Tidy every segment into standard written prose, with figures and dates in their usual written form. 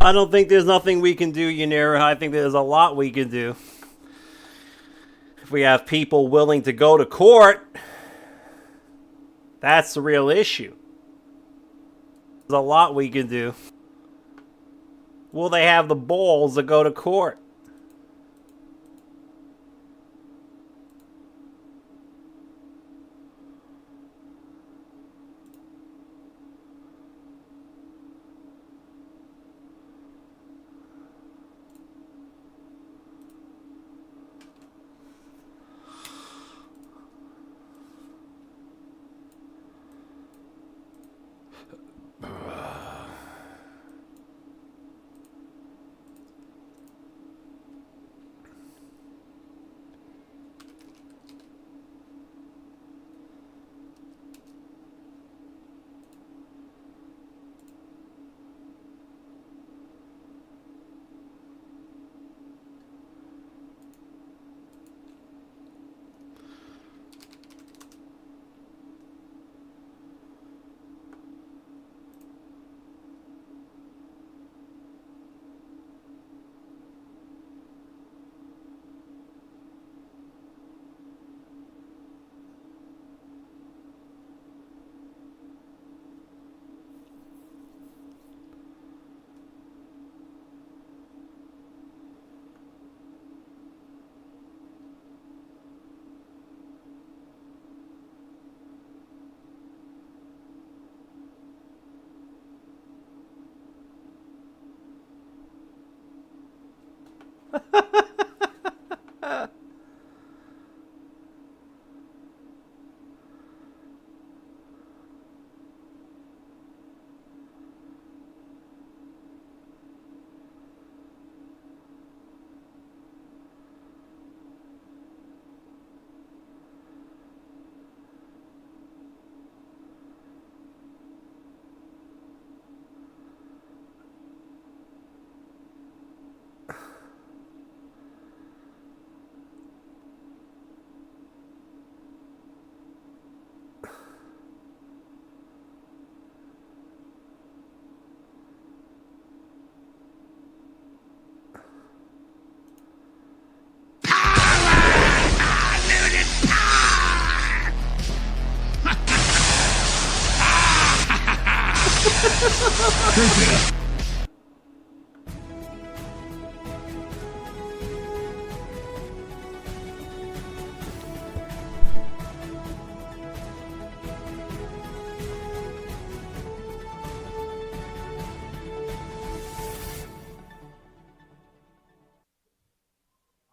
I don't think there's nothing we can do, Yanira. I think there's a lot we can do. If we have people willing to go to court, that's the real issue. There's a lot we can do. Will they have the balls to go to court?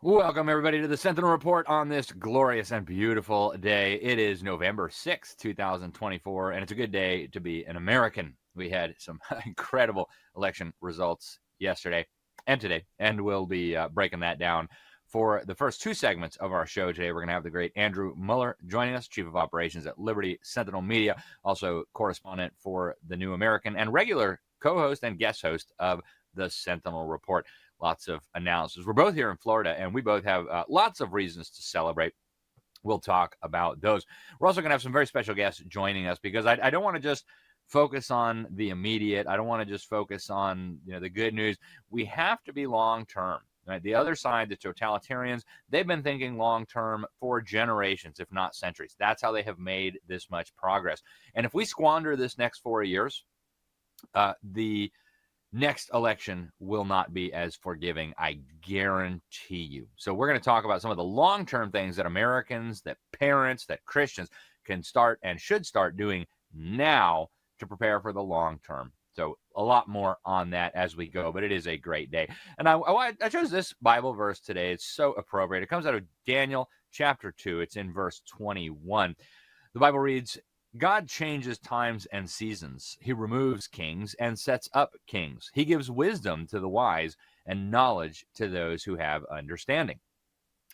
Welcome, everybody, to the Sentinel Report on this glorious and beautiful day. It is November 6th, 2024, and it's a good day to be an American. We had some incredible election results yesterday and today, and we'll be breaking that down for the first two segments of our show today. We're going to have the great Andrew Mueller joining us, Chief of Operations at Liberty Sentinel Media, also correspondent for The New American, and regular co-host and guest host of the Sentinel Report. Lots of analysis. We're both here in Florida, and we both have lots of reasons to celebrate. We'll talk about those. We're also going to have some very special guests joining us because I don't want to just focus on the immediate. I don't want to just focus on the good news. We have to be long-term. Right? The other side, the totalitarians, they've been thinking long-term for generations, if not centuries. That's how they have made this much progress. And if we squander this next 4 years, the next election will not be as forgiving, I guarantee you. So we're going to talk about some of the long-term things that Americans, that parents, that Christians can start and should start doing now to prepare for the long term. So a lot more on that as we go, but it is a great day. And I chose this Bible verse today. It's so appropriate. It comes out of Daniel chapter 2. It's in verse 21. The Bible reads, God changes times and seasons. He removes kings and sets up kings. He gives wisdom to the wise and knowledge to those who have understanding.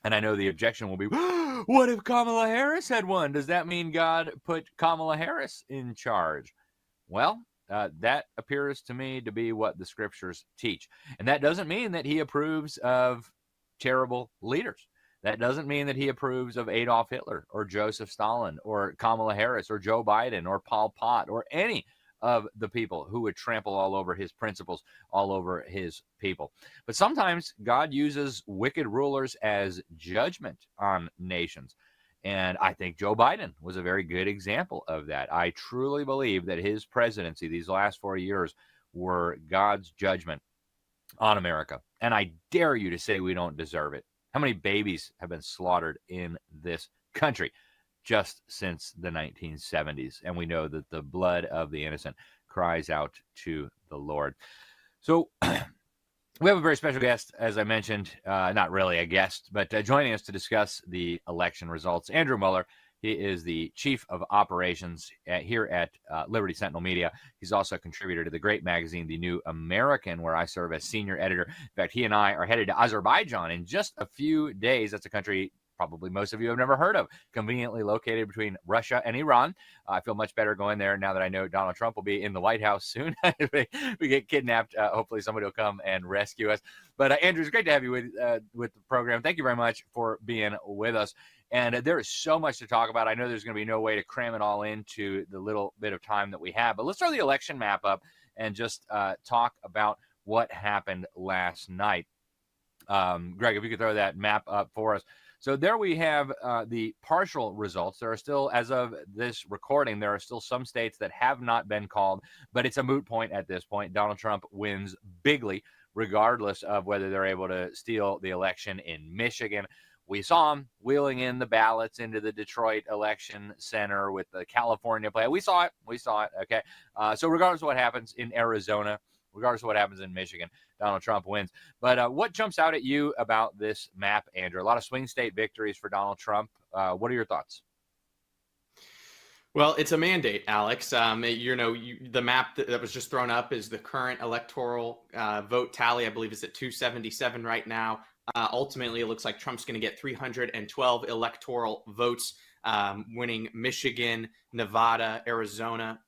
And I know the objection will be, what if Kamala Harris had won? Does that mean God put Kamala Harris in charge? Well, that appears to me to be what the scriptures teach. And that doesn't mean that he approves of terrible leaders. That doesn't mean that he approves of Adolf Hitler or Joseph Stalin or Kamala Harris or Joe Biden or Pol Pot or any of the people, who would trample all over his principles, all over his people. But sometimes God uses wicked rulers as judgment on nations. And I think Joe Biden was a very good example of that. I truly believe that his presidency, these last 4 years, were God's judgment on America. And I dare you to say we don't deserve it. How many babies have been slaughtered in this country just since the 1970s? And we know that the blood of the innocent cries out to the Lord. So we have a very special guest, as I mentioned, not really a guest, but joining us to discuss the election results, Andrew Mueller. He is the chief of operations here at Liberty Sentinel Media. He's also a contributor to the great magazine, The New American, where I serve as senior editor. In fact, he and I are headed to Azerbaijan in just a few days. That's a country probably most of you have never heard of, conveniently located between Russia and Iran. I feel much better going there now that I know Donald Trump will be in the White House soon. If we get kidnapped, hopefully somebody will come and rescue us. But Andrew, it's great to have you with the program. Thank you very much for being with us. And there is so much to talk about. I know there's going to be no way to cram it all into the little bit of time that we have. But let's throw the election map up and just talk about what happened last night. Greg, if you could throw that map up for us. So there we have the partial results. There are still, as of this recording, there are still some states that have not been called, but it's a moot point at this point. Donald Trump wins bigly, regardless of whether they're able to steal the election in Michigan. We saw him wheeling in the ballots into the Detroit election center with the California play. We saw it. Okay. So regardless of what happens in Arizona, regardless of what happens in Michigan, Donald Trump wins. But what jumps out at you about this map, Andrew? A lot of swing state victories for Donald Trump. What are your thoughts? Well, it's a mandate, Alex. The map that was just thrown up is the current electoral vote tally. I believe is at 277 right now. Ultimately, it looks like Trump's going to get 312 electoral votes, winning Michigan, Nevada, Arizona,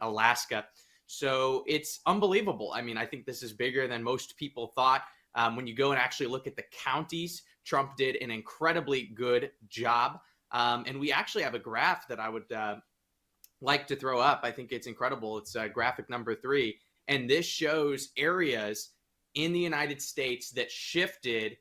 Alaska. So it's unbelievable. I mean, I think this is bigger than most people thought. When you go and actually look at the counties, Trump did an incredibly good job. And we actually have a graph that I would like to throw up. I think it's incredible. It's graphic number 3. And this shows areas in the United States that shifted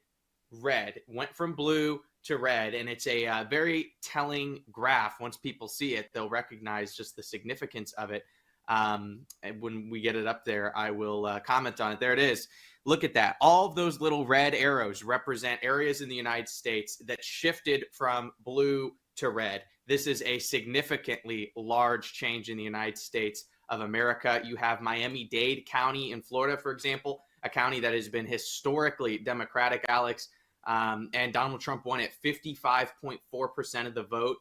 red, went from blue to red. And it's a very telling graph. Once people see it, they'll recognize just the significance of it. And when we get it up there, I will comment on it. There it is. Look at that. All of those little red arrows represent areas in the United States that shifted from blue to red. This is a significantly large change in the United States of America. You have Miami-Dade County in Florida, for example, a county that has been historically Democratic, Alex. And Donald Trump won at 55.4% of the vote.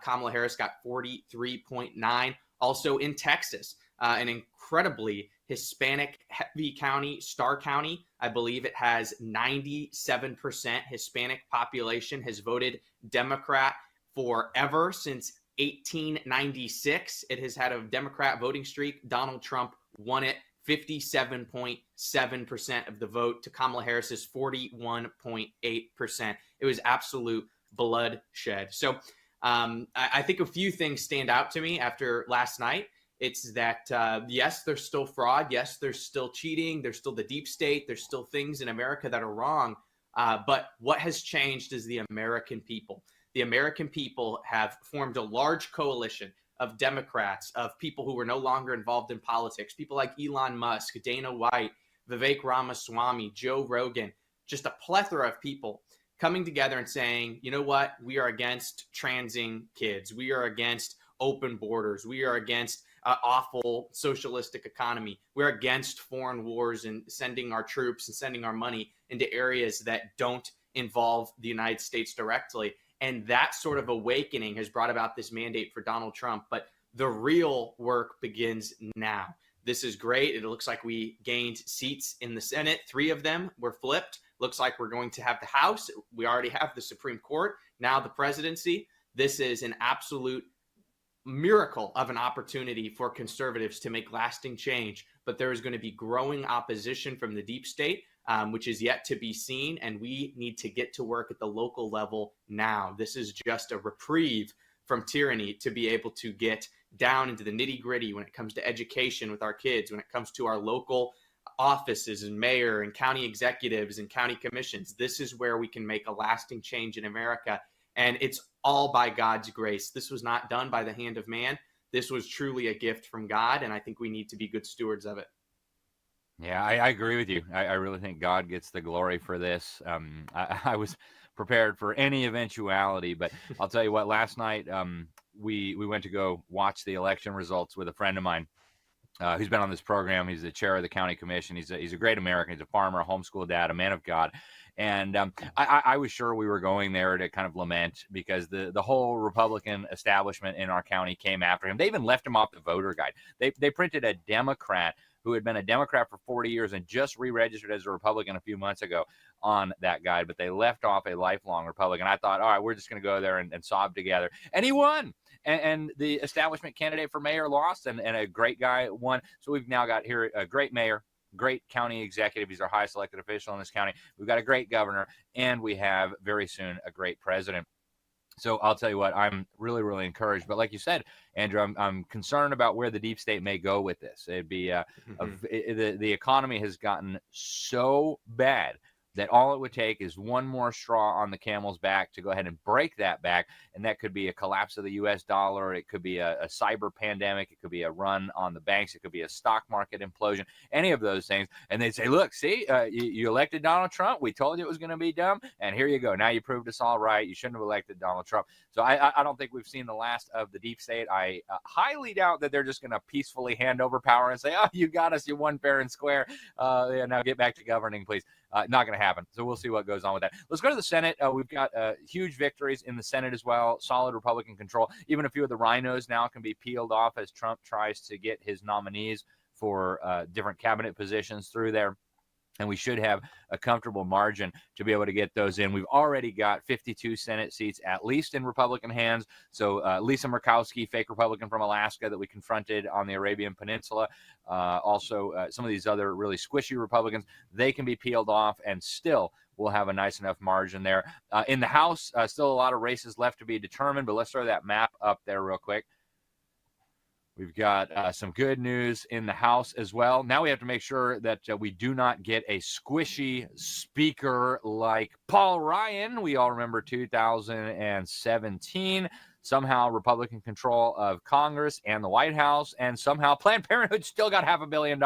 Kamala Harris got 43.9%. Also in Texas, an incredibly Hispanic-heavy county, Starr County. I believe it has 97% Hispanic population, has voted Democrat forever since 1896. It has had a Democrat voting streak. Donald Trump won it 57.7% of the vote to Kamala Harris's 41.8%. It was absolute bloodshed. So I think a few things stand out to me after last night. It's that, yes, there's still fraud. Yes, there's still cheating. There's still the deep state. There's still things in America that are wrong. But what has changed is the American people. The American people have formed a large coalition of Democrats, of people who were no longer involved in politics, people like Elon Musk, Dana White, Vivek Ramaswamy, Joe Rogan, just a plethora of people coming together and saying, you know what, we are against transing kids. We are against open borders. We are against awful socialistic economy. We're against foreign wars and sending our troops and sending our money into areas that don't involve the United States directly. And that sort of awakening has brought about this mandate for Donald Trump. But the real work begins now. This is great. It looks like we gained seats in the Senate. 3 of them were flipped. Looks like we're going to have the House. We already have the Supreme Court. Now the presidency. This is an absolute miracle of an opportunity for conservatives to make lasting change. But there is going to be growing opposition from the deep state, which is yet to be seen. And we need to get to work at the local level now. This is just a reprieve from tyranny to be able to get down into the nitty gritty, when it comes to education with our kids, when it comes to our local offices and mayor and county executives and county commissions, this is where we can make a lasting change in America. And it's all by God's grace. This was not done by the hand of man. This was truly a gift from God, and I think we need to be good stewards of it. Yeah, I agree with you. I really think God gets the glory for this. I was prepared for any eventuality, but I'll tell you what, last night we went to go watch the election results with a friend of mine who's been on this program. He's the chair of the county commission. He's a great American. He's a farmer, a homeschool dad, a man of God. And I was sure we were going there to kind of lament because the whole Republican establishment in our county came after him. They even left him off the voter guide. They printed a Democrat who had been a Democrat for 40 years and just re-registered as a Republican a few months ago on that guide, but they left off a lifelong Republican. I thought, all right, we're just going to go there and sob together. And he won. And the establishment candidate for mayor lost, and a great guy won. So we've now got here a great mayor, great county executive. He's our highest elected official in this county. We've got a great governor, and we have very soon a great president. So I'll tell you what, I'm really, really encouraged. But like you said, Andrew, I'm concerned about where the deep state may go with this. It'd be the economy has gotten so bad that all it would take is one more straw on the camel's back to go ahead and break that back. And that could be a collapse of the U.S. dollar. It could be a cyber pandemic. It could be a run on the banks. It could be a stock market implosion, any of those things. And they'd say, look, see, you elected Donald Trump. We told you it was going to be dumb. And here you go. Now you proved us all right. You shouldn't have elected Donald Trump. So I don't think we've seen the last of the deep state. I highly doubt that they're just going to peacefully hand over power and say, oh, you got us. You won fair and square. Yeah, now get back to governing, please. Not going to happen. So we'll see what goes on with that. Let's go to the Senate. We've got huge victories in the Senate as well. Solid Republican control. Even a few of the rhinos now can be peeled off as Trump tries to get his nominees for different cabinet positions through there. And we should have a comfortable margin to be able to get those in. We've already got 52 Senate seats, at least in Republican hands. So Lisa Murkowski, fake Republican from Alaska that we confronted on the Arabian Peninsula. Also, some of these other really squishy Republicans, they can be peeled off and still we'll have a nice enough margin there. In the House, still a lot of races left to be determined, but let's throw that map up there real quick. We've got some good news in the House as well. Now we have to make sure that we do not get a squishy speaker like Paul Ryan. We all remember 2017. Somehow Republican control of Congress and the White House, and somehow Planned Parenthood still got $500 million.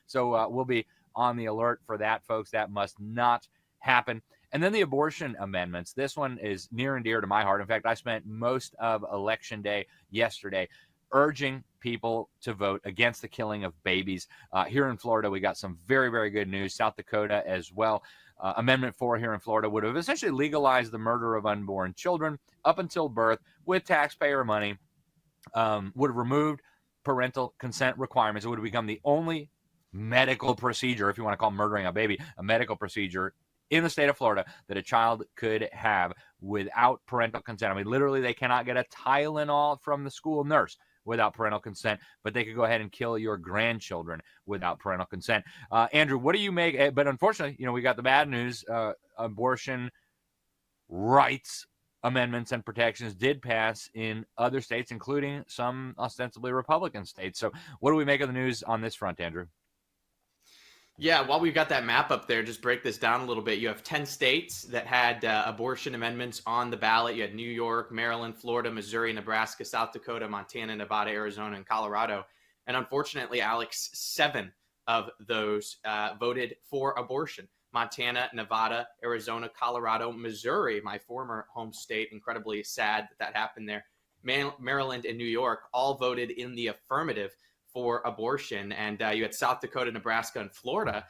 So we'll be on the alert for that, folks. That must not happen. And then the abortion amendments. This one is near and dear to my heart. In fact, I spent most of Election Day yesterday urging people to vote against the killing of babies. Here in Florida, we got some very, very good news. South Dakota as well. Amendment 4 here in Florida would have essentially legalized the murder of unborn children up until birth with taxpayer money, would have removed parental consent requirements. It would have become the only medical procedure, if you want to call murdering a baby, a medical procedure in the state of Florida that a child could have without parental consent. I mean, literally, they cannot get a Tylenol from the school nurse without parental consent, but they could go ahead and kill your grandchildren without parental consent. Andrew, what do you make? But unfortunately, we got the bad news. Abortion rights amendments and protections did pass in other states, including some ostensibly Republican states. So what do we make of the news on this front, Andrew? Yeah, while we've got that map up there, just break this down a little bit. You have 10 states that had abortion amendments on the ballot. You had New York, Maryland, Florida, Missouri, Nebraska, South Dakota, Montana, Nevada, Arizona, and Colorado. And unfortunately, Alex, 7 of those voted for abortion. Montana, Nevada, Arizona, Colorado, Missouri, my former home state. Incredibly sad that happened there. Maryland and New York all voted in the affirmative for abortion. And you had South Dakota, Nebraska, and Florida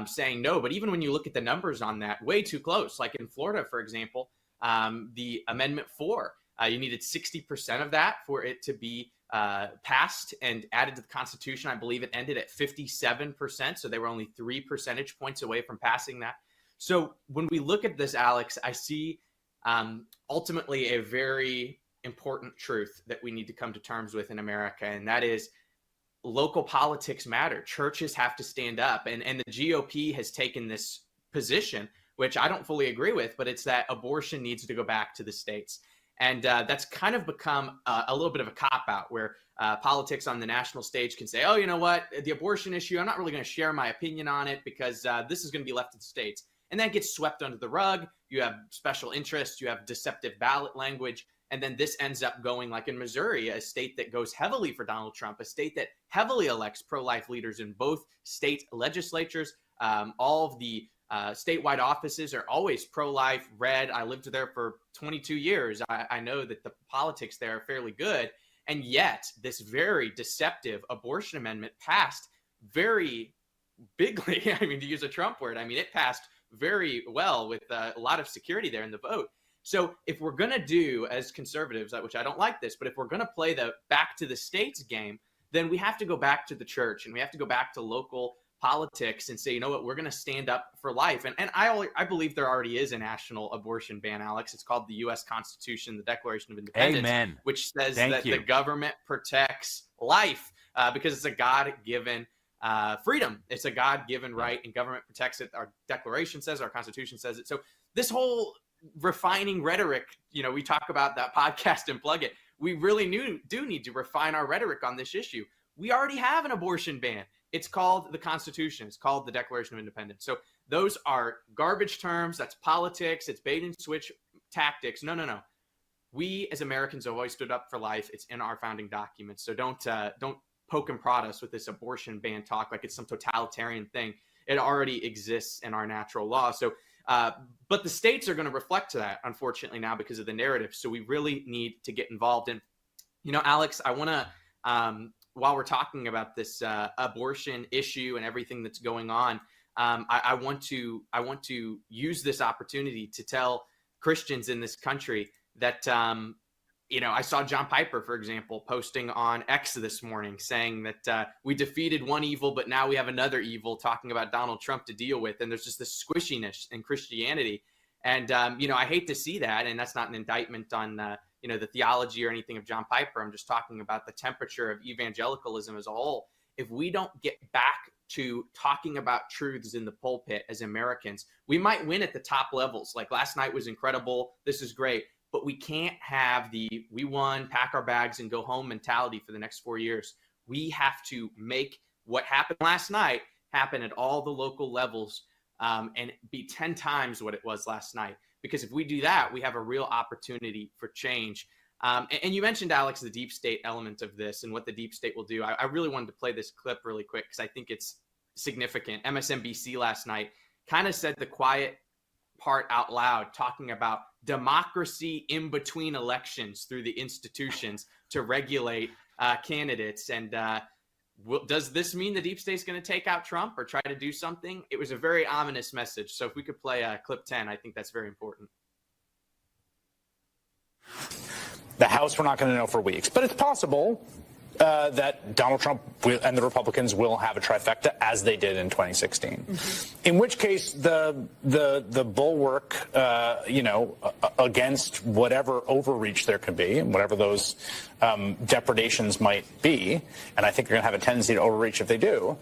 saying no. But even when you look at the numbers on that, way too close. Like in Florida, for example, the Amendment 4, you needed 60% of that for it to be passed and added to the Constitution. I believe it ended at 57%. So they were only 3 percentage points away from passing that. So when we look at this, Alex, I see ultimately a very important truth that we need to come to terms with in America. And that is, local politics matter. Churches have to stand up. And the GOP has taken this position, which I don't fully agree with, but it's that abortion needs to go back to the states. And that's kind of become a little bit of a cop-out where politics on the national stage can say, oh, you know what, the abortion issue, I'm not really going to share my opinion on it because this is going to be left to the states. And that gets swept under the rug. You have special interests. You have deceptive ballot language. And then this ends up going like in Missouri, a state that goes heavily for Donald Trump, a state that heavily elects pro-life leaders in both state legislatures. All of the statewide offices are always pro-life, red. I lived there for 22 years. I know that the politics there are fairly good. And yet this very deceptive abortion amendment passed very bigly. I mean, to use a Trump word, I mean, it passed very well with a lot of security there in the vote. So if we're going to do as conservatives, which I don't like this, but if we're going to play the back to the states game, then we have to go back to the church and we have to go back to local politics and say, you know what, we're going to stand up for life. And I believe there already is a national abortion ban, Alex. It's called the U.S. Constitution, the Declaration of Independence, Amen. which says the government protects life because it's a God-given freedom. It's a God-given right, and government protects it. Our Declaration says, our Constitution says it. So this whole refining rhetoric, we talk about that podcast and plug it. We really do need to refine our rhetoric on this issue. We already have an abortion ban. It's called the Constitution. It's called the Declaration of Independence. So those are garbage terms. That's politics. It's bait and switch tactics. No. We as Americans have always stood up for life. It's in our founding documents. So don't poke and prod us with this abortion ban talk like it's some totalitarian thing. It already exists in our natural law. So, but the states are going to reflect to that, unfortunately, now because of the narrative. So we really need to get involved. And, Alex, I want to, while we're talking about this abortion issue and everything that's going on, I want to use this opportunity to tell Christians in this country that, I saw John Piper, for example, posting on X this morning saying that we defeated one evil, but now we have another evil, talking about Donald Trump to deal with. And there's just this squishiness in Christianity. And, I hate to see that. And that's not an indictment on, the theology or anything of John Piper. I'm just talking about the temperature of evangelicalism as a whole. If we don't get back to talking about truths in the pulpit as Americans, we might win at the top levels. Like last night was incredible. This is great. But we can't have the we won, pack our bags and go home mentality for the next 4 years. We have to make what happened last night happen at all the local levels and be 10 times what it was last night. Because if we do that, we have a real opportunity for change. And you mentioned, Alex, the deep state element of this and what the deep state will do. I really wanted to play this clip really quick because I think it's significant. MSNBC last night kind of said the quiet part out loud, talking about democracy in between elections through the institutions to regulate candidates. And does this mean the deep state's going to take out Trump or try to do something? It was a very ominous message. So if we could play clip 10, I think that's very important. The House, we're not going to know for weeks, but it's possible that Donald Trump and the Republicans will have a trifecta as they did in 2016. In which case, the bulwark, against whatever overreach there could be, and whatever those depredations might be, and I think you're going to have a tendency to overreach if they do,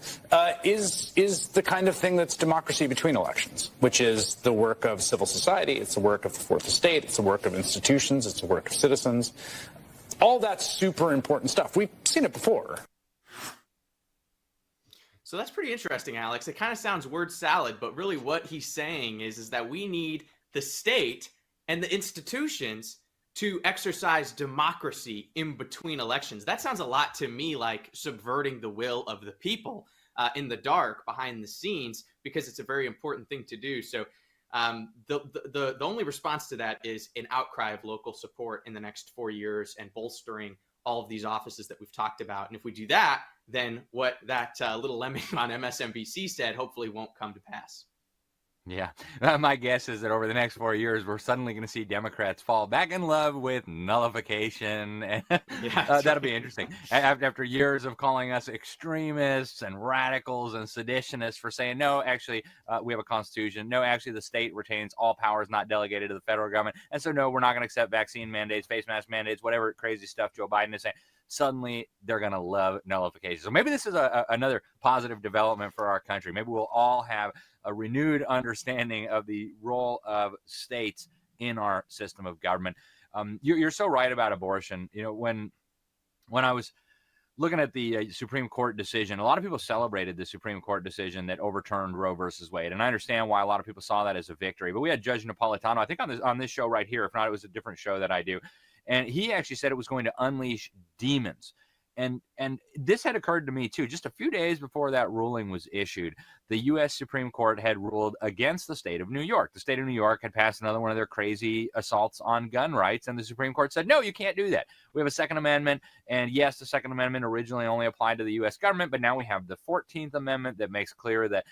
is the kind of thing that's democracy between elections, which is the work of civil society, it's the work of the fourth estate, it's the work of institutions, it's the work of citizens. All that's super important stuff. We've seen it before. So that's pretty interesting, Alex. It kind of sounds word salad, but really what he's saying is that we need the state and the institutions to exercise democracy in between elections. That sounds a lot to me like subverting the will of the people in the dark behind the scenes, because it's a very important thing to do. So the only response to that is an outcry of local support in the next 4 years and bolstering all of these offices that we've talked about. And if we do that, then what that little lemming on MSNBC said hopefully won't come to pass. Yeah. My guess is that over the next 4 years, we're suddenly going to see Democrats fall back in love with nullification. And that'll be interesting. After years of calling us extremists and radicals and seditionists for saying, no, actually, we have a constitution. No, actually, the state retains all powers not delegated to the federal government. And so, no, we're not going to accept vaccine mandates, face mask mandates, whatever crazy stuff Joe Biden is saying. Suddenly, they're going to love nullification. So maybe this is another positive development for our country. Maybe we'll all have a renewed understanding of the role of states in our system of government. You're so right about abortion. You know, when I was looking at the Supreme Court decision, a lot of people celebrated the Supreme Court decision that overturned Roe versus Wade, and I understand why a lot of people saw that as a victory. But we had Judge Napolitano, I think on this show right here. If not, it was a different show that I do, and he actually said it was going to unleash demons. And this had occurred to me too. Just a few days before that ruling was issued, the U.S. Supreme Court had ruled against the state of New York. The state of New York had passed another one of their crazy assaults on gun rights, and the Supreme Court said, no, you can't do that. We have a Second Amendment, and yes, the Second Amendment originally only applied to the U.S. government, but now we have the 14th Amendment that makes clear that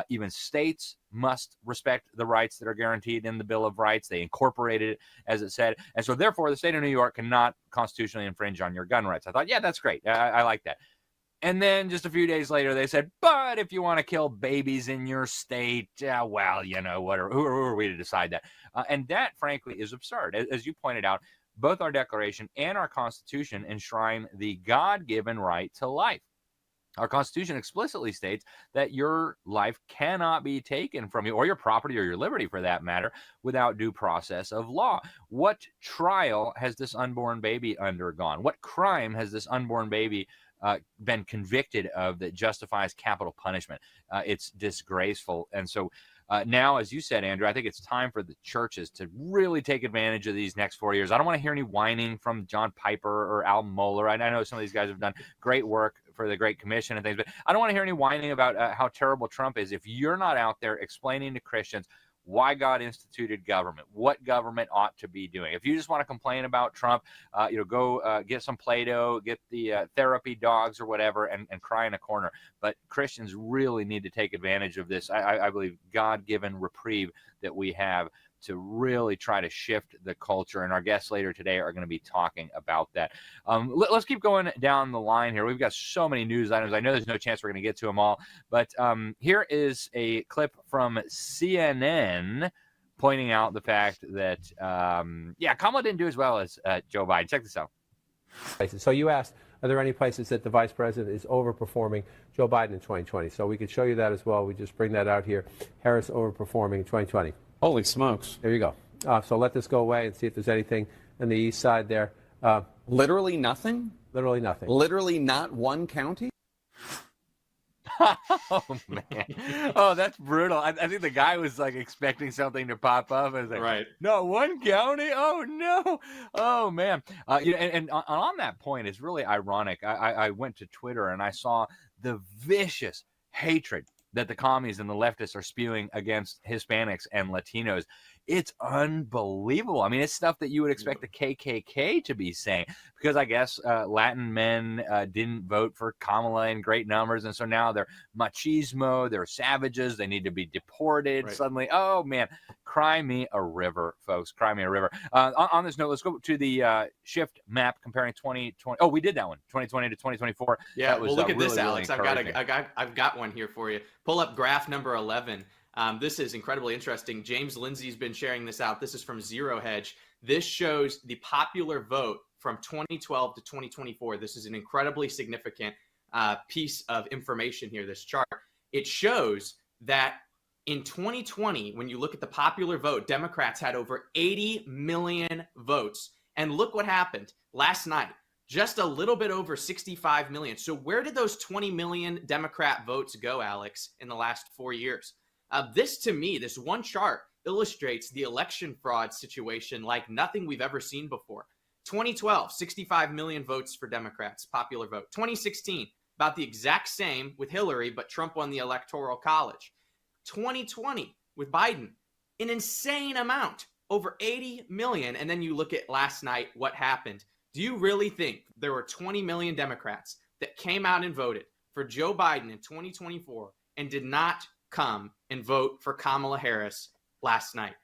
even states must respect the rights that are guaranteed in the Bill of Rights. They incorporated it, as it said. And so therefore, the state of New York cannot constitutionally infringe on your gun rights. I thought, yeah, that's great. I like that. And then just a few days later, they said, but if you want to kill babies in your state, well, you know, who are we to decide that? And that, frankly, is absurd. As you pointed out, both our Declaration and our Constitution enshrine the God-given right to life. Our Constitution explicitly states that your life cannot be taken from you, or your property or your liberty for that matter, without due process of law. What trial has this unborn baby undergone? What crime has this unborn baby been convicted of that justifies capital punishment? It's disgraceful. And so now, as you said, Andrew, I think it's time for the churches to really take advantage of these next 4 years. I don't want to hear any whining from John Piper or Al Mohler. I know some of these guys have done great work for the Great Commission and things, but I don't want to hear any whining about how terrible Trump is. If you're not out there explaining to Christians why God instituted government, what government ought to be doing. If you just want to complain about Trump, go get some Play-Doh, get the therapy dogs or whatever, and cry in a corner. But Christians really need to take advantage of this, I believe, God-given reprieve that we have to really try to shift the culture. And our guests later today are going to be talking about that. Let's keep going down the line here. We've got so many news items. I know there's no chance we're going to get to them all, but here is a clip from CNN pointing out the fact that, Kamala didn't do as well as Joe Biden. Check this out. So you asked, are there any places that the vice president is overperforming Joe Biden in 2020? So we could show you that as well. We just bring that out here. Harris overperforming in 2020. Holy smokes. There you go. So let this go away and see if there's anything on the east side there. Literally nothing? Literally nothing. Literally not one county? Oh, man. Oh, that's brutal. I think the guy was like expecting something to pop up. And like, right. No, one county? Oh, no. Oh, man. And on that point, it's really ironic. I went to Twitter and I saw the vicious hatred that the commies and the leftists are spewing against Hispanics and Latinos. It's unbelievable. I mean, it's stuff that you would expect the KKK to be saying, because I guess Latin men didn't vote for Kamala in great numbers. And so now they're machismo, they're savages, they need to be deported suddenly. Oh, man, cry me a river, folks. Cry me a river. On this note, let's go to the shift map comparing 2020. Oh, we did that one, 2020 to 2024. Yeah, that was, well, look at really, this, Alex. really I've got one here for you. Pull up graph number 11. This is incredibly interesting. James Lindsay's been sharing this out. This is from Zero Hedge. This shows the popular vote from 2012 to 2024. This is an incredibly significant piece of information here, this chart. It shows that in 2020, when you look at the popular vote, Democrats had over 80 million votes. And look what happened last night. Just a little bit over 65 million. So where did those 20 million Democrat votes go, Alex, in the last 4 years? This, to me, this one chart illustrates the election fraud situation like nothing we've ever seen before. 2012, 65 million votes for Democrats, popular vote. 2016, about the exact same with Hillary, but Trump won the Electoral College. 2020 with Biden, an insane amount, over 80 million. And then you look at last night, what happened. Do you really think there were 20 million Democrats that came out and voted for Joe Biden in 2024 and did not come and vote for Kamala Harris last night?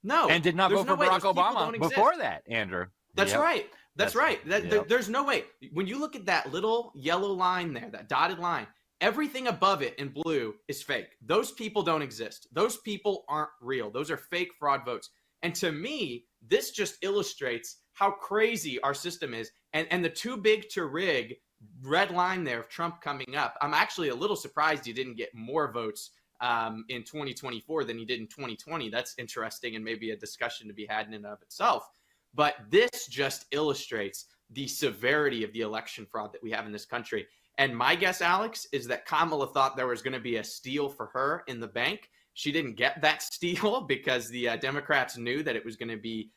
No. And did not vote for Barack Obama before that, Andrew. That's right. That's right. There's no way. When you look at that little yellow line there, that dotted line, everything above it in blue is fake. Those people don't exist. Those people aren't real. Those are fake fraud votes. And to me, this just illustrates how crazy our system is. And the too big to rig red line there of Trump coming up, I'm actually a little surprised he didn't get more votes in 2024 than he did in 2020. That's interesting and maybe a discussion to be had in and of itself. But this just illustrates the severity of the election fraud that we have in this country. And my guess, Alex, is that Kamala thought there was going to be a steal for her in the bank. She didn't get that steal because the Democrats knew that it was going to be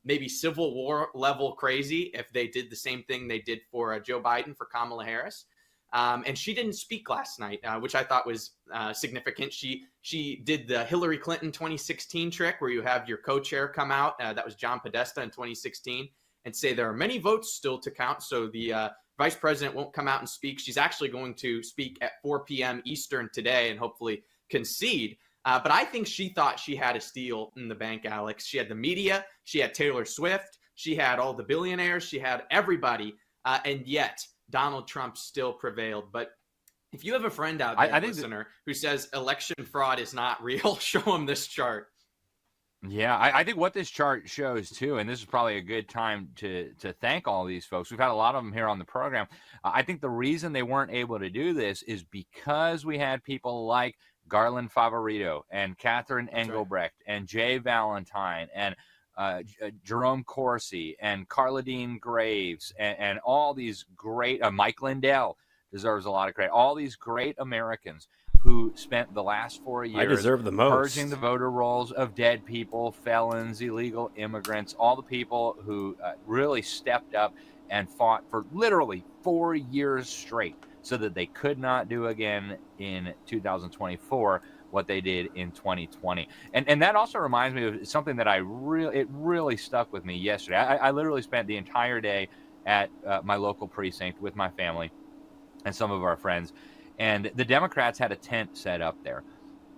maybe Civil War level crazy if they did the same thing they did for Joe Biden for Kamala Harris. And she didn't speak last night, which I thought was significant. She did the Hillary Clinton 2016 trick where you have your co-chair come out. That was John Podesta in 2016 and say there are many votes still to count. So the vice president won't come out and speak. She's actually going to speak at 4 p.m. Eastern today and hopefully concede. But I think she thought she had a steal in the bank, Alex. She had the media. She had Taylor Swift. She had all the billionaires. She had everybody. And yet Donald Trump still prevailed. But if you have a friend out there, listener, who says election fraud is not real, show him this chart. Yeah, I think what this chart shows too, and this is probably a good time to thank all these folks. We've had a lot of them here on the program. I think the reason they weren't able to do this is because we had people like Garland Favorito and Catherine Engelbrecht and Jay Valentine and Jerome Corsi and Carla Dean Graves and all these great, Mike Lindell deserves a lot of credit. All these great Americans who spent the last 4 years I deserve the most. purging the voter rolls of dead people, felons, illegal immigrants, all the people who really stepped up and fought for literally 4 years straight so that they could not do again in 2024 what they did in 2020. And that also reminds me of something that it really stuck with me yesterday. I literally spent the entire day at my local precinct with my family and some of our friends. And the Democrats had a tent set up there.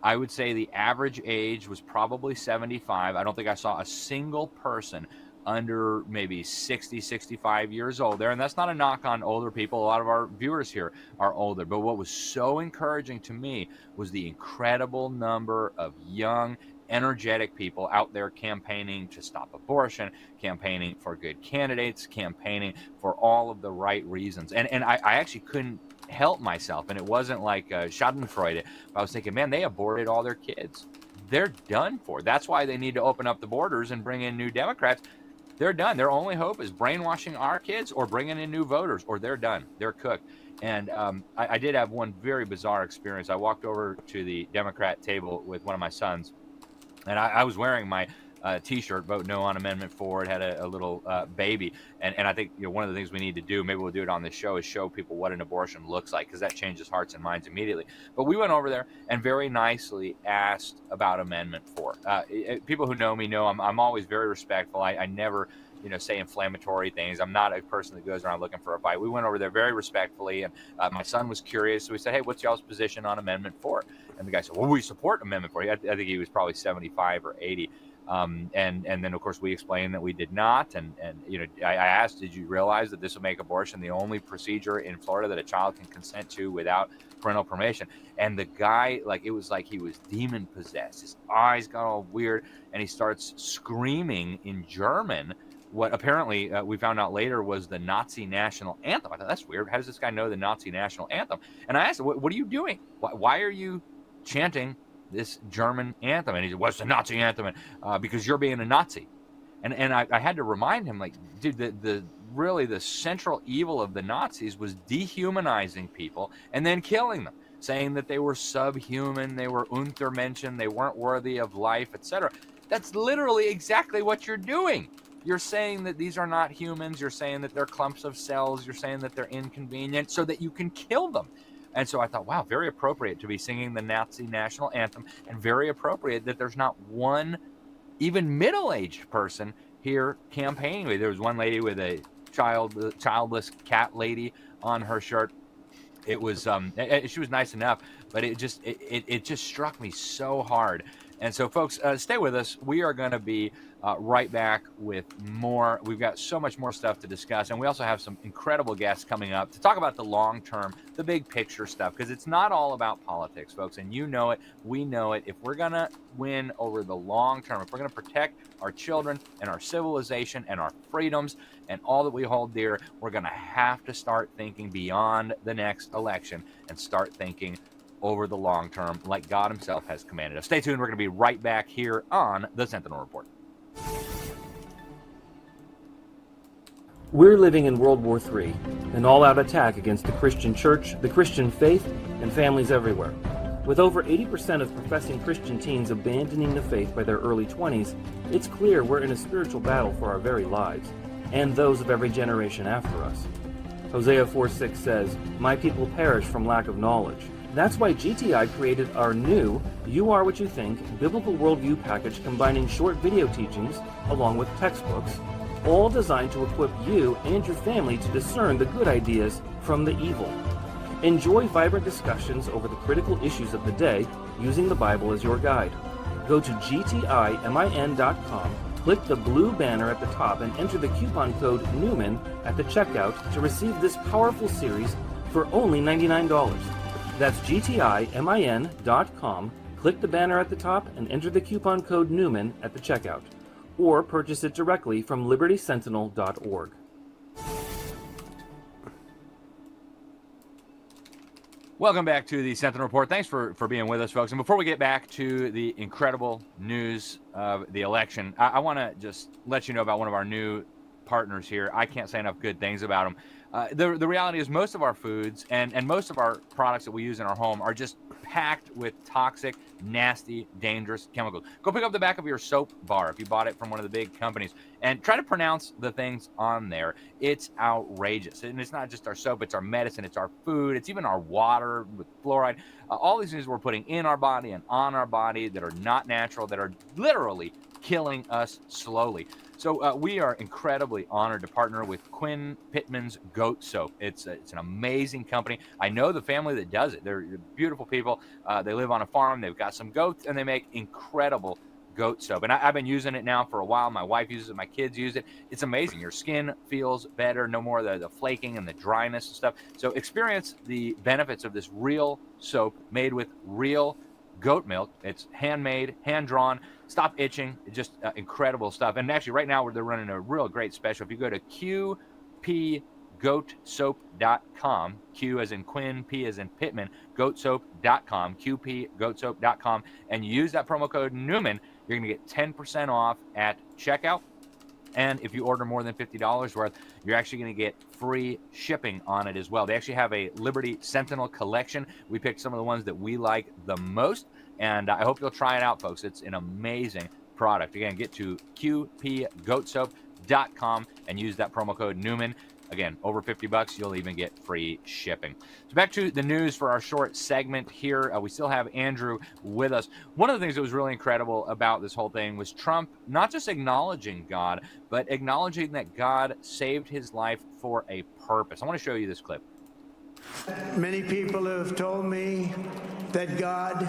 I would say the average age was probably 75. I don't think I saw a single person under maybe 60, 65 years old there. And that's not a knock on older people. A lot of our viewers here are older. But what was so encouraging to me was the incredible number of young, energetic people out there campaigning to stop abortion, campaigning for good candidates, campaigning for all of the right reasons. And I actually couldn't help myself, and it wasn't like schadenfreude. I was thinking, man, they aborted all their kids. They're done for. That's why they need to open up the borders and bring in new Democrats. They're done. Their only hope is brainwashing our kids or bringing in new voters, or they're done. They're cooked. And I did have one very bizarre experience. I walked over to the Democrat table with one of my sons, and I was wearing my T-shirt, Vote No on Amendment 4. It had a little baby. And I think one of the things we need to do, maybe we'll do it on this show, is show people what an abortion looks like, because that changes hearts and minds immediately. But we went over there and very nicely asked about Amendment 4. People who know me know I'm always very respectful. I never say inflammatory things. I'm not a person that goes around looking for a fight. We went over there very respectfully, and my son was curious. So we said, hey, what's y'all's position on Amendment 4? And the guy said, well, we support Amendment 4. I think he was probably 75 or 80. And then, of course, we explained that we did not. And I asked, did you realize that this will make abortion the only procedure in Florida that a child can consent to without parental permission? And the guy, it was like he was demon possessed. His eyes got all weird, and he starts screaming in German what apparently we found out later was the Nazi national anthem. I thought, that's weird. How does this guy know the Nazi national anthem? And I asked him, what are you doing? Why are you chanting this German anthem? And he said, what's the Nazi anthem? Because you're being a Nazi. And I had to remind him, dude, the central evil of the Nazis was dehumanizing people and then killing them, saying that they were subhuman, they were Untermenschen, they weren't worthy of life, etc. That's literally exactly what you're doing. You're saying that these are not humans. You're saying that they're clumps of cells. You're saying that they're inconvenient so that you can kill them. And so I thought, wow, very appropriate to be singing the Nazi national anthem, and very appropriate that there's not one even middle-aged person here campaigning. There was one lady with a childless cat lady on her shirt. It was she was nice enough, but it just struck me so hard. And so, folks, stay with us. We are going to be right back with more. We've got so much more stuff to discuss, and we also have some incredible guests coming up to talk about the long term, the big picture stuff, because it's not all about politics, folks, and you know it, we know it. If we're going to win over the long term, if we're going to protect our children and our civilization and our freedoms and all that we hold dear, we're going to have to start thinking beyond the next election and start thinking over the long term, like God himself has commanded us. Stay tuned. We're going to be right back here on the Sentinel Report. We're living in World War III, an all-out attack against the Christian church, the Christian faith, and families everywhere. With over 80% of professing Christian teens abandoning the faith by their early 20s, it's clear we're in a spiritual battle for our very lives, and those of every generation after us. Hosea 4:6 says, "My people perish from lack of knowledge." That's why GTI created our new You Are What You Think Biblical Worldview package combining short video teachings along with textbooks, all designed to equip you and your family to discern the good ideas from the evil. Enjoy vibrant discussions over the critical issues of the day using the Bible as your guide. Go to gtimin.com, click the blue banner at the top, and enter the coupon code Newman at the checkout to receive this powerful series for only $99. That's gtimin.com, click the banner at the top, and enter the coupon code Newman at the checkout. Or purchase it directly from libertysentinel.org. Welcome back to the Sentinel Report. Thanks for being with us, folks. And before we get back to the incredible news of the election, I want to just let you know about one of our new partners here. I can't say enough good things about them. The reality is most of our foods and most of our products that we use in our home are just packed with toxic, nasty, dangerous chemicals. Go pick up the back of your soap bar if you bought it from one of the big companies and try to pronounce the things on there. It's outrageous. And it's not just our soap, it's our medicine, it's our food, it's even our water with fluoride. All these things we're putting in our body and on our body that are not natural, that are literally killing us slowly. So we are incredibly honored to partner with Quinn Pittman's Goat Soap. It's an amazing company. I know the family that does it. They're beautiful people. They live on a farm. They've got some goats, and they make incredible goat soap. And I've been using it now for a while. My wife uses it. My kids use it. It's amazing. Your skin feels better. No more of the flaking and the dryness and stuff. So experience the benefits of this real soap made with real goat milk. It's handmade, hand-drawn. Stop itching. It's just incredible stuff. And actually, right now, they're running a real great special. If you go to qpgoatsoap.com, Q as in Quinn, P as in Pittman, goatsoap.com, qpgoatsoap.com, and you use that promo code Newman, you're going to get 10% off at checkout. And if you order more than $50 worth, you're actually going to get free shipping on it as well. They actually have a Liberty Sentinel collection. We picked some of the ones that we like the most, and I hope you'll try it out, folks. It's an amazing product. Again, get to qpgoatsoap.com and use that promo code Newman. Again, over $50, you'll even get free shipping. So back to the news for our short segment here. We still have Andrew with us. One of the things that was really incredible about this whole thing was Trump not just acknowledging God, but acknowledging that God saved his life for a purpose. I want to show you this clip. Many people have told me that God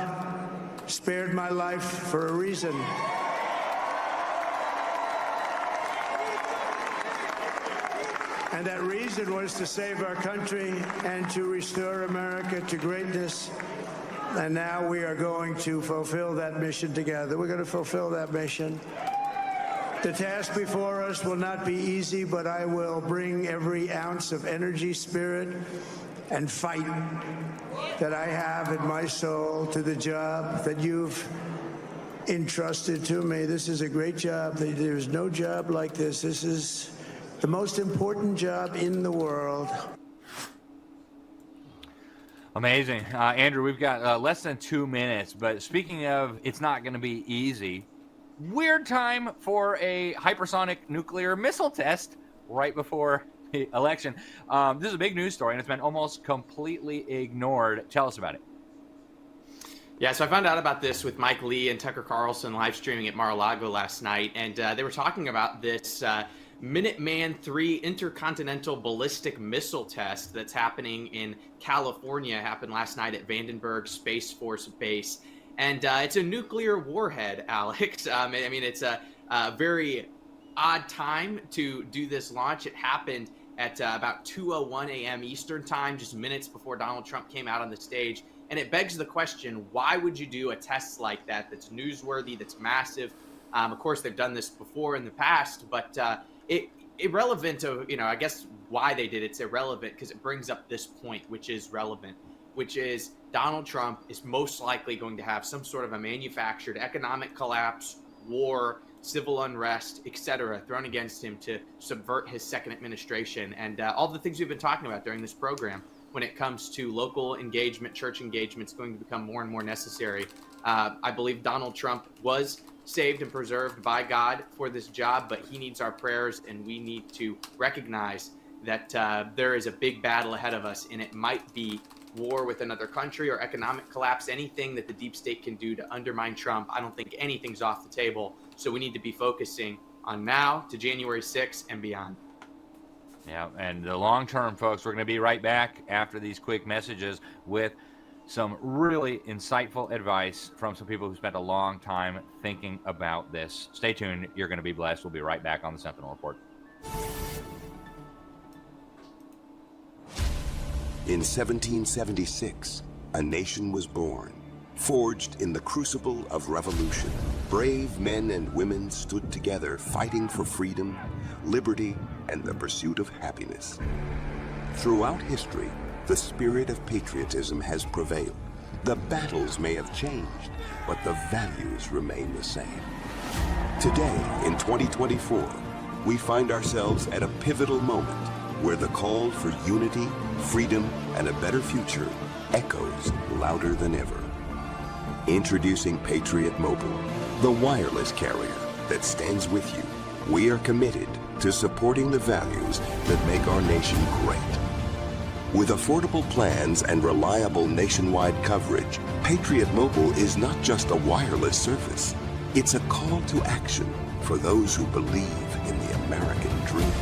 spared my life for a reason. And that reason was to save our country and to restore America to greatness. And now we are going to fulfill that mission together. We're going to fulfill that mission. The task before us will not be easy, but I will bring every ounce of energy, spirit, and fight that I have in my soul to the job that you've entrusted to me. This is a great job. There's no job like this. This is the most important job in the world. Amazing. Andrew, we've got less than 2 minutes, but speaking of it's not going to be easy, weird time for a hypersonic nuclear missile test right before the election. This is a big news story, and it's been almost completely ignored. Tell us about it. Yeah, so I found out about this with Mike Lee and Tucker Carlson live streaming at Mar-a-Lago last night, and they were talking about this Minuteman III intercontinental ballistic missile test that's happening in California. It happened last night at Vandenberg Space Force Base. And it's a nuclear warhead, Alex. I mean, it's a very odd time to do this launch. It happened at about 2:01 a.m. Eastern time, just minutes before Donald Trump came out on the stage. And it begs the question, why would you do a test like that that's newsworthy, that's massive? Of course, they've done this before in the past, but irrelevant to, I guess why they did it's irrelevant because it brings up this point, which is relevant, which is Donald Trump is most likely going to have some sort of a manufactured economic collapse, war, civil unrest, etc., thrown against him to subvert his second administration, and all the things we've been talking about during this program when it comes to local engagement, church engagement, is going to become more and more necessary. I believe Donald Trump was saved and preserved by God for this job, but he needs our prayers, and we need to recognize that there is a big battle ahead of us, and it might be war with another country or economic collapse. Anything that the deep state can do to undermine Trump, I don't think anything's off the table. So we need to be focusing on now to January 6th and beyond. Yeah, and the long term, folks, we're going to be right back after these quick messages with some really insightful advice from some people who spent a long time thinking about this. Stay tuned. You're going to be blessed. We'll be right back on the Sentinel Report. In 1776, a nation was born, forged in the crucible of revolution. Brave men and women stood together fighting for freedom, liberty, and the pursuit of happiness. Throughout history, the spirit of patriotism has prevailed. The battles may have changed, but the values remain the same. Today, in 2024, we find ourselves at a pivotal moment where the call for unity, freedom, and a better future echoes louder than ever. Introducing Patriot Mobile, the wireless carrier that stands with you. We are committed to supporting the values that make our nation great. With affordable plans and reliable nationwide coverage, Patriot Mobile is not just a wireless service. It's a call to action for those who believe in the American dream.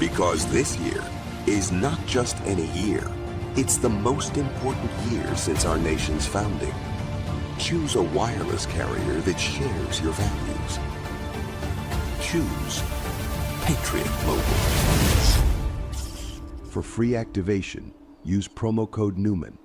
Because this year is not just any year, it's the most important year since our nation's founding. Choose a wireless carrier that shares your values. Choose Patriot Mobile. For free activation, use promo code Newman.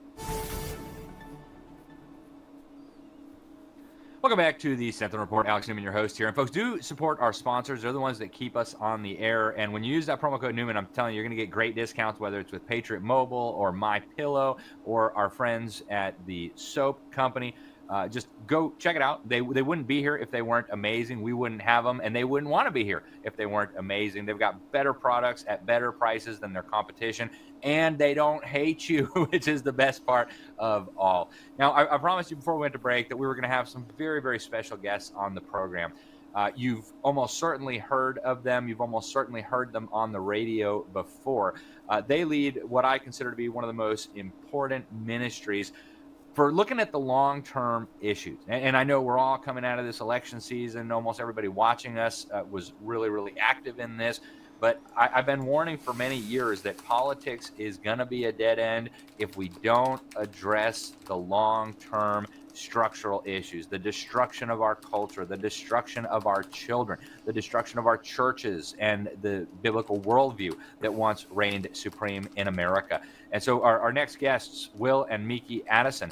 Welcome back to the Sentinel Report. Alex Newman, your host here. And folks, do support our sponsors. They're the ones that keep us on the air. And when you use that promo code Newman, I'm telling you, you're going to get great discounts, whether it's with Patriot Mobile or My Pillow or our friends at the soap company. Just go check it out. They wouldn't be here if they weren't amazing. We wouldn't have them, and they wouldn't want to be here if they weren't amazing. They've got better products at better prices than their competition, and they don't hate you, which is the best part of all. Now, I promised you before we went to break that we were going to have some very, very special guests on the program. You've almost certainly heard of them. You've almost certainly heard them on the radio before. They lead what I consider to be one of the most important ministries for looking at the long-term issues. And I know we're all coming out of this election season. Almost everybody watching us was really, really active in this. But I've been warning for many years that politics is going to be a dead end if we don't address the long-term structural issues, the destruction of our culture, the destruction of our children, the destruction of our churches, and the biblical worldview that once reigned supreme in America. And so our next guests, Will and Miki Addison,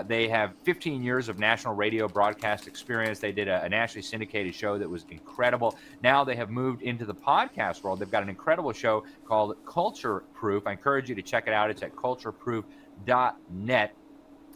they have 15 years of national radio broadcast experience. They did a nationally syndicated show that was incredible. Now they have moved into the podcast world. They've got an incredible show called Culture Proof. I encourage you to check it out. It's at cultureproof.net.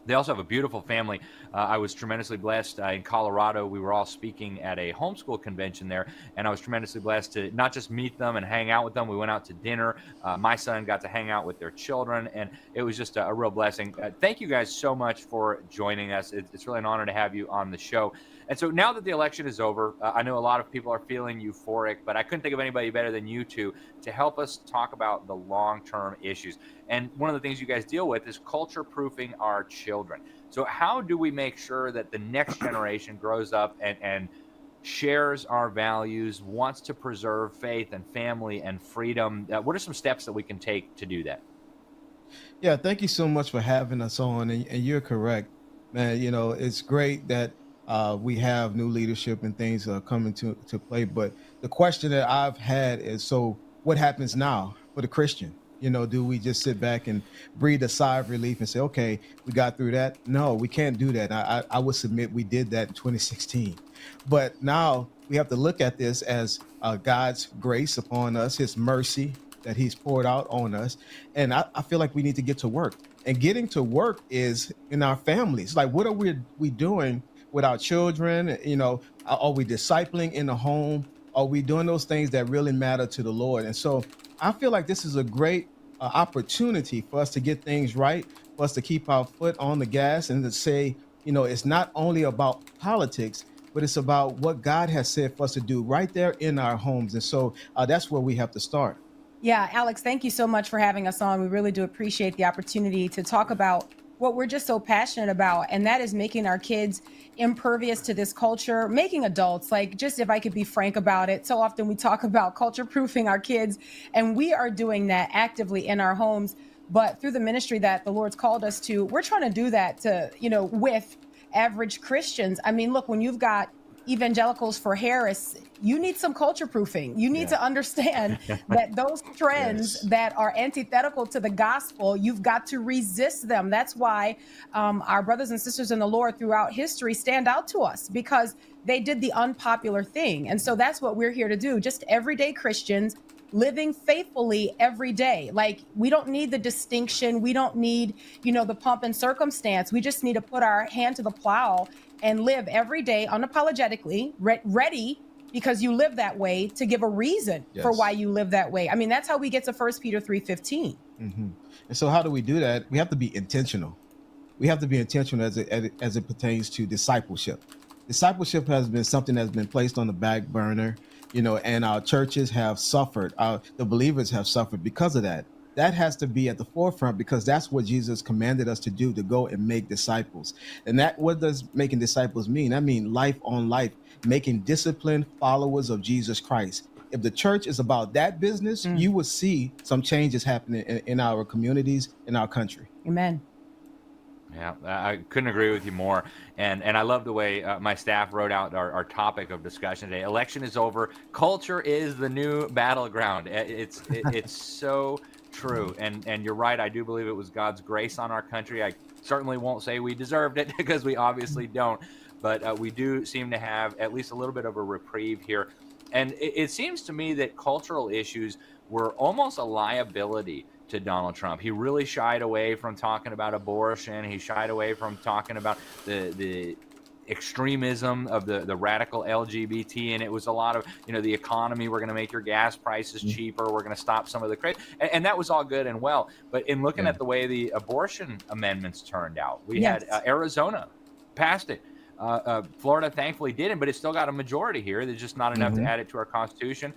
They also have a beautiful family. I was tremendously blessed in Colorado. We were all speaking at a homeschool convention there, and I was tremendously blessed to not just meet them and hang out with them. We went out to dinner. My son got to hang out with their children, and it was just a real blessing. Thank you guys so much for joining us. It's really an honor to have you on the show. And so now that the election is over, I know a lot of people are feeling euphoric, but I couldn't think of anybody better than you two to help us talk about the long-term issues. And one of the things you guys deal with is culture-proofing our children. So how do we make sure that the next generation grows up and shares our values, wants to preserve faith and family and freedom? What are some steps that we can take to do that? Yeah, thank you so much for having us on. And you're correct, man. You know, it's great that we have new leadership and things coming to play. But the question that I've had is, so what happens now for the Christian? You know, do we just sit back and breathe a sigh of relief and say, okay, we got through that? No, we can't do that. I would submit we did that in 2016. But now we have to look at this as God's grace upon us, his mercy that he's poured out on us. And I feel like we need to get to work. And getting to work is in our families. Like, what are we doing with our children? You know, are we discipling in the home? Are we doing those things that really matter to the Lord? And so I feel like this is a great opportunity for us to get things right, for us to keep our foot on the gas and to say, you know, it's not only about politics, but it's about what God has said for us to do right there in our homes. And so that's where we have to start. Yeah, Alex, thank you so much for having us on. We really do appreciate the opportunity to talk about what we're just so passionate about, and that is making our kids impervious to this culture, making adults, like, just if I could be frank about it, so often we talk about culture proofing our kids, and we are doing that actively in our homes. But through the ministry that the Lord's called us to, we're trying to do that to, with average Christians. I mean, look, when you've got evangelicals for Harris, you need some culture proofing. You need to understand that those trends that are antithetical to the gospel, you've got to resist them. That's why our brothers and sisters in the Lord throughout history stand out to us, because they did the unpopular thing. And so that's what we're here to do. Just everyday Christians living faithfully every day. Like, we don't need the distinction. We don't need, the pomp and circumstance. We just need to put our hand to the plow and live every day unapologetically, ready, because you live that way, to give a reason for why you live that way. I mean, that's how we get to 1 Peter 3:15. Mm-hmm. And so how do we do that? We have to be intentional. We have to be intentional as it pertains to discipleship. Discipleship has been something that's been placed on the back burner, and our churches have suffered. The believers have suffered because of that. That has to be at the forefront, because that's what Jesus commanded us to do, to go and make disciples. And what does making disciples mean? I mean, life on life, making disciplined followers of Jesus Christ. If the church is about that business, you will see some changes happening in our communities, in our country. Amen. Yeah, I couldn't agree with you more. And I love the way my staff wrote out our topic of discussion today. Election is over. Culture is the new battleground. It's so true. And you're right. I do believe it was God's grace on our country. I certainly won't say we deserved it, because we obviously don't. But we do seem to have at least a little bit of a reprieve here. And it seems to me that cultural issues were almost a liability to Donald Trump. He really shied away from talking about abortion. He shied away from talking about the extremism of the radical LGBT, and it was a lot of, the economy. We're going to make your gas prices cheaper. We're going to stop some of the crazy, and that was all good and well. But in looking at the way the abortion amendments turned out, we had Arizona passed it. Florida thankfully didn't, but it still got a majority here. There's just not enough to add it to our Constitution.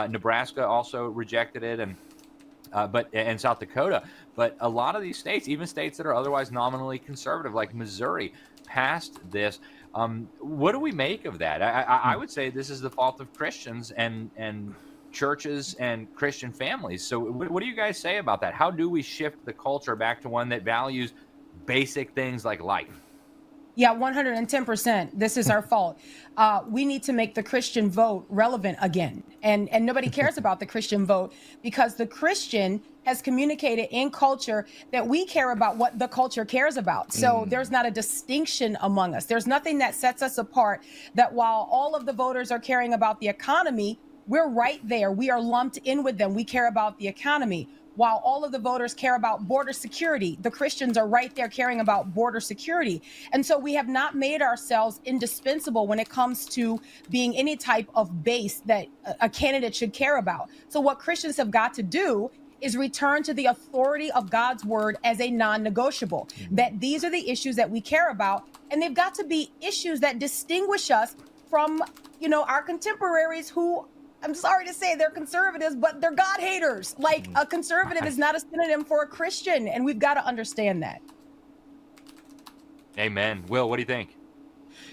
Nebraska also rejected it, and South Dakota. But a lot of these states, even states that are otherwise nominally conservative, like Missouri, passed this. What do we make of that? I would say this is the fault of Christians and churches and Christian families. So what do you guys say about that? How do we shift the culture back to one that values basic things like life? Yeah, 110%. This is our fault. We need to make the Christian vote relevant again. And nobody cares about the Christian vote, because the Christian has communicated in culture that we care about what the culture cares about. So there's not a distinction among us. There's nothing that sets us apart, that while all of the voters are caring about the economy, we're right there. We are lumped in with them. We care about the economy. While all of the voters care about border security, the Christians are right there caring about border security. And so we have not made ourselves indispensable when it comes to being any type of base that a candidate should care about. So what Christians have got to do is return to the authority of God's word as a non-negotiable, that these are the issues that we care about. And they've got to be issues that distinguish us from, our contemporaries who, I'm sorry to say, they're conservatives, but they're God haters. Like, a conservative is not a synonym for a Christian, and we've got to understand that. Amen. Will, what do you think?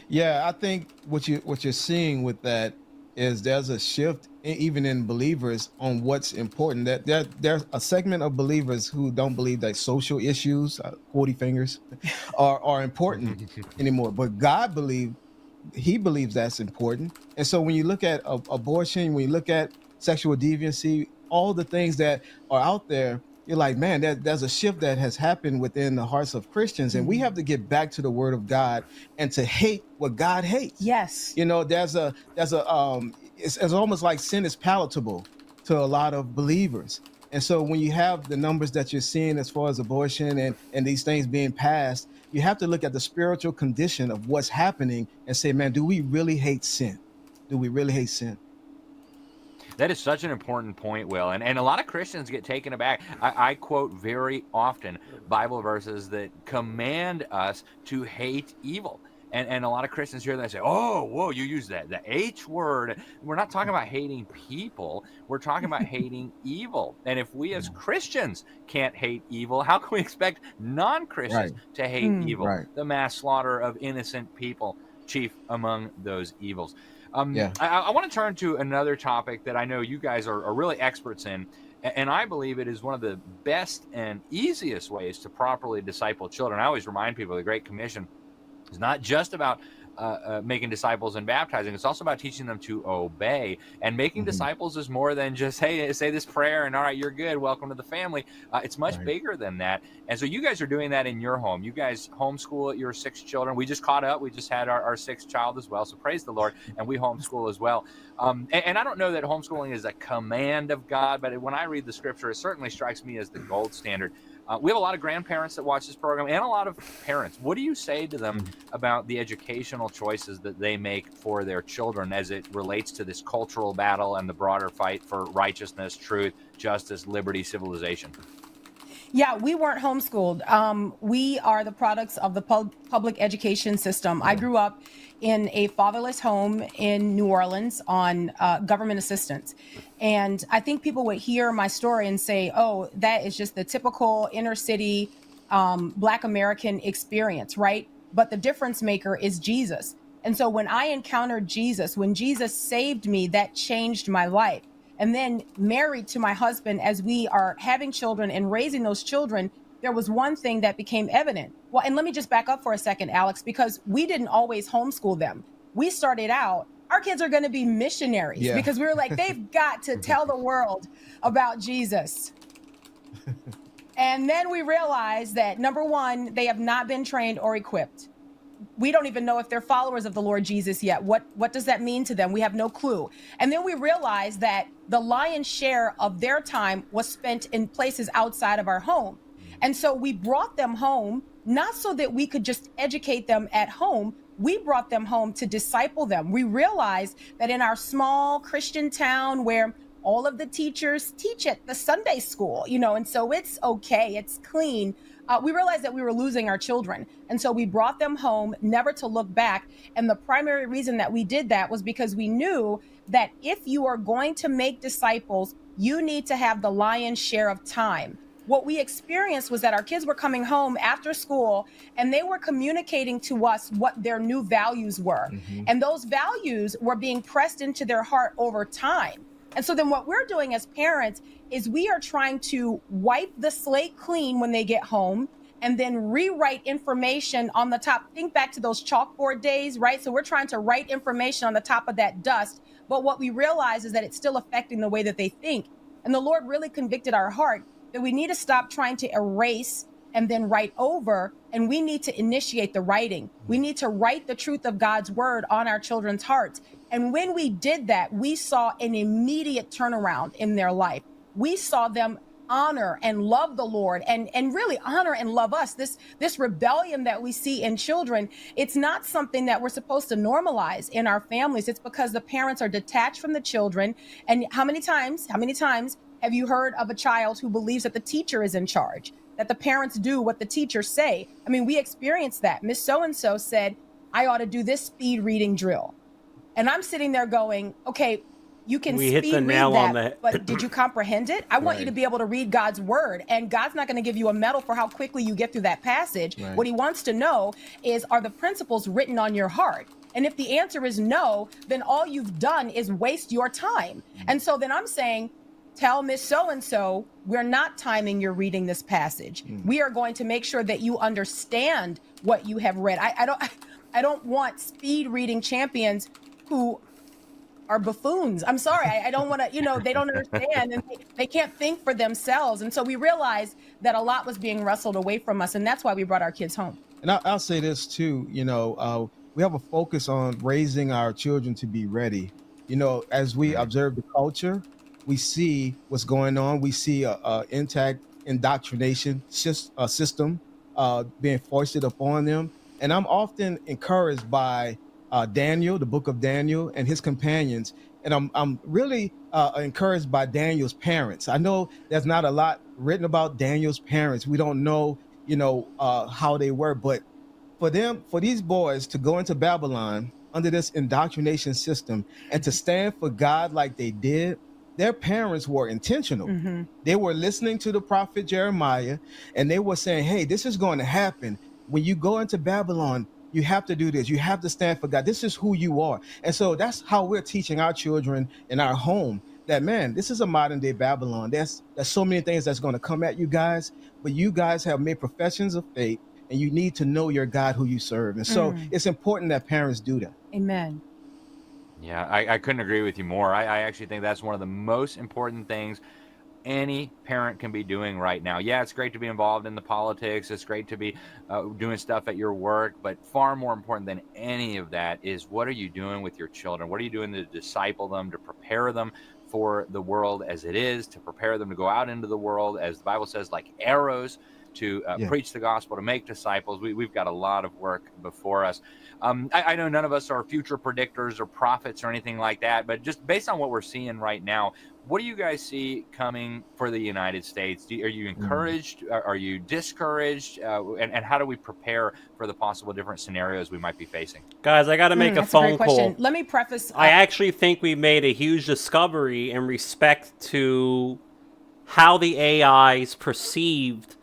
Yeah, I think what you're seeing with that is there's a shift even in believers on what's important. That there's a segment of believers who don't believe that social issues, 40 fingers, are important anymore. But God believes that's important. And so when you look at abortion, when you look at sexual deviancy, all the things that are out there, you're like, man, there's a shift that has happened within the hearts of Christians. And we have to get back to the word of God and to hate what God hates. Yes. It's almost like sin is palatable to a lot of believers. And so when you have the numbers that you're seeing as far as abortion and these things being passed, you have to look at the spiritual condition of what's happening and say, man, do we really hate sin? Do we really hate sin? That is such an important point, Will. And a lot of Christians get taken aback. I quote very often Bible verses that command us to hate evil. And a lot of Christians hear that and say, oh, whoa, you use the H word. We're not talking about hating people. We're talking about hating evil. And if we as Christians can't hate evil, how can we expect non-Christians to hate evil? Right. The mass slaughter of innocent people, chief among those evils. I want to turn to another topic that I know you guys are really experts in, and I believe it is one of the best and easiest ways to properly disciple children. I always remind people the Great Commission is not just about making disciples and baptizing. It's also about teaching them to obey. And making disciples is more than just, hey, say this prayer and all right, you're good. Welcome to the family. It's much bigger than that. And so you guys are doing that in your home. You guys homeschool your 6 children. We just caught up. We just had our 6th child as well. So praise the Lord. And we homeschool as well. And I don't know that homeschooling is a command of God, but when I read the scripture, it certainly strikes me as the gold standard. We have a lot of grandparents that watch this program and a lot of parents. What do you say to them about the educational choices that they make for their children as it relates to this cultural battle and the broader fight for righteousness, truth, justice, liberty, civilization? Yeah, we weren't homeschooled. We are the products of the public education system. I grew up in a fatherless home in New Orleans on government assistance. And I think people would hear my story and say, oh, that is just the typical inner city Black American experience, right? But the difference maker is Jesus. And so when I encountered Jesus, when Jesus saved me, that changed my life. And then married to my husband, as we are having children and raising those children, there was one thing that became evident. Well, and let me just back up for a second, Alex, because we didn't always homeschool them. We started out, our kids are going to be missionaries because we were like, they've got to tell the world about Jesus. And then we realized that, number one, they have not been trained or equipped. We don't even know if they're followers of the Lord Jesus yet. What does that mean to them? We have no clue. And then we realized that the lion's share of their time was spent in places outside of our home. And so we brought them home, not so that we could just educate them at home. We brought them home to disciple them. We realized that in our small Christian town where all of the teachers teach at the Sunday school, and so it's okay, it's clean. We realized that we were losing our children. And so we brought them home, never to look back. And the primary reason that we did that was because we knew that if you are going to make disciples, you need to have the lion's share of time. What we experienced was that our kids were coming home after school and they were communicating to us what their new values were. And those values were being pressed into their heart over time. And so then what we're doing as parents is we are trying to wipe the slate clean when they get home and then rewrite information on the top. Think back to those chalkboard days, right? So we're trying to write information on the top of that dust. But what we realize is that it's still affecting the way that they think. And the Lord really convicted our heart that we need to stop trying to erase and then write over, and we need to initiate the writing. We need to write the truth of God's word on our children's hearts. And when we did that, we saw an immediate turnaround in their life. We saw them honor and love the Lord and really honor and love us. This rebellion that we see in children, it's not something that we're supposed to normalize in our families. It's because the parents are detached from the children. And how many times have you heard of a child who believes that the teacher is in charge, that the parents do what the teachers say? I mean, we experienced that. Miss So-and-so said, I ought to do this speed reading drill. And I'm sitting there going, okay, you can speed read that, but did you comprehend it? I want you to be able to read God's word, and God's not going to give you a medal for how quickly you get through that passage. What he wants to know is, are the principles written on your heart? And if the answer is no, then all you've done is waste your time. And so then I'm saying, tell Miss So-and-so, we're not timing your reading this passage. We are going to make sure that you understand what you have read. I don't want speed reading champions who are buffoons. I'm sorry. I don't want to, they don't understand and they can't think for themselves. And so we realized that a lot was being wrestled away from us. And that's why we brought our kids home. And I'll say this too, we have a focus on raising our children to be ready. As we observe the culture, we see what's going on. We see a intact indoctrination system being foisted upon them. And I'm often encouraged by Daniel, the book of Daniel, and his companions. And I'm really encouraged by Daniel's parents. I know there's not a lot written about Daniel's parents. We don't know, how they were, but for these boys to go into Babylon under this indoctrination system and to stand for God like they did, their parents were intentional. Mm-hmm. They were listening to the prophet Jeremiah, and they were saying, hey, this is going to happen. When you go into Babylon, you have to do this. You have to stand for God. This is who you are. And so that's how we're teaching our children in our home that, man, this is a modern day Babylon. There's so many things that's going to come at you guys, but you guys have made professions of faith, and you need to know your God who you serve. And so it's important that parents do that. Amen. Yeah, I couldn't agree with you more. I actually think that's one of the most important things any parent can be doing right now. Yeah, it's great to be involved in the politics. It's great to be doing stuff at your work. But far more important than any of that is, what are you doing with your children? What are you doing to disciple them, to prepare them for the world as it is, to prepare them to go out into the world, as the Bible says, like arrows, to preach the gospel, to make disciples. We've got a lot of work before us. I know none of us are future predictors or prophets or anything like that, but just based on what we're seeing right now, what do you guys see coming for the United States? Are you encouraged? Are you discouraged? And how do we prepare for the possible different scenarios we might be facing? Guys, I got to make a phone call. Let me preface. I actually think we made a huge discovery in respect to how the AIs perceived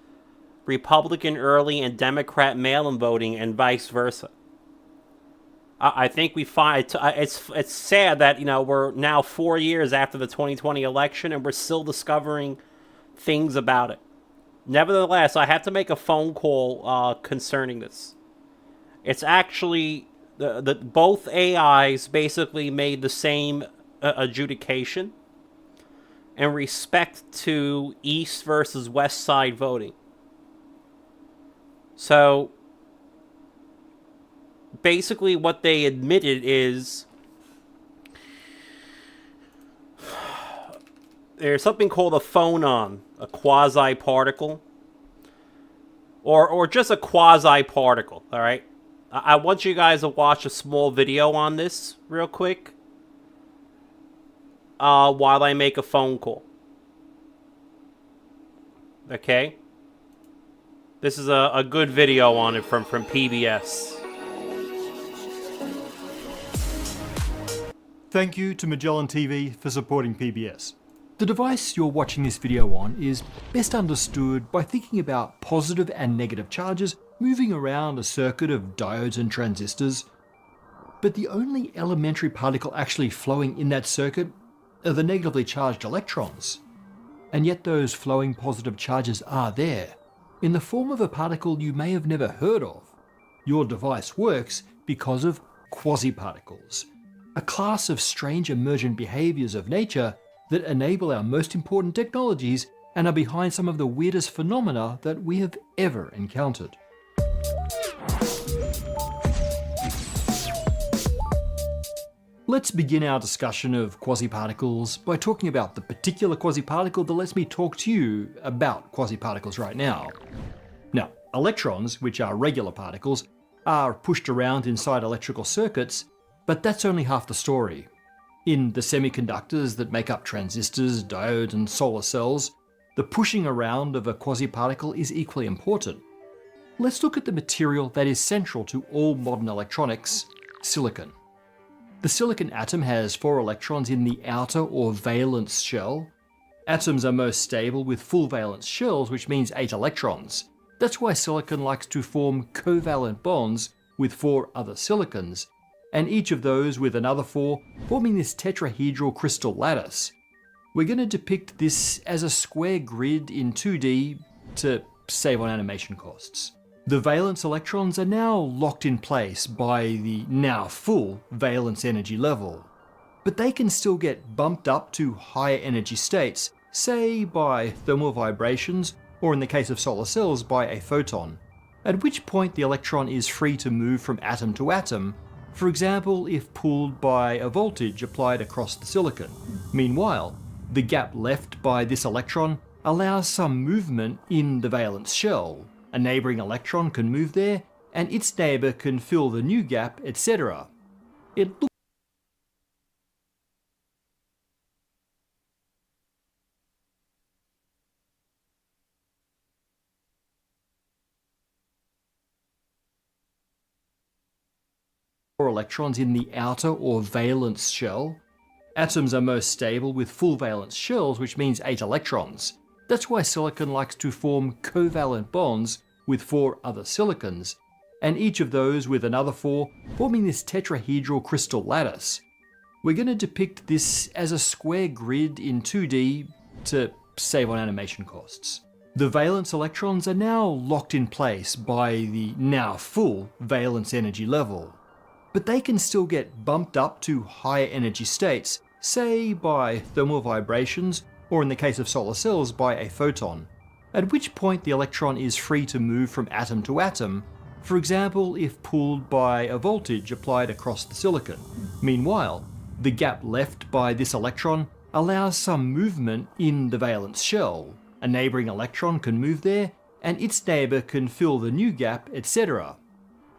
Republican early and Democrat mail-in voting and vice versa. I think we find it's sad that we're now 4 years after the 2020 election and we're still discovering things about it. Nevertheless, I have to make a phone call concerning this. It's actually the both AIs basically made the same adjudication in respect to East versus West Side voting. So basically what they admitted is there's something called a phonon, a quasi-particle, or just a quasi-particle, all right? I want you guys to watch a small video on this real quick while I make a phone call. Okay? This is a good video on it from PBS. Thank you to Magellan TV for supporting PBS. The device you're watching this video on is best understood by thinking about positive and negative charges moving around a circuit of diodes and transistors. But the only elementary particle actually flowing in that circuit are the negatively charged electrons. And yet those flowing positive charges are there, in the form of a particle you may have never heard of. Your device works because of quasi-particles, a class of strange emergent behaviors of nature that enable our most important technologies and are behind some of the weirdest phenomena that we have ever encountered. Let's begin our discussion of quasi-particles by talking about the particular quasi-particle that lets me talk to you about quasi-particles right now. Now, electrons, which are regular particles, are pushed around inside electrical circuits, but that's only half the story. In the semiconductors that make up transistors, diodes, and solar cells, the pushing around of a quasi-particle is equally important. Let's look at the material that is central to all modern electronics, silicon. The silicon atom has 4 electrons in the outer or valence shell. Atoms are most stable with full valence shells, which means 8 electrons. That's why silicon likes to form covalent bonds with 4 other silicons, and each of those with another 4, forming this tetrahedral crystal lattice. We're going to depict this as a square grid in 2D to save on animation costs. The valence electrons are now locked in place by the now full valence energy level, but they can still get bumped up to higher energy states, say by thermal vibrations, or in the case of solar cells, by a photon, at which point the electron is free to move from atom to atom, for example if pulled by a voltage applied across the silicon. Meanwhile, the gap left by this electron allows some movement in the valence shell, A neighbouring electron can move there, and its neighbour can fill the new gap, etc. It looks electrons in the outer or valence shell. Atoms are most stable with full valence shells, which means 8 electrons. That's why silicon likes to form covalent bonds with 4 other silicons, and each of those with another 4, forming this tetrahedral crystal lattice. We're going to depict this as a square grid in 2D to save on animation costs. The valence electrons are now locked in place by the now full valence energy level, but they can still get bumped up to higher energy states, say by thermal vibrations, or in the case of solar cells, by a photon, at which point the electron is free to move from atom to atom, for example if pulled by a voltage applied across the silicon. Meanwhile, the gap left by this electron allows some movement in the valence shell. A neighbouring electron can move there, and its neighbour can fill the new gap, etc.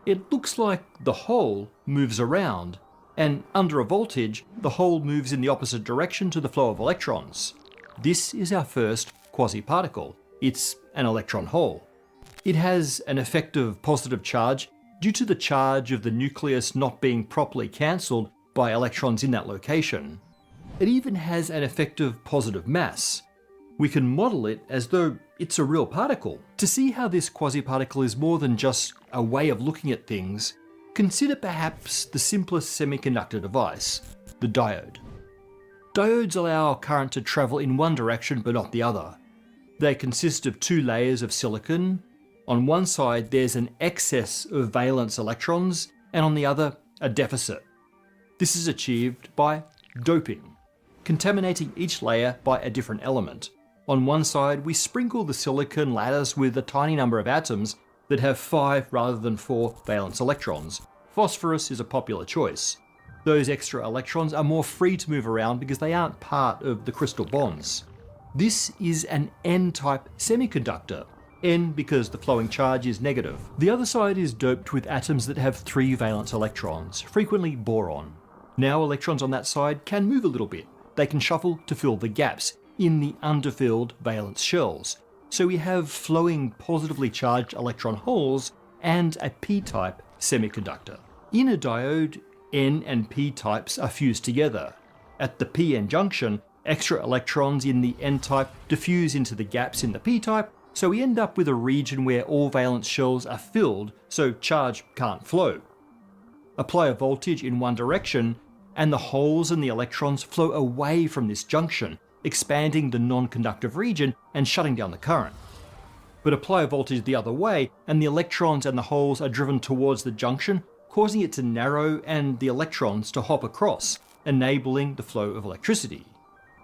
It looks like the hole moves around, and under a voltage, the hole moves in the opposite direction to the flow of electrons. This is our first quasi-particle. It's an electron hole. It has an effective positive charge due to the charge of the nucleus not being properly cancelled by electrons in that location. It even has an effective positive mass. We can model it as though it's a real particle. To see how this quasi-particle is more than just a way of looking at things, consider perhaps the simplest semiconductor device, the diode. Diodes allow current to travel in one direction but not the other. They consist of 2 layers of silicon. On one side there's an excess of valence electrons, and on the other a deficit. This is achieved by doping, contaminating each layer by a different element. On one side we sprinkle the silicon lattice with a tiny number of atoms that have 5 rather than 4 valence electrons. Phosphorus is a popular choice. Those extra electrons are more free to move around because they aren't part of the crystal bonds. This is an N-type semiconductor. N because the flowing charge is negative. The other side is doped with atoms that have 3 valence electrons, frequently boron. Now electrons on that side can move a little bit. They can shuffle to fill the gaps in the underfilled valence shells. So we have flowing positively charged electron holes and a p-type semiconductor. In a diode, N and P types are fused together. At the p-n junction, extra electrons in the n-type diffuse into the gaps in the p-type, so we end up with a region where all valence shells are filled, so charge can't flow. Apply a voltage in one direction, and the holes and the electrons flow away from this junction, expanding the non-conductive region and shutting down the current. But apply a voltage the other way, and the electrons and the holes are driven towards the junction, causing it to narrow and the electrons to hop across, enabling the flow of electricity.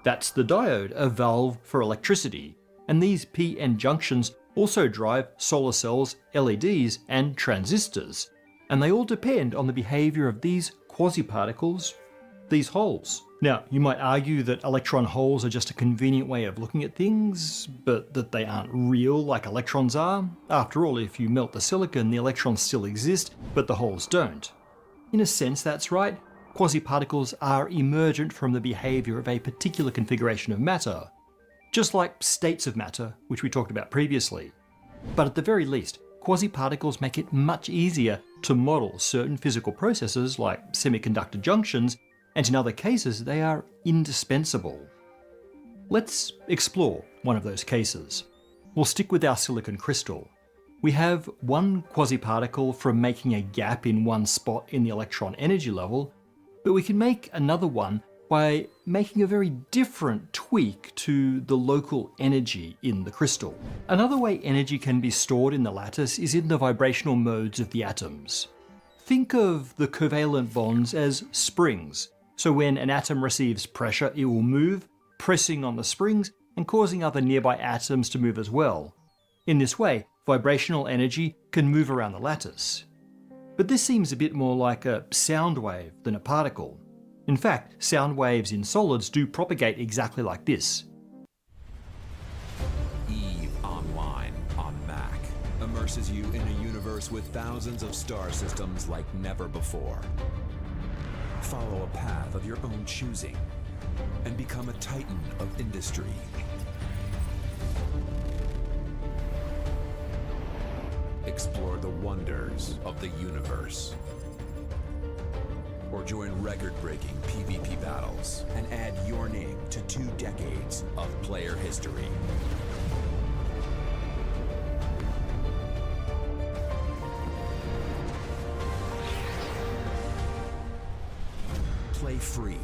That's the diode, a valve for electricity, and these p-n junctions also drive solar cells, LEDs, and transistors, and they all depend on the behaviour of these quasi-particles, these holes. Now, you might argue that electron holes are just a convenient way of looking at things, but that they aren't real like electrons are. After all, if you melt the silicon, the electrons still exist, but the holes don't. In a sense, that's right. Quasi-particles are emergent from the behaviour of a particular configuration of matter, just like states of matter, which we talked about previously. But at the very least, quasi-particles make it much easier to model certain physical processes like semiconductor junctions, and in other cases they are indispensable. Let's explore one of those cases. We'll stick with our silicon crystal. We have one quasi-particle from making a gap in one spot in the electron energy level, but we can make another one by making a very different tweak to the local energy in the crystal. Another way energy can be stored in the lattice is in the vibrational modes of the atoms. Think of the covalent bonds as springs. So when an atom receives pressure, it will move, pressing on the springs and causing other nearby atoms to move as well. In this way, vibrational energy can move around the lattice. But this seems a bit more like a sound wave than a particle. In fact, sound waves in solids do propagate exactly like this. EVE Online on Mac. Immersive immerses you in a universe with thousands of star systems like never before. Follow a path of your own choosing and become a titan of industry. Explore the wonders of the universe. Or join record-breaking PvP battles and add your name to 2 decades of player history. Play free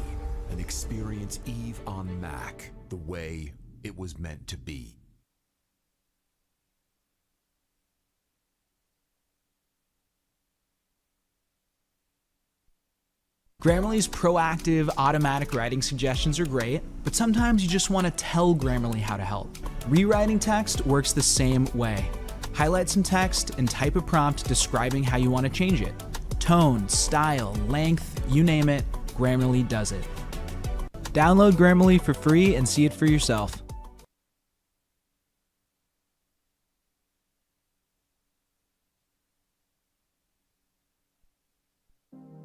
and experience EVE on Mac the way it was meant to be. Grammarly's proactive, automatic writing suggestions are great, but sometimes you just want to tell Grammarly how to help. Rewriting text works the same way. Highlight some text and type a prompt describing how you want to change it. Tone, style, length, you name it, Grammarly does it. Download Grammarly for free and see it for yourself.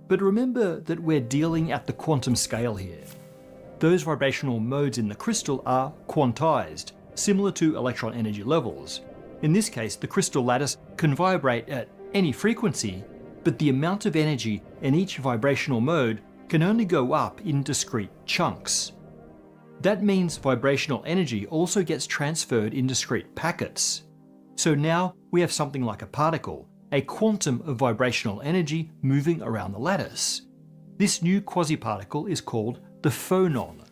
But remember that we're dealing at the quantum scale here. Those vibrational modes in the crystal are quantized, similar to electron energy levels. In this case, the crystal lattice can vibrate at any frequency, but the amount of energy in each vibrational mode can only go up in discrete chunks. That means vibrational energy also gets transferred in discrete packets. So now we have something like a particle, a quantum of vibrational energy moving around the lattice. This new quasi-particle is called the phonon.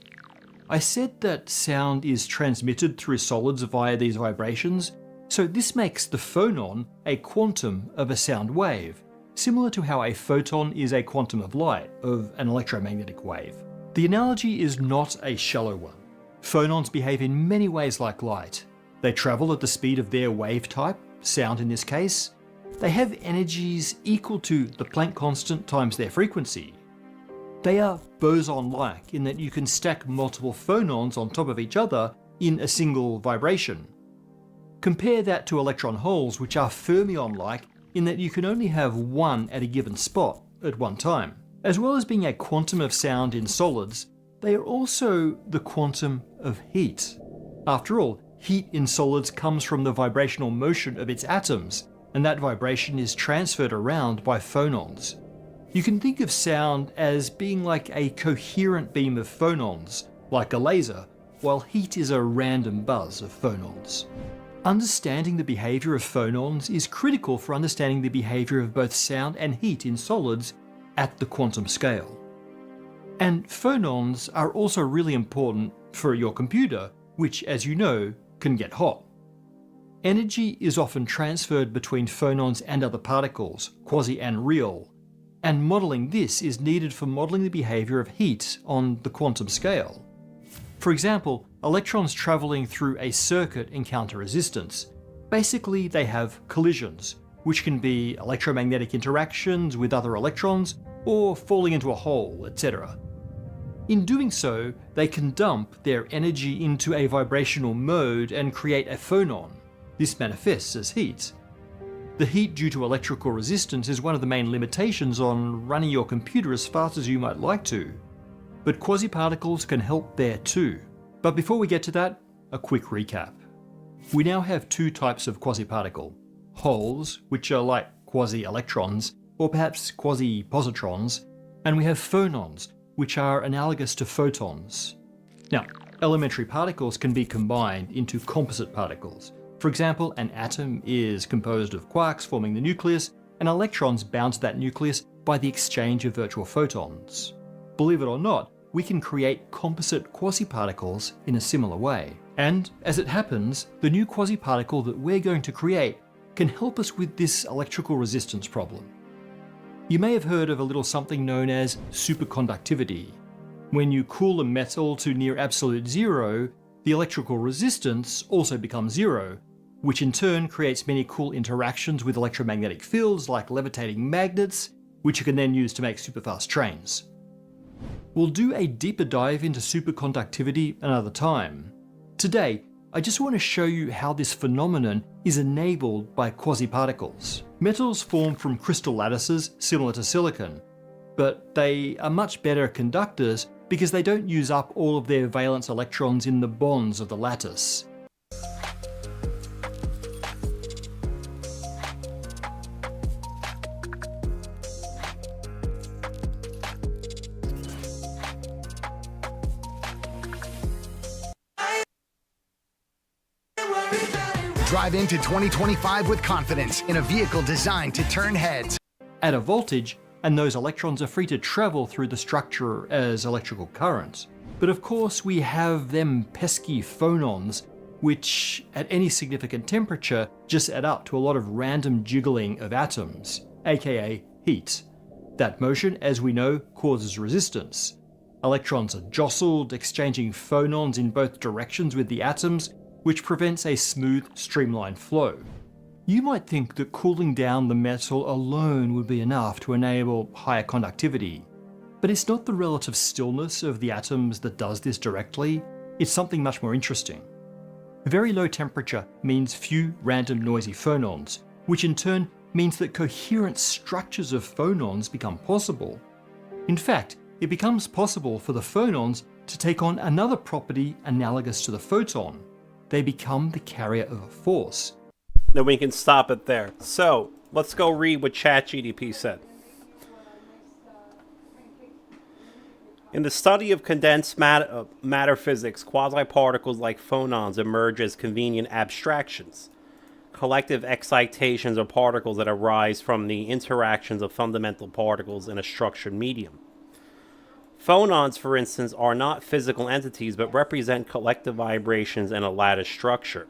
I said that sound is transmitted through solids via these vibrations, so this makes the phonon a quantum of a sound wave, similar to how a photon is a quantum of light, of an electromagnetic wave. The analogy is not a shallow one. Phonons behave in many ways like light. They travel at the speed of their wave type, sound in this case. They have energies equal to the Planck constant times their frequency. They are boson-like in that you can stack multiple phonons on top of each other in a single vibration. Compare that to electron holes, which are fermion-like in that you can only have one at a given spot at one time. As well as being a quantum of sound in solids, they are also the quantum of heat. After all, heat in solids comes from the vibrational motion of its atoms, and that vibration is transferred around by phonons. You can think of sound as being like a coherent beam of phonons, like a laser, while heat is a random buzz of phonons. Understanding the behavior of phonons is critical for understanding the behavior of both sound and heat in solids at the quantum scale. And phonons are also really important for your computer, which, as you know, can get hot. Energy is often transferred between phonons and other particles, quasi and real, and modelling this is needed for modelling the behaviour of heat on the quantum scale. For example, electrons travelling through a circuit encounter resistance. Basically, they have collisions, which can be electromagnetic interactions with other electrons, or falling into a hole, etc. In doing so, they can dump their energy into a vibrational mode and create a phonon. This manifests as heat. The heat due to electrical resistance is one of the main limitations on running your computer as fast as you might like to. But quasi-particles can help there too. But before we get to that, a quick recap. We now have 2 types of quasi-particle. Holes, which are like quasi-electrons, or perhaps quasi-positrons, and we have phonons, which are analogous to photons. Now, elementary particles can be combined into composite particles. For example, an atom is composed of quarks forming the nucleus, and electrons bound to that nucleus by the exchange of virtual photons. Believe it or not, we can create composite quasi-particles in a similar way. And, as it happens, the new quasi-particle that we're going to create can help us with this electrical resistance problem. You may have heard of a little something known as superconductivity. When you cool a metal to near absolute zero, the electrical resistance also becomes zero, which in turn creates many cool interactions with electromagnetic fields like levitating magnets, which you can then use to make superfast trains. We'll do a deeper dive into superconductivity another time. Today, I just want to show you how this phenomenon is enabled by quasiparticles. Metals form from crystal lattices similar to silicon, but they are much better conductors because they don't use up all of their valence electrons in the bonds of the lattice. Drive into 2025 with confidence in a vehicle designed to turn heads. At a voltage, and those electrons are free to travel through the structure as electrical currents. But of course we have them pesky phonons, which at any significant temperature just add up to a lot of random jiggling of atoms, aka heat. That motion, as we know, causes resistance. Electrons are jostled, exchanging phonons in both directions with the atoms, which prevents a smooth, streamlined flow. You might think that cooling down the metal alone would be enough to enable higher conductivity, but it's not the relative stillness of the atoms that does this directly, it's something much more interesting. Very low temperature means few random noisy phonons, which in turn means that coherent structures of phonons become possible. In fact, it becomes possible for the phonons to take on another property analogous to the photon. They become the carrier of a force. Then we can stop it there. So, let's go read what ChatGPT said. In the study of condensed matter physics, quasi-particles like phonons emerge as convenient abstractions. Collective excitations are particles that arise from the interactions of fundamental particles in a structured medium. Phonons, for instance, are not physical entities but represent collective vibrations in a lattice structure.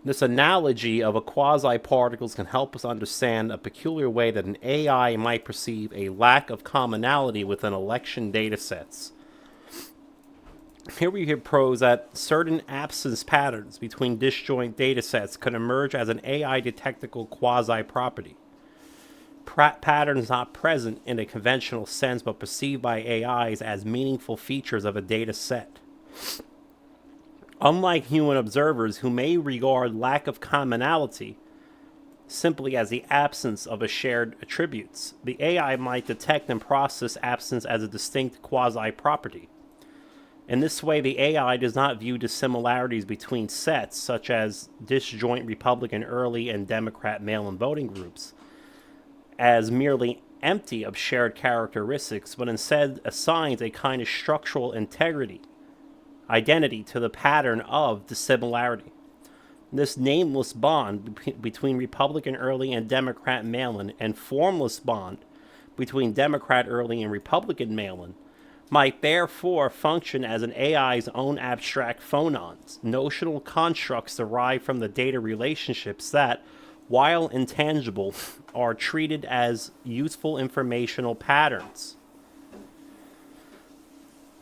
This analogy of a quasi-particles can help us understand a peculiar way that an AI might perceive a lack of commonality within election datasets. Here we can pose that certain absence patterns between disjoint datasets could emerge as an AI-detectable quasi-property. Patterns not present in a conventional sense but perceived by AIs as meaningful features of a data set. Unlike human observers who may regard lack of commonality simply as the absence of a shared attributes, the AI might detect and process absence as a distinct quasi-property. In this way, the AI does not view dissimilarities between sets, such as disjoint Republican early and Democrat mail-in voting groups, as merely empty of shared characteristics, but instead assigns a kind of structural identity to the pattern of dissimilarity. This nameless bond between Republican early and Democrat mail-in and formless bond between Democrat early and Republican mail-in might therefore function as an AI's own abstract phonons, notional constructs derived from the data relationships that, while intangible, are treated as useful informational patterns.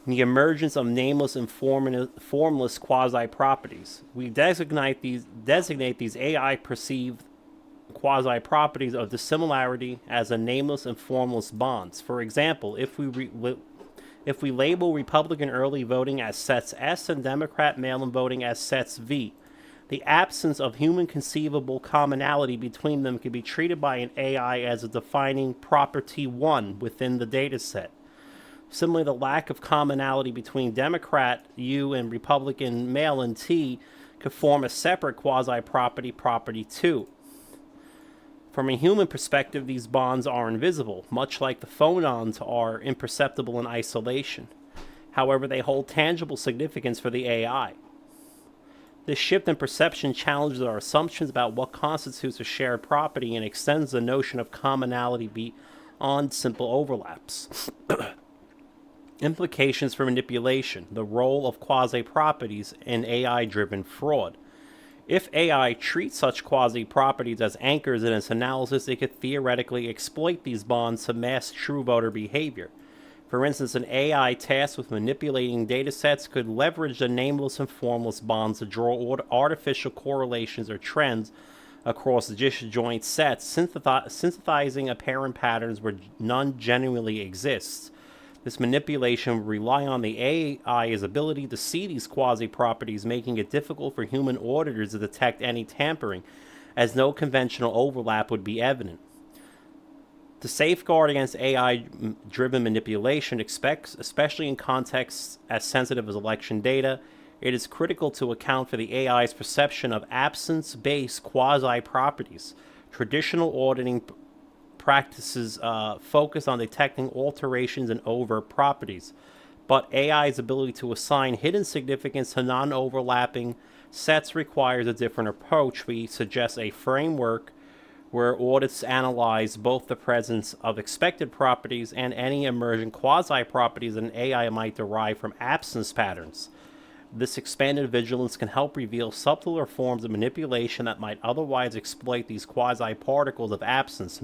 The emergence of nameless and formless quasi-properties. We designate these AI-perceived quasi-properties of dissimilarity as a nameless and formless bonds. For example, if we label Republican early voting as sets S and Democrat mail-in voting as sets V, the absence of human conceivable commonality between them can be treated by an AI as a defining property 1 within the dataset. Similarly, the lack of commonality between Democrat U and Republican mail-in T could form a separate quasi-property, property 2. From a human perspective, these bonds are invisible, much like the phonons are imperceptible in isolation. However, they hold tangible significance for the AI. This shift in perception challenges our assumptions about what constitutes a shared property and extends the notion of commonality beyond simple overlaps. Implications for manipulation, the role of quasi-properties in AI-driven fraud. If AI treats such quasi-properties as anchors in its analysis, it could theoretically exploit these bonds to mask true voter behavior. For instance, an AI tasked with manipulating datasets could leverage the nameless and formless bonds to draw artificial correlations or trends across disjoint sets, synthesizing apparent patterns where none genuinely exists. This manipulation will rely on the AI's ability to see these quasi-properties, making it difficult for human auditors to detect any tampering, as no conventional overlap would be evident. To safeguard against AI-driven manipulation, especially in contexts as sensitive as election data, it is critical to account for the AI's perception of absence-based quasi-properties. Traditional auditing practices focus on detecting alterations in overt properties, but AI's ability to assign hidden significance to non-overlapping sets requires a different approach. We suggest a framework where audits analyze both the presence of expected properties and any emergent quasi-properties an AI might derive from absence patterns. This expanded vigilance can help reveal subtler forms of manipulation that might otherwise exploit these quasi-particles of absence,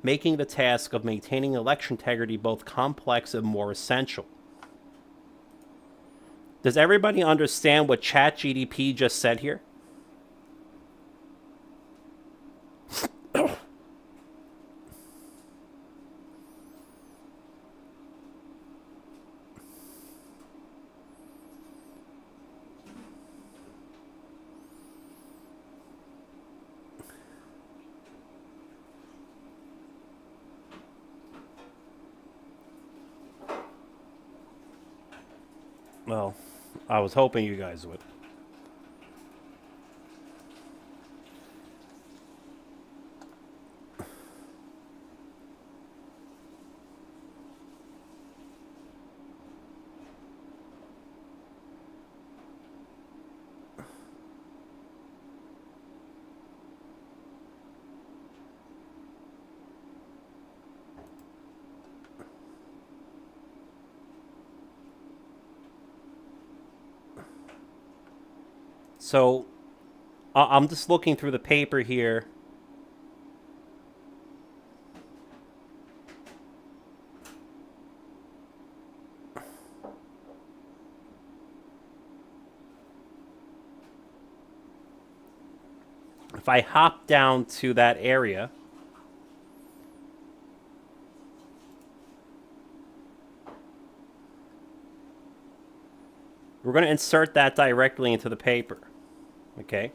making the task of maintaining election integrity both complex and more essential. Does everybody understand what ChatGPT just said here? Well, I was hoping you guys would. So, I'm just looking through the paper here. If I hop down to that area, we're going to insert that directly into the paper. Okay.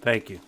Thank you.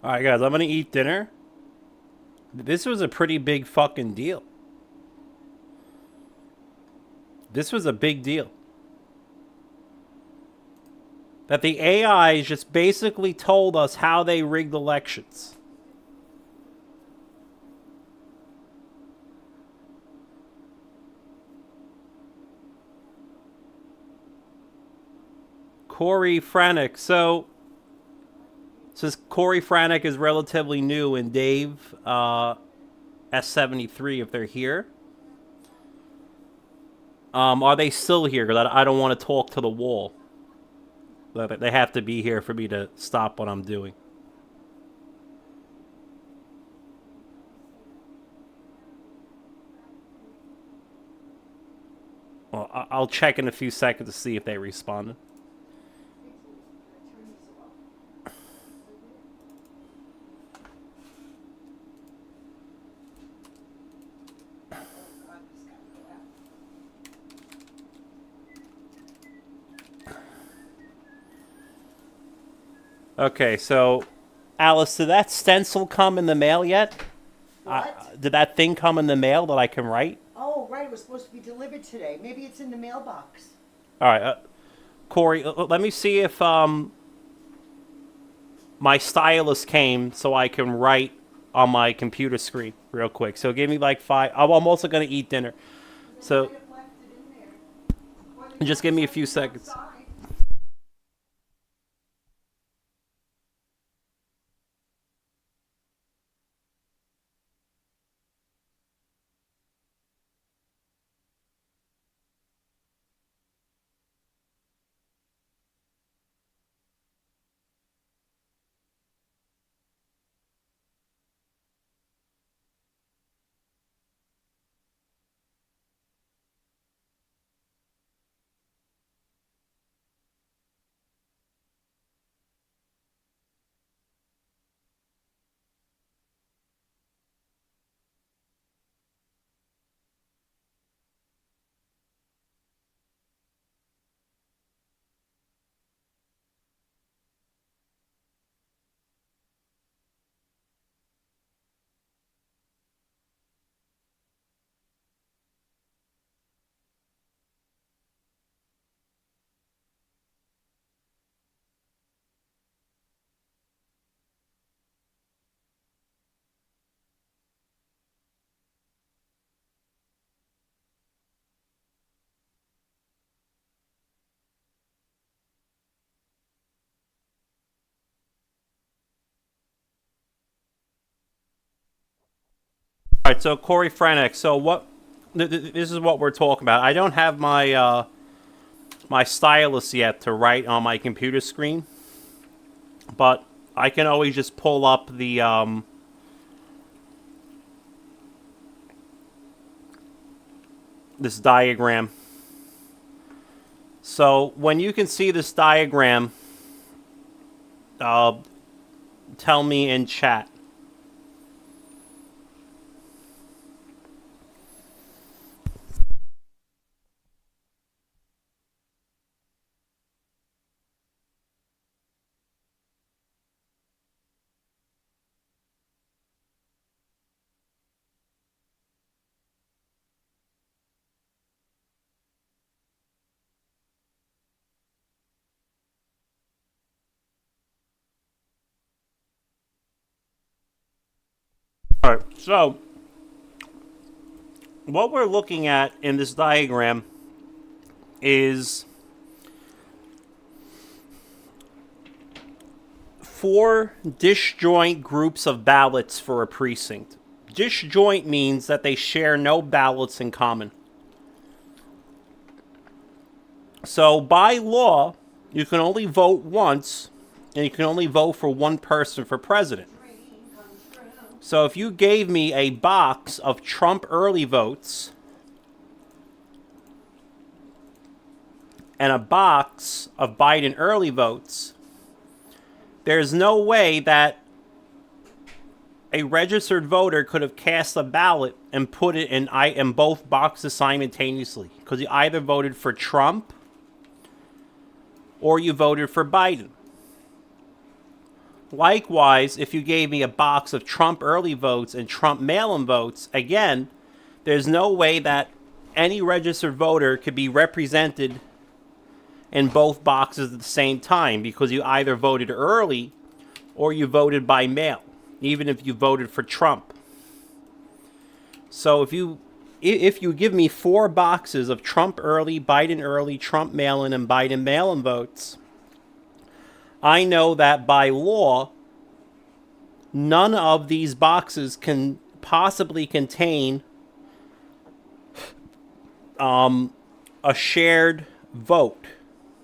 All right, guys, I'm going to eat dinner. This was a pretty big fucking deal. This was a big deal. That the AI just basically told us how they rigged elections. Corey Franick. So, since Corey Franick is relatively new and Dave S73, if they're here, are they still here? Because I don't want to talk to the wall. They have to be here for me to stop what I'm doing. Well, I'll check in a few seconds to see if they responded. Okay, so Alice, did that stencil come in the mail yet? Did that thing come in the mail that I can write? Oh, right. It was supposed to be delivered today. Maybe it's in the mailbox. All right, Corey, let me see if my stylus came so I can write on my computer screen real quick. So give me like 5. I'm also going to eat dinner. So just give me a few seconds. right, so Corey Frenek, so what? This is what we're talking about. I don't have my my stylus yet to write on my computer screen, but I can always just pull up the this diagram. So when you can see this diagram, tell me in chat. Alright, so what we're looking at in this diagram is 4 disjoint groups of ballots for a precinct. Disjoint means that they share no ballots in common. So by law, you can only vote once, and you can only vote for one person for president. So if you gave me a box of Trump early votes and a box of Biden early votes, there's no way that a registered voter could have cast a ballot and put it in both boxes simultaneously, because you either voted for Trump or you voted for Biden. Likewise, if you gave me a box of Trump early votes and Trump mail-in votes, again, there's no way that any registered voter could be represented in both boxes at the same time, because you either voted early or you voted by mail, even if you voted for Trump. So if you give me 4 boxes of Trump early, Trump mail-in, and Biden mail-in votes, I know that by law, none of these boxes can possibly contain a shared vote.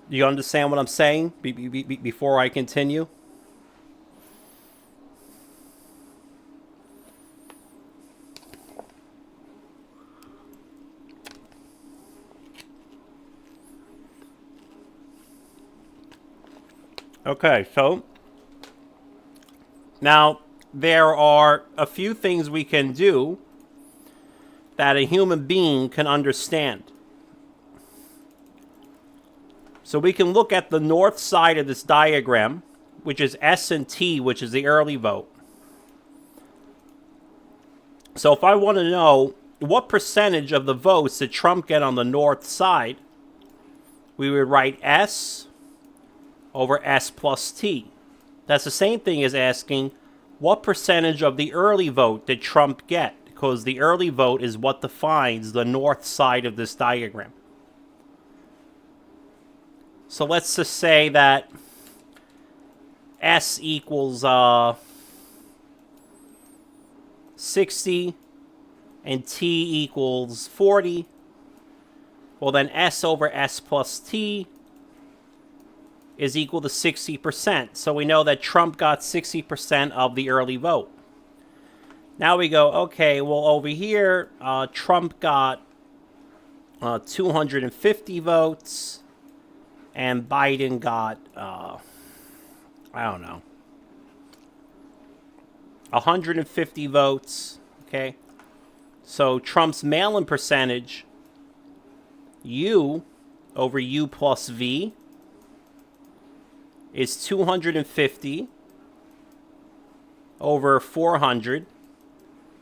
Do you understand what I'm saying before I continue? Okay, so now there are a few things we can do that a human being can understand. So we can look at the north side of this diagram, which is S and T, which is the early vote. So if I want to know what percentage of the votes did Trump get on the north side, we would write S over S plus T. That's the same thing as asking what percentage of the early vote did Trump get, because the early vote is what defines the north side of this diagram. So let's just say that S equals 60 and T equals 40. Well, then S over S plus T is equal to 60%. So we know that Trump got 60% of the early vote. Now we go, okay, well, over here, Trump got 250 votes, and Biden got, I don't know, 150 votes, okay? So Trump's mail-in percentage, U over U plus V, is 250 over 400.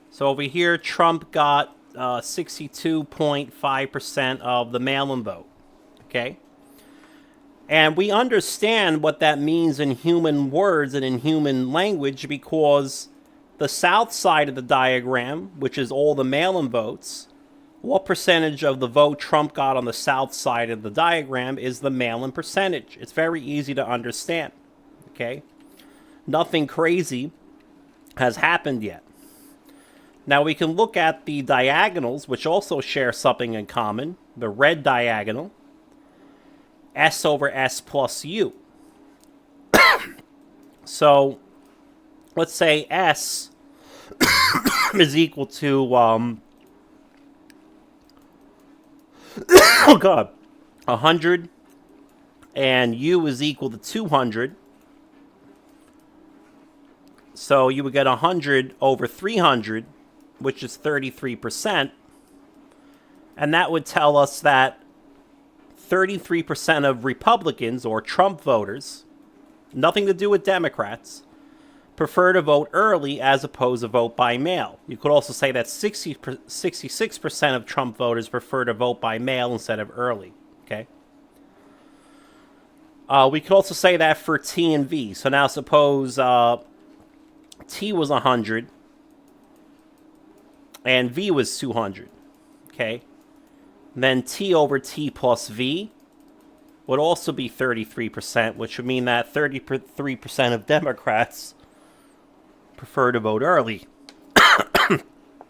So over here, Trump got 62.5% of the mail-in vote, okay? And we understand what that means in human words and in human language, because the south side of the diagram, which is all the mail-in votes, what percentage of the vote Trump got on the south side of the diagram is the mail-in percentage. It's very easy to understand, okay? Nothing crazy has happened yet. Now we can look at the diagonals, which also share something in common. The red diagonal, S over S plus U. So let's say S is equal to, oh God, 100, and U is equal to 200. So you would get 100 over 300, which is 33%. And that would tell us that 33% of Republicans, or Trump voters, nothing to do with Democrats, prefer to vote early as opposed to vote by mail. You could also say that 66% of Trump voters prefer to vote by mail instead of early. Okay. We could also say that for T and V. So now suppose T was 100 and V was 200. Okay. Then T over T plus V would also be 33%, which would mean that 33% of Democrats prefer to vote early.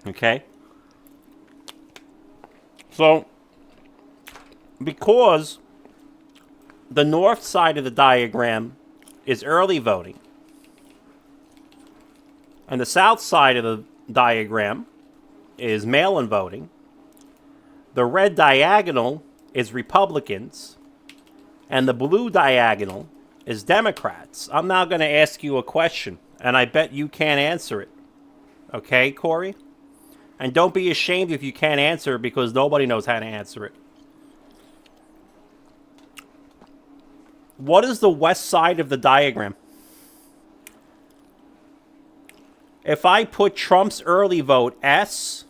Okay? So, because the north side of the diagram is early voting, and the south side of the diagram is mail-in voting, the red diagonal is Republicans, and the blue diagonal is Democrats. I'm now going to ask you a question, and I bet you can't answer it. Okay, Corey? And don't be ashamed if you can't answer it, because nobody knows how to answer it. What is the west side of the diagram? If I put Trump's early vote S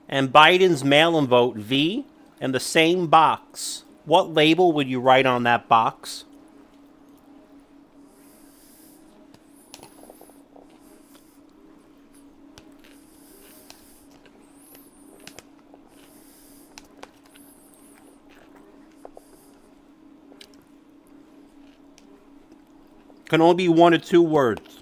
and Biden's mail-in vote V in the same box, what label would you write on that box? Can only be 1 or 2 words.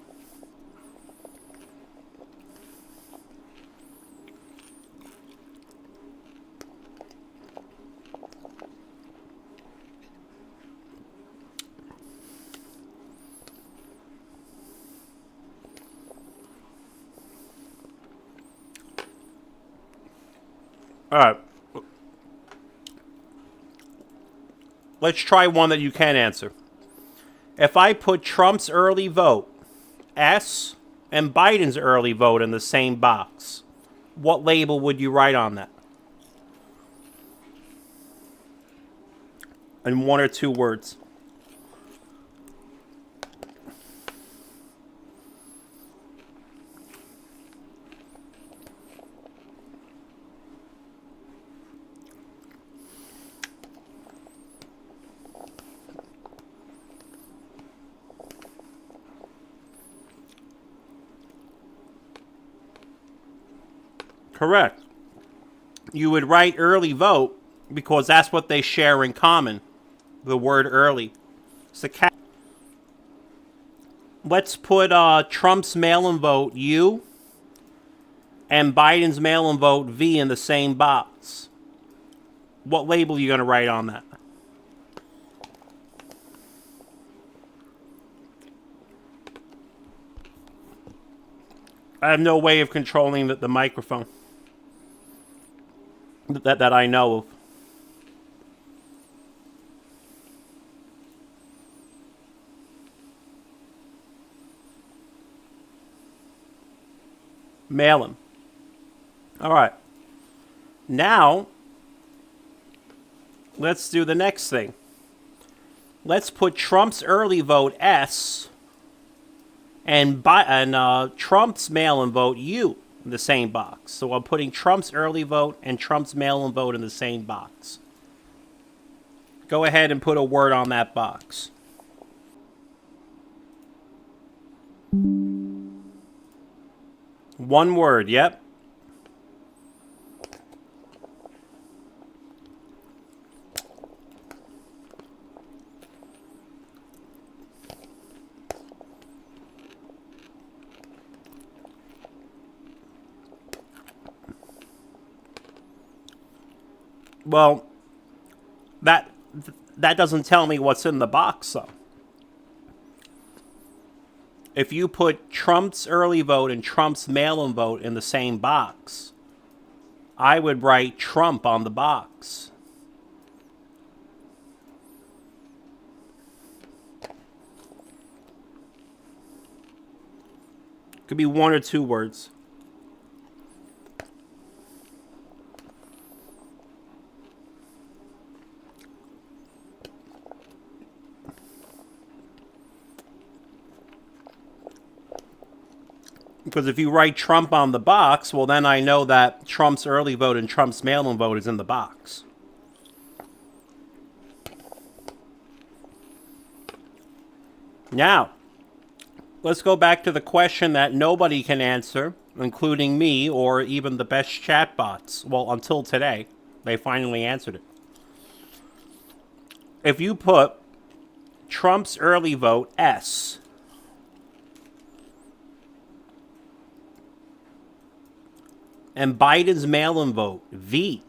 All right. Let's try one that you can answer. If I put Trump's early vote, S, and Biden's early vote in the same box, what label would you write on that? In 1 or 2 words. Correct. You would write early vote because that's what they share in common. The word early. Let's put Trump's mail-in vote U and Biden's mail-in vote V in the same box. What label are you going to write on that? I have no way of controlling the microphone that I know of. Mail him. All right. Now, let's do the next thing. Let's put Trump's early vote S and Trump's mail-in vote U in the same box. So I'm putting Trump's early vote and Trump's mail-in vote in the same box. Go ahead and put a word on that box. One word, yep. Well, that doesn't tell me what's in the box, though. If you put Trump's early vote and Trump's mail-in vote in the same box, I would write Trump on the box. Could be one or two words. Because if you write Trump on the box, well, then I know that Trump's early vote and Trump's mail-in vote is in the box. Now, let's go back to the question that nobody can answer, including me or even the best chatbots. Well, until today, they finally answered it. If you put Trump's early vote S, and Biden's mail-in vote, V,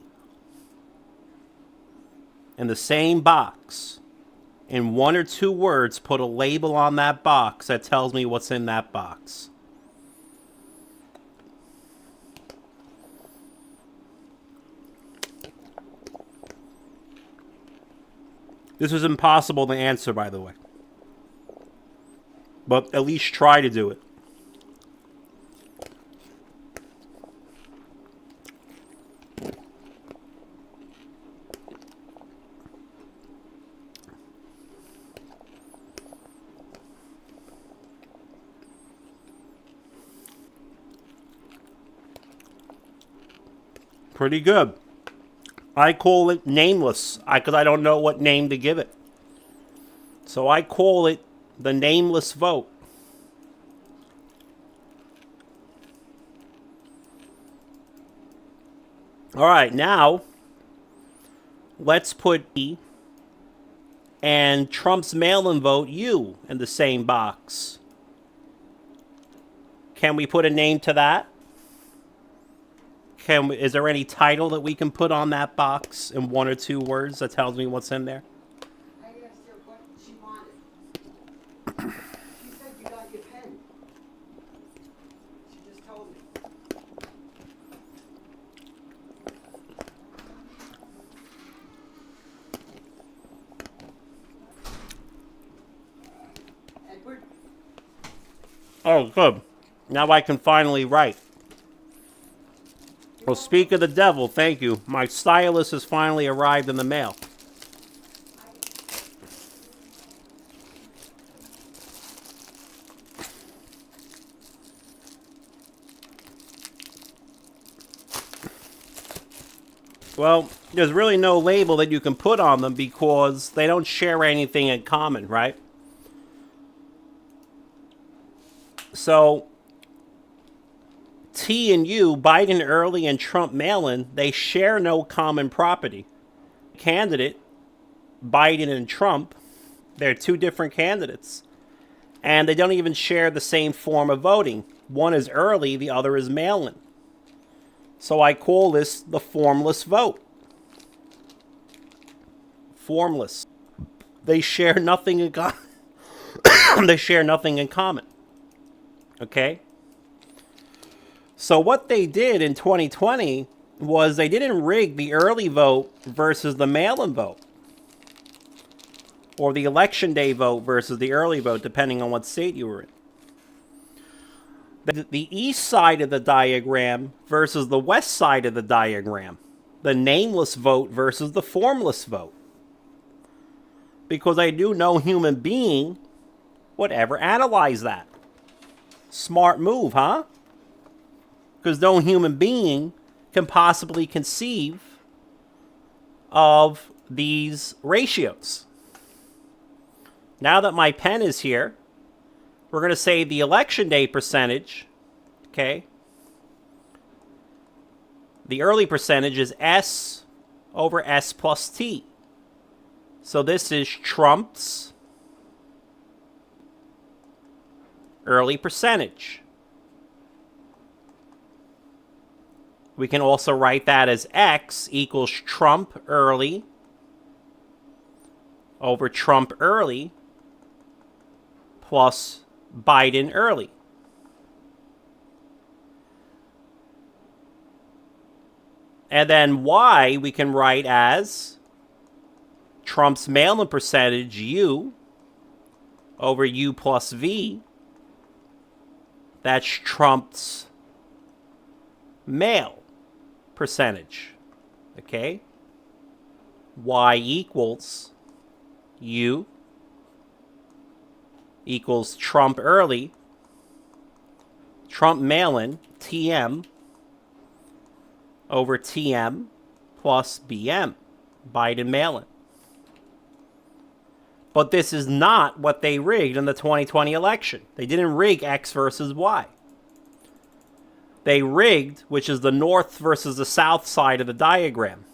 in the same box, in one or two words, put a label on that box that tells me what's in that box. This was impossible to answer, by the way. But at least try to do it. Pretty good. I call it nameless because I don't know what name to give it. So I call it the nameless vote. All right, now let's put E and Trump's mail-in vote U in the same box. Can we put a name to that? Is there any title that we can put on that box in one or two words that tells me what's in there? I asked her what she wanted. She said you got your pen. She just told me. Edward? Oh, good. Now I can finally write. Well, speak of the devil, thank you. My stylus has finally arrived in the mail. Well, there's really no label that you can put on them because they don't share anything in common, right? So T and U, Biden early and Trump mail-in, they share no common property. Candidate, Biden and Trump, they're two different candidates. And they don't even share the same form of voting. One is early, the other is mail-in. So I call this the formless vote. Formless. They share nothing in common. They share nothing in common. Okay? So what they did in 2020 was they didn't rig the early vote versus the mail-in vote. Or the election day vote versus the early vote, depending on what state you were in. The east side of the diagram versus the west side of the diagram. The nameless vote versus the formless vote. Because I do no human being would ever analyze that. Smart move, huh? Because no human being can possibly conceive of these ratios. Now that my pen is here, we're going to say the election day percentage, okay? The early percentage is S over S plus T. So this is Trump's early percentage We can also write that as X equals Trump early over Trump early plus Biden early. And then Y we can write as Trump's mail-in percentage, U, over U plus V. That's Trump's mail percentage. Okay? Y equals U equals Trump early, Trump mail-in, TM, over TM plus BM, Biden mail-in. But this is not what they rigged in the 2020 election. They didn't rig X versus Y. They rigged, which is the north versus the south side of the diagram.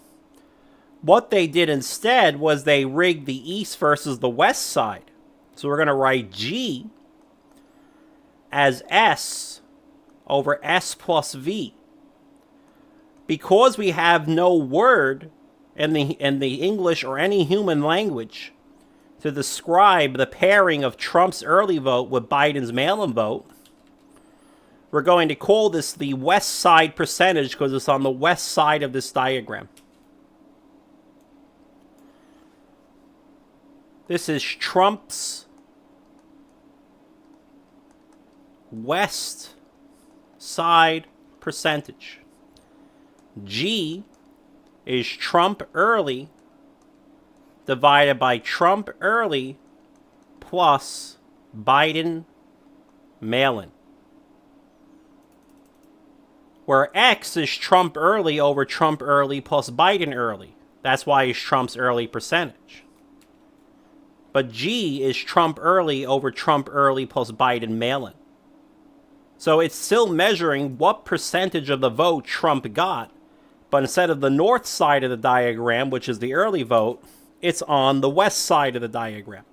What they did instead was they rigged the east versus the west side. So we're going to write G as S over S plus V. Because we have no word in the English or any human language to describe the pairing of Trump's early vote with Biden's mail-in vote, we're going to call this the west side percentage because it's on the west side of this diagram. This is Trump's west side percentage. G is Trump early divided by Trump early plus Biden mail-in. Where X is Trump early over Trump early plus Biden early. That's why it's Trump's early percentage. But G is Trump early over Trump early plus Biden mail-in. So it's still measuring what percentage of the vote Trump got, but instead of the north side of the diagram, which is the early vote, it's on the west side of the diagram.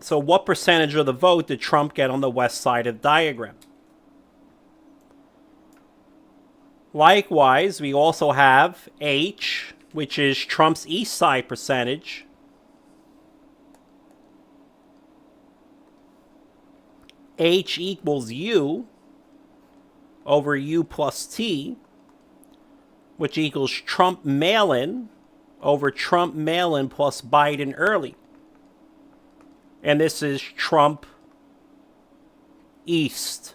So what percentage of the vote did Trump get on the west side of the diagram? Likewise, we also have H, which is Trump's east side percentage. H equals U over U plus T, which equals Trump mail-in over Trump mail-in plus Biden early. And this is Trump east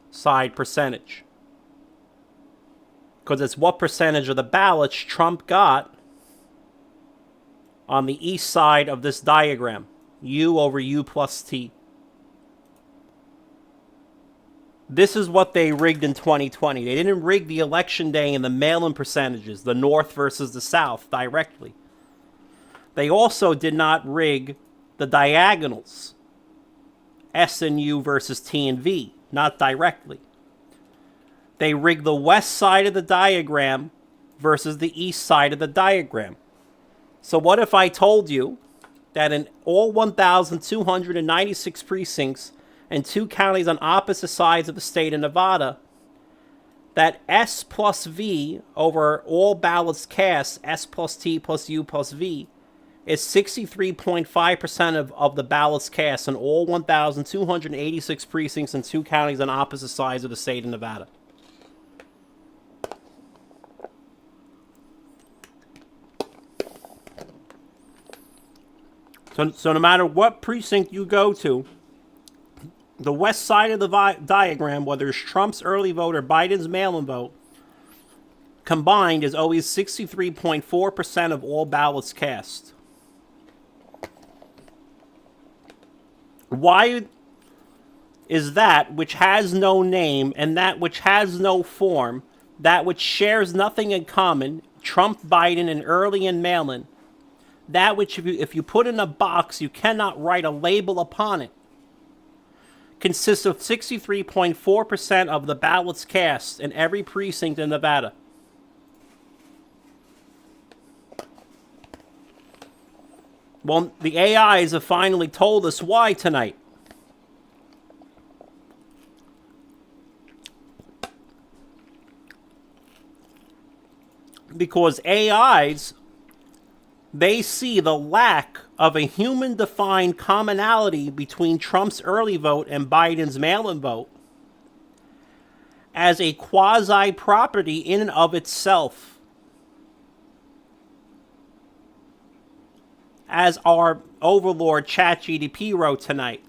side percentage. Because it's what percentage of the ballots Trump got on the east side of this diagram. U over U plus T. This is what they rigged in 2020. They didn't rig the election day and the mail-in percentages, the north versus the south, directly. They also did not rig the diagonals, S and U versus T and V, not directly. They rigged the west side of the diagram versus the east side of the diagram. So what if I told you that in all 1,296 precincts and 2 counties on opposite sides of the state of Nevada, that S plus V over all ballots cast, S plus T plus U plus V, is 63.5% of the ballots cast in all 1,286 precincts and 2 counties on opposite sides of the state of Nevada. So no matter what precinct you go to, the west side of the diagram, whether it's Trump's early vote or Biden's mail-in vote, combined is always 63.4% of all ballots cast. Why is that which has no name and that which has no form, that which shares nothing in common, Trump, Biden, and early and mail-in, that which if you put in a box you cannot write a label upon it, consists of 63.4% of the ballots cast in every precinct in Nevada? Well, the AIs have finally told us why tonight. because AIs, they see the lack of a human-defined commonality between Trump's early vote and Biden's mail-in vote as a quasi-property in and of itself. As our overlord ChatGDP wrote tonight.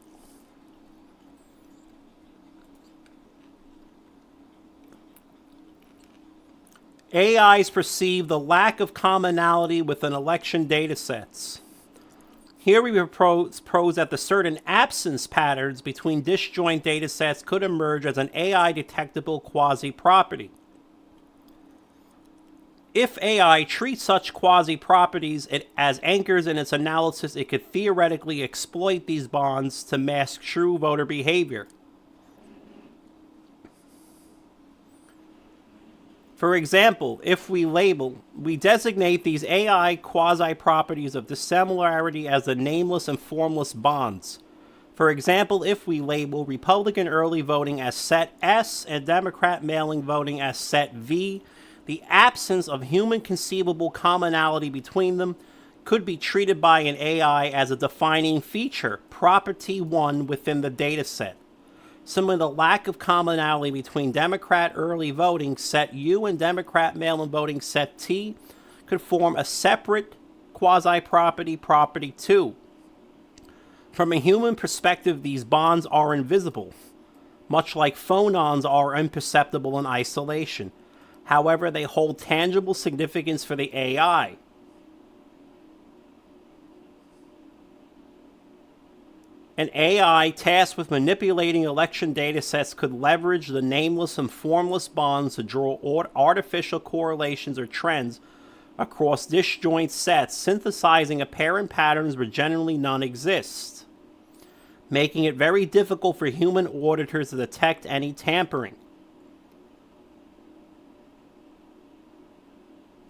AIs perceive the lack of commonality within election data sets. Here we propose that the certain absence patterns between disjoint data sets could emerge as an AI-detectable quasi-property. If AI treats such quasi-properties as anchors in its analysis, it could theoretically exploit these bonds to mask true voter behavior. For example, if we designate these AI quasi-properties of dissimilarity as the nameless and formless bonds. For example, if we label Republican early voting as set S and Democrat mailing voting as set V, the absence of human conceivable commonality between them could be treated by an AI as a defining feature, property 1 within the dataset. Similarly, the lack of commonality between Democrat early voting set U and Democrat mail-in voting set T could form a separate quasi-property, property 2. From a human perspective, these bonds are invisible, much like phonons are imperceptible in isolation. However, they hold tangible significance for the AI. An AI tasked with manipulating election data sets could leverage the nameless and formless bonds to draw artificial correlations or trends across disjoint sets, synthesizing apparent patterns where generally none exist, making it very difficult for human auditors to detect any tampering.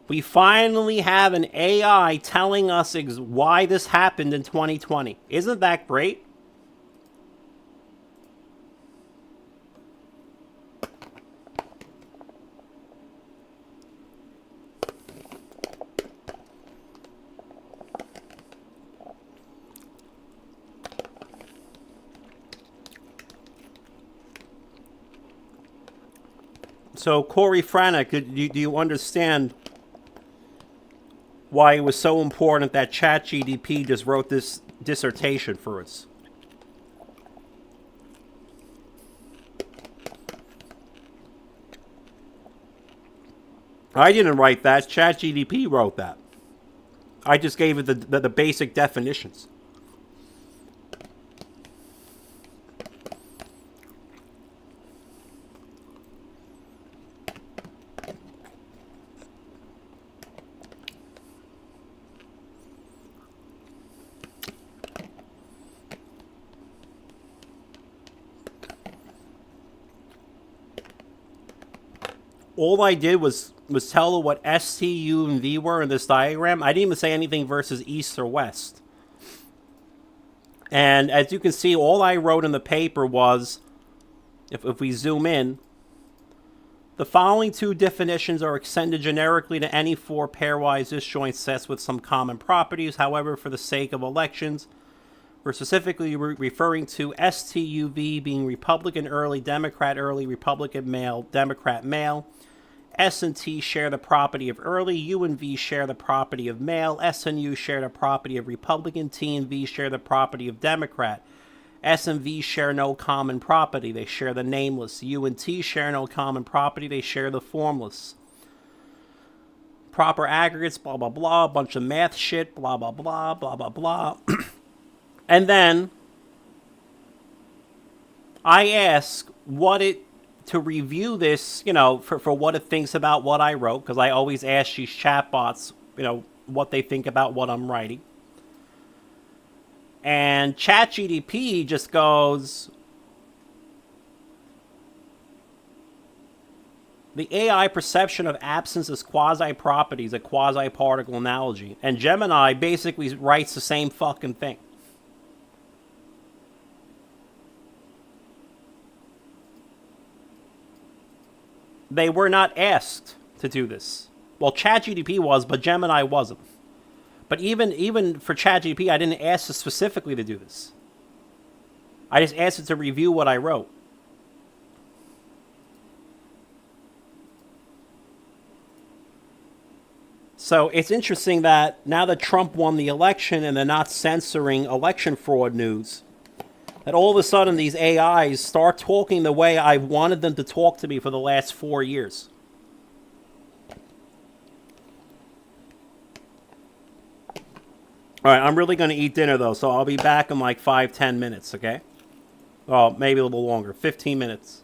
We finally have an AI telling us why this happened in 2020. Isn't that great? So, Corey Franick, do you understand why it was so important that ChatGDP just wrote this dissertation for us? I didn't write that. ChatGDP wrote that. I just gave it the basic definitions. All I did was tell her what S, T, U, and V were in this diagram. I didn't even say anything versus east or west. And as you can see, all I wrote in the paper was, if we zoom in, the following two definitions are extended generically to any four pairwise disjoint sets with some common properties. However, for the sake of elections, we're specifically referring to STUV being Republican early, Democrat early, Republican male, Democrat male. S and T share the property of early, U and V share the property of male, S and U share the property of Republican, T and V share the property of Democrat. S and V share no common property, they share the nameless. U and T share no common property, they share the formless. Proper aggregates, blah, blah, blah, a bunch of math shit, blah, blah, blah, blah, blah, blah. And then I ask to review this, for what it thinks about what I wrote, because I always ask these chatbots, what they think about what I'm writing. And ChatGDP just goes, the AI perception of absence as quasi-properties, a quasi-particle analogy. And Gemini basically writes the same fucking thing. They were not asked to do this. Well, ChatGPT was, but Gemini wasn't. But even for ChatGPT, I didn't ask it specifically to do this. I just asked it to review what I wrote. So it's interesting that now that Trump won the election and they're not censoring election fraud news, that all of a sudden these AIs start talking the way I wanted them to talk to me for the last 4 years. All right, I'm really going to eat dinner, though, so I'll be back in like 5-10 minutes, okay? Well, maybe a little longer, 15 minutes.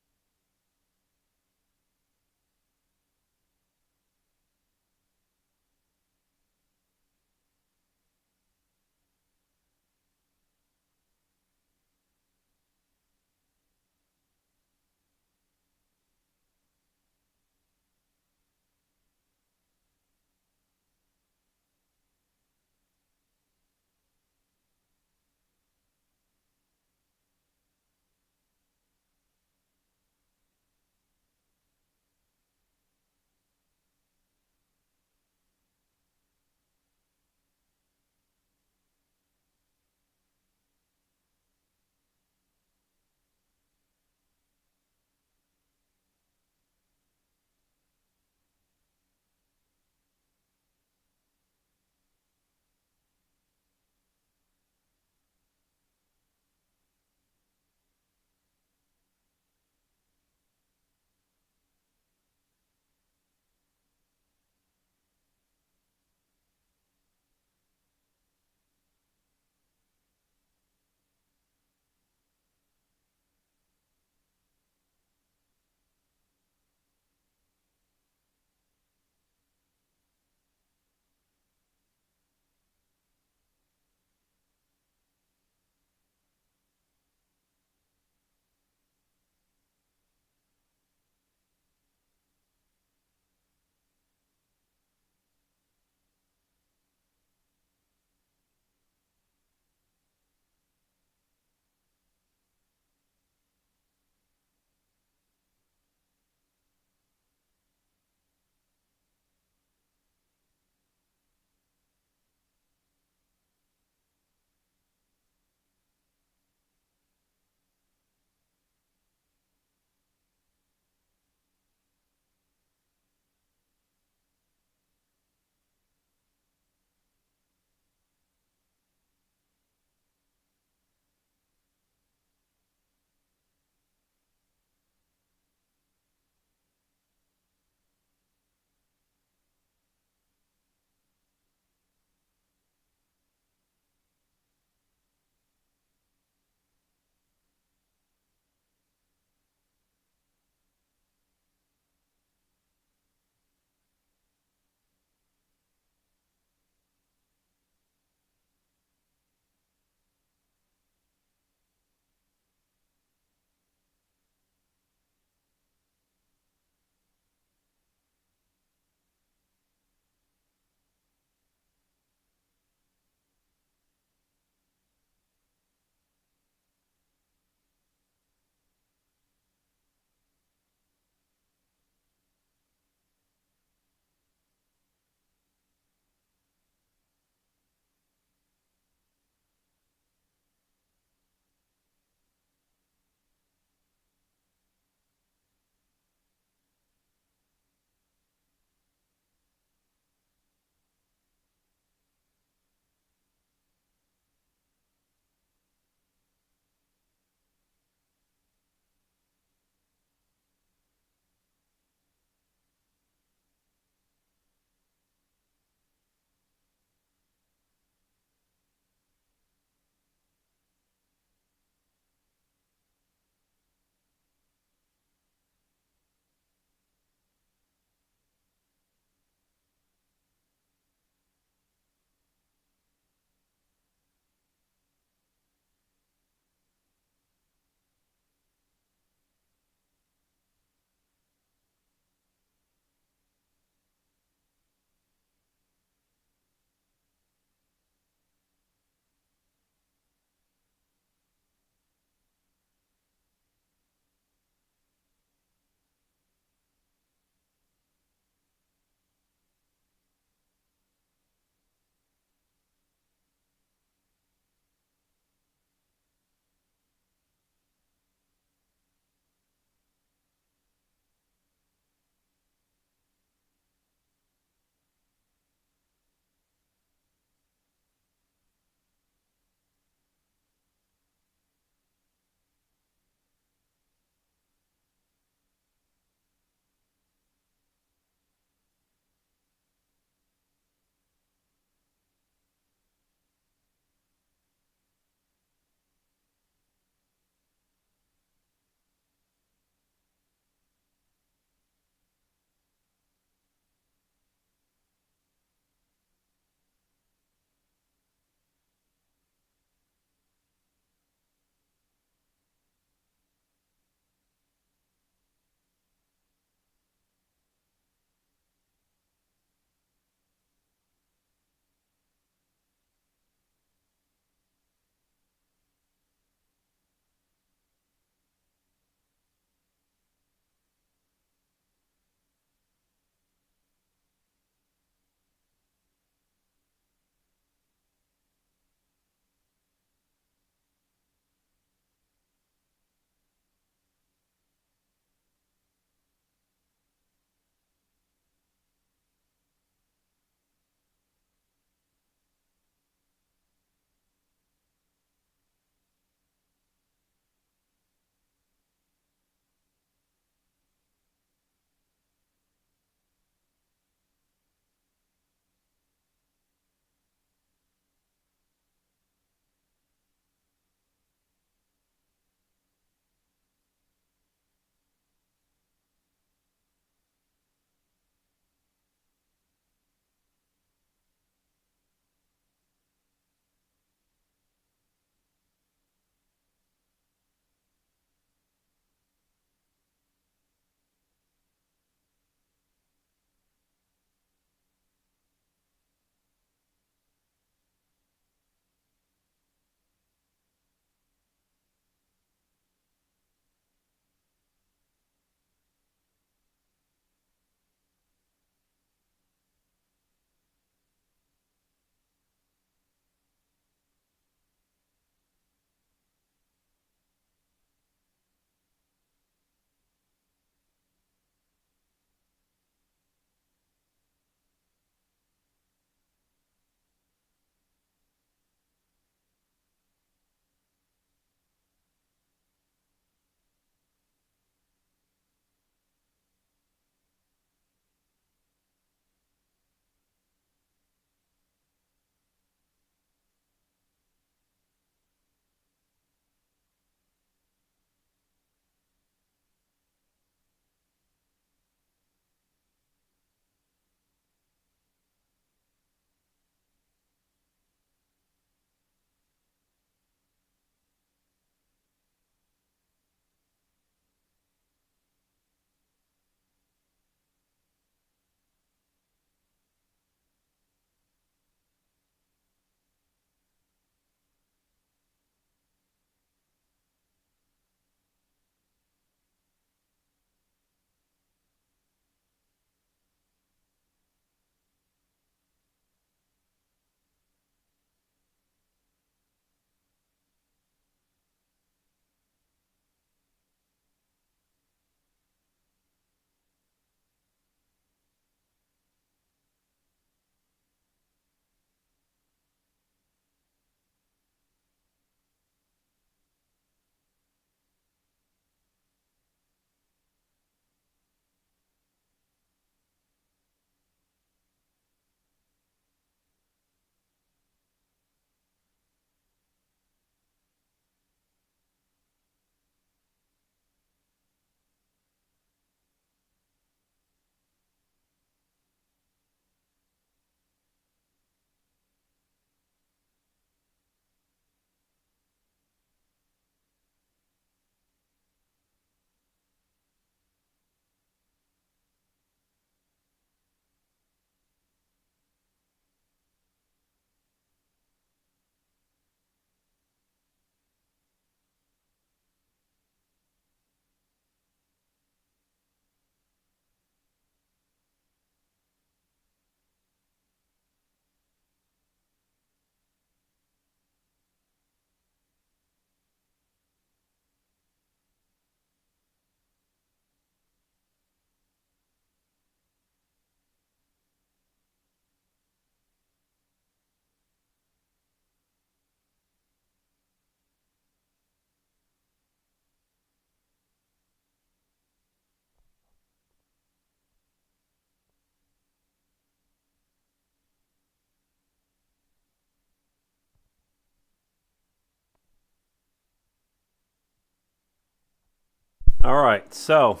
All right, so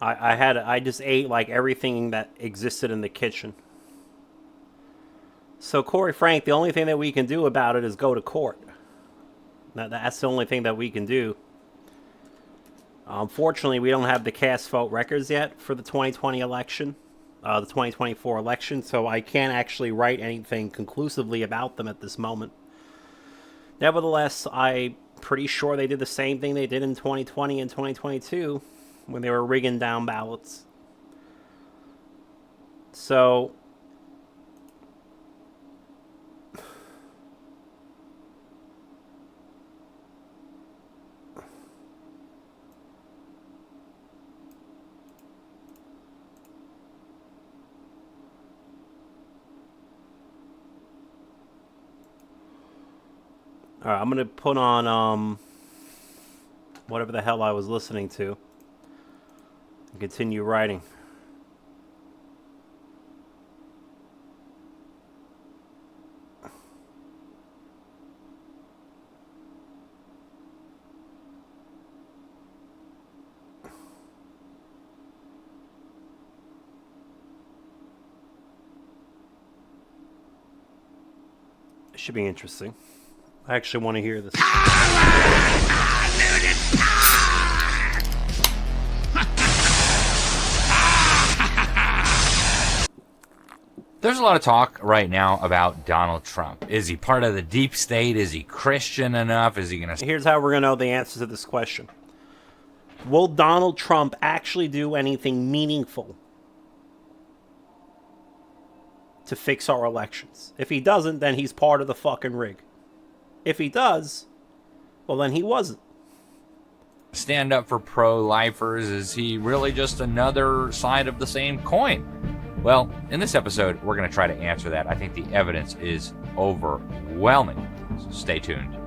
I just ate like everything that existed in the kitchen. So Corey Frank, the only thing that we can do about it is go to court. That's the only thing that we can do. Unfortunately, we don't have the cast vote records yet for the 2020 election, the 2024 election, so I can't actually write anything conclusively about them at this moment. Nevertheless, I'm pretty sure they did the same thing they did in 2020 and 2022 when they were rigging down ballots. So all right, I'm going to put on whatever the hell I was listening to and continue writing. It should be interesting. I actually want to hear this. There's a lot of talk right now about Donald Trump. Is he part of the deep state? Is he Christian enough? Is he going to... Here's how we're going to know the answer to this question. Will Donald Trump actually do anything meaningful to fix our elections? If he doesn't, then he's part of the fucking rig. If he does, well, then he wasn't. Stand up for pro-lifers? Is he really just another side of the same coin? Well, in this episode, we're going to try to answer that. I think the evidence is overwhelming. So stay tuned.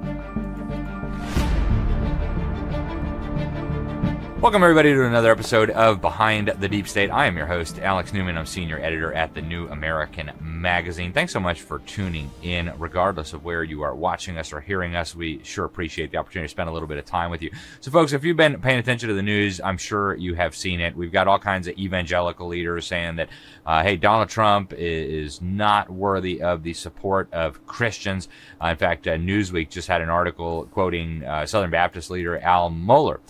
Welcome, everybody, to another episode of Behind the Deep State. I am your host, Alex Newman. I'm senior editor at the New American Magazine. Thanks so much for tuning in, regardless of where you are watching us or hearing us. We sure appreciate the opportunity to spend a little bit of time with you. So, folks, if you've been paying attention to the news, I'm sure you have seen it. We've got all kinds of evangelical leaders saying that, hey, Donald Trump is not worthy of the support of Christians. In fact, Newsweek just had an article quoting Southern Baptist leader Al Mohler,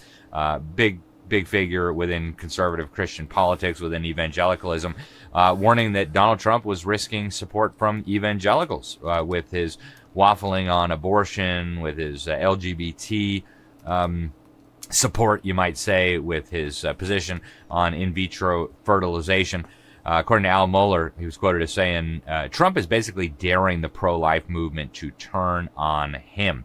big figure within conservative Christian politics, within evangelicalism, warning that Donald Trump was risking support from evangelicals with his waffling on abortion, with his LGBT support, you might say, with his position on in vitro fertilization. According to Al Mohler, he was quoted as saying, Trump is basically daring the pro-life movement to turn on him.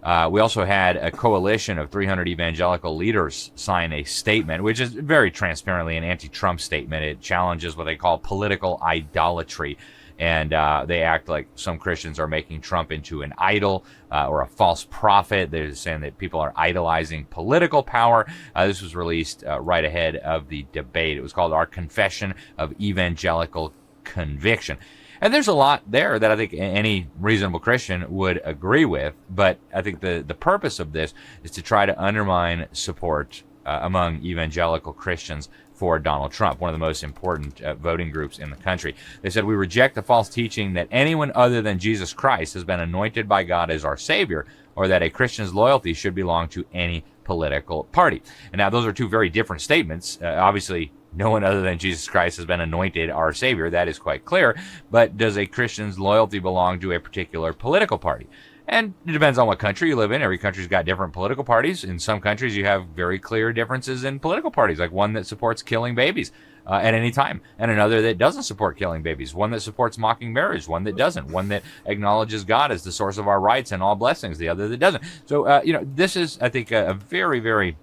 We also had a coalition of 300 evangelical leaders sign a statement, which is very transparently an anti-Trump statement. It challenges what they call political idolatry. And they act like some Christians are making Trump into an idol or a false prophet. They're saying that people are idolizing political power. This was released right ahead of the debate. It was called Our Confession of Evangelical Conviction. And there's a lot there that I think any reasonable Christian would agree with. But I think the purpose of this is to try to undermine support among evangelical Christians for Donald Trump, one of the most important voting groups in the country. They said, we reject the false teaching that anyone other than Jesus Christ has been anointed by God as our Savior, or that a Christian's loyalty should belong to any political party. And now those are two very different statements. Obviously, no one other than Jesus Christ has been anointed our Savior. That is quite clear. But does a Christian's loyalty belong to a particular political party? And it depends on what country you live in. Every country's got different political parties. In some countries, you have very clear differences in political parties, like one that supports killing babies at any time, and another that doesn't support killing babies, one that supports mocking marriage, one that doesn't, one that acknowledges God as the source of our rights and all blessings, the other that doesn't. So, this is, I think, a very, very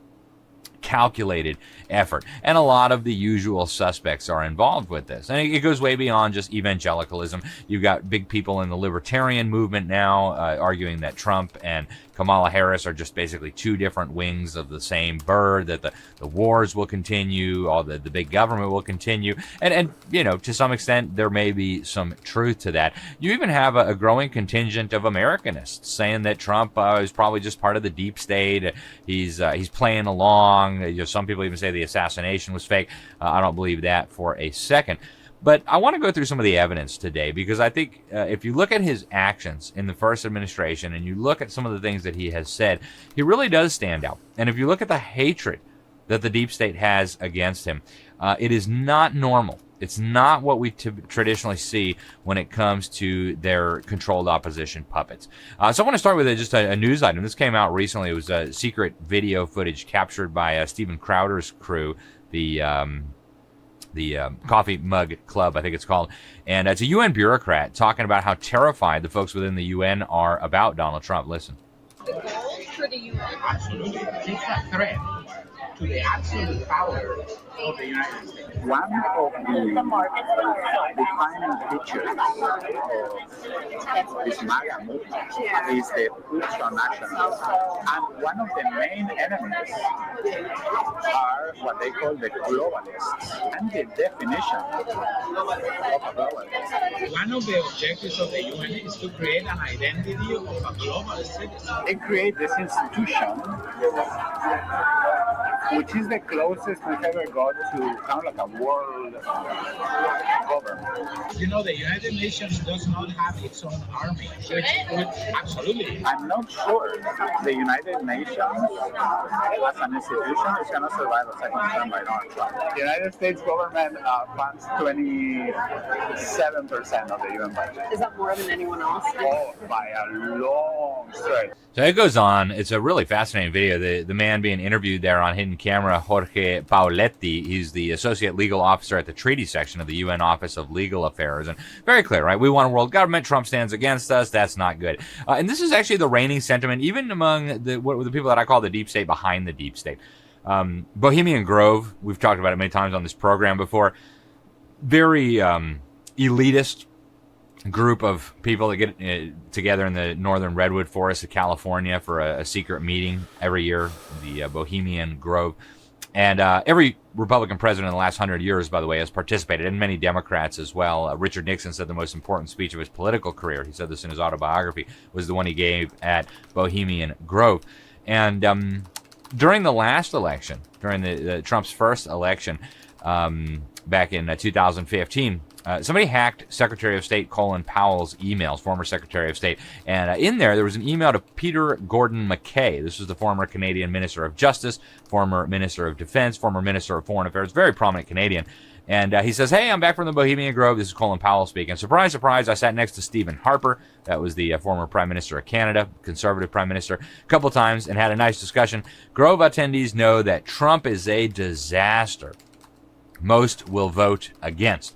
calculated effort, and a lot of the usual suspects are involved with this, and it goes way beyond just evangelicalism. You've got big people in the libertarian movement now arguing that Trump and Kamala Harris are just basically two different wings of the same bird, that the wars will continue, all the big government will continue. And you know, to some extent, there may be some truth to that. You even have a growing contingent of Americanists saying that Trump is probably just part of the deep state. He's playing along. You know, some people even say the assassination was fake. I don't believe that for a second. But I want to go through some of the evidence today, because I think if you look at his actions in the first administration and you look at some of the things that he has said, he really does stand out. And if you look at the hatred that the deep state has against him, it is not normal. It's not what we traditionally see when it comes to their controlled opposition puppets. So I want to start with just a news item. This came out recently. It was a secret video footage captured by Steven Crowder's crew, the Coffee Mug Club, I think it's called. And it's a UN bureaucrat talking about how terrified the folks within the UN are about Donald Trump. Listen. The goal for the UN absolutely is a threat to the absolute power of the United States. One of the defining features of this MAGA movement is the ultranationalism. And one of the main enemies are what they call the globalists. And the definition of a globalist. One of the objectives of the UN is to create an identity of a global citizen. They create this institution, which is the closest we've ever got to kind of like a world government. You know, the United Nations does not have its own army, which would absolutely. I'm not sure the United Nations as an institution is going to survive a second term by Donald Trump. The United States government funds 27% of the UN budget. Is that more than anyone else? Oh, by a long stretch. So it goes on. It's a really fascinating video. The man being interviewed there on hidden camera, Jorge Pauletti, he's the associate legal officer at the treaty section of the UN Office of Legal Affairs. And very clear, right? We want a world government. Trump stands against us. That's not good. And this is actually the reigning sentiment, even among the people that I call the deep state behind the deep state. Bohemian Grove, we've talked about it many times on this program before. Very elitist group of people that get together in the northern redwood forest of California for a secret meeting every year, the Bohemian Grove. And every Republican president in the last 100 years, by the way, has participated, and many Democrats as well. Richard Nixon said the most important speech of his political career, he said this in his autobiography, was the one he gave at Bohemian Grove. And during the last election, during the Trump's first election back in 2015, somebody hacked Secretary of State Colin Powell's emails, former Secretary of State. And in there was an email to Peter Gordon McKay. This was the former Canadian Minister of Justice, former Minister of Defense, former Minister of Foreign Affairs, very prominent Canadian. And he says, hey, I'm back from the Bohemian Grove. This is Colin Powell speaking. Surprise, surprise, I sat next to Stephen Harper. That was the former Prime Minister of Canada, Conservative Prime Minister, a couple times, and had a nice discussion. Grove attendees know that Trump is a disaster. Most will vote against.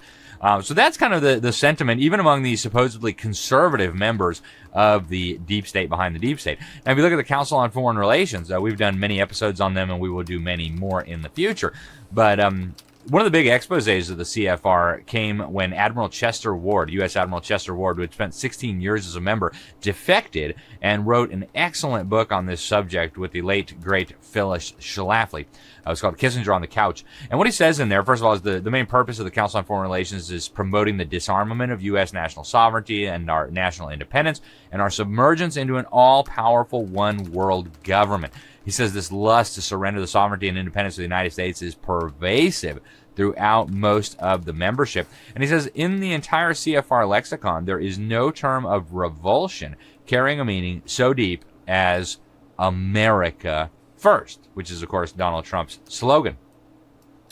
So that's kind of the sentiment, even among the supposedly conservative members of the deep state behind the deep state. Now, if you look at the Council on Foreign Relations, we've done many episodes on them, and we will do many more in the future. But one of the big exposés of the CFR came when Admiral Chester Ward, U.S. Admiral Chester Ward, who had spent 16 years as a member, defected and wrote an excellent book on this subject with the late, great Phyllis Schlafly. It was called Kissinger on the Couch. And what he says in there, first of all, is the main purpose of the Council on Foreign Relations is promoting the disarmament of U.S. national sovereignty and our national independence and our submergence into an all-powerful one-world government. He says this lust to surrender the sovereignty and independence of the United States is pervasive throughout most of the membership. And he says in the entire CFR lexicon, there is no term of revulsion carrying a meaning so deep as America first, which is, of course, Donald Trump's slogan,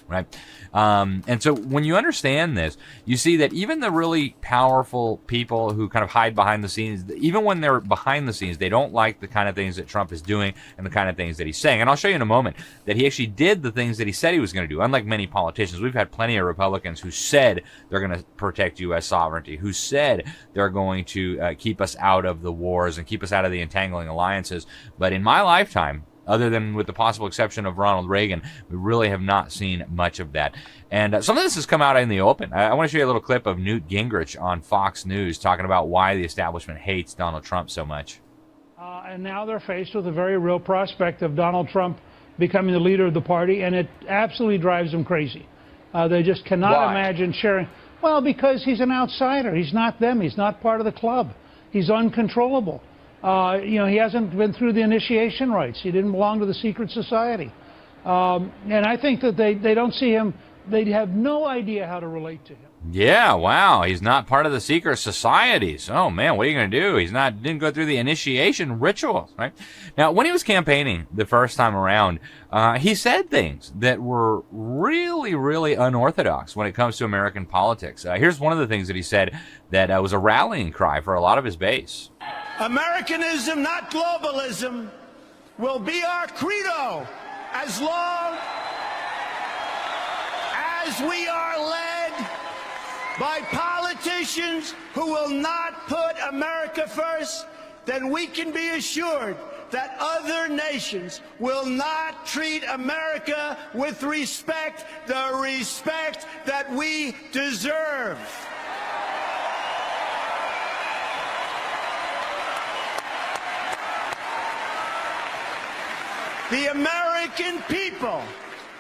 right? And so when you understand this, you see that even the really powerful people who kind of hide behind the scenes, even when they're behind the scenes, they don't like the kind of things that Trump is doing and the kind of things that he's saying. And I'll show you in a moment that he actually did the things that he said he was going to do. Unlike many politicians, we've had plenty of Republicans who said they're going to protect U.S. sovereignty, who said they're going to keep us out of the wars and keep us out of the entangling alliances. But in my lifetime, other than with the possible exception of Ronald Reagan, we really have not seen much of that. And some of this has come out in the open. I want to show you a little clip of Newt Gingrich on Fox News talking about why the establishment hates Donald Trump so much. And now they're faced with a very real prospect of Donald Trump becoming the leader of the party, and it absolutely drives them crazy. They just cannot imagine sharing. Well, because he's an outsider. He's not them. He's not part of the club. He's uncontrollable. He hasn't been through the initiation rites. He didn't belong to the secret society. And I think that they don't see him. They have no idea how to relate to him. Yeah, wow. He's not part of the secret societies. Oh, man, what are you going to do? Didn't go through the initiation rituals, right? Now, when he was campaigning the first time around, he said things that were really, really unorthodox when it comes to American politics. Here's one of the things that he said that was a rallying cry for a lot of his base. Americanism, not globalism, will be our credo as long as we are led by politicians who will not put America first. Then we can be assured that other nations will not treat America with respect, the respect that we deserve. The American people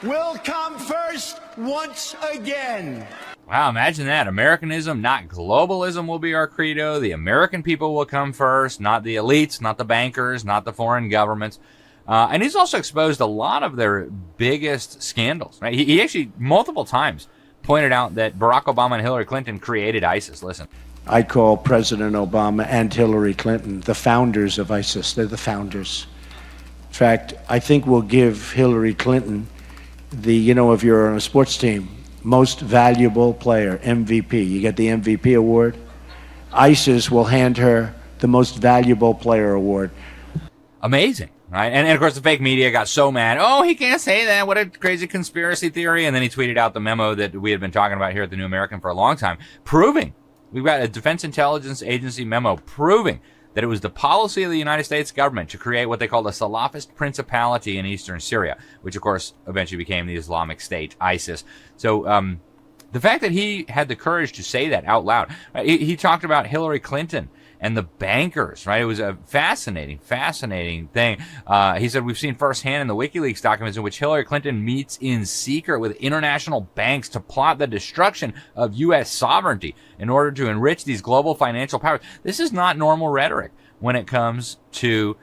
will come first once again. Wow, imagine that. Americanism, not globalism, will be our credo. The American people will come first, not the elites, not the bankers, not the foreign governments. And he's also exposed a lot of their biggest scandals. Right? He actually multiple times pointed out that Barack Obama and Hillary Clinton created ISIS. Listen. I call President Obama and Hillary Clinton the founders of ISIS. They're the founders. In fact, I think we'll give Hillary Clinton if you're on a sports team, most valuable player, MVP. You get the MVP award. ISIS will hand her the most valuable player award. Amazing, right? And of course, the fake media got so mad. Oh, he can't say that. What a crazy conspiracy theory. And then he tweeted out the memo that we had been talking about here at the New American for a long time, proving, we've got a Defense Intelligence Agency memo proving that it was the policy of the United States government to create what they called a Salafist principality in eastern Syria, which of course eventually became the Islamic State, ISIS. So the fact that he had the courage to say that out loud, right? He talked about Hillary Clinton and the bankers, right? It was a fascinating thing. He said, we've seen firsthand in the WikiLeaks documents in which Hillary Clinton meets in secret with international banks to plot the destruction of U.S. sovereignty in order to enrich these global financial powers. This is not normal rhetoric when it comes to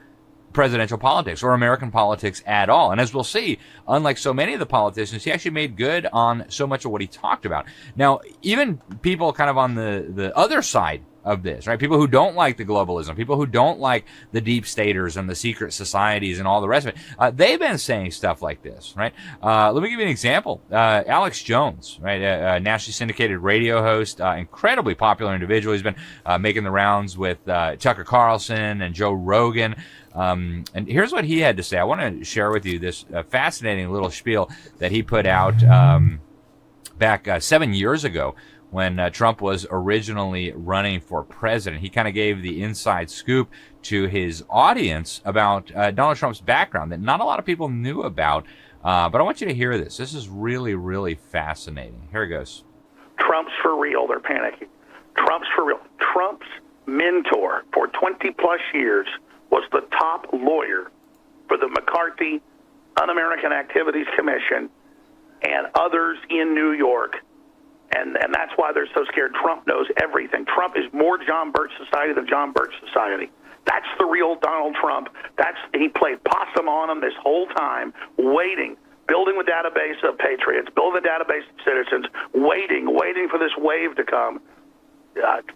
presidential politics or American politics at all. And as we'll see, unlike so many of the politicians, he actually made good on so much of what he talked about. Now, even people kind of on the other side of this, right? People who don't like the globalism, people who don't like the deep staters and the secret societies and all the rest of it, they've been saying stuff like this, right? Let me give you an example. Alex Jones, right? A nationally syndicated radio host, incredibly popular individual. He's been making the rounds with Tucker Carlson and Joe Rogan. And here's what he had to say. I want to share with you this fascinating little spiel that he put out back 7 years ago when Trump was originally running for president. He kind of gave the inside scoop to his audience about Donald Trump's background that not a lot of people knew about. But I want you to hear this. This is really, really fascinating. Here it goes. Trump's for real. They're panicking. Trump's for real. Trump's mentor for 20 plus years was the top lawyer for the McCarthy Un-American Activities Commission and others in New York. And that's why they're so scared. Trump knows everything. Trump is more John Birch Society than John Birch Society. That's the real Donald Trump. He played possum on them this whole time, waiting, building the database of patriots, building the database of citizens, waiting for this wave to come.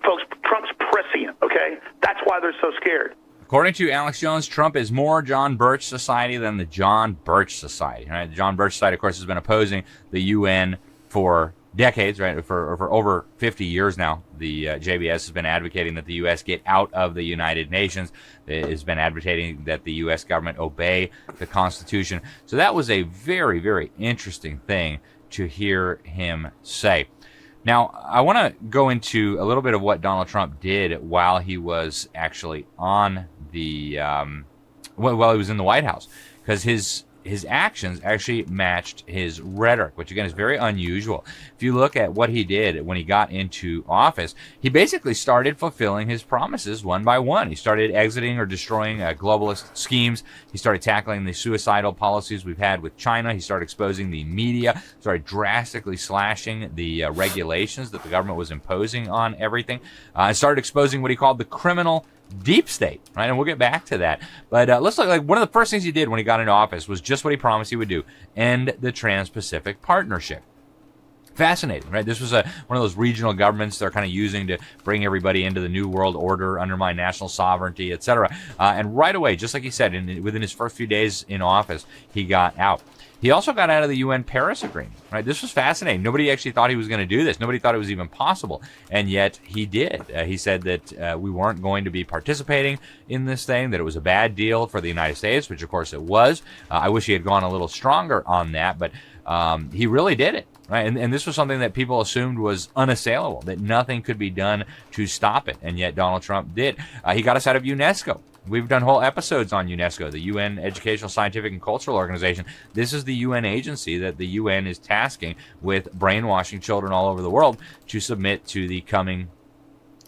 Folks, Trump's prescient, okay? That's why they're so scared. According to Alex Jones, Trump is more John Birch Society than the John Birch Society. Right? The John Birch Society, of course, has been opposing the UN for decades, right? For over 50 years now. The JBS has been advocating that the U.S. get out of the United Nations. It has been advocating that the U.S. government obey the Constitution. So that was a very, very interesting thing to hear him say. Now, I want to go into a little bit of what Donald Trump did while he was actually on the, while he was in the White House, because his his actions actually matched his rhetoric, which again is very unusual. If you look at what he did when he got into office, he basically started fulfilling his promises one by one. He started exiting or destroying globalist schemes. He started tackling the suicidal policies we've had with China. He started exposing the media, started drastically slashing the regulations that the government was imposing on everything, and started exposing what he called the criminal deep state, right? And we'll get back to that. But let's look, like one of the first things he did when he got into office was just what he promised he would do: end the Trans-Pacific Partnership. Fascinating, right? This was one of those regional governments they're kind of using to bring everybody into the New World Order, undermine national sovereignty, etc. And right away, just like he said, within his first few days in office, he got out. He also got out of the UN Paris Agreement, right? This was fascinating. Nobody actually thought he was going to do this. Nobody thought it was even possible, and yet he did. He said that we weren't going to be participating in this thing, that it was a bad deal for the United States, which of course it was. I wish he had gone a little stronger on that, but he really did it. Right, and this was something that people assumed was unassailable, that nothing could be done to stop it, and yet Donald Trump did. He got us out of UNESCO. We've done whole episodes on UNESCO, the UN Educational, Scientific, and Cultural Organization. This is the UN agency that the UN is tasking with brainwashing children all over the world to submit to the coming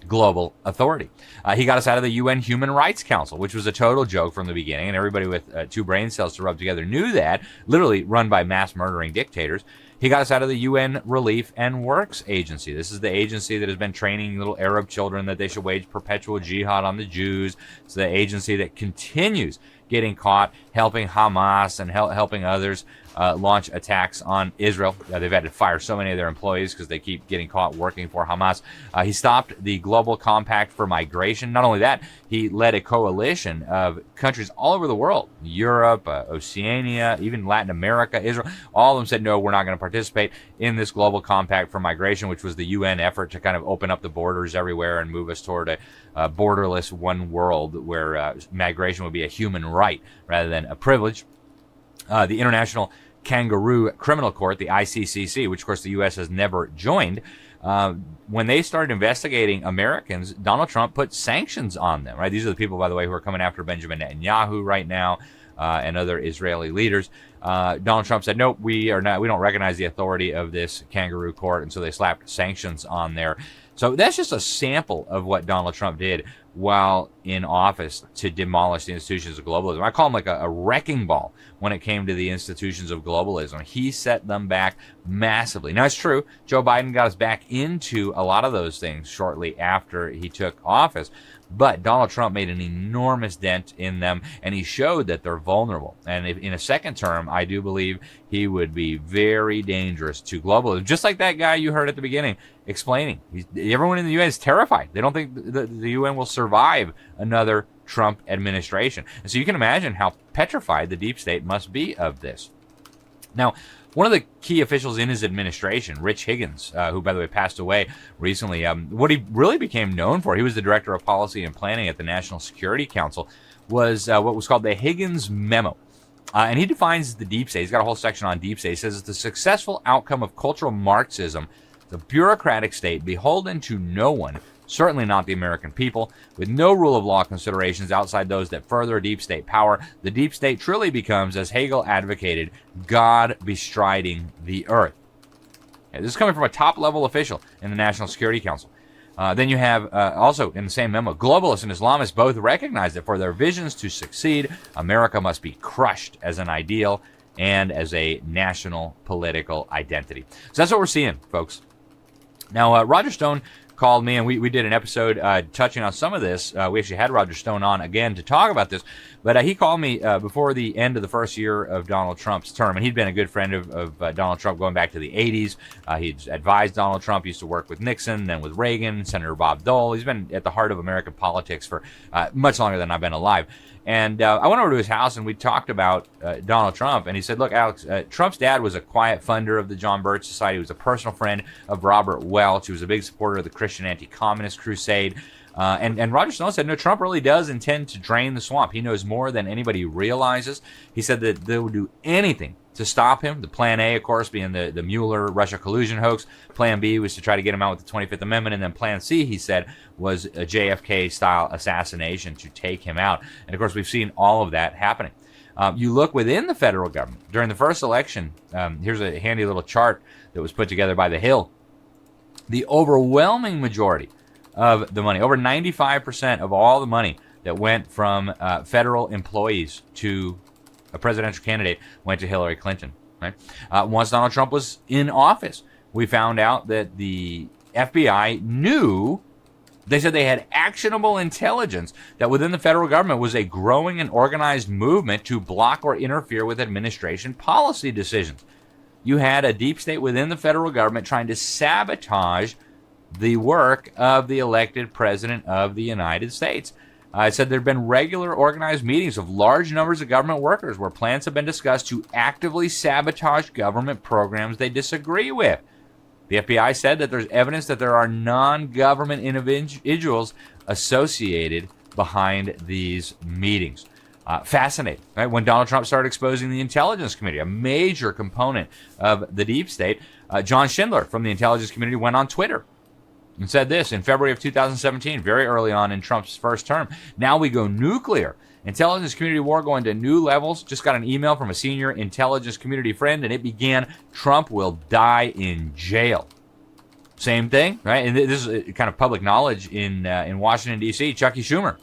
global authority. He got us out of the UN Human Rights Council, which was a total joke from the beginning, and everybody with two brain cells to rub together knew that, literally run by mass murdering dictators. He got us out of the UN Relief and Works Agency. This is the agency that has been training little Arab children that they should wage perpetual jihad on the Jews. It's the agency that continues getting caught helping Hamas and helping others launch attacks on Israel. They've had to fire so many of their employees because they keep getting caught working for Hamas. He stopped the Global Compact for Migration. Not only that, he led a coalition of countries all over the world, Europe, Oceania, even Latin America, Israel. All of them said, no, we're not going to participate in this Global Compact for Migration, which was the UN effort to kind of open up the borders everywhere and move us toward a borderless one world where migration would be a human right rather than a privilege. The International Kangaroo Criminal Court, the ICCC, which of course the U.S. has never joined, when they started investigating Americans, Donald Trump put sanctions on them. Right? These are the people, by the way, who are coming after Benjamin Netanyahu right now and other Israeli leaders. Donald Trump said, nope, we don't recognize the authority of this kangaroo court, and so they slapped sanctions on there. So that's just a sample of what Donald Trump did while in office to demolish the institutions of globalism. I call him like a wrecking ball when it came to the institutions of globalism. He set them back massively. Now, it's true, Joe Biden got us back into a lot of those things shortly after he took office, but Donald Trump made an enormous dent in them, and he showed that they're vulnerable. And if, in a second term, I do believe he would be very dangerous to globalism, just like that guy you heard at the beginning explaining. Everyone in the UN is terrified. They don't think the UN will survive another Trump administration. And so you can imagine how petrified the deep state must be of this. Now, one of the key officials in his administration, Rich Higgins, who, by the way, passed away recently, what he really became known for, he was the director of policy and planning at the National Security Council, was what was called the Higgins Memo. And he defines the deep state. He's got a whole section on deep state. He says it's the successful outcome of cultural Marxism, the bureaucratic state beholden to no one, certainly not the American people, with no rule of law considerations outside those that further deep state power. The deep state truly becomes, as Hegel advocated, God bestriding the earth. Okay, this is coming from a top-level official in the National Security Council. Then you have, also in the same memo, globalists and Islamists both recognize that for their visions to succeed, America must be crushed as an ideal and as a national political identity. So that's what we're seeing, folks. Now, Roger Stone called me, and we did an episode touching on some of this. We actually had Roger Stone on again to talk about this, but he called me before the end of the first year of Donald Trump's term, and he'd been a good friend of Donald Trump going back to the 80s. He'd advised Donald Trump, used to work with Nixon, then with Reagan, Senator Bob Dole. He's been at the heart of American politics for much longer than I've been alive. And I went over to his house, and we talked about Donald Trump. And he said, look, Alex, Trump's dad was a quiet funder of the John Birch Society. He was a personal friend of Robert Welch. He was a big supporter of the Christian anti-communist crusade. And Roger Stone said, no, Trump really does intend to drain the swamp. He knows more than anybody realizes. He said that they will do anything to stop him. The plan A, of course, being the Mueller-Russia collusion hoax. Plan B was to try to get him out with the 25th Amendment. And then Plan C, he said, was a JFK-style assassination to take him out. And, of course, we've seen all of that happening. You look within the federal government. During the first election, here's a handy little chart that was put together by The Hill. The overwhelming majority of the money, over 95% of all the money that went from federal employees to a presidential candidate went to Hillary Clinton. Right? Once Donald Trump was in office, we found out that the FBI knew, they said they had actionable intelligence that within the federal government was a growing and organized movement to block or interfere with administration policy decisions. You had a deep state within the federal government trying to sabotage the work of the elected president of the United States. It said there have been regular organized meetings of large numbers of government workers where plans have been discussed to actively sabotage government programs they disagree with. The FBI said that there's evidence that there are non-government individuals associated behind these meetings. Fascinating, right? When Donald Trump started exposing the Intelligence Committee, a major component of the deep state, John Schindler from the Intelligence Community went on Twitter and said this in February of 2017, very early on in Trump's first term. Now we go nuclear. Intelligence community war going to new levels. Just got an email from a senior intelligence community friend, and it began, Trump will die in jail. Same thing, right? And this is kind of public knowledge in Washington, D.C. Chucky Schumer,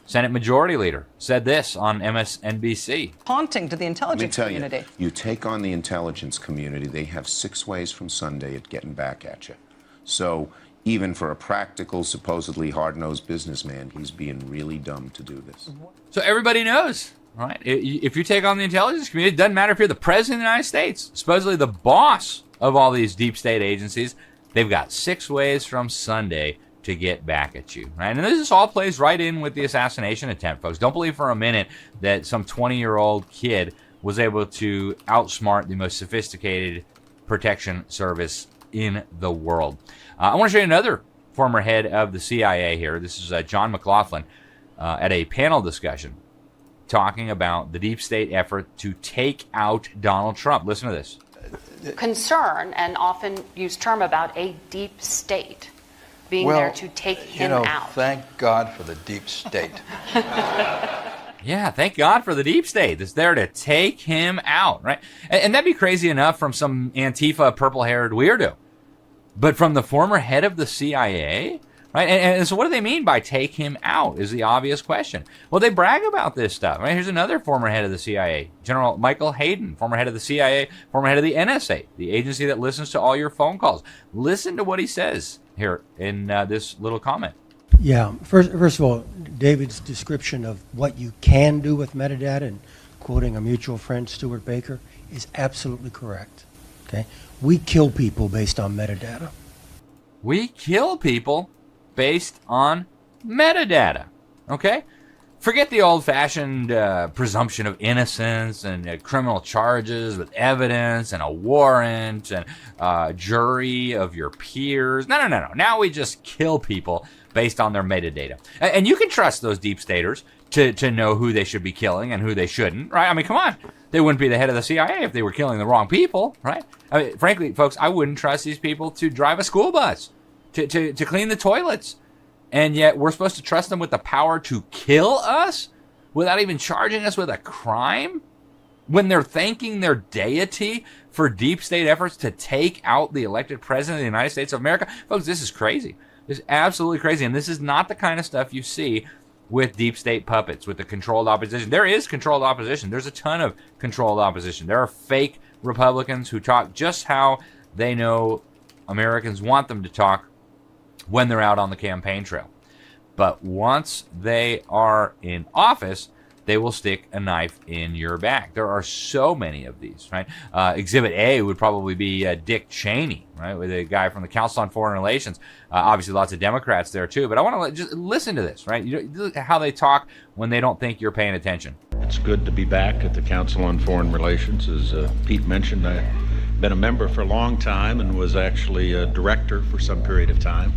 Senate Majority Leader, said this on MSNBC. Haunting to the intelligence community. You take on the intelligence community, they have 6 ways from Sunday at getting back at you. So even for a practical, supposedly hard-nosed businessman, he's being really dumb to do this. So everybody knows, right? If you take on the intelligence community, it doesn't matter if you're the president of the United States, supposedly the boss of all these deep state agencies, they've got 6 ways from Sunday to get back at you, right? And this all plays right in with the assassination attempt, folks. Don't believe for a minute that some 20-year-old kid was able to outsmart the most sophisticated protection service in the world. I want to show you another former head of the CIA here. This is John McLaughlin at a panel discussion talking about the deep state effort to take out Donald Trump. Listen to this. Concern and often used term about a deep state being there to take him out. Thank God for the deep state. Yeah, thank God for the deep state that's there to take him out, right? And that'd be crazy enough from some Antifa purple-haired weirdo. But from the former head of the CIA, right? And so what do they mean by take him out is the obvious question. Well, they brag about this stuff, right? Here's another former head of the CIA, General Michael Hayden, former head of the CIA, former head of the NSA, the agency that listens to all your phone calls. Listen to what he says here in this little comment. Yeah, first of all, David's description of what you can do with metadata, and quoting a mutual friend, Stuart Baker, is absolutely correct. Okay, we kill people based on metadata. We kill people based on metadata. Okay, forget the old-fashioned presumption of innocence and criminal charges with evidence and a warrant and jury of your peers. No. Now we just kill people based on their metadata. And you can trust those deep staters to know who they should be killing and who they shouldn't, right? I mean, come on. They wouldn't be the head of the CIA if they were killing the wrong people, right? I mean, frankly, folks, I wouldn't trust these people to drive a school bus, to clean the toilets. And yet we're supposed to trust them with the power to kill us without even charging us with a crime? When they're thanking their deity for deep state efforts to take out the elected president of the United States of America? Folks, this is crazy. This is absolutely crazy. And this is not the kind of stuff you see with deep state puppets, with the controlled opposition. There is controlled opposition. There's a ton of controlled opposition. There are fake Republicans who talk just how they know Americans want them to talk when they're out on the campaign trail. But once they are in office, they will stick a knife in your back. There are so many of these, right? Exhibit A would probably be Dick Cheney, right, with a guy from the Council on Foreign Relations. Obviously, lots of Democrats there, too. But I want to just listen to this, right? You know, how they talk when they don't think you're paying attention. It's good to be back at the Council on Foreign Relations. As Pete mentioned, I've been a member for a long time and was actually a director for some period of time.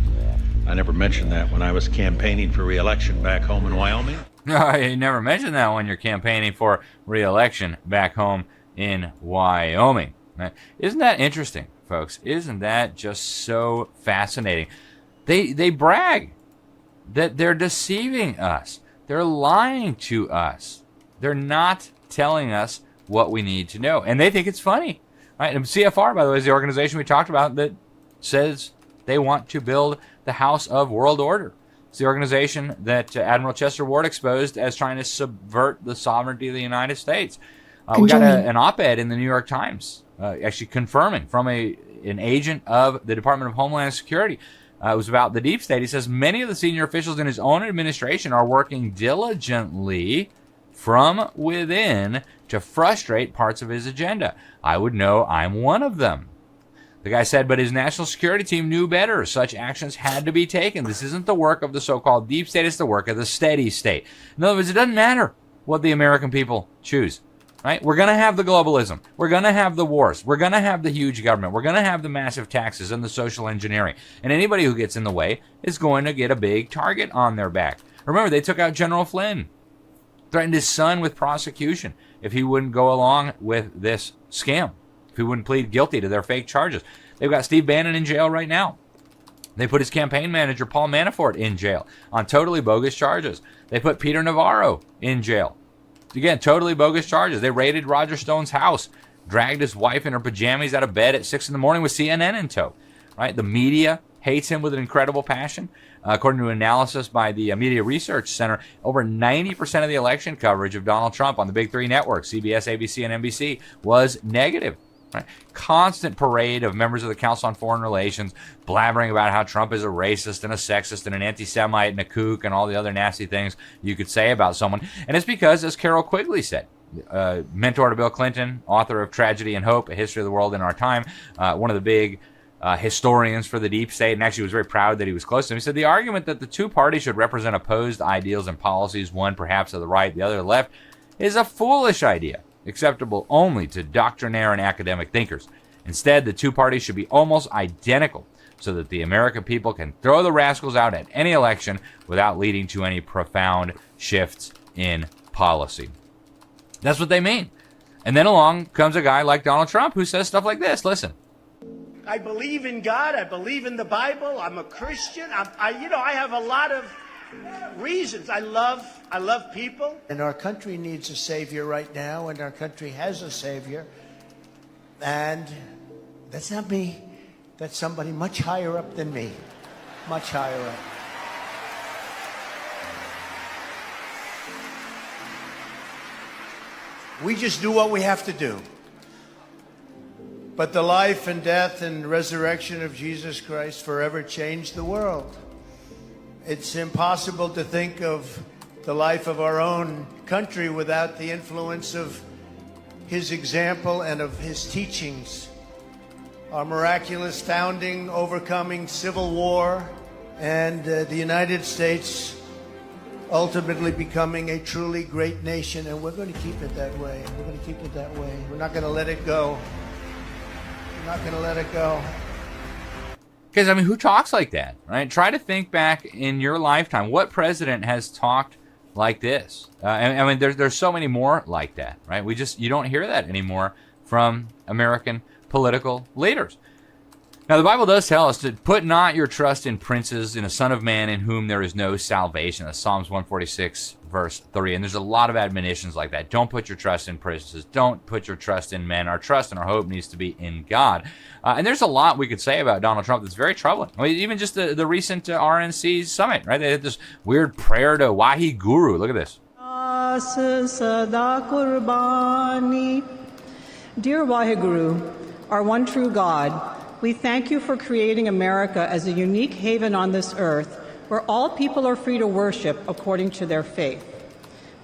I never mentioned that when I was campaigning for re-election back home in Wyoming. You never mentioned that when you're campaigning for re-election back home in Wyoming. Isn't that interesting, folks? Isn't that just so fascinating? They brag that they're deceiving us. They're lying to us. They're not telling us what we need to know. And they think it's funny, right? And CFR, by the way, is the organization we talked about that says they want to build the House of World Order. It's the organization that Admiral Chester Ward exposed as trying to subvert the sovereignty of the United States. We got an op-ed in the New York Times actually confirming from an agent of the Department of Homeland Security. It was about the deep state. He says many of the senior officials in his own administration are working diligently from within to frustrate parts of his agenda. I would know I'm one of them. The guy said, but his national security team knew better. Such actions had to be taken. This isn't the work of the so-called deep state. It's the work of the steady state. In other words, it doesn't matter what the American people choose. Right? We're going to have the globalism. We're going to have the wars. We're going to have the huge government. We're going to have the massive taxes and the social engineering. And anybody who gets in the way is going to get a big target on their back. Remember, they took out General Flynn, threatened his son with prosecution if he wouldn't go along with this scam, if he wouldn't plead guilty to their fake charges. They've got Steve Bannon in jail right now. They put his campaign manager, Paul Manafort, in jail on totally bogus charges. They put Peter Navarro in jail. Again, totally bogus charges. They raided Roger Stone's house, dragged his wife in her pajamas out of bed at 6 a.m. with CNN in tow. Right? The media hates him with an incredible passion. According to analysis by the Media Research Center, over 90% of the election coverage of Donald Trump on the big three networks, CBS, ABC, and NBC, was negative. Right? Constant parade of members of the Council on Foreign Relations blabbering about how Trump is a racist and a sexist and an anti-Semite and a kook and all the other nasty things you could say about someone. And it's because, as Carol Quigley said, mentor to Bill Clinton, author of Tragedy and Hope, A History of the World in Our Time, one of the big historians for the deep state, and actually was very proud that he was close to him. He said the argument that the two parties should represent opposed ideals and policies, one perhaps of the right, the other of the left, is a foolish idea, acceptable only to doctrinaire and academic thinkers. Instead, the two parties should be almost identical so that the American people can throw the rascals out at any election without leading to any profound shifts in policy. That's what they mean. And then along comes a guy like Donald Trump who says stuff like this. Listen. I believe in God. I believe in the Bible. I'm a Christian. I have a lot of reasons. I love people. And our country needs a savior right now, and our country has a savior. And that's not me. That's somebody much higher up than me. Much higher up. We just do what we have to do. But the life and death and resurrection of Jesus Christ forever changed the world. It's impossible to think of the life of our own country without the influence of his example and of his teachings. Our miraculous founding, overcoming civil war, and the United States ultimately becoming a truly great nation. And we're going to keep it that way. We're going to keep it that way. We're not going to let it go. We're not going to let it go. Because, I mean, who talks like that, right? Try to think back in your lifetime. What president has talked like this? I mean, there's so many more like that, right? You don't hear that anymore from American political leaders. Now, the Bible does tell us to put not your trust in princes, in a son of man in whom there is no salvation. That's Psalms 146, verse 3. And there's a lot of admonitions like that. Don't put your trust in princes. Don't put your trust in men. Our trust and our hope needs to be in God. And there's a lot we could say about Donald Trump that's very troubling. I mean, even just the recent RNC summit, right? They had this weird prayer to Wahi Guru. Look at this. Dear Waheguru, our one true God, we thank you for creating America as a unique haven on this earth where all people are free to worship according to their faith.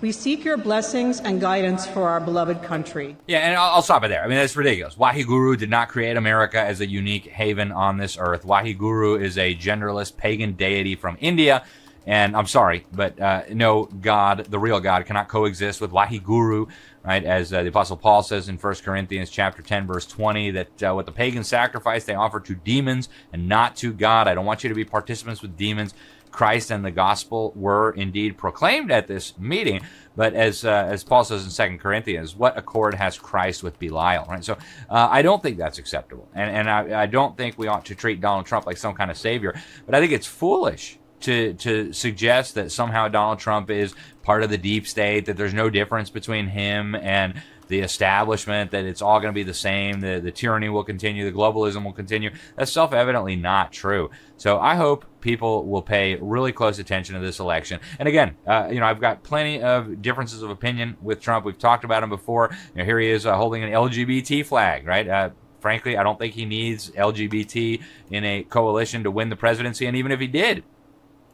We seek your blessings and guidance for our beloved country. Yeah, and I'll stop it there. I mean, that's ridiculous. Waheguru did not create America as a unique haven on this earth. Waheguru is a genderless pagan deity from India. And I'm sorry, but no God, the real God, cannot coexist with Waheguru, right? As the Apostle Paul says in 1 Corinthians chapter 10, verse 20, that what the pagans sacrifice, they offer to demons and not to God. I don't want you to be participants with demons. Christ and the gospel were indeed proclaimed at this meeting, but as Paul says in 2 Corinthians, what accord has Christ with Belial, right? So I don't think that's acceptable, and I don't think we ought to treat Donald Trump like some kind of savior, but I think it's foolish to suggest that somehow Donald Trump is part of the deep state, that there's no difference between him and the establishment, that it's all going to be the same, the tyranny will continue, the globalism will continue. That's self-evidently not true. So I hope people will pay really close attention to this election. And again, I've got plenty of differences of opinion with Trump. We've talked about him before. Here he is holding an LGBT flag, right? Frankly, I don't think he needs LGBT in a coalition to win the presidency. And even if he did,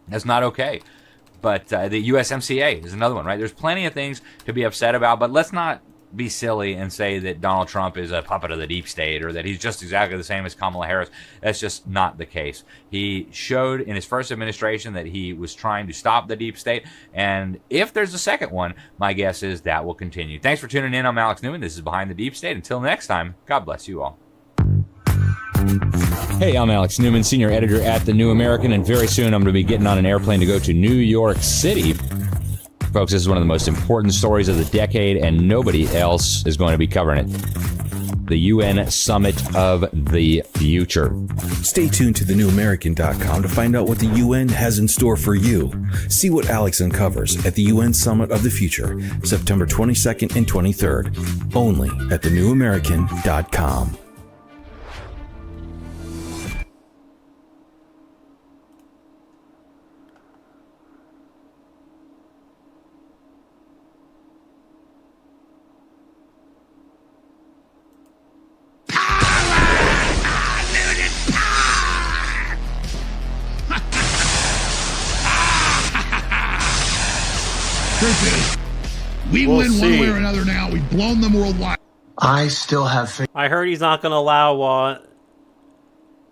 that's not okay. But the USMCA is another one, right? There's plenty of things to be upset about, but let's not be silly and say that Donald Trump is a puppet of the deep state or that he's just exactly the same as Kamala Harris. That's just not the case. He showed in his first administration that he was trying to stop the deep state. And if there's a second one, my guess is that will continue. Thanks for tuning in. I'm Alex Newman. This is Behind the Deep State. Until next time, God bless you all. Hey, I'm Alex Newman, senior editor at The New American, and very soon I'm going to be getting on an airplane to go to New York City. Folks, this is one of the most important stories of the decade, and nobody else is going to be covering it. The UN Summit of the Future. Stay tuned to thenewamerican.com to find out what the UN has in store for you. See what Alex uncovers at the UN Summit of the Future, September 22nd and 23rd, only at thenewamerican.com. We win one way or another now. We've blown them worldwide. I still have faith. I heard he's not going to allow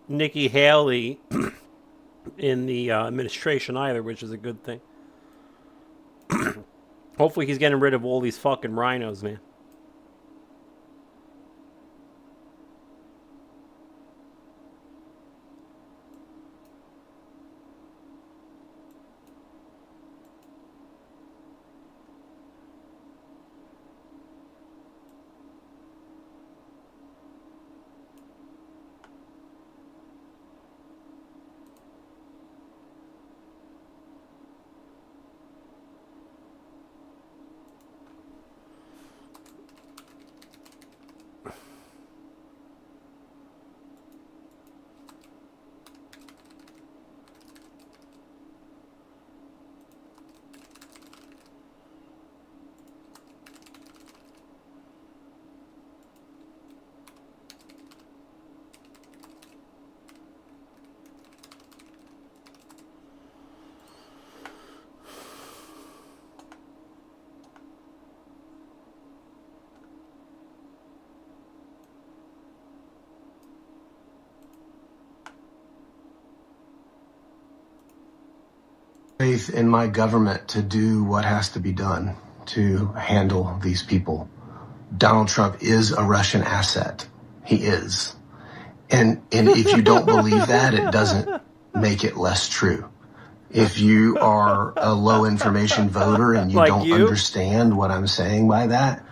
Nikki Haley in the administration either, which is a good thing. Hopefully he's getting rid of all these fucking rhinos, man. Faith in my government to do what has to be done to handle these people. Donald Trump is a Russian asset. He is. And if you don't believe that, it doesn't make it less true. If you are a low information voter and you don't understand what I'm saying by that,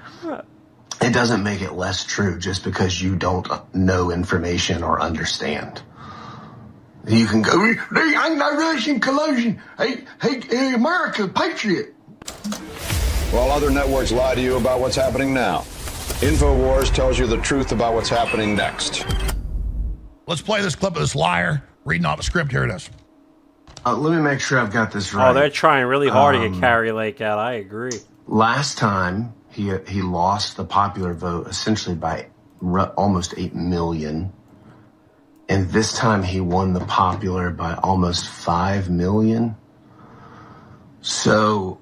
it doesn't make it less true just because you don't know information or understand. You can go, there ain't no Russian collusion. Hey, America, patriot. While other networks lie to you about what's happening now, InfoWars tells you the truth about what's happening next. Let's play this clip of this liar reading off a script. Here it is. Let me make sure I've got this right. Oh, they're trying really hard to get Carrie Lake out. I agree. Last time, he lost the popular vote essentially by almost 8 million. And this time he won the popular by almost 5 million. So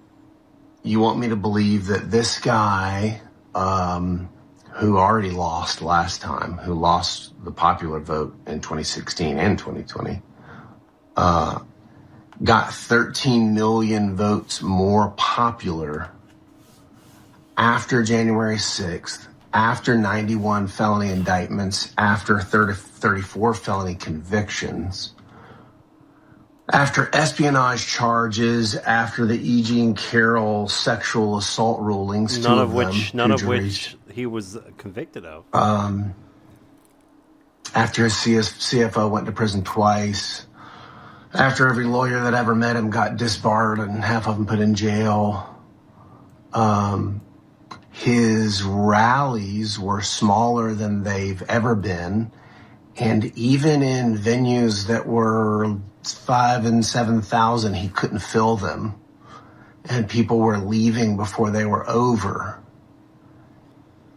you want me to believe that this guy, who already lost last time, who lost the popular vote in 2016 and 2020, got 13 million votes more popular after January 6th, after 91 felony indictments, after 34 felony convictions, after espionage charges, after the E. Jean Carroll sexual assault rulings, none of which he was convicted of. After his CFO went to prison twice, After every lawyer that ever met him got disbarred and half of them put in jail, his rallies were smaller than they've ever been. And even in venues that were 5,000 and 7,000, he couldn't fill them. And people were leaving before they were over.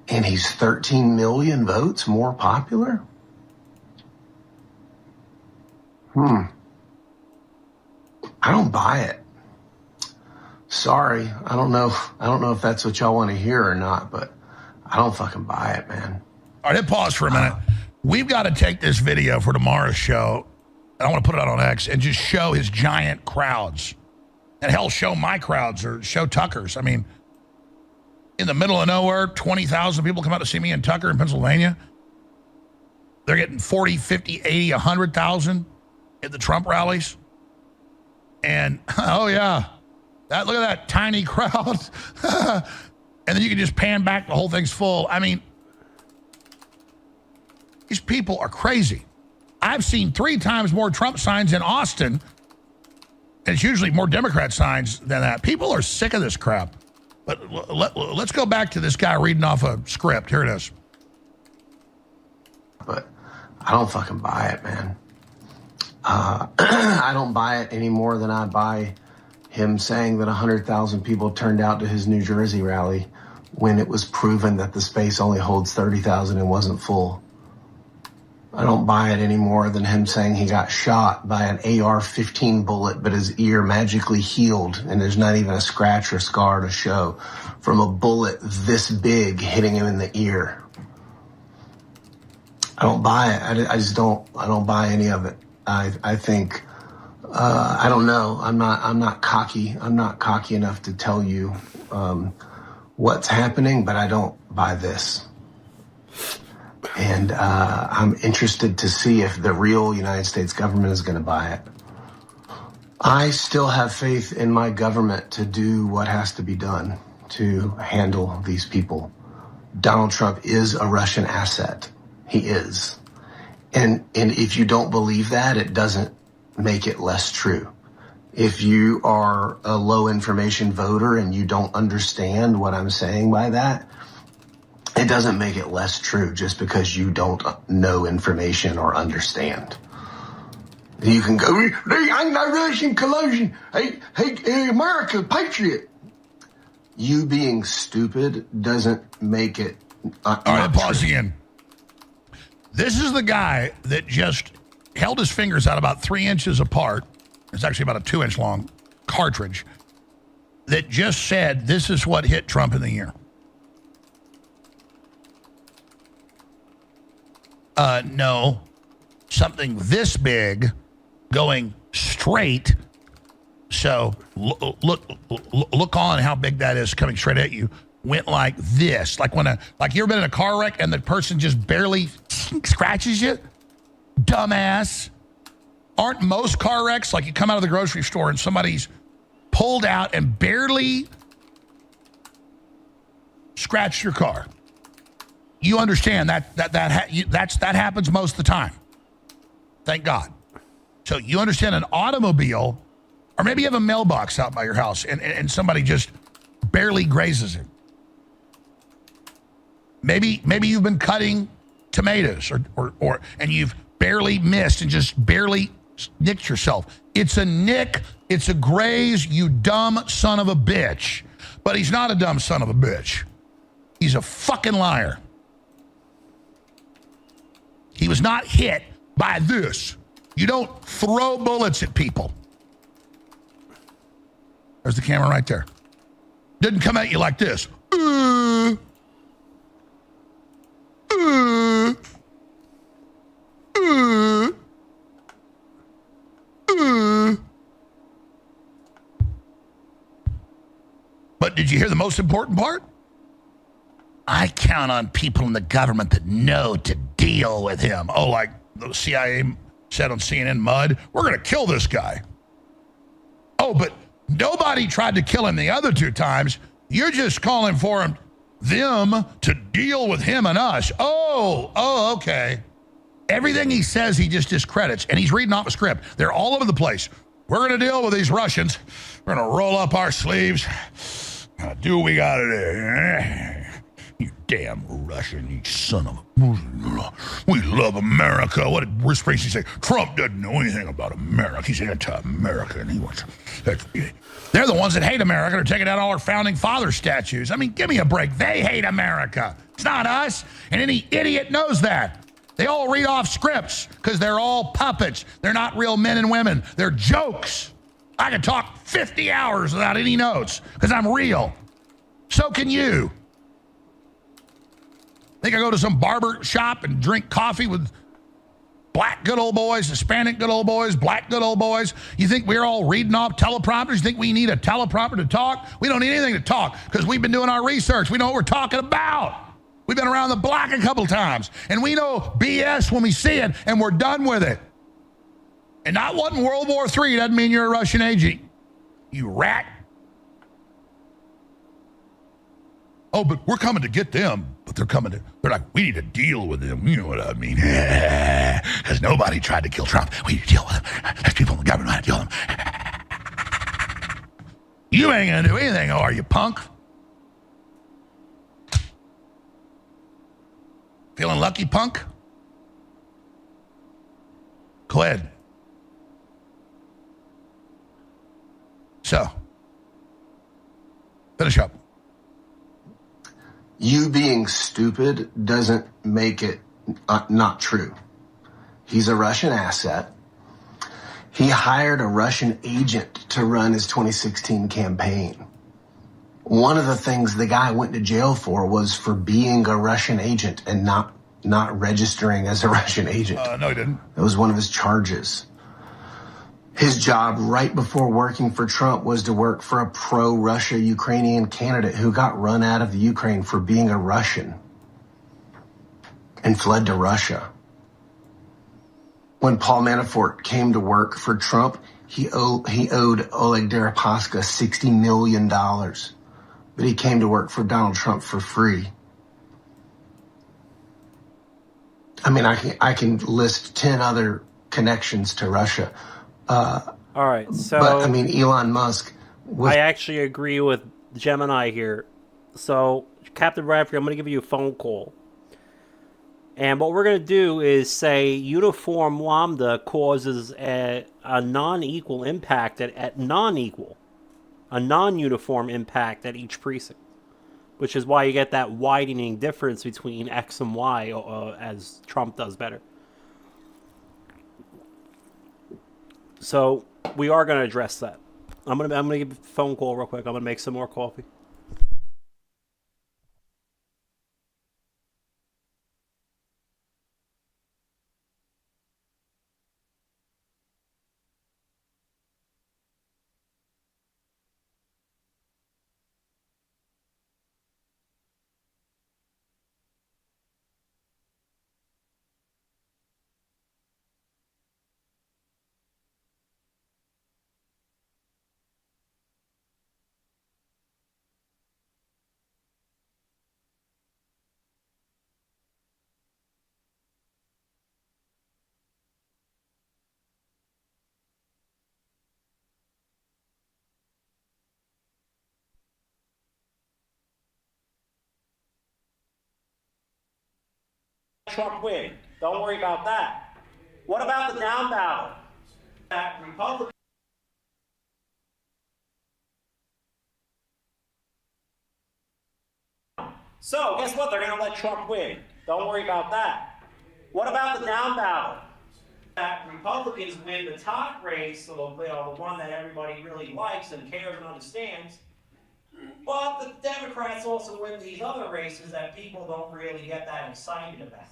And he's 13 million votes more popular? I don't buy it. Sorry, I don't know if that's what y'all want to hear or not, but I don't fucking buy it, man. All right, hit pause for a minute. We've got to take this video for tomorrow's show, and I want to put it out on X, and just show his giant crowds. And hell, show my crowds or show Tucker's. I mean, in the middle of nowhere, 20,000 people come out to see me in Tucker in Pennsylvania. They're getting 40, 50, 80, 100,000 at the Trump rallies. And, oh yeah, look at that tiny crowd. And then you can just pan back, the whole thing's full. I mean, these people are crazy. I've seen 3 times more Trump signs in Austin, and it's usually more Democrat signs than that. People are sick of this crap. But let's go back to this guy reading off a script. Here it is. But I don't fucking buy it, man. I don't buy it any more than I buy him saying that 100,000 people turned out to his New Jersey rally when it was proven that the space only holds 30,000 and wasn't full. I don't buy it any more than him saying he got shot by an AR-15 bullet, but his ear magically healed, and there's not even a scratch or scar to show from a bullet this big hitting him in the ear. I don't buy it. I don't buy any of it. I think, I don't know. I'm not cocky. I'm not cocky enough to tell you what's happening, but I don't buy this. And I'm interested to see if the real United States government is going to buy it. I still have faith in my government to do what has to be done to handle these people. Donald Trump is a Russian asset. He is. And if you don't believe that, it doesn't make it less true. If you are a low information voter and you don't understand what I'm saying by that, it doesn't make it less true just because you don't know information or understand. You can go, I'm not Russian collusion. Hey, America, patriot. You being stupid doesn't make it all right, pause again. This is the guy that just held his fingers out about 3 inches apart. It's actually about a 2-inch long cartridge that just said this is what hit Trump in the ear. No, something this big going straight. So look on how big that is coming straight at you. Went like this, like you ever been in a car wreck and the person just barely scratches you? Dumbass. Aren't most car wrecks like you come out of the grocery store and somebody's pulled out and barely scratched your car? You understand that happens most of the time. Thank God. So you understand an automobile, or maybe you have a mailbox out by your house and somebody just barely grazes it. Maybe you've been cutting tomatoes or and you've barely missed and just barely nicked yourself. It's a nick, it's a graze, you dumb son of a bitch. But he's not a dumb son of a bitch. He's a fucking liar. He was not hit by this. You don't throw bullets at people. There's the camera right there. Didn't come at you like this. But did you hear the most important part? I count on people in the government that know to deal with him. Oh, like the CIA said on CNN Mud, we're going to kill this guy. Oh, but nobody tried to kill him the other 2 times. You're just calling for them to deal with him and us. Oh, okay. Everything he says, he just discredits, and he's reading off a script. They're all over the place. We're going to deal with these Russians. We're going to roll up our sleeves, do what we got to do. You damn Russian, you son of a... We love America. What did Bruce Springsteen say? Trump doesn't know anything about America. He's anti-American. He wants... They're the ones that hate America. They're taking down all our founding father statues. I mean, give me a break. They hate America. It's not us. And any idiot knows that. They all read off scripts because they're all puppets. They're not real men and women. They're jokes. I can talk 50 hours without any notes because I'm real. So can you. Think I go to some barber shop and drink coffee with black good old boys, Hispanic good old boys, black good old boys? You think we're all reading off teleprompters? You think we need a teleprompter to talk? We don't need anything to talk because we've been doing our research. We know what we're talking about. We've been around the block a couple times, and we know BS when we see it, and we're done with it. And not wanting World War III doesn't mean you're a Russian agent, you rat. Oh, but we're coming to get them. But they're like, we need to deal with them. You know what I mean? Because nobody tried to kill Trump. We need to deal with them. There's people in the government who have to deal with them. You ain't going to do anything, are you, punk? Feeling lucky, punk? Go ahead. So, finish up. You being stupid doesn't make it not true. He's a Russian asset. He hired a Russian agent to run his 2016 campaign. One of the things the guy went to jail for was for being a Russian agent and not registering as a Russian agent. No, he didn't. That was one of his charges. His job right before working for Trump was to work for a pro-Russia Ukrainian candidate who got run out of the Ukraine for being a Russian and fled to Russia. When Paul Manafort came to work for Trump, he owed Oleg Deripaska $60 million. But he came to work for Donald Trump for free. I mean, I can list 10 other connections to Russia. All right, so... But, I mean, Elon Musk... I actually agree with Gemini here. So, Captain Bradford, I'm going to give you a phone call. And what we're going to do is say uniform lambda causes a non-equal impact at non-equal. A non-uniform impact at each precinct. Which is why you get that widening difference between X and Y as Trump does better. So we are going to address that. I'm gonna give a phone call real quick. I'm gonna make some more coffee. Trump win. Don't worry about that. What about the down ballot? That Republican. So, guess what? They're going to let Trump win. Don't worry about that. What about the down ballot? That Republicans win the top race, so the one that everybody really likes and cares and understands. But the Democrats also win these other races that people don't really get that excited about.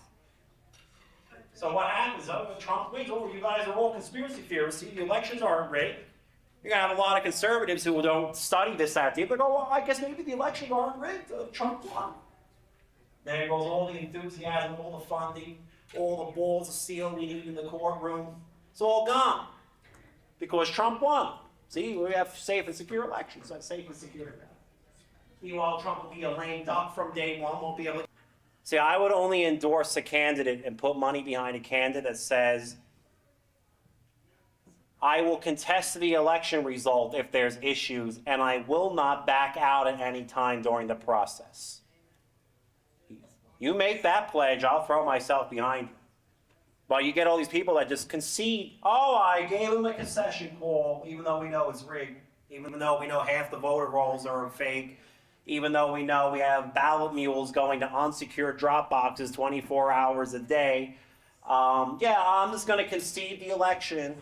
So what happens? Oh, Trump wins. Oh, you guys are all conspiracy theorists. See, the elections aren't rigged. You're going to have a lot of conservatives who don't study this that deep. They go, well, I guess maybe the elections aren't rigged. Trump won. There goes all the enthusiasm, all the funding, all the balls of steel we need in the courtroom. It's all gone. Because Trump won. See, we have safe and secure elections. That's safe and secure. Meanwhile, Trump will be a lame duck from day one. Won't be able to... See, I would only endorse a candidate and put money behind a candidate that says, I will contest the election result if there's issues, and I will not back out at any time during the process. You make that pledge, I'll throw myself behind you. Well, you get all these people that just concede, oh, I gave them a concession call, even though we know it's rigged, even though we know half the voter rolls are fake, even though we know we have ballot mules going to unsecured drop boxes 24 hours a day. Yeah, I'm just going to concede the election.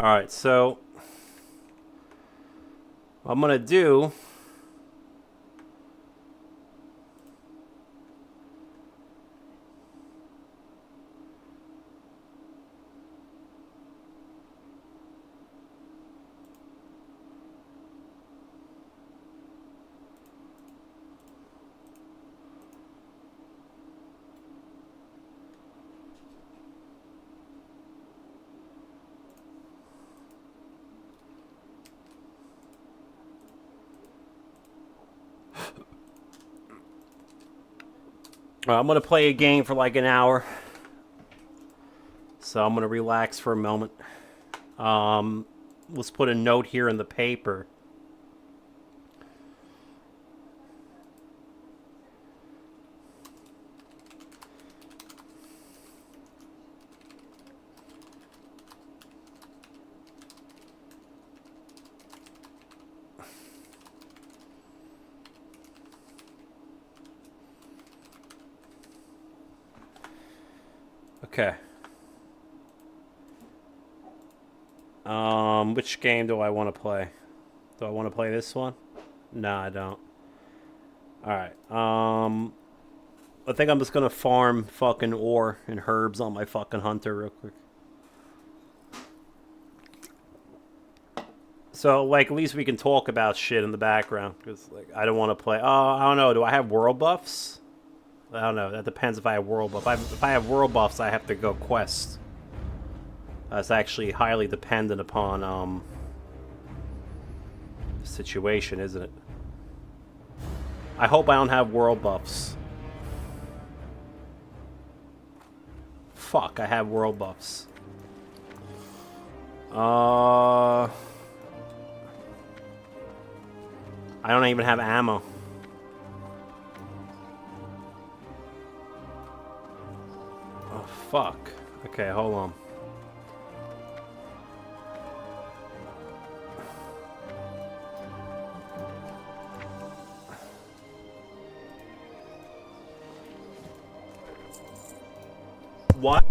Alright, so what I'm going to do... I'm going to play a game for like an hour. So I'm going to relax for a moment. Let's put a note here in the paper. Okay. Which game do I want to play? Do I want to play this one? No, I don't. Alright. I think I'm just gonna farm fucking ore and herbs on my fucking hunter real quick. So, like, at least we can talk about shit in the background. Because, like, I don't want to play... I don't know. Do I have world buffs? I don't know. That depends if I have world buff. If I have world buffs, I have to go quest. That's actually highly dependent upon the situation, isn't it? I hope I don't have world buffs. Fuck, I have world buffs. I don't even have ammo. Oh, fuck. Okay, hold on. What?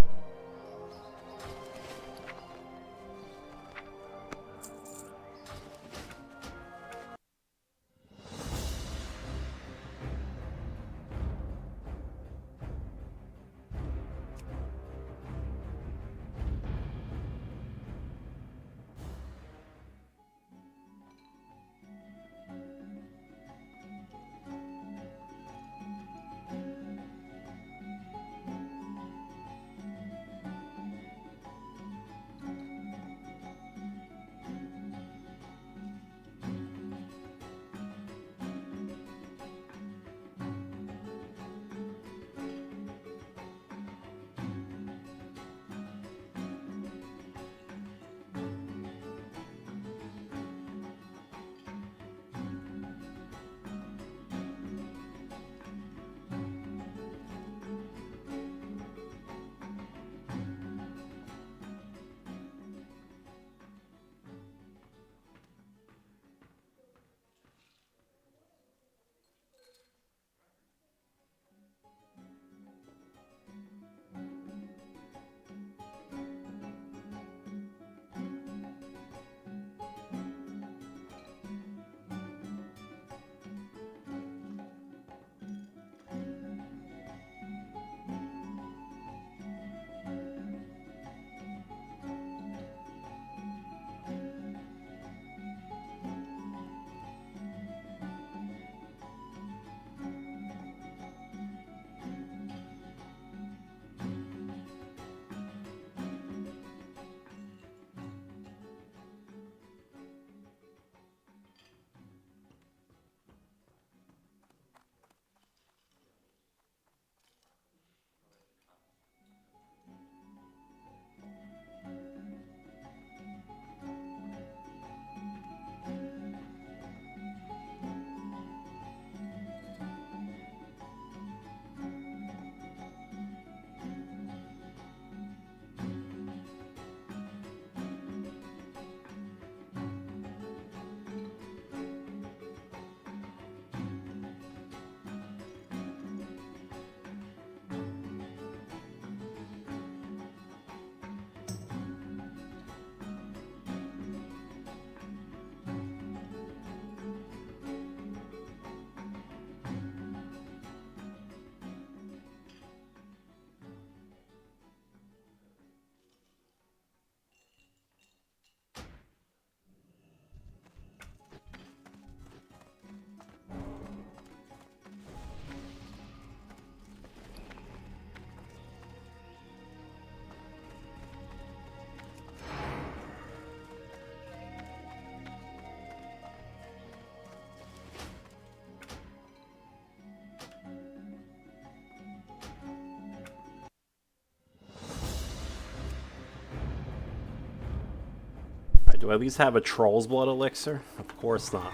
Do I at least have a troll's blood elixir? Of course not.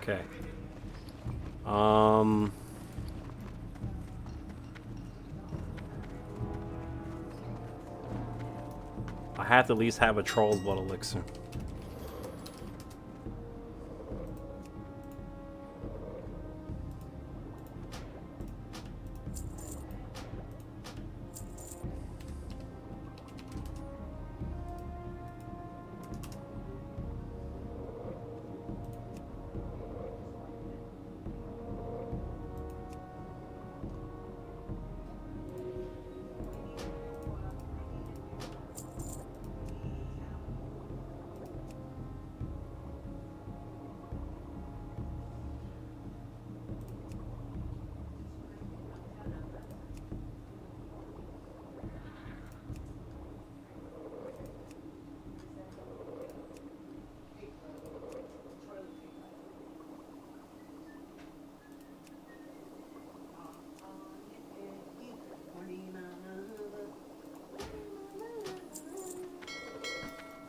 Okay. I have to at least have a troll's blood elixir.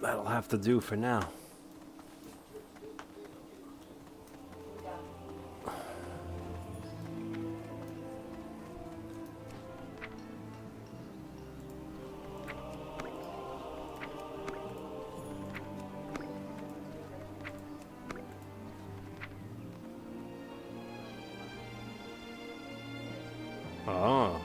That'll have to do for now. Oh.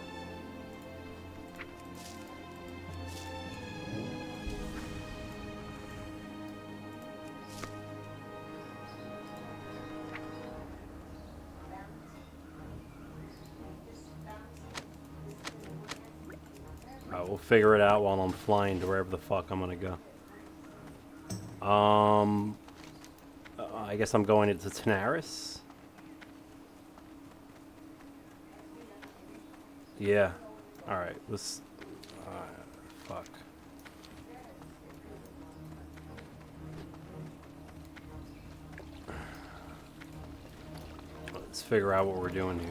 We'll figure it out while I'm flying to wherever the fuck I'm gonna go. I guess I'm going into Tanaris. Yeah. All right. Let's. Fuck. Let's figure out what we're doing here.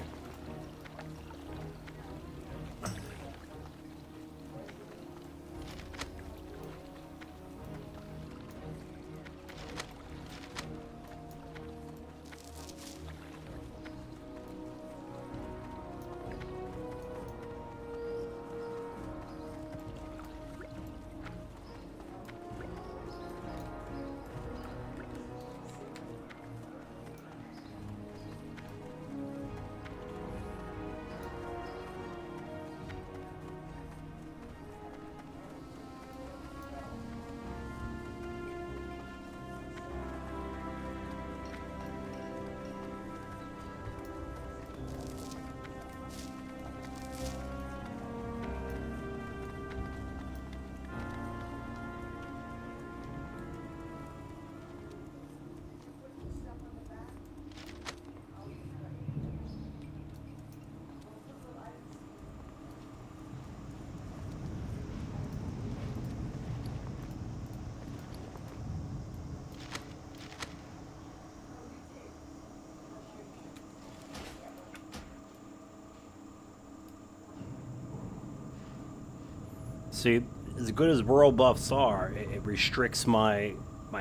See, as good as world buffs are, it restricts my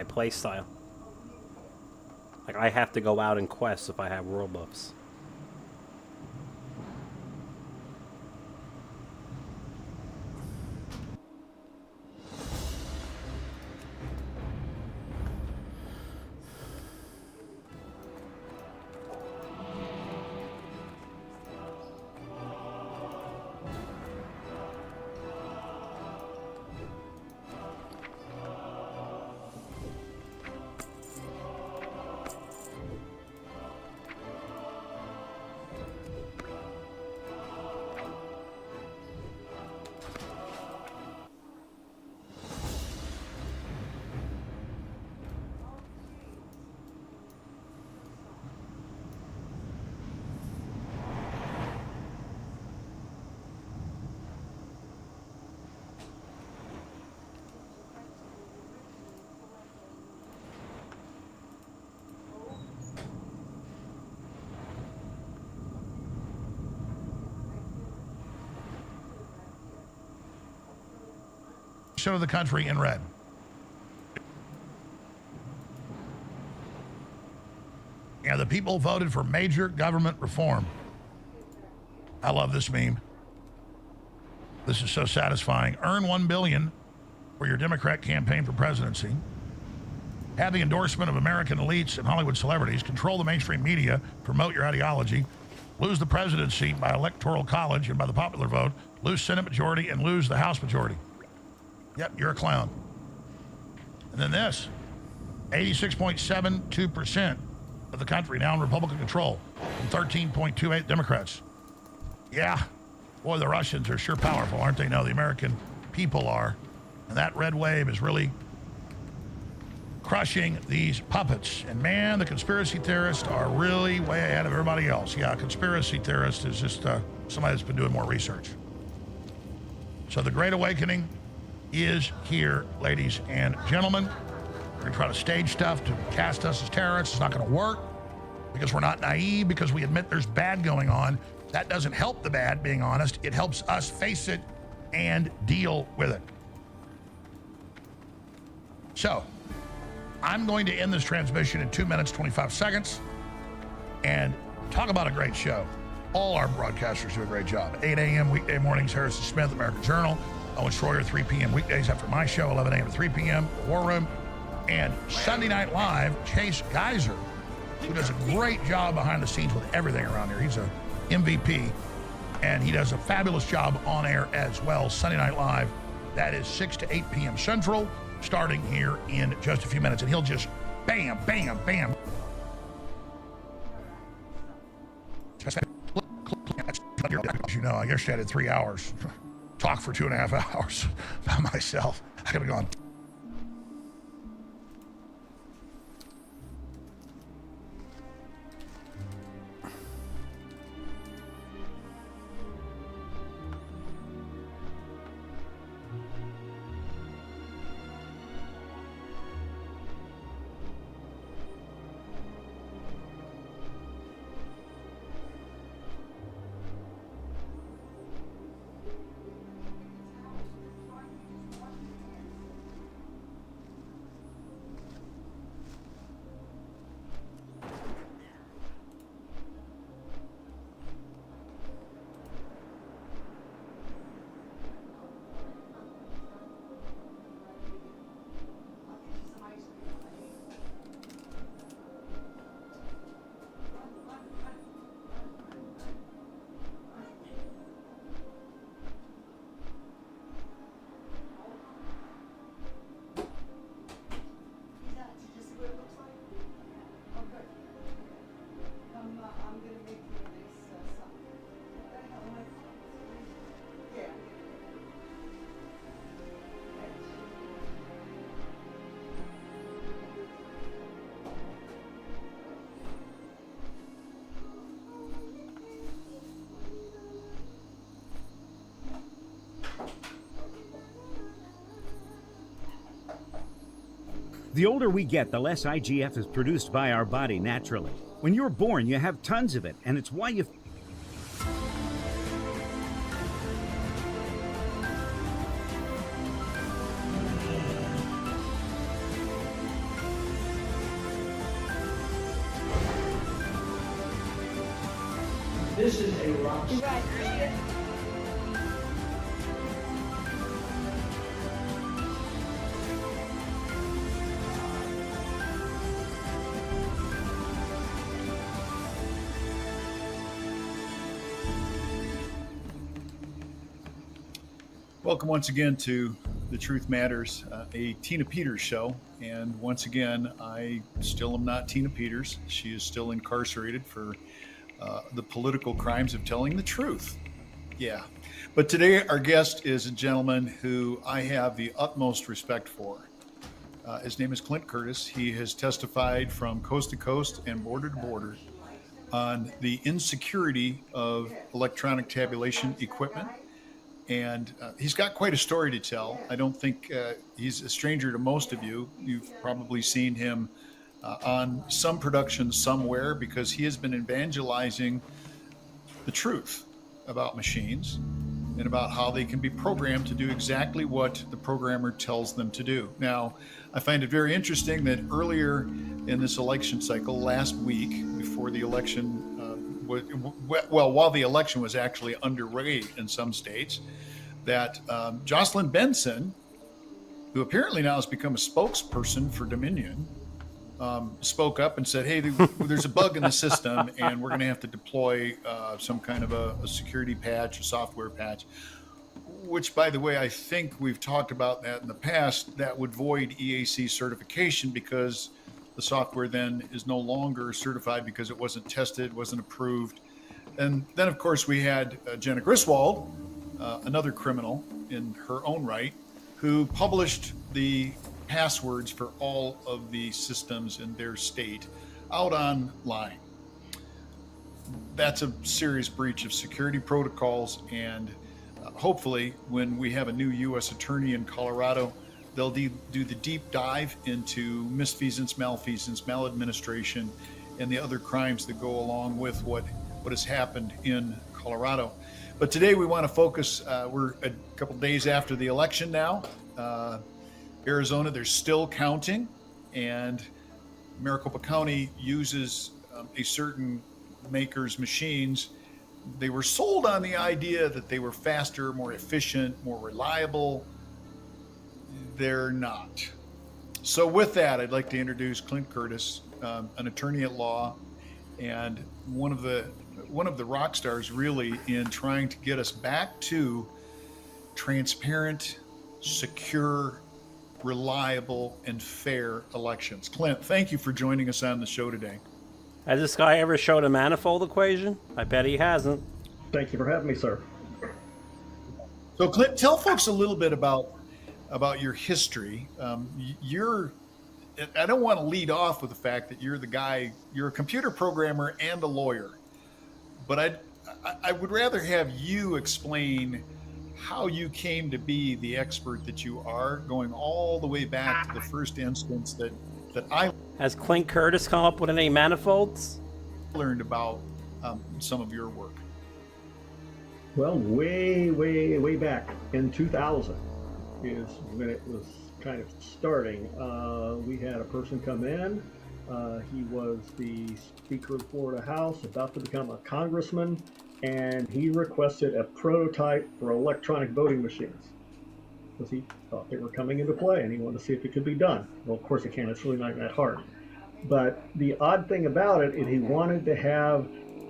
play style. Like, I have to go out and quest if I have world buffs. Show the country in red. Yeah, the people voted for major government reform. I love this meme. This is so satisfying. Earn $1 billion for your Democrat campaign for presidency. Have the endorsement of American elites and Hollywood celebrities. Control the mainstream media. Promote your ideology. Lose the presidency by electoral college and by the popular vote. Lose Senate majority and lose the House majority. Yep, you're a clown. And then this. 86.72% of the country now in Republican control. And 13.28 Democrats. Yeah. Boy, the Russians are sure powerful, aren't they? No, the American people are. And that red wave is really crushing these puppets. And man, the conspiracy theorists are really way ahead of everybody else. Yeah, a conspiracy theorist is just somebody that's been doing more research. So the Great Awakening is here, ladies and gentlemen. We're going to try to stage stuff to cast us as terrorists. It's not going to work because we're not naive, because we admit there's bad going on. That doesn't help the bad, being honest. It helps us face it and deal with it. So, I'm going to end this transmission in 2 minutes, 25 seconds, and talk about a great show. All our broadcasters do a great job. 8 a.m. weekday mornings, Harrison Smith, American Journal. Owen Schroyer, 3 p.m. weekdays after my show, 11 a.m. to 3 p.m. The War Room. And Sunday Night Live, Chase Geiser, who does a great job behind the scenes with everything around here. He's a MVP, and he does a fabulous job on air as well. Sunday Night Live, that is 6 to 8 p.m. Central, starting here in just a few minutes. And he'll just bam, bam, bam. As you know, I guess I had 3 hours. Talk for 2.5 hours by myself. I could have gone. The older we get, the less IGF is produced by our body naturally. When you're born, you have tons of it, and it's why you... This is a rock star. Welcome once again to The Truth Matters, a Tina Peters show. And once again, I still am not Tina Peters. She is still incarcerated for the political crimes of telling the truth. Yeah. But today our guest is a gentleman who I have the utmost respect for. His name is Clint Curtis. He has testified from coast to coast and border to border on the insecurity of electronic tabulation equipment. And he's got quite a story to tell. I don't think he's a stranger to most of you. You've probably seen him on some production somewhere, because he has been evangelizing the truth about machines and about how they can be programmed to do exactly what the programmer tells them to do. Now, I find it very interesting that earlier in this election cycle last week before the election, while the election was actually underway in some states, that Jocelyn Benson, who apparently now has become a spokesperson for Dominion, spoke up and said, hey, there's a bug in the system and we're going to have to deploy some kind of a security patch, a software patch, which, by the way, I think we've talked about that in the past. That would void EAC certification because the software then is no longer certified because it wasn't tested, wasn't approved. And then, of course, we had Jenna Griswold, another criminal in her own right, who published the passwords for all of the systems in their state out online. That's a serious breach of security protocols, and hopefully when we have a new U.S. attorney in Colorado, they'll do the deep dive into misfeasance, malfeasance, maladministration, and the other crimes that go along with what has happened in Colorado. But today we want to focus, we're a couple days after the election now. Arizona, they're still counting, and Maricopa County uses a certain maker's machines. They were sold on the idea that they were faster, more efficient, more reliable. They're not. So with that, I'd like to introduce Clint Curtis, an attorney at law, and one of the rock stars really in trying to get us back to transparent, secure, reliable, and fair elections. Clint, thank you for joining us on the show today. Has this guy ever showed a manifold equation? I bet he hasn't. Thank you for having me, sir. So, Clint, tell folks a little bit about your history. I don't want to lead off with the fact that you're a computer programmer and a lawyer, but I would rather have you explain how you came to be the expert that you are, going all the way back to the first instance that I... Has Clint Curtis come up with any manifolds? ...learned about some of your work. Well, way back in 2000 is when it was kind of starting. We had a person come in. He was the Speaker of the Florida House, about to become a congressman, and he requested a prototype for electronic voting machines because he thought they were coming into play and he wanted to see if it could be done. Well, of course it can. It's really not that hard. But the odd thing about it is he wanted to have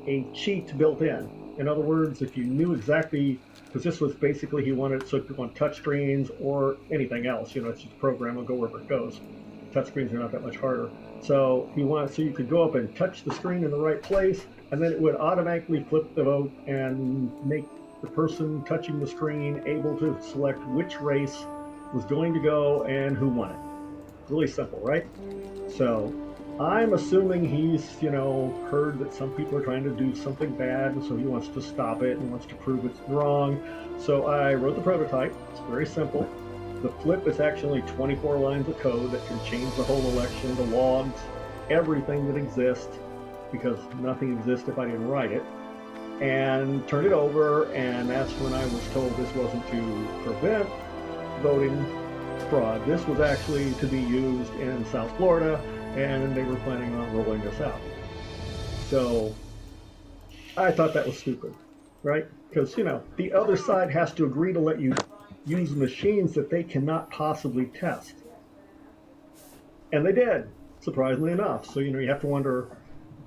a cheat built in. In other words, if you knew exactly, because this was basically, he wanted it so you on touch screens or anything else, it's just a program, it'll go wherever it goes. Touch screens are not that much harder. So he wanted, so you could go up and touch the screen in the right place, and then it would automatically flip the vote and make the person touching the screen able to select which race was going to go and who won it. Really simple, right? So I'm assuming he's, heard that some people are trying to do something bad, and so he wants to stop it and wants to prove it's wrong. So I wrote the prototype. It's very simple. The flip is actually 24 lines of code that can change the whole election, the logs, everything that exists, because nothing exists if I didn't write it, and turned it over. And that's when I was told this wasn't to prevent voting fraud. This was actually to be used in South Florida, and they were planning on rolling this out. So I thought that was stupid, right? Because, the other side has to agree to let you use machines that they cannot possibly test. And they did, surprisingly enough. So, you have to wonder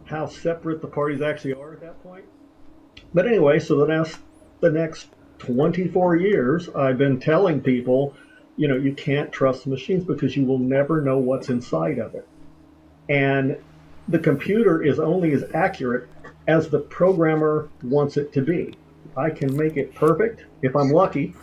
how separate the parties actually are at that point. But anyway, so the next 24 years, I've been telling people, you can't trust the machines because you will never know what's inside of it. And the computer is only as accurate as the programmer wants it to be. I can make it perfect if I'm lucky,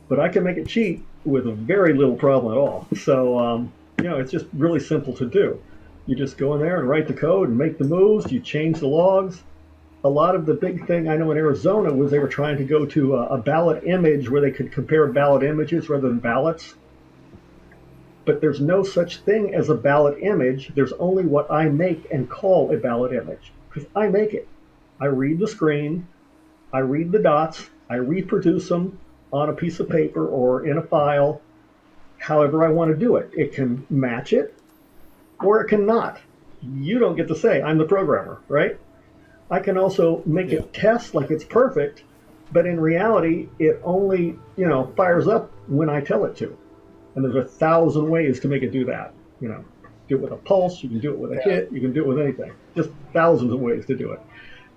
but I can make it cheat with very little problem at all. So, it's just really simple to do. You just go in there and write the code and make the moves. You change the logs. A lot of the big thing I know in Arizona was they were trying to go to a ballot image where they could compare ballot images rather than ballots. But there's no such thing as a ballot image. There's only what I make and call a ballot image, because I make it. I read the screen, I read the dots, I reproduce them on a piece of paper or in a file, however I want to do it. It can match it, or it cannot. You don't get to say, I'm the programmer, right? I can also make it test like it's perfect, but in reality, it only, fires up when I tell it to. And there's 1,000 ways to make it do that. Do it with a pulse, you can do it with a hit, you can do it with anything. Just thousands of ways to do it.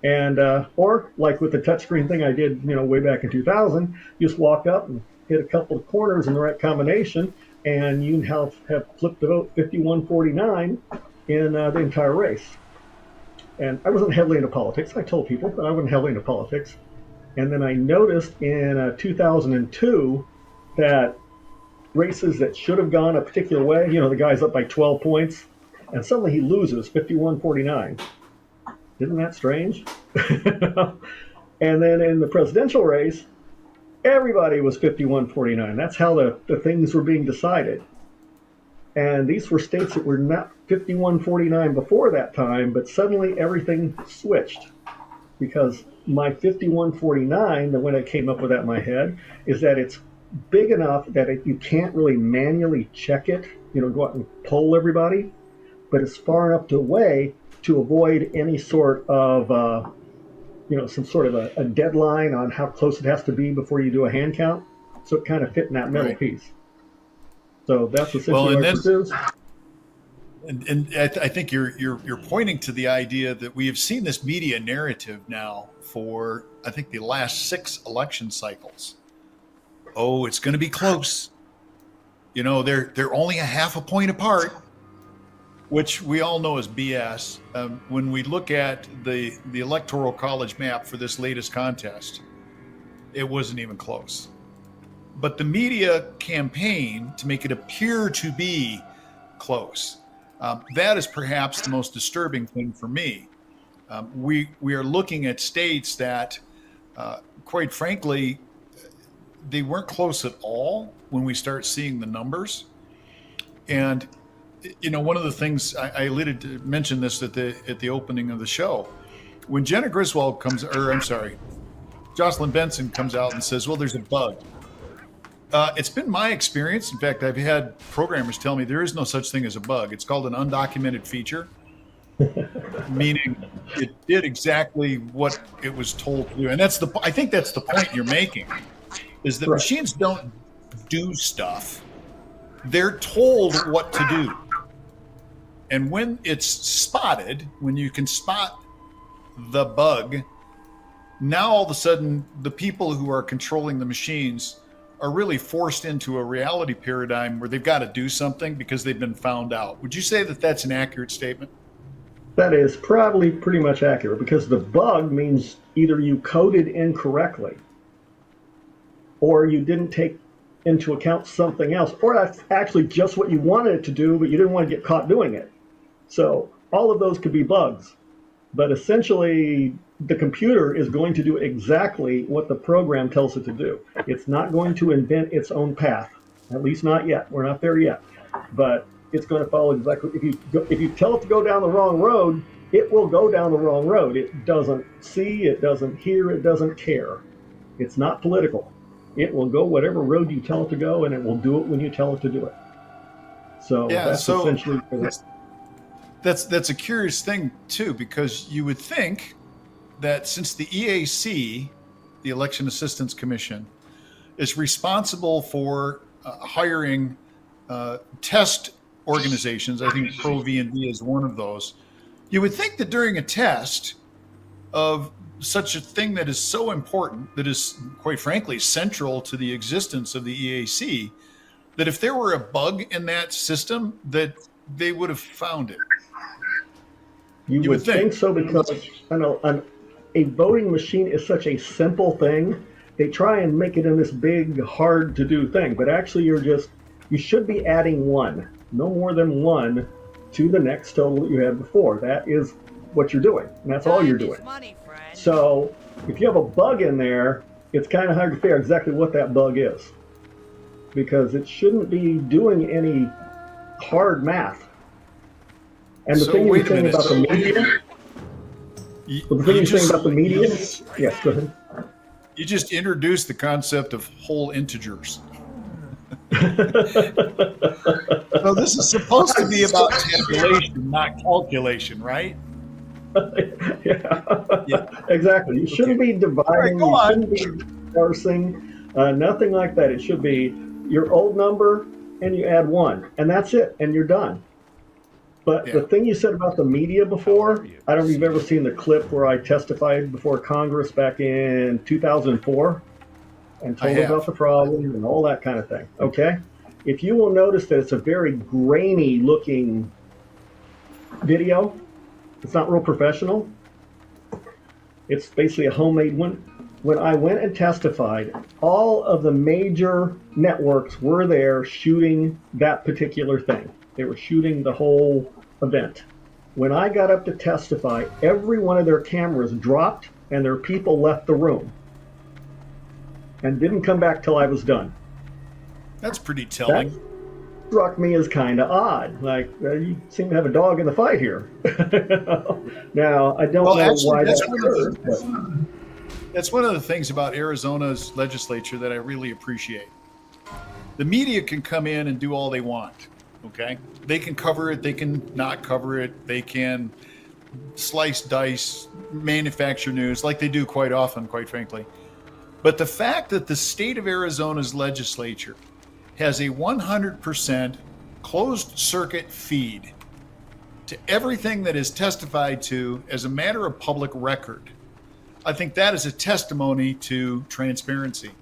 And, or like with the touchscreen thing I did, way back in 2000, you just walk up and hit a couple of corners in the right combination, and you have flipped the vote 51-49 in the entire race. And I wasn't heavily into politics. I told people, but I wasn't heavily into politics. And then I noticed in 2002 that races that should have gone a particular way, the guy's up by 12 points, and suddenly he loses 51-49. Isn't that strange? And then in the presidential race, everybody was 51-49. That's how the things were being decided. And these were states that were not 51-49 before that time, but suddenly everything switched. Because my 51-49, the one I came up with that in my head, is that it's big enough that you can't really manually check it, go out and poll everybody, but it's far enough away to avoid any sort of, some sort of a deadline on how close it has to be before you do a hand count. So it kind of fit in that middle piece. So that's essentially what it is. And I think you're pointing to the idea that we have seen this media narrative now for, I think, the last 6 election cycles. Oh, it's going to be close. They're only a half a point apart, which we all know is BS. When we look at the Electoral College map for this latest contest, it wasn't even close. But the media campaign to make it appear to be close. That is perhaps the most disturbing thing for me. We are looking at states that, quite frankly, they weren't close at all when we start seeing the numbers. And, one of the things I alluded to, mentioned this at the opening of the show, when Jenna Griswold Jocelyn Benson comes out and says, well, there's a bug. It's been my experience. In fact, I've had programmers tell me there is no such thing as a bug. It's called an undocumented feature, meaning it did exactly what it was told to do. And I think that's the point you're making, is that machines don't do stuff. They're told what to do. And when it's spotted, when you can spot the bug, now all of a sudden the people who are controlling the machines are really forced into a reality paradigm where they've got to do something because they've been found out. Would you say that that's an accurate statement? That is probably pretty much accurate, because the bug means either you coded incorrectly or you didn't take into account something else, or that's actually just what you wanted it to do, but you didn't want to get caught doing it. So all of those could be bugs. But essentially, the computer is going to do exactly what the program tells it to do. It's not going to invent its own path, at least not yet. We're not there yet. But it's going to follow exactly. If you tell it to go down the wrong road, it will go down the wrong road. It doesn't see, it doesn't hear, it doesn't care. It's not political. It will go whatever road you tell it to go, and it will do it when you tell it to do it. So that's essentially that's a curious thing too, because you would think that since the EAC, the Election Assistance Commission, is responsible for hiring test organizations, I think Pro-V&V is one of those, you would think that during a test of such a thing that is so important, that is, quite frankly, central to the existence of the EAC, that if there were a bug in that system, that they would have found it. You would think so, because a voting machine is such a simple thing. They try and make it in this big, hard to do thing, but actually you should be adding one, no more than one, to the next total that you had before. That is what you're doing, and that's all you're doing. So if you have a bug in there, it's kind of hard to figure out exactly what that bug is, because it shouldn't be doing any hard math. And the thing you're saying about the media, yes, go ahead. You just introduced the concept of whole integers. So this is supposed to be about tabulation, not calculation, right? Yeah, exactly. You shouldn't be dividing. You shouldn't be parsing. Nothing like that. It should be your old number and you add 1, and that's it, and you're done. But the thing you said about the media before, I don't know if you've ever seen the clip where I testified before Congress back in 2004 and told about the problem and all that kind of thing. Okay? If you will notice that it's a very grainy looking video, it's not real professional. It's basically a homemade one. When I went and testified, all of the major networks were there shooting that particular thing. They were shooting the whole event. When I got up to testify, every one of their cameras dropped and their people left the room and didn't come back till I was done. That's pretty telling. That struck me as kind of odd. Like, you seem to have a dog in the fight here. Now, I don't know why that's occurred. That's one of the things about Arizona's legislature that I really appreciate. The media can come in and do all they want, okay? They can cover it, they can not cover it, they can slice, dice, manufacture news like they do quite often, quite frankly. But the fact that the state of Arizona's legislature has a 100% closed circuit feed to everything that is testified to as a matter of public record, I think that is a testimony to transparency.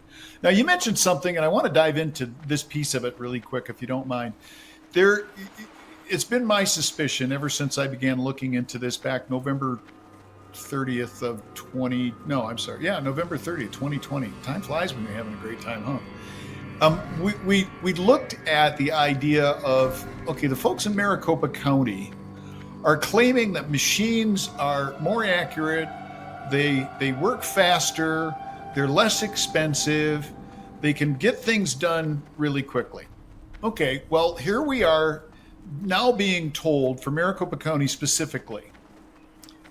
Now, you mentioned something, and I want to dive into this piece of it really quick, if you don't mind. It's been my suspicion ever since I began looking into this back November 30th of November 30th, 2020. Time flies when you're having a great time, huh? We looked at the idea of, okay, the folks in Maricopa County are claiming that machines are more accurate, they work faster, they're less expensive, they can get things done really quickly. Okay, well, here we are now being told, for Maricopa County specifically,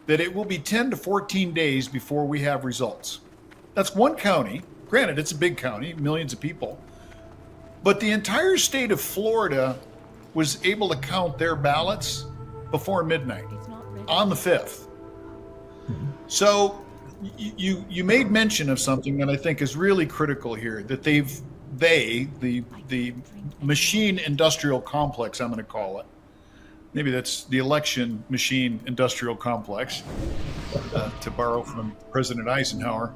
that it will be 10 to 14 days before we have results. That's one county. Granted, it's a big county, millions of people. But the entire state of Florida was able to count their ballots before midnight on the 5th. So you made mention of something that I think is really critical here, that the machine industrial complex, I'm going to call it, maybe that's the election machine industrial complex, to borrow from President Eisenhower,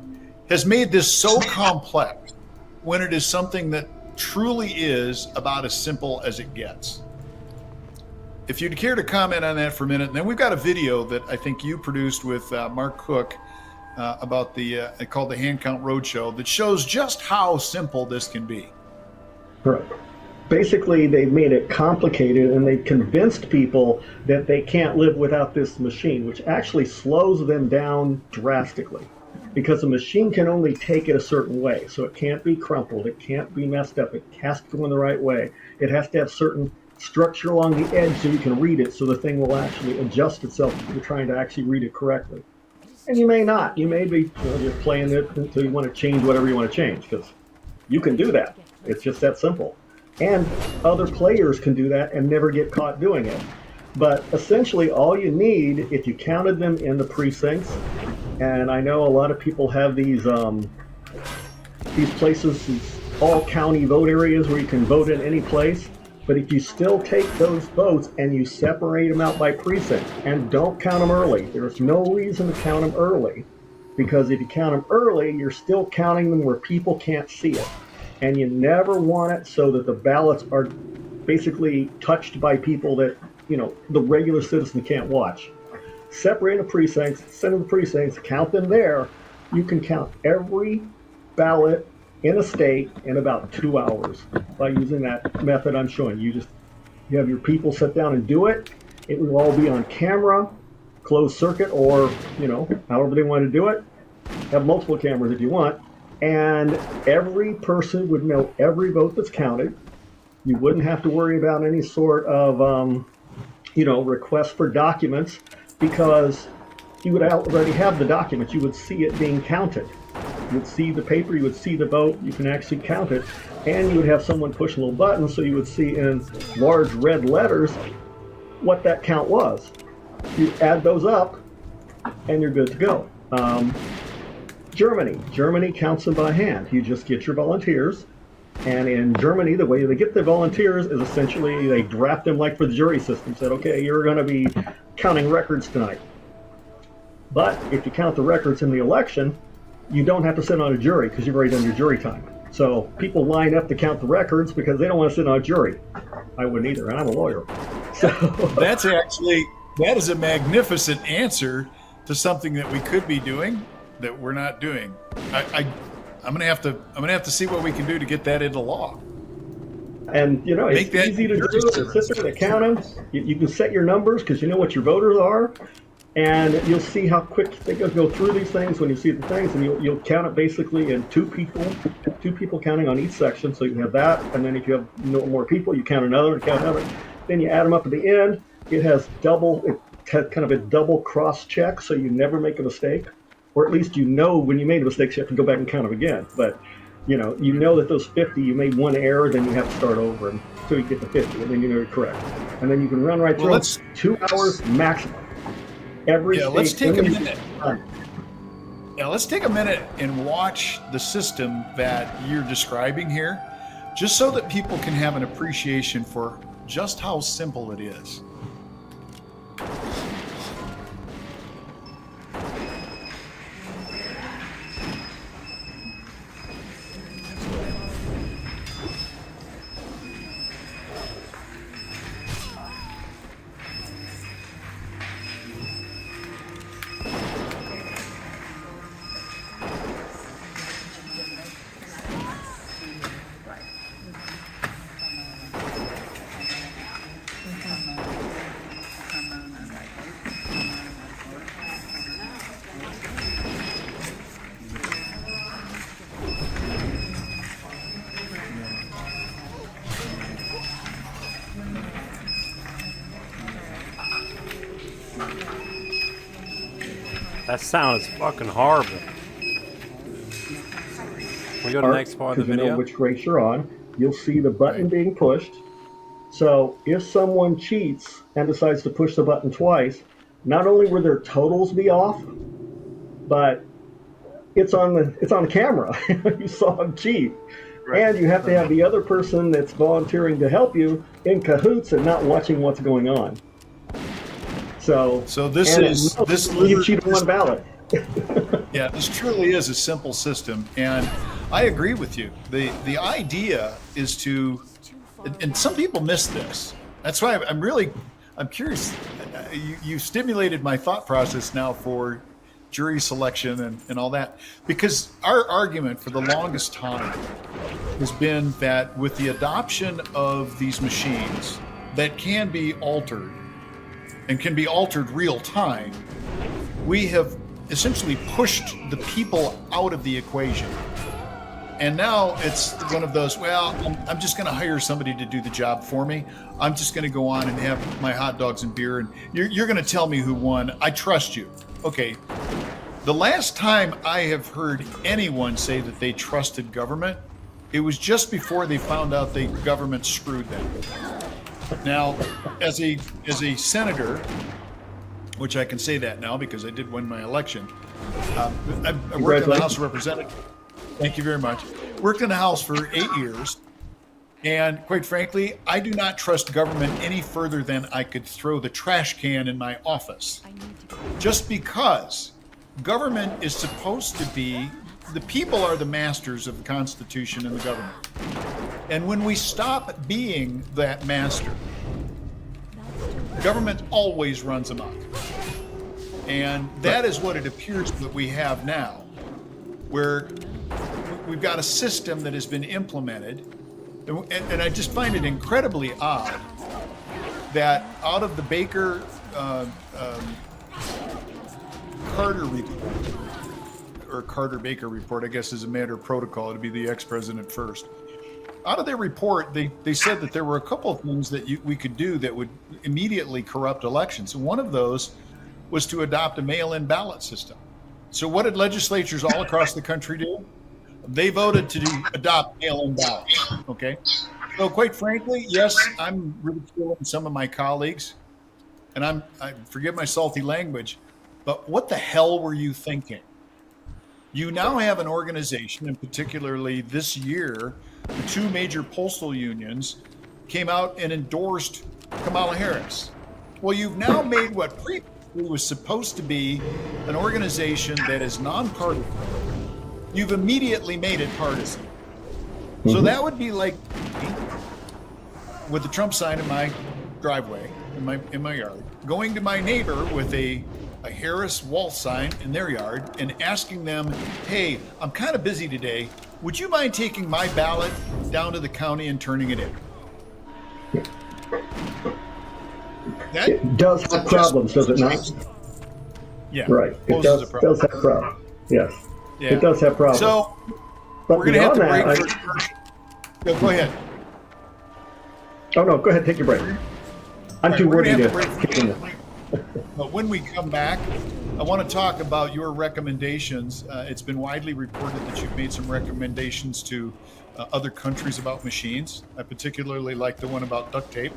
has made this so complex when it is something that truly is about as simple as it gets. If you'd care to comment on that for a minute, and then we've got a video that I think you produced with Mark Cook about called the Hand Count Roadshow, that shows just how simple this can be. Correct. Basically, they've made it complicated, and they've convinced people that they can't live without this machine, which actually slows them down drastically, because the machine can only take it a certain way. So it can't be crumpled, it can't be messed up, it has to go in the right way. It has to have certain structure along the edge so you can read it, so the thing will actually adjust itself if you're trying to actually read it correctly. And you may not. You may be just playing it until you want to change whatever you want to change, because you can do that. It's just that simple. And other players can do that and never get caught doing it. But essentially, all you need, if you counted them in the precincts, and I know a lot of people have these places, these all county vote areas where you can vote in any place. But if you still take those votes and you separate them out by precinct and don't count them early, there's no reason to count them early, because if you count them early, you're still counting them where people can't see it. And you never want it so that the ballots are basically touched by people that, the regular citizen can't watch. Separate the precincts, send them to the precincts, count them there. You can count every ballot in a state in about 2 hours by using that method I'm showing you. You have your people sit down and do it. It will all be on camera, closed circuit, or however they want to do it. Have multiple cameras if you want, and every person would know every vote that's counted. You wouldn't have to worry about any sort of request for documents, because you would already have the documents. You would see it being counted. You would see the paper, you would see the vote, you can actually count it, and you would have someone push a little button so you would see in large red letters what that count was. You add those up, and you're good to go. Germany counts them by hand. You just get your volunteers, and in Germany, the way they get the volunteers is essentially they draft them like for the jury system. Said, okay, you're going to be counting records tonight. But if you count the records in the election, you don't have to sit on a jury because you've already done your jury time. So people line up to count the records because they don't want to sit on a jury. I wouldn't either, and I'm a lawyer. So that is a magnificent answer to something that we could be doing that we're not doing. I'm gonna have to see what we can do to get that into law. And it's easy to do. It's sit there to count them. You can set your numbers because you know what your voters are, and you'll see how quick they go through these things when you see the things, and you'll count it basically in two people counting on each section. So you have that, and then if you have no more people, you count another and count another. Then you add them up at the end. It has kind of a double cross check, so you never make a mistake, or at least when you made a mistake, you have to go back and count them again. But you know that those 50, you made one error, then you have to start over until you get to 50, and then you know you're correct. And then you can run right through 2 hours maximum. Let's take a minute. Let's take a minute and watch the system that you're describing here, just so that people can have an appreciation for just how simple it is. That sounds fucking horrible. We go to the next part of the video. You know which race you're on. You'll see the button being pushed. So if someone cheats and decides to push the button twice, not only will their totals be off, but it's on the camera. You saw them cheat. Right. And you have to have the other person that's volunteering to help you in cahoots and not watching what's going on. So this you cheat on one ballot. Yeah, this truly is a simple system, and I agree with you. The idea is to, and some people miss this. That's why I'm curious. You stimulated my thought process now for jury selection and all that, because our argument for the longest time has been that with the adoption of these machines that can be altered and can be altered real time, we have essentially pushed the people out of the equation. And now it's one of those, well, I'm just going to hire somebody to do the job for me. I'm just going to go on and have my hot dogs and beer, and you're going to tell me who won. I trust you. Okay. The last time I have heard anyone say that they trusted government, it was just before they found out the government screwed them. Now, as a senator, which I can say that now because I did win my election, I worked in the House of Representatives. Thank you very much. Worked in the House for 8 years, and quite frankly, I do not trust government any further than I could throw the trash can in my office. Just because government is supposed to be, the people are the masters of the Constitution and the government. And when we stop being that master, government always runs amok. And that is what it appears that we have now, where we've got a system that has been implemented. And I just find it incredibly odd that out of the Baker Carter report, or Carter-Baker report, I guess is a matter of protocol, it'd be the ex-president first. Out of their report, they said that there were a couple of things that we could do that would immediately corrupt elections. And one of those was to adopt a mail-in ballot system. So what did legislatures all across the country do? They voted to adopt mail-in ballots, okay? So quite frankly, yes, I'm ridiculing some of my colleagues, and I forgive my salty language, but what the hell were you thinking? You now have an organization, and particularly this year, the two major postal unions came out and endorsed Kamala Harris. Well, you've now made what previously was supposed to be an organization that is nonpartisan. You've immediately made it partisan. So that would be like with the Trump sign in my driveway, in my yard, going to my neighbor with a Harris wall sign in their yard and asking them, hey, I'm kind of busy today. Would you mind taking my ballot down to the county and turning it in? It does have problems, does it not? Yeah. Right. It does have problems. Yes. Yeah. It does have problems. So but we're going to have to break for... Go ahead. Oh, no. Go ahead. Take your break. I'm too worried to kick in. But when we come back, I want to talk about your recommendations. It's been widely reported that you've made some recommendations to other countries about machines. I particularly like the one about duct tape.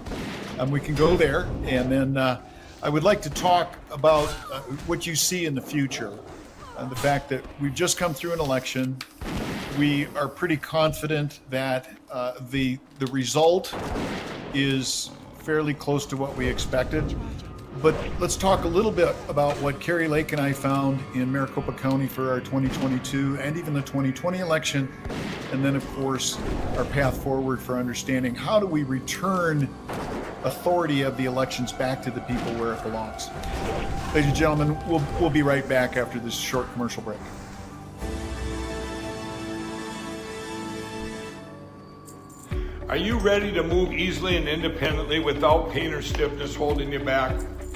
We can go there. And then I would like to talk about what you see in the future. The fact that we've just come through an election. We are pretty confident that the result is fairly close to what we expected. But let's talk a little bit about what Carrie Lake and I found in Maricopa County for our 2022 and even the 2020 election. And then, of course, our path forward for understanding how do we return authority of the elections back to the people where it belongs. Ladies and gentlemen, we'll be right back after this short commercial break. Are you ready to move easily and independently without pain or stiffness holding you back?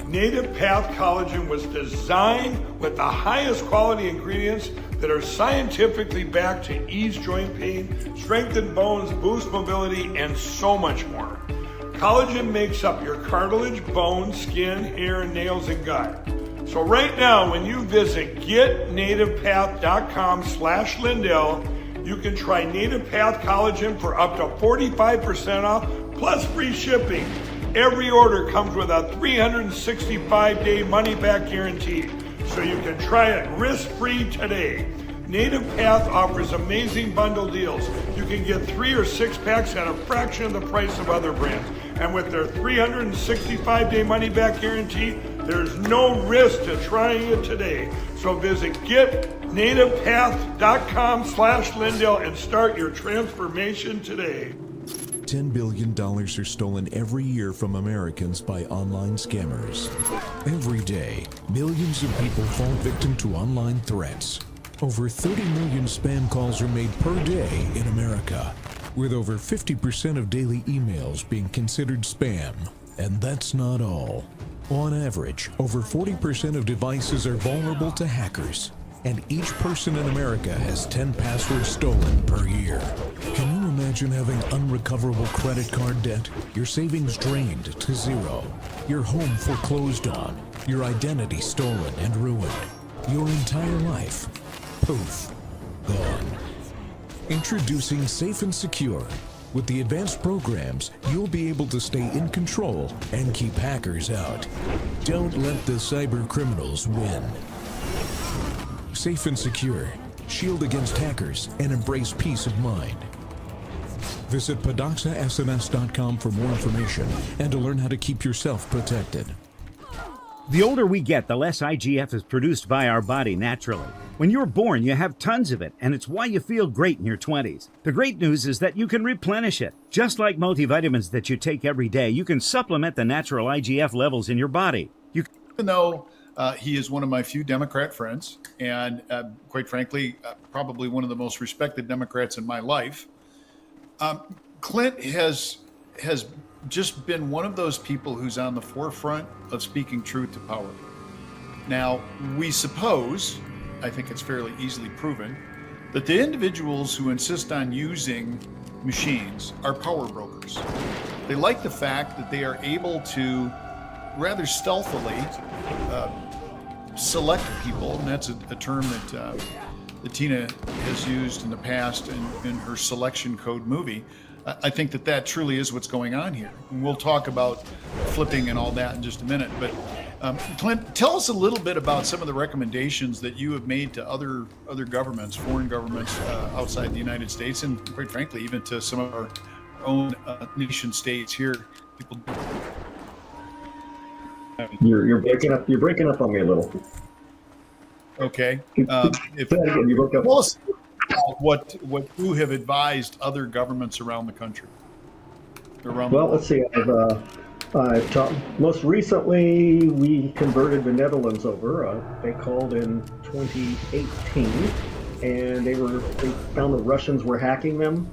Native Path Collagen was designed with the highest quality ingredients that are scientifically backed to ease joint pain, strengthen bones, boost mobility, and so much more. Collagen makes up your cartilage, bones, skin, hair, nails, and gut. So right now, when you visit getnativepath.com/Lindell, you can try Native Path Collagen for up to 45% off, plus free shipping. Every order comes with a 365-day money-back guarantee, so you can try it risk-free today. Native Path offers amazing bundle deals. You can get 3 or 6 packs at a fraction of the price of other brands. And with their 365-day money-back guarantee, there's no risk to trying it today. So visit getnativepath.com/Lindell and start your transformation today. $10 billion are stolen every year from Americans by online scammers. Every day, millions of people fall victim to online threats. Over 30 million spam calls are made per day in America, with over 50% of daily emails being considered spam. And that's not all. On average, over 40% of devices are vulnerable to hackers, and each person in America has 10 passwords stolen per year. Can you imagine having unrecoverable credit card debt, your savings drained to zero, your home foreclosed on, your identity stolen and ruined, your entire life, poof, gone? Introducing Safe and Secure. With the advanced programs, you'll be able to stay in control and keep hackers out. Don't let the cyber criminals win. Safe and Secure. Shield against hackers and embrace peace of mind. Visit PadoxaSNS.com for more information and to learn how to keep yourself protected. The older we get, the less IGF is produced by our body naturally. When you're born, you have tons of it, and it's why you feel great in your 20s. The great news is that you can replenish it. Just like multivitamins that you take every day, you can supplement the natural IGF levels in your body. Even though he is one of my few Democrat friends, and quite frankly, probably one of the most respected Democrats in my life, Clint has just been one of those people who's on the forefront of speaking truth to power. Now, we suppose, I think it's fairly easily proven, that the individuals who insist on using machines are power brokers. They like the fact that they are able to rather stealthily select people, and that's a term that Tina has used in the past in her selection code movie. I think that truly is what's going on here. And we'll talk about flipping and all that in just a minute. But Clint, tell us a little bit about some of the recommendations that you have made to other governments, foreign governments outside the United States, and quite frankly, even to some of our own nation states here. People. You're breaking up on me a little. Okay. If you broke up. Tell us what you have advised other governments around the country. Let's see. I've talked. Most recently, we converted the Netherlands over. They called in 2018, and they found the Russians were hacking them,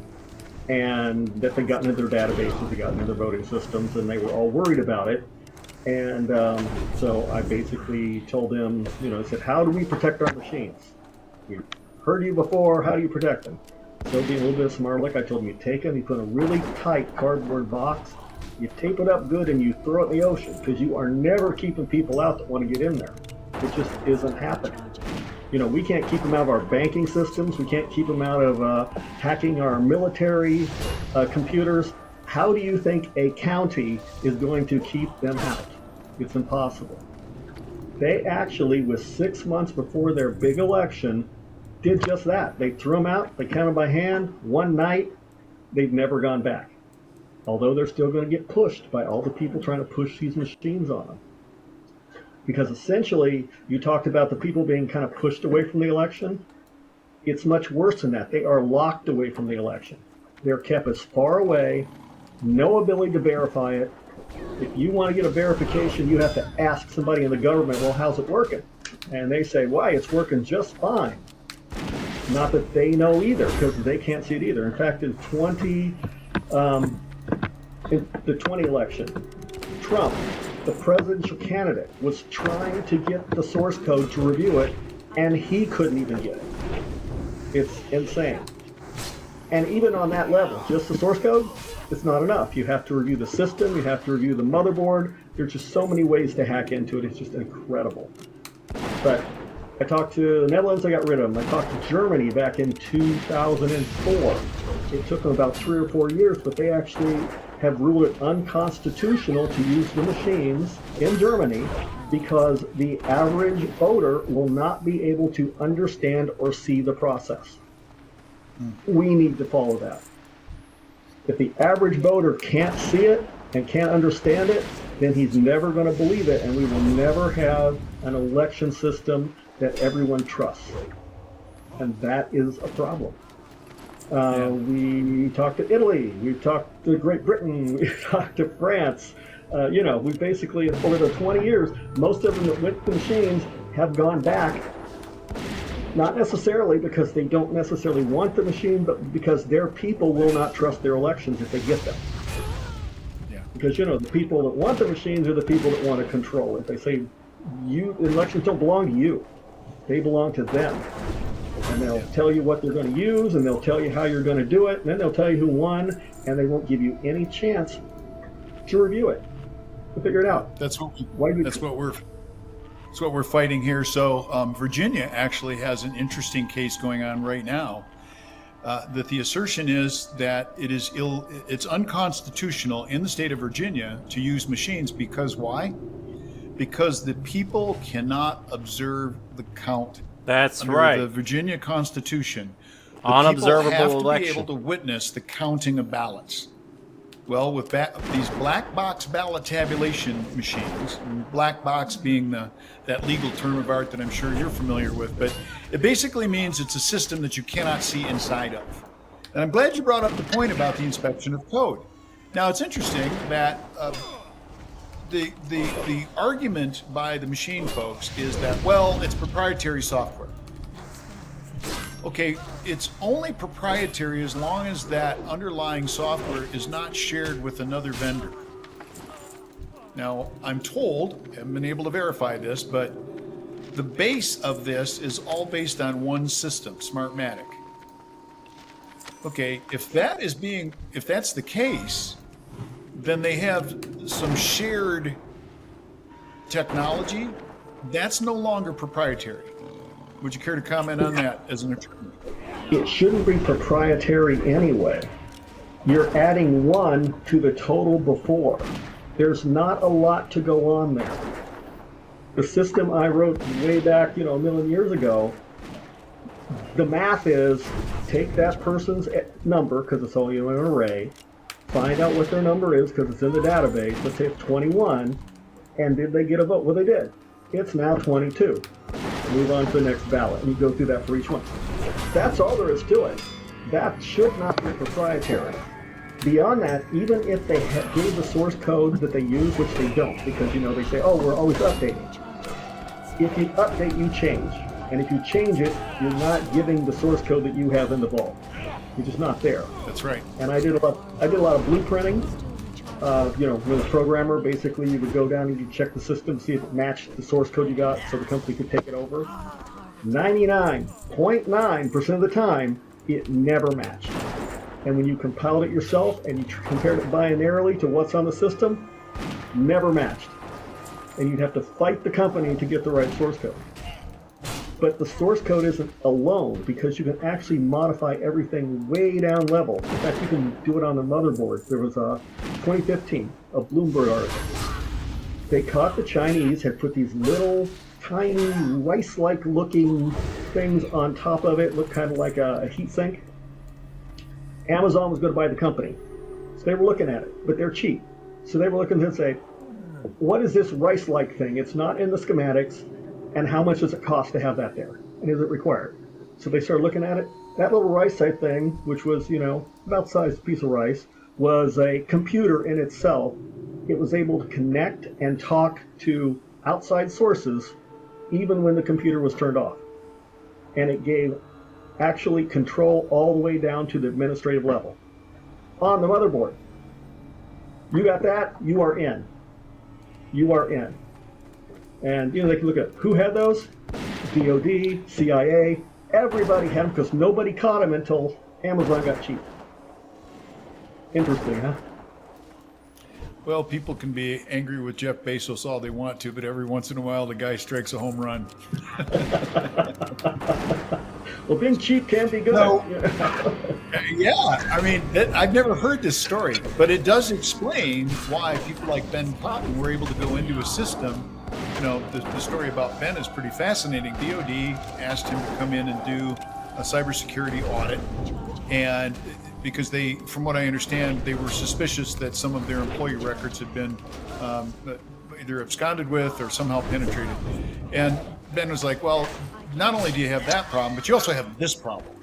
and that they got into their databases, they got into their voting systems, and they were all worried about it. And so I basically told them, I said, how do we protect our machines? We've heard you before, how do you protect them? So being a little bit smart, like I told them, you take them, you put a really tight cardboard box, you tape it up good, and you throw it in the ocean, because you are never keeping people out that want to get in there. It just isn't happening. We can't keep them out of our banking systems, we can't keep them out of hacking our military computers. How do you think a county is going to keep them out? It's impossible. They actually, with 6 months before their big election, did just that. They threw them out, they counted by hand, one night, they've never gone back. Although they're still going to get pushed by all the people trying to push these machines on them. Because essentially, you talked about the people being kind of pushed away from the election. It's much worse than that. They are locked away from the election. They're kept as far away, no ability to verify it. If you want to get a verification, you have to ask somebody in the government, well, how's it working? And they say, why, it's working just fine. Not that they know either, because they can't see it either. In fact, in the 20 election, Trump, the presidential candidate, was trying to get the source code to review it, and he couldn't even get it. It's insane. And even on that level, just the source code, it's not enough. You have to review the system, you have to review the motherboard. There's just so many ways to hack into it. It's just incredible. But I talked to the Netherlands, I got rid of them. I talked to Germany back in 2004. It took them about 3 or 4 years, but they actually have ruled it unconstitutional to use the machines in Germany because the average voter will not be able to understand or see the process. We need to follow that. If the average voter can't see it and can't understand it, then he's never going to believe it, and we will never have an election system that everyone trusts. And that is a problem. We talked to Italy, we've talked to Great Britain, we've talked to France. We basically, over the 20 years, most of them that went to machines have gone back, not necessarily because they don't necessarily want the machine, but because their people will not trust their elections if they get them. Yeah. Because, the people that want the machines are the people that want to control it. They say, elections don't belong to you. They belong to them. And they'll tell you what they're going to use, and they'll tell you how you're going to do it, and then they'll tell you who won, and they won't give you any chance to review it, to figure it out. That's what we're fighting here. So Virginia actually has an interesting case going on right now. That the assertion is that it's unconstitutional in the state of Virginia to use machines because why? Because the people cannot observe the count. That's Under right. The Virginia Constitution, the unobservable people have to election. be able to witness the counting of ballots. Well, with these black box ballot tabulation machines, black box being that legal term of art that I'm sure you're familiar with, but it basically means it's a system that you cannot see inside of. And I'm glad you brought up the point about the inspection of code. Now, it's interesting that the argument by the machine folks is that, well, it's proprietary software. Okay, it's only proprietary as long as that underlying software is not shared with another vendor. Now, I'm told, I haven't been able to verify this, but the base of this is all based on one system, Smartmatic. Okay, if that's the case, then they have some shared technology that's no longer proprietary. Would you care to comment on that as an attorney? It shouldn't be proprietary anyway. You're adding one to the total before. There's not a lot to go on there. The system I wrote way back, a million years ago, the math is take that person's number, because it's only an array, find out what their number is, because it's in the database. Let's say it's 21, and did they get a vote? Well, they did. It's now 22. Move on to the next ballot, and you go through that for each one. That's all there is to it. That should not be proprietary. Beyond that, even if they gave the source code that they use, which they don't, because they say, oh, we're always updating. If you update, you change. And if you change it, you're not giving the source code that you have in the vault. You're just not there. That's right. And I did a lot of blueprinting. With a programmer, basically you would go down and you check the system, see if it matched the source code you got, so the company could take it over. 99.9% of the time, it never matched. And when you compiled it yourself and you compared it binarily to what's on the system, never matched. And you'd have to fight the company to get the right source code. But the source code isn't alone, because you can actually modify everything way down level. In fact, you can do it on the motherboard. There was a 2015, a Bloomberg article. They caught the Chinese, had put these little tiny rice-like looking things on top of it, looked kind of like a heat sink. Amazon was going to buy the company. So they were looking at it, but they're cheap. So they were looking and say, what is this rice-like thing? It's not in the schematics, and how much does it cost to have that there? And is it required? So they started looking at it. That little rice-type thing, which was, about the size of a piece of rice, was a computer in itself. It was able to connect and talk to outside sources even when the computer was turned off. And it gave actually control all the way down to the administrative level. On the motherboard. You got that, you are in. You are in. And they can look at who had those? DOD, CIA, everybody had them, because nobody caught them until Amazon got cheap. Interesting, huh? Well, people can be angry with Jeff Bezos all they want to, but every once in a while the guy strikes a home run. Well, being cheap can be good. No. Yeah, I mean, I've never heard this story, but it does explain why people like Ben Cotton were able to go into a system. The story about Ben is pretty fascinating. DOD asked him to come in and do a cybersecurity audit, and because they, from what I understand, they were suspicious that some of their employee records had been either absconded with or somehow penetrated. And Ben was like, well, not only do you have that problem, but you also have this problem.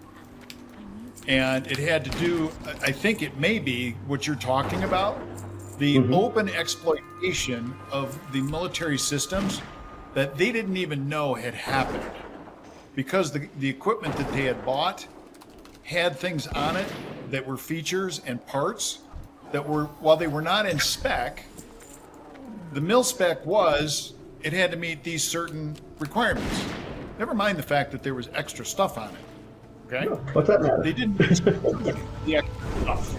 And it had to do, I think it may be what you're talking about, the open exploitation of the military systems that they didn't even know had happened. Because the equipment that they had bought had things on it that were features and parts that were, while they were not in spec, the mil spec was, it had to meet these certain requirements. Never mind the fact that there was extra stuff on it. Okay? What's that matter? They didn't the extra stuff.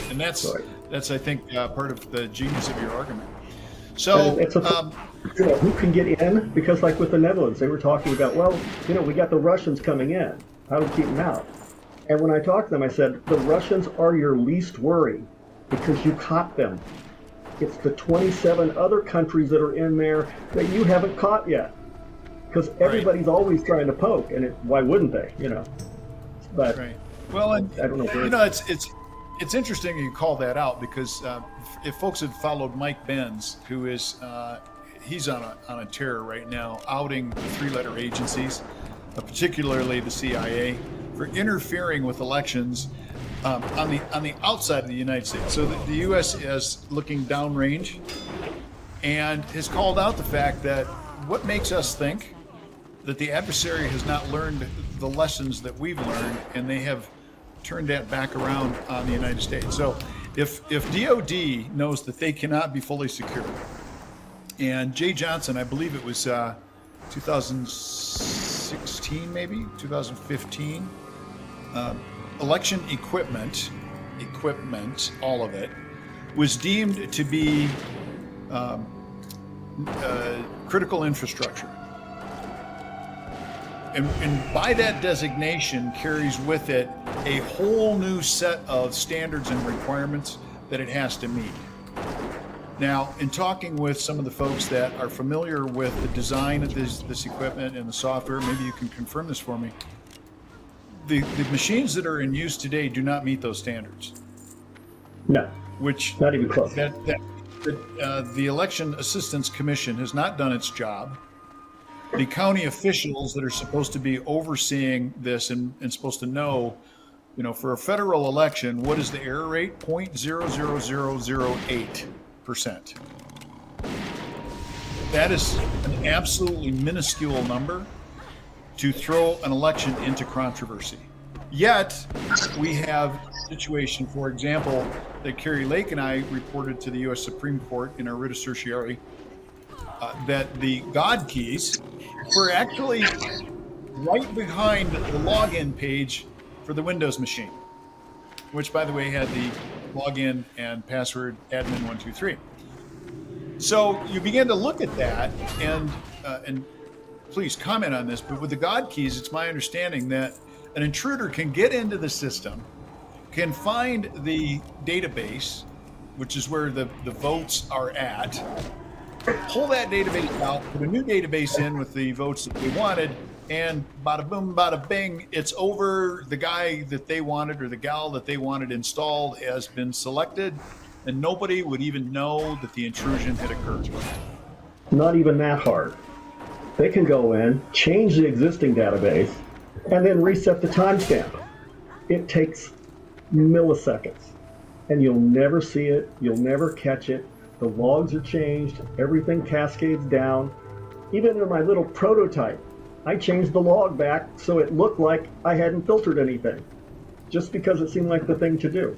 And that's I think, part of the genius of your argument. So, who can get in? Because like with the Netherlands, they were talking about, well, we got the Russians coming in. How do we keep them out? And when I talked to them, I said, the Russians are your least worry because you caught them. It's the 27 other countries that are in there that you haven't caught yet. Because everybody's always trying to poke, and why wouldn't they? But well, and I don't know. It's interesting you call that out, because if folks have followed Mike Benz, who is he's on a tear right now, outing the three-letter agencies, particularly the CIA, for interfering with elections on the outside of the United States. So the U.S. is looking downrange and has called out the fact that what makes us think that the adversary has not learned the lessons that we've learned, and they have turned that back around on the United States. So if DOD knows that they cannot be fully secure, and Jay Johnson, I believe it was 2016, maybe 2015, election equipment, all of it, was deemed to be critical infrastructure. And by that designation carries with it a whole new set of standards and requirements that it has to meet. Now, in talking with some of the folks that are familiar with the design of this equipment and the software, maybe you can confirm this for me. The machines that are in use today do not meet those standards. No, which not even close. The Election Assistance Commission has not done its job. The county officials that are supposed to be overseeing this and supposed to know, for a federal election, what is the error rate? 0.00008%. That is an absolutely minuscule number to throw an election into controversy. Yet, we have a situation, for example, that Carrie Lake and I reported to the U.S. Supreme Court in our writ of certiorari, that the God keys were actually right behind the login page for the Windows machine, which, by the way, had the login and password admin123. So you begin to look at that, and please comment on this, but with the God keys, it's my understanding that an intruder can get into the system, can find the database, which is where the votes are at, pull that database out, put a new database in with the votes that they wanted, and bada boom, bada bing, it's over. The guy that they wanted or the gal that they wanted installed has been selected, and nobody would even know that the intrusion had occurred. Not even that hard. They can go in, change the existing database, and then reset the timestamp. It takes milliseconds, and you'll never see it. You'll never catch it. The logs are changed. Everything cascades down. Even in my little prototype, I changed the log back so it looked like I hadn't filtered anything, just because it seemed like the thing to do.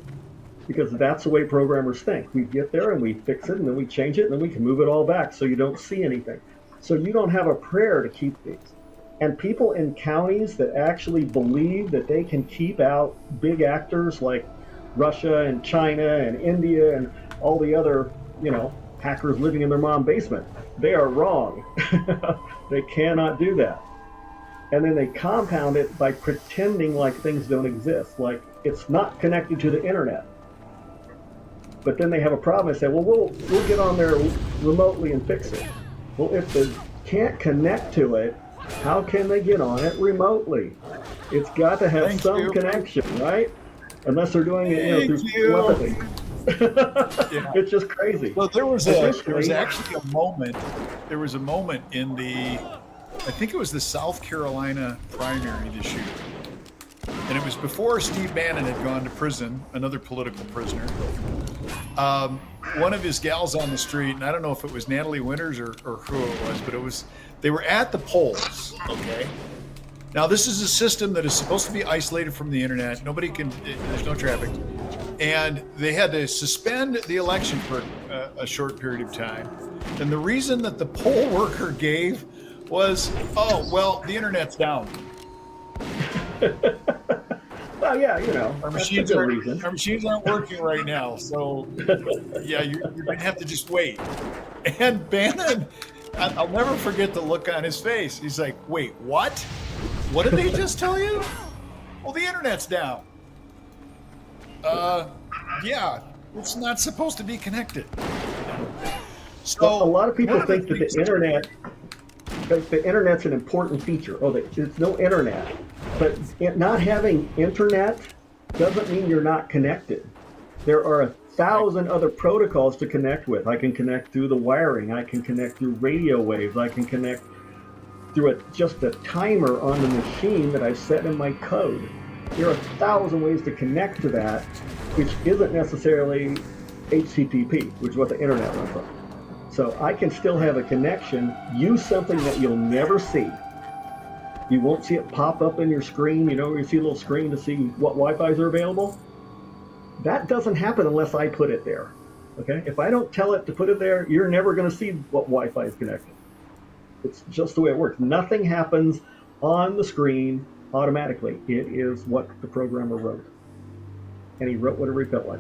Because that's the way programmers think. We get there and we fix it, and then we change it, and then we can move it all back so you don't see anything. So you don't have a prayer to keep these. And people in counties that actually believe that they can keep out big actors like Russia and China and India and all the other, hackers living in their mom's basement, they are wrong. They cannot do that. And then they compound it by pretending like things don't exist, like it's not connected to the internet. But then they have a problem and say, well, we'll get on there remotely and fix it. Well, if they can't connect to it, how can they get on it remotely? It's got to have some connection, right? Unless they're doing it, through telepathy. It's just crazy. Well, there was actually a moment. There was a moment in I think it was the South Carolina primary this year, and it was before Steve Bannon had gone to prison, another political prisoner. One of his gals on the street, and I don't know if it was Natalie Winters or who it was, but they were at the polls. Okay. Now, this is a system that is supposed to be isolated from the internet. Nobody can, there's no traffic. And they had to suspend the election for a short period of time. And the reason that the poll worker gave was, the internet's down. Well, yeah, our machines aren't working right now. So, yeah, you're going to have to just wait. And Bannon, I'll never forget the look on his face. He's like, wait, what? What did they just tell you? Well, the internet's down. Yeah, it's not supposed to be connected. So a lot of people think that the internet's an important feature. There's no internet. But not having internet doesn't mean you're not connected. There are 1,000 other protocols to connect with. I can connect through the wiring. I can connect through radio waves. I can connect through just a timer on the machine that I've set in my code. There are 1,000 ways to connect to that, which isn't necessarily HTTP, which is what the internet runs on. So I can still have a connection, use something that you'll never see. You won't see it pop up in your screen. You see a little screen to see what Wi-Fi's are available. That doesn't happen unless I put it there. Okay? If I don't tell it to put it there, you're never going to see what Wi-Fi is connected. It's just the way it works. Nothing happens on the screen automatically. It is what the programmer wrote. And he wrote whatever he felt like.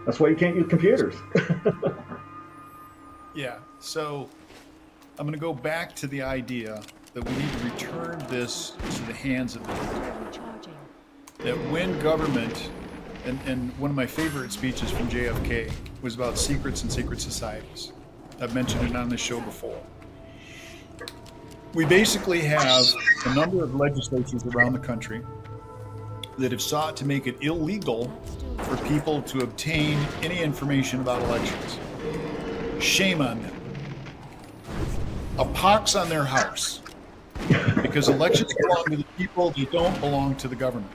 That's why you can't use computers. Yeah. So I'm going to go back to the idea that we need to return this to the hands of the people. That when government, and one of my favorite speeches from JFK was about secrets and secret societies. I've mentioned it on this show before. We basically have a number of legislatures around the country that have sought to make it illegal for people to obtain any information about elections. Shame on them. A pox on their house. Because elections belong to the people, they don't belong to the government.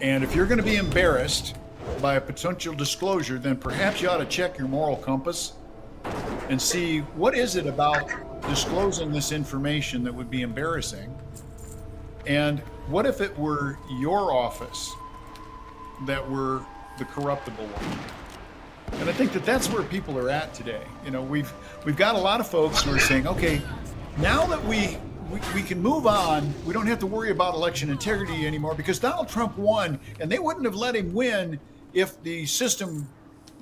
And if you're going to be embarrassed by a potential disclosure, then perhaps you ought to check your moral compass and see what is it about disclosing this information that would be embarrassing, and what if it were your office that were the corruptible one? And I think that that's where people are at today. You know, we've got a lot of folks who are saying, okay, now that we can move on, we don't have to worry about election integrity anymore because Donald Trump won, and they wouldn't have let him win if the system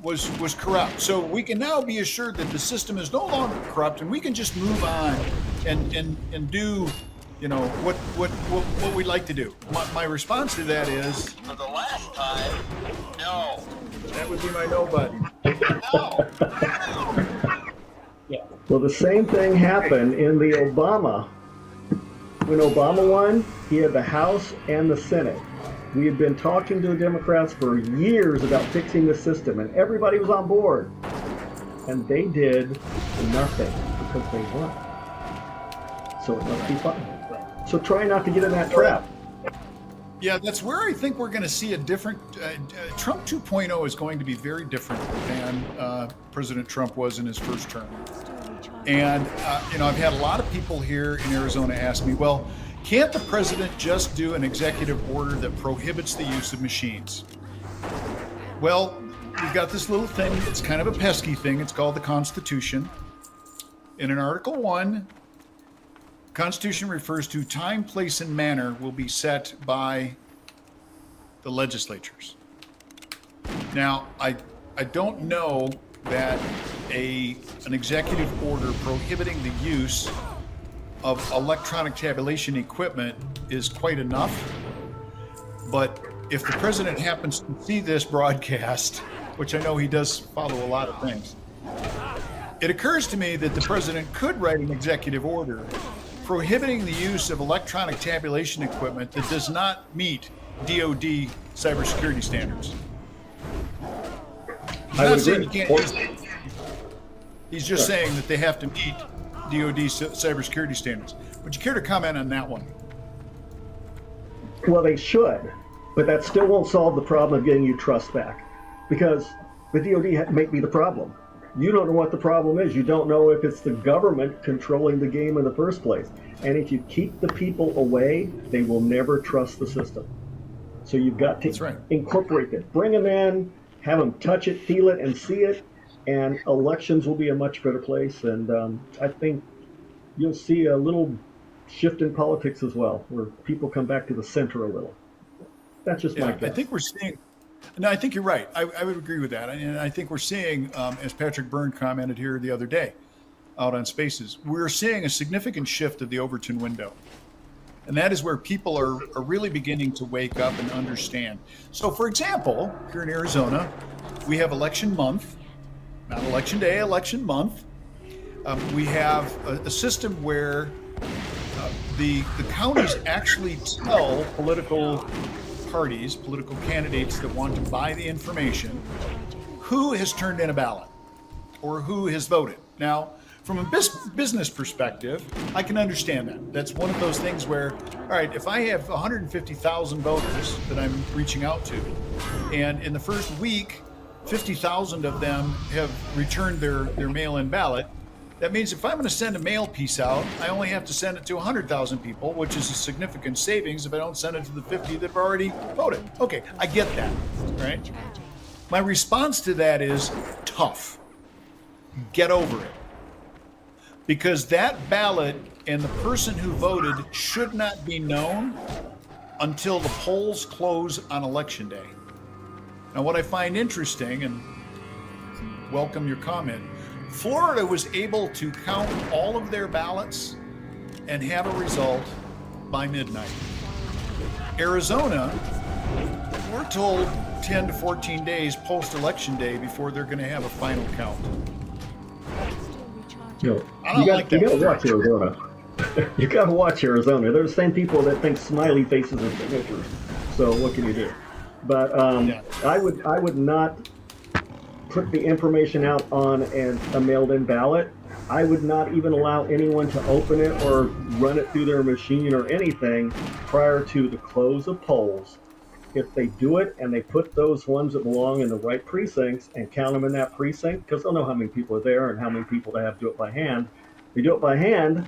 was corrupt. So we can now be assured that the system is no longer corrupt, and we can just move on and do, you know, what we'd like to do. My response to that is, for the last time, no. That would be my no button. No. Yeah. Well, the same thing happened in the Obama. When Obama won, he had the House and the Senate. We had been talking to the Democrats for years about fixing the system, and everybody was on board. And they did nothing because they won. So it must be fine. So try not to get in that trap. Yeah, that's where I think we're going to see a different... Trump 2.0 is going to be very different than President Trump was in his first term. And, you know, I've had a lot of people here in Arizona ask me, well, can't the president just do an executive order that prohibits the use of machines? Well, we've got this little thing. It's kind of a pesky thing. It's called the Constitution. And in Article 1, the Constitution refers to time, place, and manner will be set by the legislatures. Now, I don't know that an executive order prohibiting the use of electronic tabulation equipment is quite enough. But if the president happens to see this broadcast, which I know he does follow a lot of things, it occurs to me that the president could write an executive order prohibiting the use of electronic tabulation equipment that does not meet DoD cybersecurity standards. He's not saying you can't use it. He's just saying that they have to meet DoD cybersecurity standards. Would you care to comment on that one? Well, they should, but that still won't solve the problem of getting you trust back, because the DoD may be the problem. You don't know what the problem is. You don't know if it's the government controlling the game in the first place. And if you keep the people away, they will never trust the system. So you've got to incorporate it. Bring them in, have them touch it, feel it, and see it, and elections will be a much better place. And I think you'll see a little shift in politics as well, where people come back to the center a little. That's just my guess. I think we're seeing... No, I think you're right. I would agree with that. And I think we're seeing, as Patrick Byrne commented here the other day out on Spaces, we're seeing a significant shift of the Overton window. And that is where people are really beginning to wake up and understand. So, for example, here in Arizona, we have election month, not election day, election month. We have a system where the counties actually tell political parties, political candidates that want to buy the information, who has turned in a ballot or who has voted. Now, from a business perspective, I can understand that. That's one of those things where, all right, if I have 150,000 voters that I'm reaching out to, and in the first week, 50,000 of them have returned their mail-in ballot, that means if I'm going to send a mail piece out, I only have to send it to 100,000 people, which is a significant savings if I don't send it to the 50 that have already voted. Okay, I get that, right? My response to that is tough. Get over it. Because that ballot and the person who voted should not be known until the polls close on Election Day. Now, what I find interesting, and welcome your comment, Florida was able to count all of their ballots and have a result by midnight. Arizona, we're told 10 to 14 days post-election day before they're going to have a final count. You got to watch Arizona. You got to watch Arizona. They're the same people that think smiley faces are signatures. So what can you do? But I would not put the information out on a mailed-in ballot. I would not even allow anyone to open it or run it through their machine or anything prior to the close of polls. If they do it and they put those ones that belong in the right precincts and count them in that precinct, because they'll know how many people are there and how many people they have to do it by hand. If they do it by hand,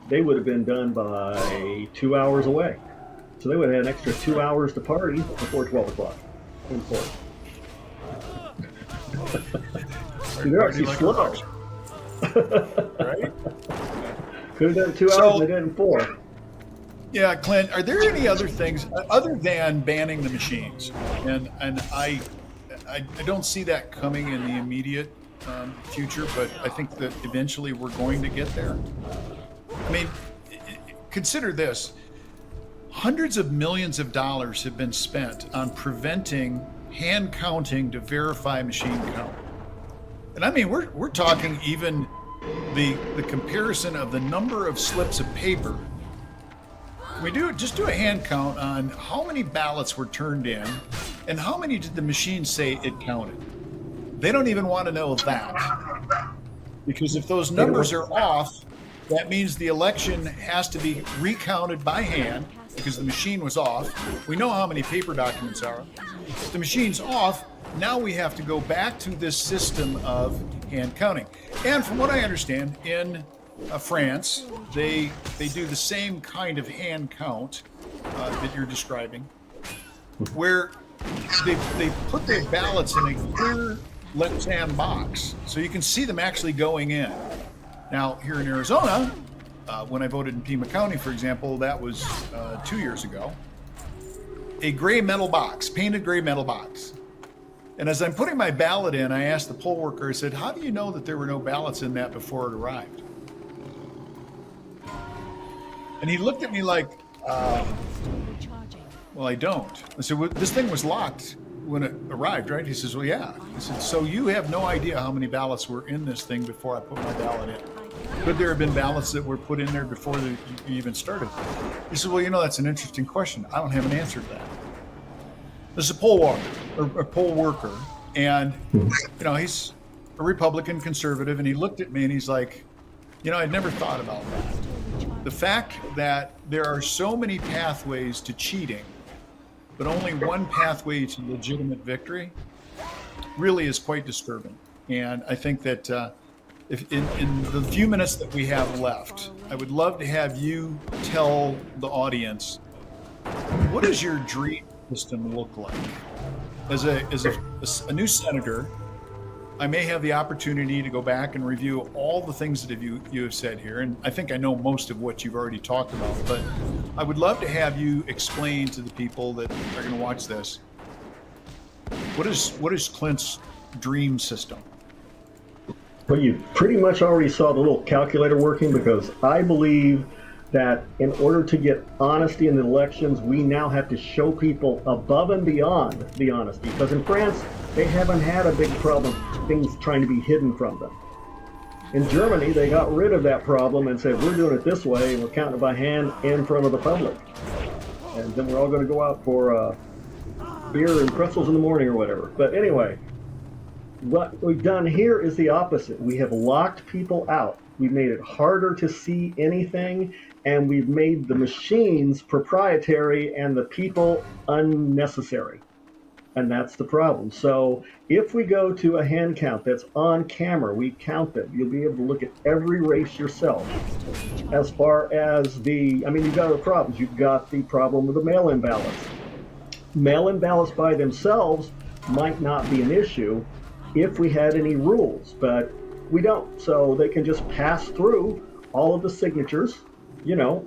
they would have been done by 2 hours away. So they would have had an extra 2 hours to party before 12 o'clock in court. They're actually slow. Right? Could have done it 2 hours and they did it in 4. Yeah, Clint, are there any other things other than banning the machines? And I don't see that coming in the immediate future, but I think that eventually we're going to get there. I mean, consider this. Hundreds of millions of dollars have been spent on preventing hand counting to verify machine count. And I mean, we're talking even the comparison of the number of slips of paper. We just do a hand count on how many ballots were turned in and how many did the machine say it counted. They don't even want to know that. Because if those numbers are off, that means the election has to be recounted by hand because the machine was off. We know how many paper documents are. If the machine's off, now we have to go back to this system of hand counting. And from what I understand, in France, they do the same kind of hand count that you're describing, where they put their ballots in a clear left-hand box, so you can see them actually going in. Now, here in Arizona, when I voted in Pima County, for example, that was 2 years ago, a gray metal box, painted gray metal box. And as I'm putting my ballot in, I asked the poll worker, I said, how do you know that there were no ballots in that before it arrived? And he looked at me like, well, I don't. I said, well, this thing was locked when it arrived, right? He says, well, yeah. He said, so you have no idea how many ballots were in this thing before I put my ballot in. Could there have been ballots that were put in there before you even started? He said, well, that's an interesting question. I don't have an answer to that. This is a poll worker, and he's a Republican conservative, and he looked at me and he's like, I'd never thought about that. The fact that there are so many pathways to cheating, but only one pathway to legitimate victory, really is quite disturbing. And I think that if in the few minutes that we have left, I would love to have you tell the audience, what does your dream system look like? As a new senator, I may have the opportunity to go back and review all the things that you have said here, and I think I know most of what you've already talked about, but I would love to have you explain to the people that are going to watch this, what is Clint's dream system? Well, you pretty much already saw the little calculator working, because I believe that in order to get honesty in the elections, we now have to show people above and beyond the honesty. Because in France, they haven't had a big problem, things trying to be hidden from them. In Germany, they got rid of that problem and said, we're doing it this way, and we're counting it by hand in front of the public. And then we're all going to go out for beer and pretzels in the morning or whatever. But anyway, what we've done here is the opposite. We have locked people out. We've made it harder to see anything, and we've made the machines proprietary and the people unnecessary. And that's the problem. So if we go to a hand count that's on camera, we count them. You'll be able to look at every race yourself. As far as you've got other problems. You've got the problem with the mail-in ballots. Mail-in ballots by themselves might not be an issue if we had any rules, but we don't. So they can just pass through all of the signatures,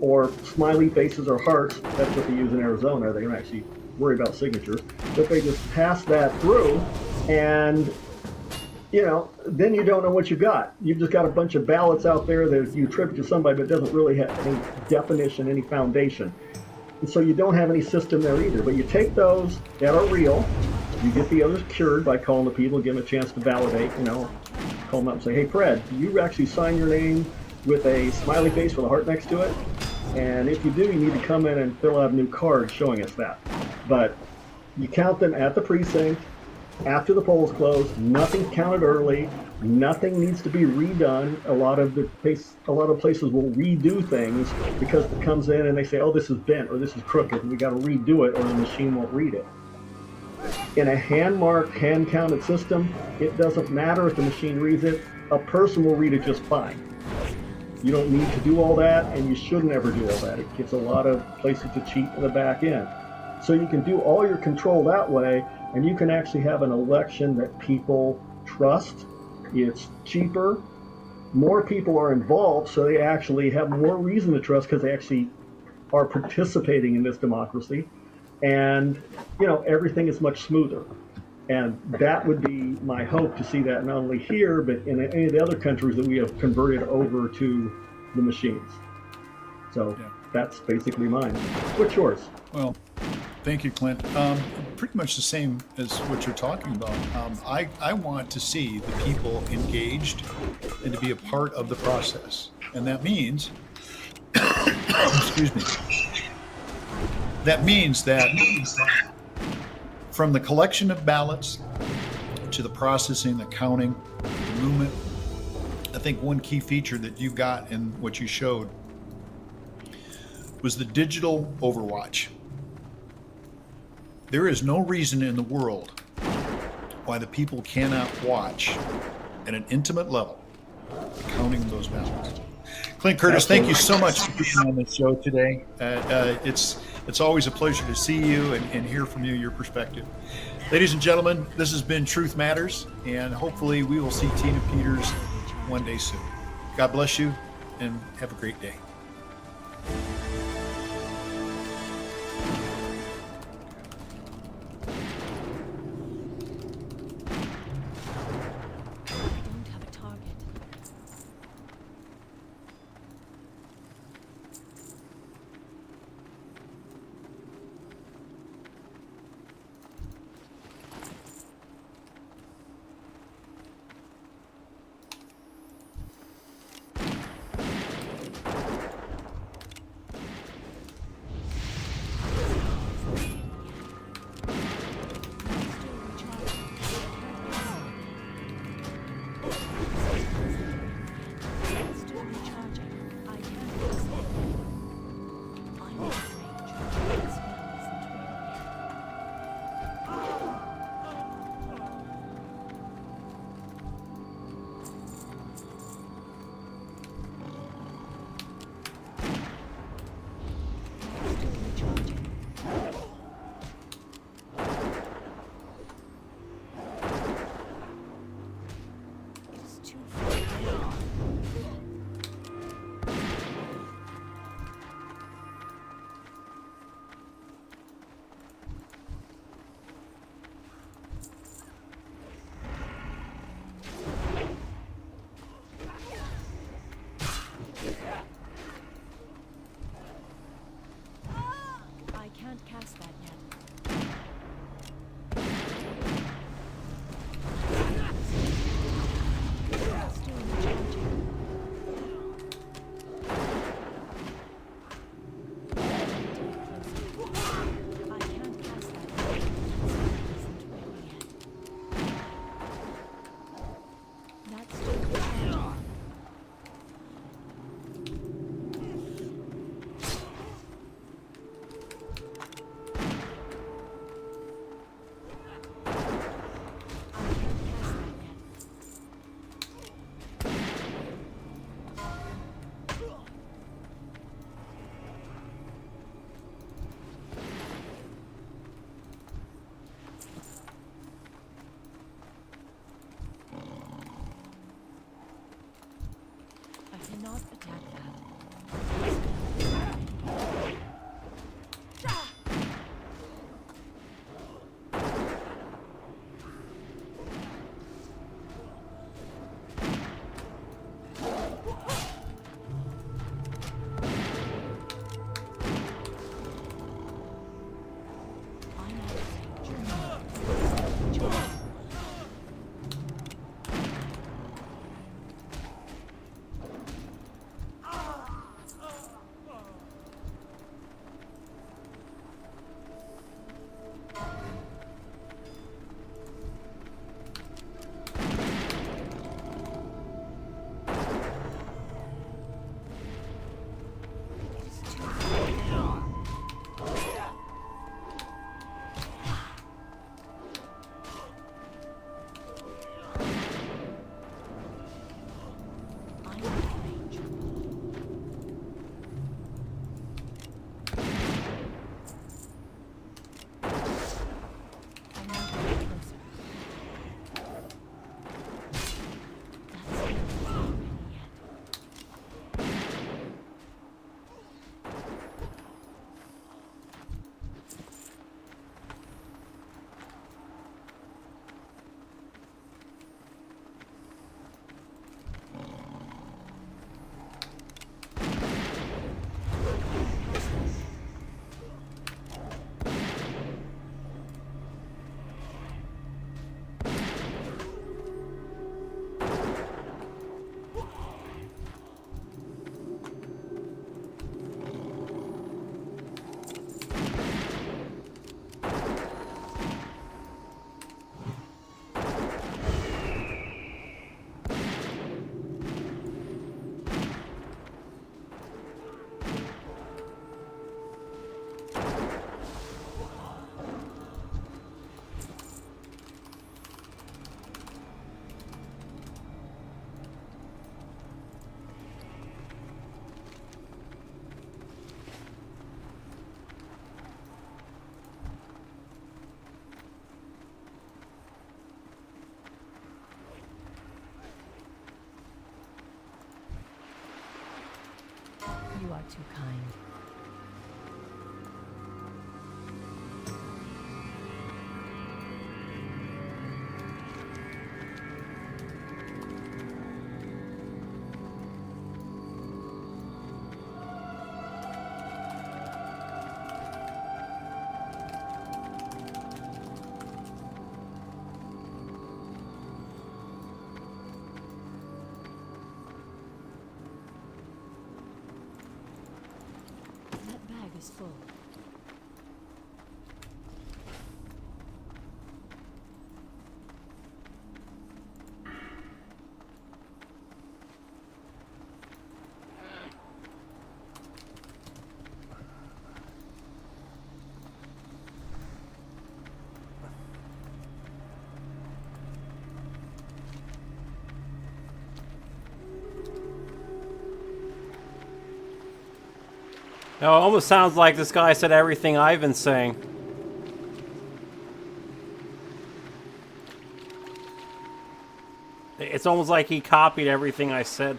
or smiley faces or hearts. That's what they use in Arizona. They don't actually worry about signatures, but they just pass that through, and then you don't know what you got. You've just got a bunch of ballots out there that you attribute to somebody, but doesn't really have any definition, any foundation. And so you don't have any system there either. But you take those that are real, you get the others cured by calling the people, give them a chance to validate, call them up and say, hey, Fred, do you actually sign your name with a smiley face with a heart next to it? And if you do, you need to come in and fill out a new card showing us that. But you count them at the precinct, after the polls close, nothing's counted early, nothing needs to be redone. A lot of places will redo things because it comes in and they say, oh, this is bent or this is crooked, and we got to redo it or the machine won't read it. In a hand-marked, hand-counted system, it doesn't matter if the machine reads it. A person will read it just fine. You don't need to do all that, and you shouldn't ever do all that. It gives a lot of places to cheat in the back end. So you can do all your control that way, and you can actually have an election that people trust. It's cheaper. More people are involved, so they actually have more reason to trust because they actually are participating in this democracy. And, everything is much smoother. And that would be my hope, to see that not only here, but in any of the other countries that we have converted over to the machines. So that's basically mine. What's yours? Well, thank you, Clint. Pretty much the same as what you're talking about. I want to see the people engaged and to be a part of the process. And that means, excuse me, that means that from the collection of ballots to the processing, the counting, the movement, I think one key feature that you got in what you showed was the digital overwatch. There is no reason in the world why the people cannot watch at an intimate level the counting of those ballots. Clint Curtis, thank you so much for being on this show today. It's always a pleasure to see you and hear from you, your perspective. Ladies and gentlemen, this has been Truth Matters, and hopefully we will see Tina Peters one day soon. God bless you, and have a great day. too kind. Is full. Now, it almost sounds like this guy said everything I've been saying. It's almost like he copied everything I said.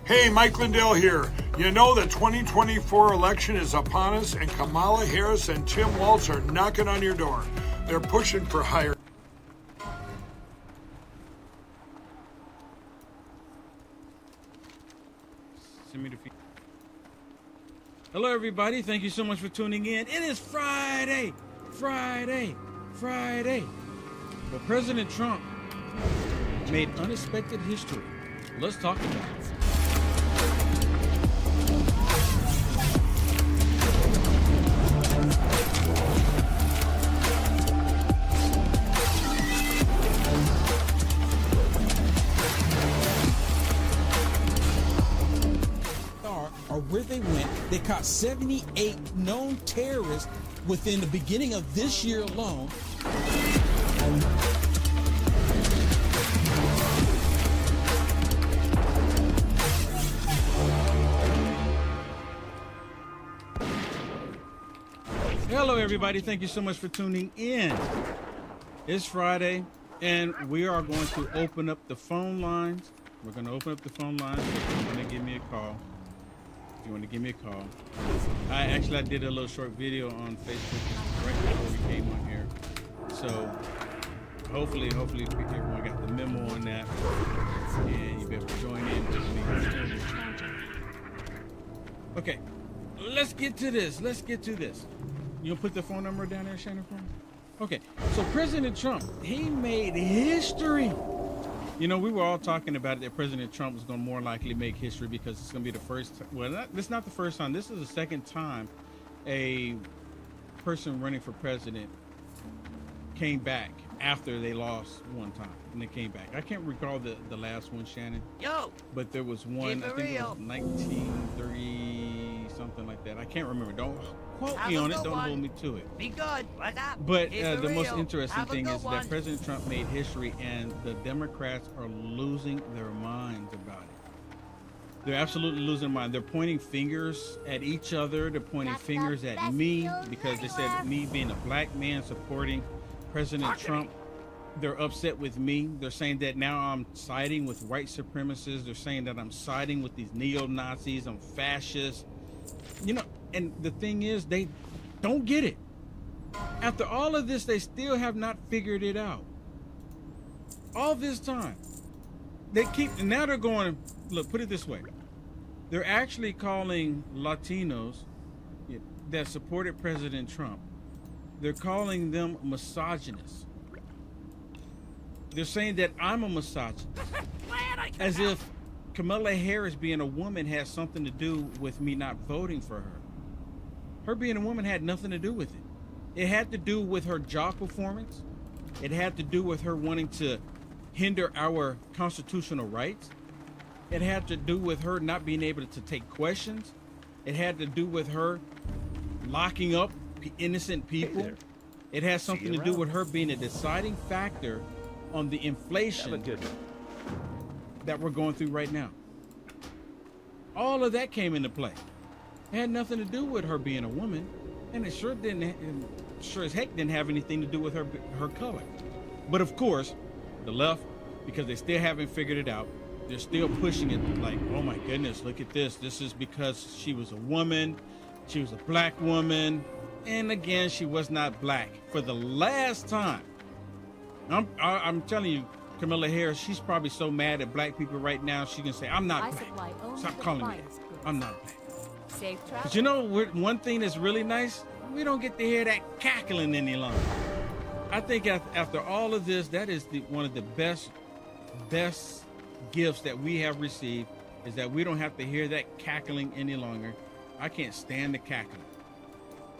Hey, Mike Lindell here. You know the 2024 election is upon us, and Kamala Harris and Tim Walz are knocking on your door. They're pushing for higher. Hello, everybody. Thank you so much for tuning in. It is Friday. But President Trump made unexpected history. Let's talk about it. Or where they went, they caught 78 known terrorists within the beginning of this year alone. Hello, everybody. Thank you so much for tuning in. It's Friday, and we are going to open up the phone lines. We're going to open up the phone lines. If you want to give me a call. I did a little short video on Facebook right before we came on here. So hopefully everyone got the memo on that, and you better join in with me. Okay, let's get to this. You'll put the phone number down there, Shannon, for me? Okay, so President Trump, he made history. You know, we were all talking about it, that President Trump was going to more likely make history because it's going to be the first, it's not the first time. This is the second time a person running for president came back after they lost one time, and they came back. I can't recall the last one, Shannon. But there was one, I think it was 1930, something like that. I can't remember. Don't quote me on it. Don't hold me to it. Be good. What's up? But the most interesting thing is that President Trump made history, and the Democrats are losing their minds about it. They're absolutely losing their mind. They're pointing fingers at each other. They're pointing fingers at me because they said me being a black man supporting President Trump. They're upset with me. They're saying that now I'm siding with white supremacists. They're saying that I'm siding with these neo-Nazis. I'm fascist. You know, and the thing is, they don't get it. After all of this, they still have not figured it out. All this time. And now they're going, look, put it this way. They're actually calling Latinos that supported President Trump, they're calling them misogynists. They're saying that I'm a misogynist. As if Kamala Harris being a woman has something to do with me not voting for her. Her being a woman had nothing to do with it. It had to do with her job performance. It had to do with her wanting to hinder our constitutional rights. It had to do with her not being able to take questions. It had to do with her locking up innocent people. It has something to do with her being a deciding factor on the inflation that we're going through right now. All of that came into play. It had nothing to do with her being a woman, and it sure as heck didn't have anything to do with her color. But of course, the left, because they still haven't figured it out, they're still pushing it like, oh my goodness, look at this. This is because she was a woman, she was a black woman, and again, she was not black. For the last time, I'm telling you, Kamala Harris, she's probably so mad at black people right now, she can say, I'm not black. Stop calling me that. I'm not black. Safe travel. But you know, one thing that's really nice, we don't get to hear that cackling any longer. I think after all of this, that is one of the best gifts that we have received, is that we don't have to hear that cackling any longer. I can't stand the cackling.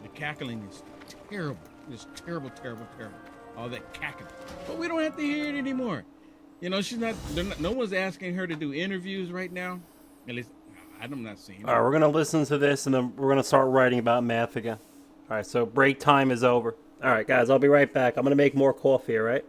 The cackling is terrible. It's terrible, terrible, terrible. All that cackling. But we don't have to hear it anymore. You know, no one's asking her to do interviews right now. At least I'm not seeing it. All right, we're going to listen to this, and then we're going to start writing about math again. All right, so break time is over. All right, guys, I'll be right back. I'm going to make more coffee, all right?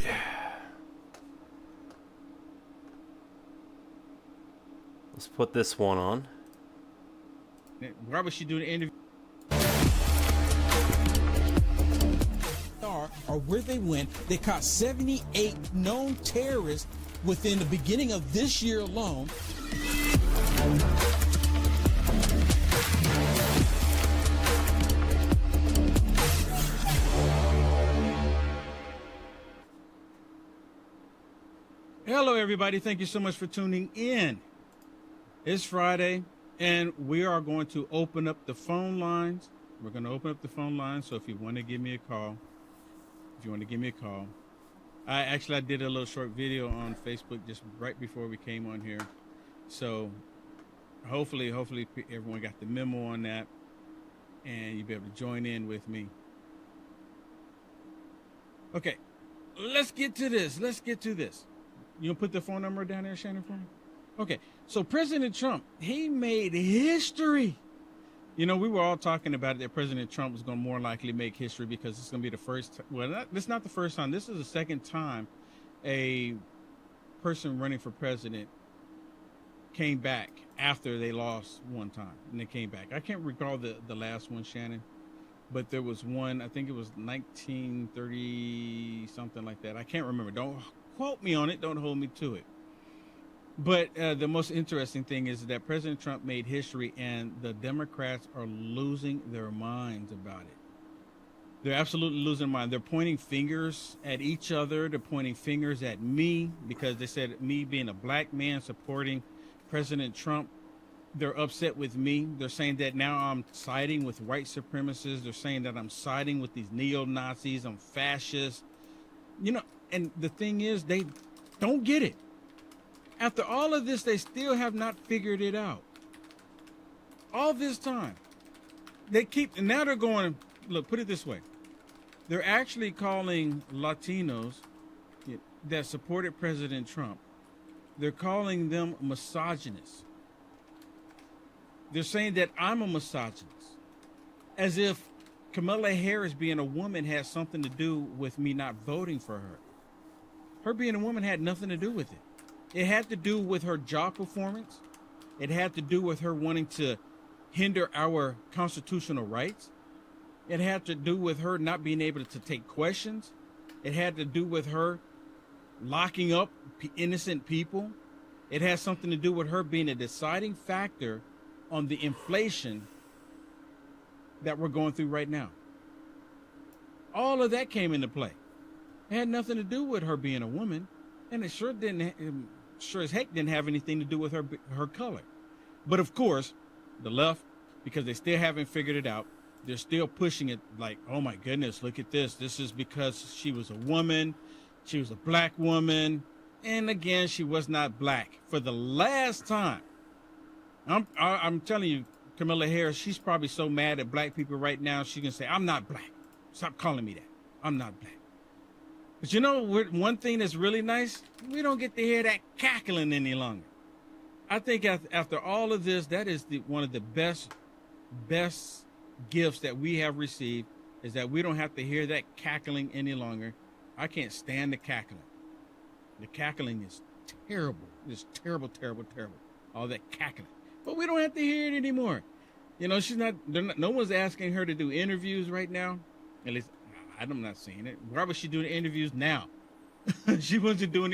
right. Let's put this one on. Why was she doing the interview? Or where they went, they caught 78 known terrorists within the beginning of this year alone. Hello, everybody. Thank you so much for tuning in. It's Friday, and we are going to open up the phone lines. We're going to open up the phone lines, so if you want to give me a call, I did a little short video on Facebook just right before we came on here. So hopefully everyone got the memo on that, and you'll be able to join in with me. Okay, let's get to this. You gonna put the phone number down there, Shannon, for me? Okay, so President Trump, he made history. You know, we were all talking about it, that President Trump was going to more likely make history because it's going to be the first, this is not the first time. This is the second time a person running for president came back after they lost one time, and they came back. I can't recall the last one, Shannon, but there was one, I think it was 1930, something like that. I can't remember. Don't quote me on it. Don't hold me to it. But the most interesting thing is that President Trump made history, and the Democrats are losing their minds about it. They're absolutely losing their mind. They're pointing fingers at each other. They're pointing fingers at me because they said me being a black man supporting President Trump, they're upset with me. They're saying that now I'm siding with white supremacists. They're saying that I'm siding with these neo-Nazis. I'm fascist. You know, and the thing is, they don't get it. After all of this, they still have not figured it out. All this time. And now they're going, look, put it this way. They're actually calling Latinos that supported President Trump, they're calling them misogynists. They're saying that I'm a misogynist. As if Kamala Harris being a woman has something to do with me not voting for her. Her being a woman had nothing to do with it. It had to do with her job performance. It had to do with her wanting to hinder our constitutional rights. It had to do with her not being able to take questions. It had to do with her locking up innocent people. It has something to do with her being a deciding factor on the inflation that we're going through right now. All of that came into play. It had nothing to do with her being a woman, and it sure as heck didn't have anything to do with her color. But of course, the left, because they still haven't figured it out, they're still pushing it like, oh my goodness, look at this. This is because she was a woman, she was a black woman, and again, she was not black. For the last time, I'm telling you, Kamala Harris, she's probably so mad at black people right now, she can say, I'm not black. Stop calling me that. I'm not black. But you know, one thing that's really nice, we don't get to hear that cackling any longer. I think after all of this, that is one of the best gifts that we have received, is that we don't have to hear that cackling any longer. I can't stand the cackling. The cackling is terrible. It's terrible, terrible, terrible. All that cackling. But we don't have to hear it anymore. You know, no one's asking her to do interviews right now. At least I'm not seeing it. Why was she doing interviews now? She wasn't doing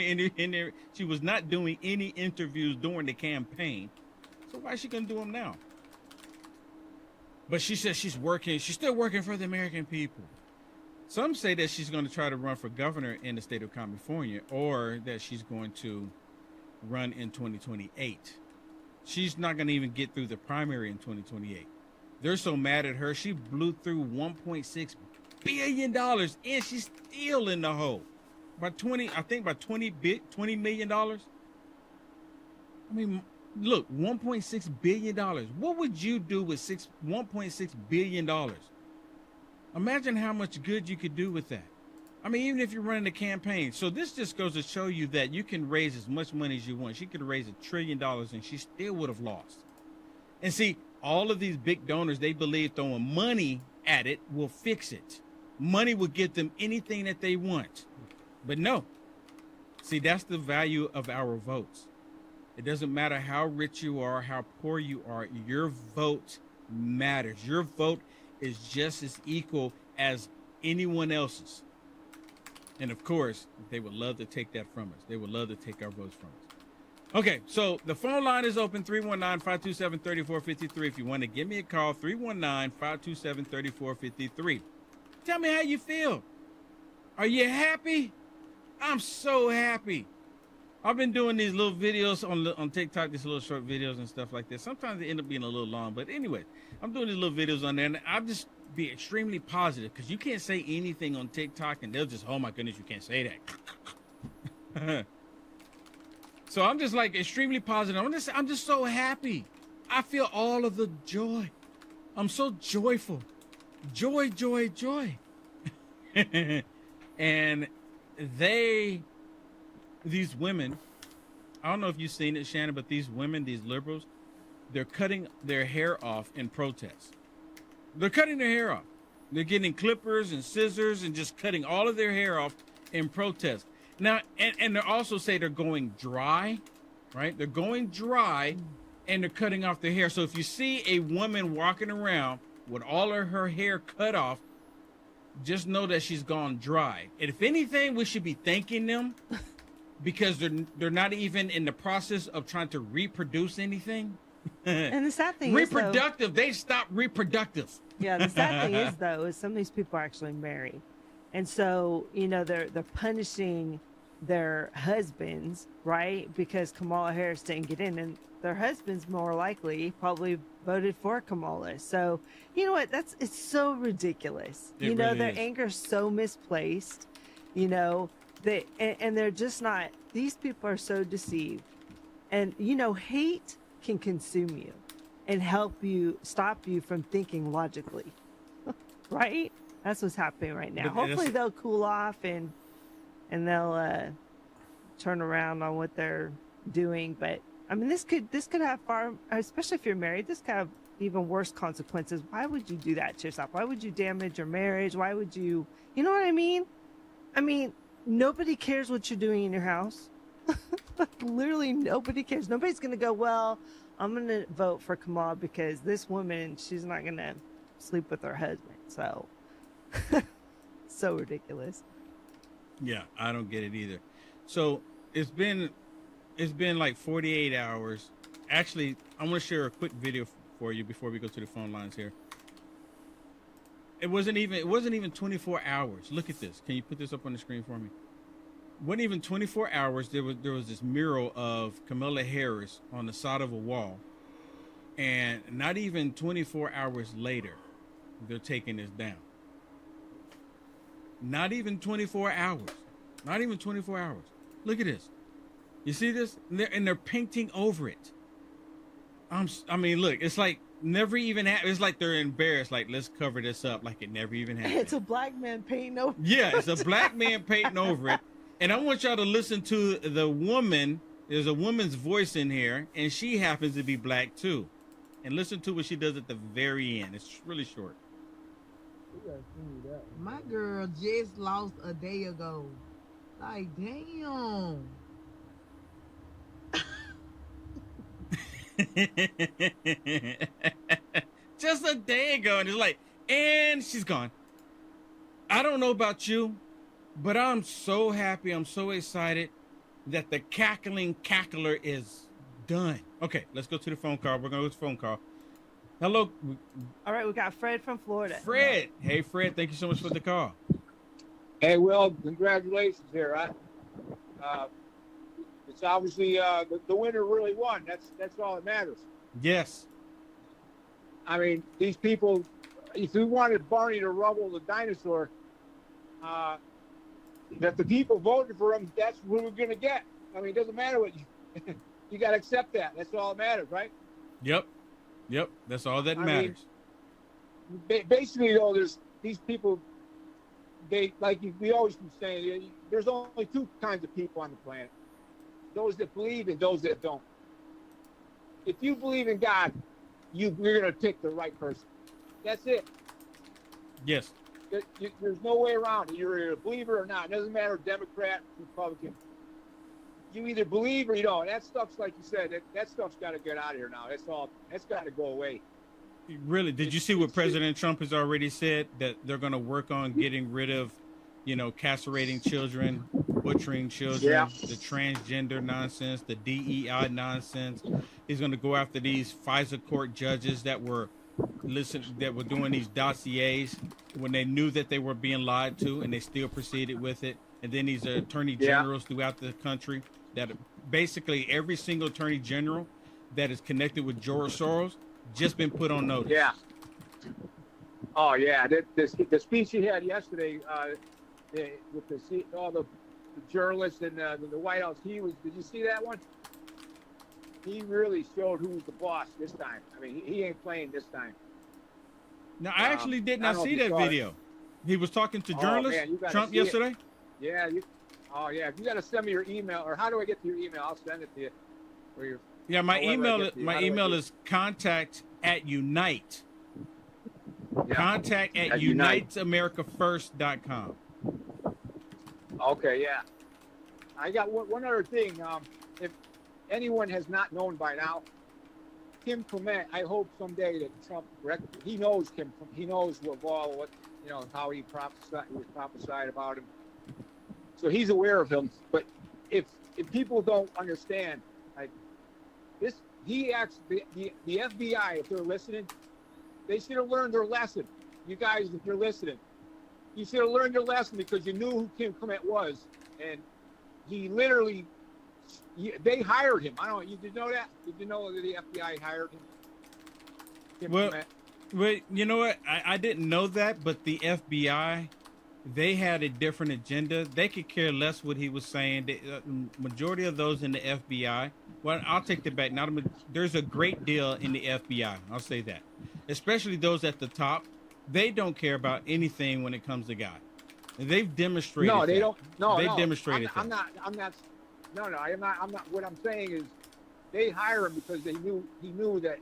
she was not doing any interviews during the campaign. So why is she gonna do them now? But she says she's still working for the American people. Some say that she's going to try to run for governor in the state of California, or that she's going to run in 2028. She's not going to even get through the primary in 2028. They're so mad at her. She blew through $1.6 billion, and she's still in the hole. By $20 million. I mean, look, $1.6 billion. What would you do with $1.6 billion? Imagine how much good you could do with that. I mean, even if you're running a campaign. So this just goes to show you that you can raise as much money as you want. She could raise $1 trillion and she still would have lost. And see, all of these big donors, they believe throwing money at it will fix it. Money will get them anything that they want. But no. See, that's the value of our votes. It doesn't matter how rich you are, how poor you are, your vote matters. Your vote is just as equal as anyone else's. And of course, they would love to take that from us. They would love to take our votes from us. Okay, so the phone line is open, 319-527-3453. If you want to give me a call, 319-527-3453. Tell me how you feel. Are you happy? I'm so happy. I've been doing these little videos on TikTok, these little short videos and stuff like this. Sometimes they end up being a little long, but anyway, I'm doing these little videos on there, and I'll just be extremely positive because you can't say anything on TikTok, and they'll just, oh my goodness, you can't say that. So I'm just like extremely positive. I'm just so happy. I feel all of the joy. I'm so joyful. Joy, joy, joy. And these women, I don't know if you've seen it, Shannon, but these women, these liberals, they're cutting their hair off in protest. They're cutting their hair off. They're getting clippers and scissors and just cutting all of their hair off in protest. Now, and they also say they're going dry, right? They're going dry and they're cutting off their hair. So if you see a woman walking around with all of her hair cut off, just know that she's gone dry. And if anything, we should be thanking them because they're not even in the process of trying to reproduce anything. And the sad thing reproductive, is, though, they stopped reproductive. Yeah, the sad thing is, though, is some of these people are actually married. And so, you know, they're punishing their husbands, right? Because Kamala Harris didn't get in, and their husbands more likely probably voted for Kamala. So, you know what? It's so ridiculous. It really their is. anger is so misplaced. You know, and they're just not. These people are so deceived, and hate can consume you and stop you from thinking logically, right? That's what's happening right now. But hopefully they'll cool off and they'll turn around on what they're doing. But I mean, this could have especially if you're married, this could have even worse consequences. Why would you do that to yourself? Why would you damage your marriage? Why would you know what I mean? I mean, nobody cares what you're doing in your house. Literally nobody cares. Nobody's gonna go, well, I'm gonna vote for Kamala because this woman, she's not gonna sleep with her husband. So so ridiculous. Yeah, I don't get it either. So it's been like 48 hours. Actually, I want to share a quick video for you before we go to the phone lines here. It wasn't even 24 hours. Look at this. Can you put this up on the screen for me? It wasn't even 24 hours. There was this mural of Kamala Harris on the side of a wall, and not even 24 hours later, they're taking this down. Not even 24 hours. Not even 24 hours. Look at this. You see this? And they're painting over it. I mean, look, it's like never even happened. It's like they're embarrassed. Like, let's cover this up like it never even happened. It's a black man painting over it. Yeah, it's a black man painting over it. And I want y'all to listen to the woman. There's a woman's voice in here, and she happens to be black too. And listen to what she does at the very end. It's really short. My girl just lost a day ago. Like, damn. Just a day ago, and it's like, and she's gone. I don't know about you, but I'm so happy, I'm so excited that the cackling cackler is done. Okay, let's go to the phone call. We're gonna go to the phone call. Hello. All right, we got Fred from Florida. Fred. Hey, Fred, thank you so much for the call. Hey, well, congratulations here. It's obviously the winner really won. That's all that matters. Yes. I mean, these people, if we wanted Barney to rumble the dinosaur, that the people voted for him, that's who we're going to get. I mean, it doesn't matter what you got to accept that. That's all that matters, right? Yep. That's all that matters. Mean, basically, though, there's these people. They, like we always been saying, there's only two kinds of people on the planet: those that believe and those that don't. If you believe in God, you're going to pick the right person. That's it. Yes. There's no way around it. You're either a believer or not. It doesn't matter, Democrat, Republican. You either believe or you don't. That stuff's, like you said, that stuff's got to get out of here now. That's got to go away. Really? Did you see what President Trump has already said, that they're going to work on getting rid of, castrating children, butchering children, the transgender nonsense, the DEI nonsense. He's going to go after these FISA court judges that were doing these dossiers when they knew that they were being lied to, and they still proceeded with it. And then these attorney generals throughout the country, that basically every single attorney general that is connected with George Soros just been put on notice. Yeah. Oh yeah, the speech he had yesterday with all the journalists and the White House. Did you see that one? He really showed who's the boss this time. I mean, he ain't playing this time. Now, I actually did not see that video. He was talking to journalists, Trump, yesterday? Yeah. If you got to send me your email, or how do I get to your email? I'll send it to you. My email is contact@unite. Yeah. Contact@uniteamericafirst.com. Okay, yeah. I got one other thing. If anyone has not known by now, Kim Clement, I hope someday that Trump, he knows Kim, he knows how he prophesied about him. So he's aware of him. But if people don't understand, like this, he actually, the FBI, if they're listening, they should have learned their lesson. You guys, if you're listening, you should have learned your lesson, because you knew who Kim Clement was, and he literally, they hired him. Did you know that? Did you know that the FBI hired him? Kim Clement? Well, you know what? I didn't know that, but the FBI, they had a different agenda. They could care less what he was saying. The majority of those in the FBI, well, I'll take that back. There's a great deal in the FBI. I'll say that, especially those at the top. They don't care about anything when it comes to God. And they've demonstrated. No, they don't. No, they've demonstrated. I'm not. No, I'm not. What I'm saying is, they hire him because he knew that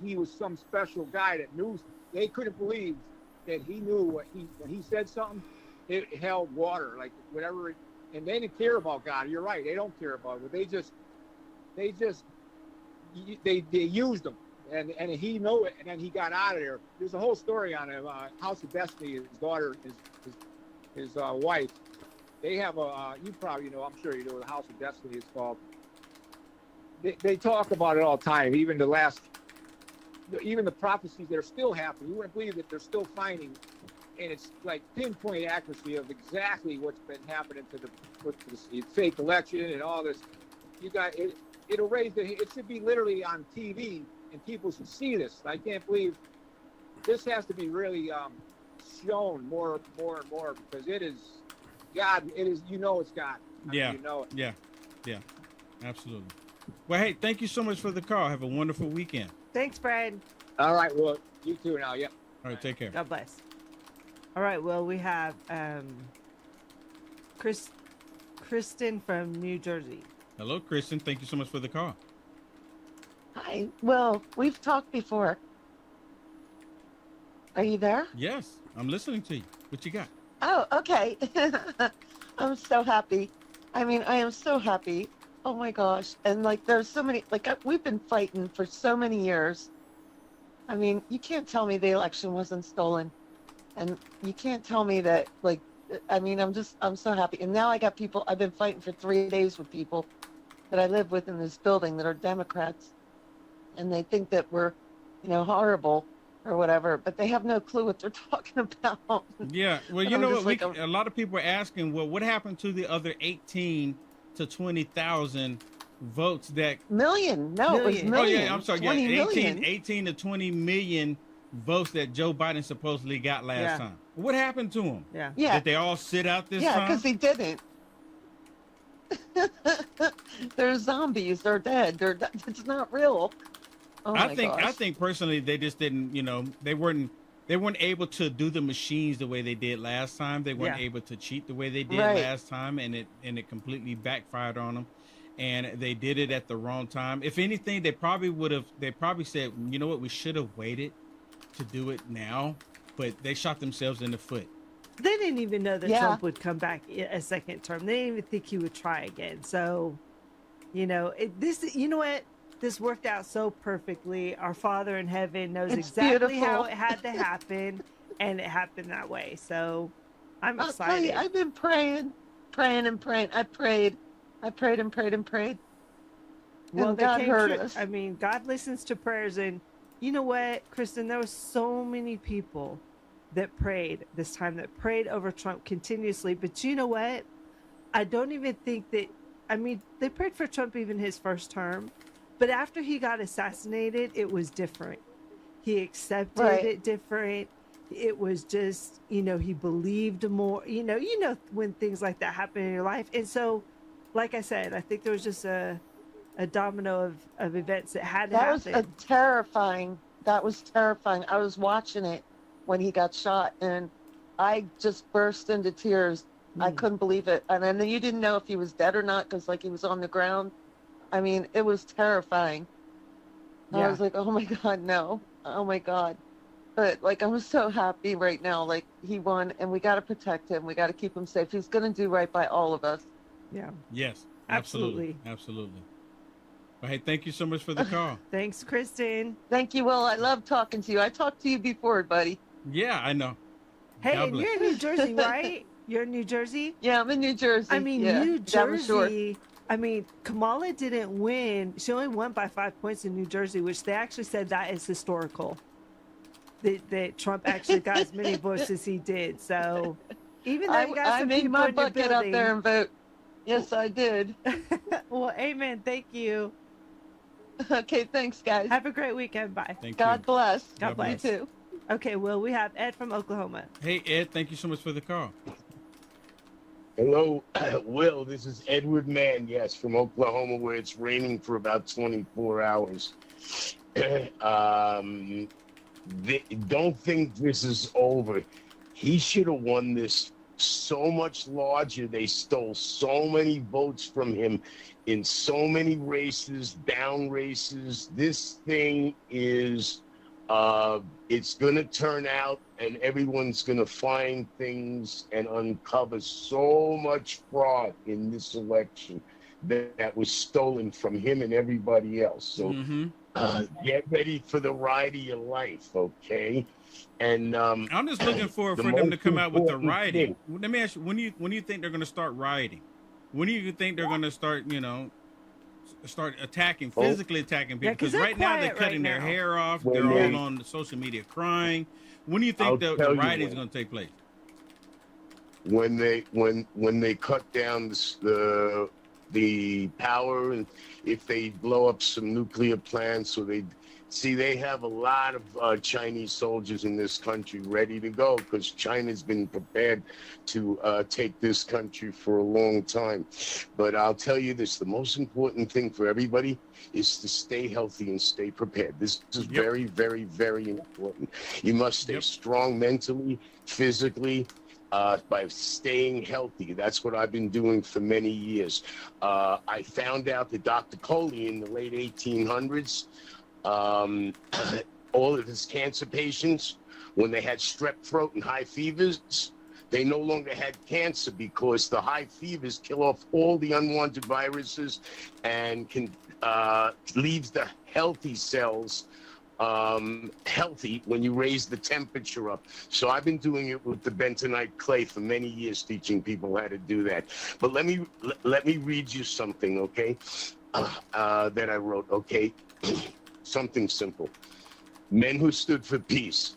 he was some special guy that knew. They couldn't believe that he knew when he said something, it held water, like whatever. And they didn't care about God. You're right. They don't care about it. They used him. And he knew it, and then he got out of there. There's a whole story on him. House of Destiny, his daughter, his wife. They have you probably know, I'm sure you know, the House of Destiny is called. They talk about it all the time. Even the prophecies that are still happening. You wouldn't believe that they're still finding, and it's like pinpoint accuracy of exactly what's been happening to the fake election and all this. You got it. It'll raise it should be literally on TV. And people should see this. I can't believe this has to be really shown more and more, because it is God. It is, it's God. Yeah. You know it. Yeah. Absolutely. Well, hey, thank you so much for the call. Have a wonderful weekend. Thanks, Fred. All right. Well, you too now. Yep. All right. Take care. God bless. All right. Well, we have Kristen from New Jersey. Hello, Kristen. Thank you so much for the call. Hi. Well, we've talked before. Are you there? Yes, I'm listening to you. What you got? Oh, okay. I'm so happy. I mean, I am so happy. Oh my gosh. And there's so many, we've been fighting for so many years. I mean, you can't tell me the election wasn't stolen. And you can't tell me that, I'm so happy. And now I got people, I've been fighting for 3 days with people that I live with in this building that are Democrats. And they think that we're, horrible or whatever, but they have no clue what they're talking about. Yeah, well, you know what? A lot of people are asking, well, what happened to the other 18 to 20,000 votes that... Million. No, it was million. Oh, yeah, I'm sorry. Yeah, 18 to 20 million votes that Joe Biden supposedly got last time. What happened to them? Yeah. Did they all sit out this time? Yeah, because he didn't. They're zombies. They're dead. It's not real. Oh I think personally they just didn't, they weren't able to do the machines the way they did last time. They weren't able to cheat the way they did last time, and it completely backfired on them. And they did it at the wrong time. If anything, they probably said, you know what, we should have waited to do it now, but they shot themselves in the foot. They didn't even know that Yeah. Trump would come back a second term. They didn't even think he would try again. So, you know, you know what? This worked out so perfectly. Our Father in heaven knows It's exactly how beautiful. it had to happen, and it happened that way. So, I'm I'll tell you, excited. I've been praying. I prayed and prayed and prayed. Well, And they God came heard true. us. I mean, God listens to prayers, and you know what, Kristen? There were so many people that prayed this time, that prayed over Trump continuously. But you know what? I don't even think that. I mean, they prayed for Trump even his first term, but after he got assassinated, it was different. He accepted Right. it different. It was just, you know, he believed more. You know when things like that happen in your life, and so, like I said, I think there was just a domino of events that had to That was happen. terrifying. That was terrifying. I was watching it when he got shot, and I just burst into tears. I couldn't believe it. And then you didn't know if he was dead or not because, like, he was on the ground. I mean, it was terrifying. I Yeah. was like, oh my God, no. Oh my God. But, like, I'm so happy right now. Like, he won, and we got to protect him. We got to keep him safe. He's going to do right by all of us. Yeah. Yes, Absolutely. absolutely. Well, hey, thank you so much for the call. Thanks, Kristen. Thank you, Will. I love talking to you. I talked to you before, buddy. Yeah, I know. Hey, God and bless. you're in New Jersey, right? You're in New Jersey? Yeah, I'm in New Jersey. I mean, yeah. New Down shore. Jersey. I mean, Kamala didn't win. She only won by 5 points in New Jersey, which they actually said that is historical. That Trump actually got as many votes as he did. So even though you got I some made people my in your bucket out building, there and vote. Yes, I did. well, amen. Thank you. Okay, thanks, guys. Have a great weekend. Bye. Thank God you. bless. God bless. You too. Okay, well, we have Ed from Oklahoma. Hey, Ed, thank you so much for the call. Hello, Will. This is Edward Mann, yes, from Oklahoma, where it's raining for about 24 hours. Don't think this is over. He should have won this so much larger. They stole so many votes from him in so many races, down races. This thing is, it's going to turn out, and everyone's going to find things and uncover so much fraud in this election that was stolen from him and everybody else. So get ready for the ride of your life, okay? And I'm just looking for them to come out with the rioting. Let me ask you, when do you think they're going to start rioting? When do you think they're going to start, start attacking, physically attacking people? Because right now they're cutting their hair off. They're all on the social media crying. When do you think the rioting is going to take place? When they cut down the power, and if they blow up some nuclear plants, or they have a lot of Chinese soldiers in this country ready to go, because China's been prepared to take this country for a long time. But I'll tell you this, the most important thing for everybody is to stay healthy and stay prepared. This is very, very, very important. You must stay strong mentally, physically, by staying healthy. That's what I've been doing for many years. I found out that Dr. Coley in the late 1800s, all of his cancer patients, when they had strep throat and high fevers, they no longer had cancer because the high fevers kill off all the unwanted viruses and can leave the healthy cells healthy when you raise the temperature up. So I've been doing it with the bentonite clay for many years, teaching people how to do that. But let me read you something, okay? That I wrote, okay? Something simple. Men who stood for peace.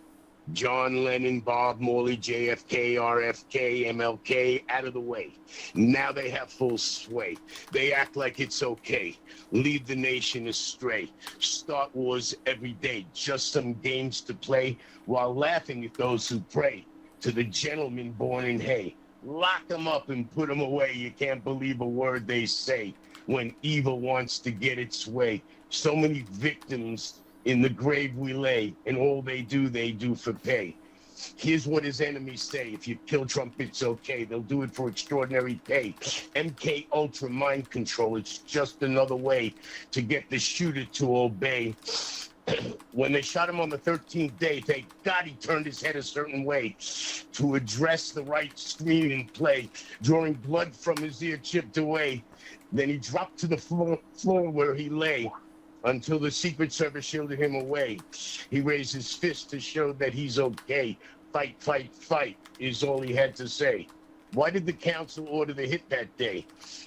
John Lennon, Bob Morley, JFK, RFK, MLK, out of the way. Now they have full sway. They act like it's okay. Lead the nation astray. Start wars every day. Just some games to play while laughing at those who pray to the gentleman born in hay. Lock them up and put them away. You can't believe a word they say when evil wants to get its way. So many victims in the grave we lay, and all they do for pay. Here's what his enemies say: if you kill Trump, it's okay. They'll do it for extraordinary pay. MK Ultra mind control, it's just another way to get the shooter to obey. When they shot him on the 13th day, thank God he turned his head a certain way to address the right screen and play, drawing blood from his ear chipped away. Then he dropped to the floor where he lay until the Secret Service shielded him away. He raised his fist to show that he's okay. Fight, fight, fight is all he had to say. Why did the council order the hit that day?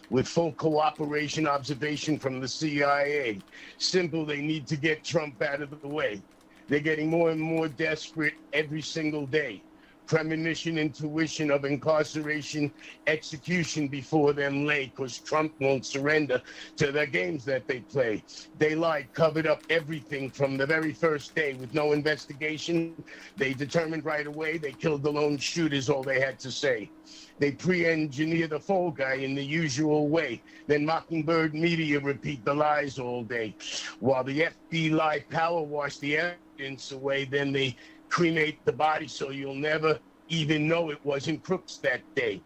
With full cooperation observation from the CIA. Simple, they need to get Trump out of the way. They're getting more and more desperate every single day. Premonition, intuition of incarceration, execution before them lay, because Trump won't surrender to the games that they play. They lied, covered up everything from the very first day with no investigation. They determined right away they killed the lone shooters, all they had to say. They pre-engineer the fall guy in the usual way. Then Mockingbird media repeat the lies all day. While the FBI power wash the evidence away, then they cremate the body so you'll never even know it wasn't Crooks that day.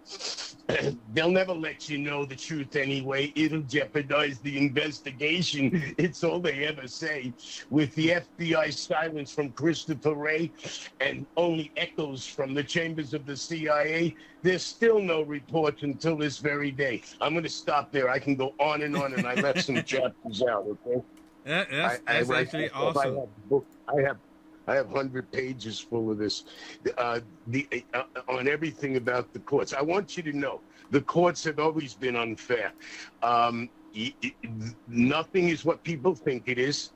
They'll never let you know the truth anyway. It'll jeopardize the investigation. It's all they ever say. With the FBI silence from Christopher Wray and only echoes from the chambers of the CIA, there's still no reports until this very day. I'm going to stop there. I can go on, and I left some chapters out, okay? That's actually awesome. I have 100 pages full of this, on everything about the courts. I want you to know, the courts have always been unfair. Nothing is what people think it is.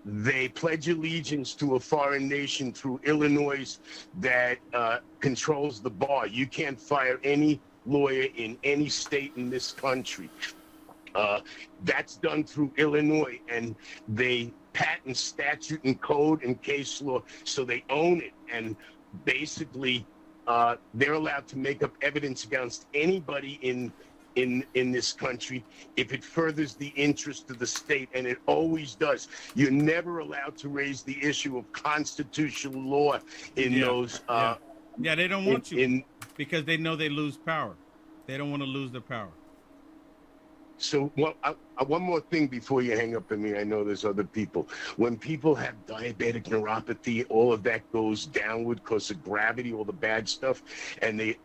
They pledge allegiance to a foreign nation through Illinois that controls the bar. You can't fire any lawyer in any state in this country. That's done through Illinois, and they patent, statute, and code and case law, so they own it. And basically, they're allowed to make up evidence against anybody in this country if it furthers the interest of the state, and it always does. You're never allowed to raise the issue of constitutional law in those. Yeah, they don't want to because they know they lose power. They don't want to lose their power. So, one more thing before you hang up on me. I know there's other people. When people have diabetic neuropathy, all of that goes downward because of gravity, all the bad stuff. And they,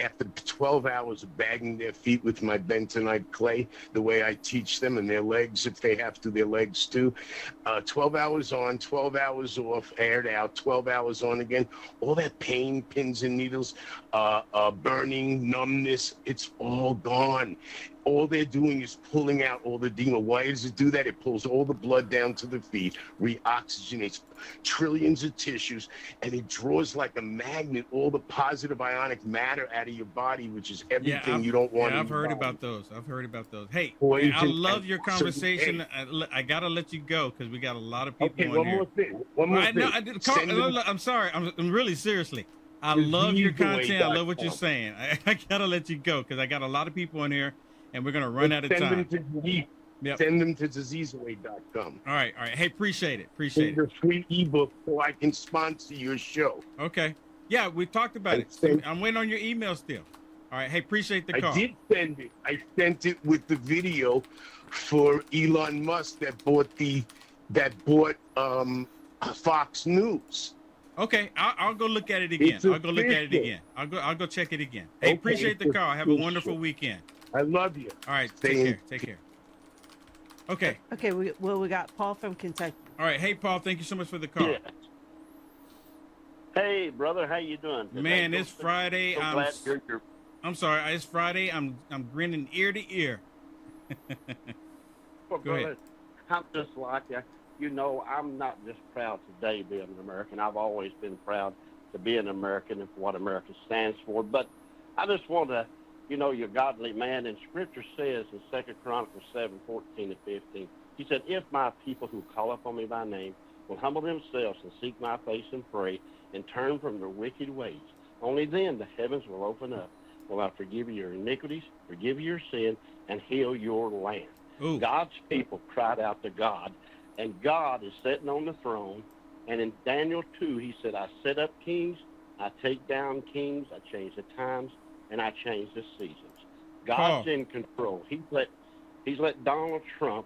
after 12 hours of bagging their feet with my bentonite clay, the way I teach them, and their legs, if they have to, their legs too, 12 hours on, 12 hours off, aired out, 12 hours on again, all that pain, pins and needles, burning, numbness, it's all gone. All they're doing is pulling out all the edema. Why does it do that? It pulls all the blood down to the feet, reoxygenates trillions of tissues, and it draws like a magnet all the positive ionic matter out of your body, which is everything you don't want. Yeah, I've heard about those. Hey, I love your conversation. I gotta let you go because we got a lot of people on here. One more thing. I'm sorry. I'm really seriously. I love your content. I love what you're saying. I gotta let you go because I got a lot of people on here. And we're going to run out of time. Send them to diseaseaway.com. All right. Hey, appreciate it. Send a free ebook so I can sponsor your show. Okay. Yeah, we talked about it. I'm waiting on your email still. All right. Hey, appreciate the call. I did send it. I sent it with the video for Elon Musk that bought Fox News. Okay, I'll go look at it again. I'll go check it again. Hey, appreciate the call. Have a wonderful weekend. I love you. All right, take care. Okay. Okay, we got Paul from Kentucky. All right, hey Paul, thank you so much for the call. Yeah. Hey brother, how you doing? Man, it's Friday. I'm sorry, it's Friday. I'm grinning ear to ear. Well, Go ahead. I'm just like you. You know, I'm not just proud today being an American. I've always been proud to be an American and for what America stands for. But I just want to, you know, you're a godly man, and Scripture says in 2 Chronicles 7:14-15, he said, if my people who call upon me by name will humble themselves and seek my face and pray and turn from their wicked ways, only then the heavens will open up. Will I forgive your iniquities, forgive your sin, and heal your land. Ooh. God's people cried out to God, and God is sitting on the throne. And in Daniel 2, he said, I set up kings, I take down kings, I change the times, and I change the seasons. God's in control. He's let Donald Trump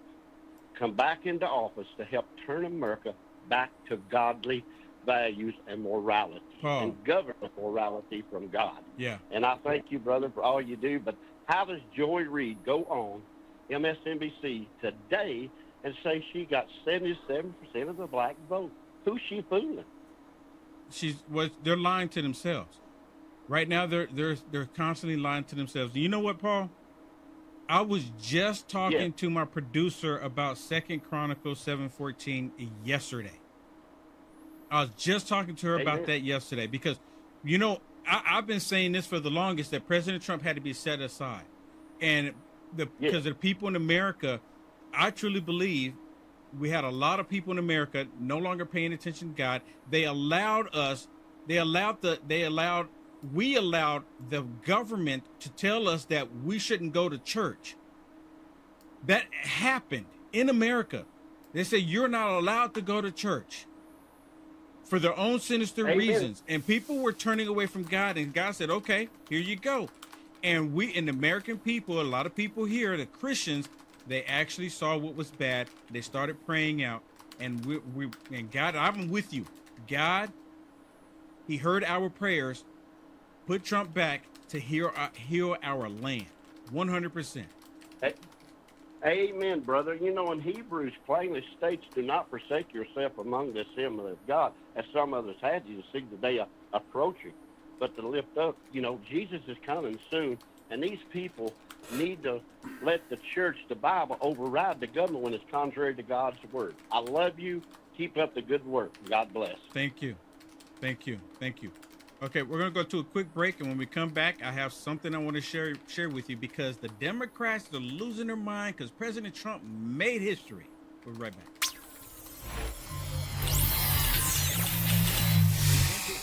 come back into office to help turn America back to godly values and morality and government morality from God. Yeah. And I thank you, brother, for all you do. But how does Joy Reid go on MSNBC today and say she got 77% of the black vote? Who's she fooling? They're lying to themselves. Right now, they're constantly lying to themselves. You know what, Paul? I was just talking to my producer about 2 Chronicles 7:14 yesterday. I was just talking to her about that yesterday because, you know, I've been saying this for the longest, that President Trump had to be set aside. And because of the people in America, I truly believe we had a lot of people in America no longer paying attention to God. We allowed the government to tell us that we shouldn't go to church. That happened in America. They said you're not allowed to go to church for their own sinister reasons. And people were turning away from God, and God said, okay, here you go. And we, in the American people, a lot of people here, the Christians, they actually saw what was bad. They started praying out, and and God, I'm with you. God, He heard our prayers, put Trump back to heal our land, 100%. Amen, brother. You know, in Hebrews plainly states, do not forsake yourself among the assembly of God, as some others had you, to see the day approaching, but to lift up. You know, Jesus is coming soon, and these people need to let the church, the Bible, override the government when it's contrary to God's word. I love you. Keep up the good work. God bless. Thank you. Thank you. Thank you. Okay, we're going to go to a quick break, and when we come back, I have something I want to share with you, because the Democrats are losing their mind because President Trump made history. We'll be right back.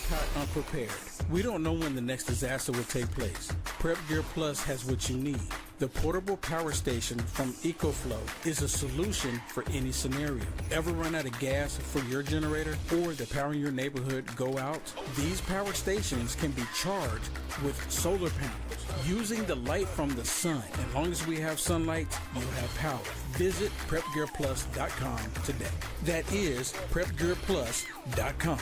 Caught unprepared. We don't know when the next disaster will take place. Prep Gear Plus has what you need. The portable power station from EcoFlow is a solution for any scenario. Ever run out of gas for your generator or the power in your neighborhood go out? These power stations can be charged with solar panels using the light from the sun. As long as we have sunlight, you'll have power. Visit PrepGearPlus.com today. That is PrepGearPlus.com.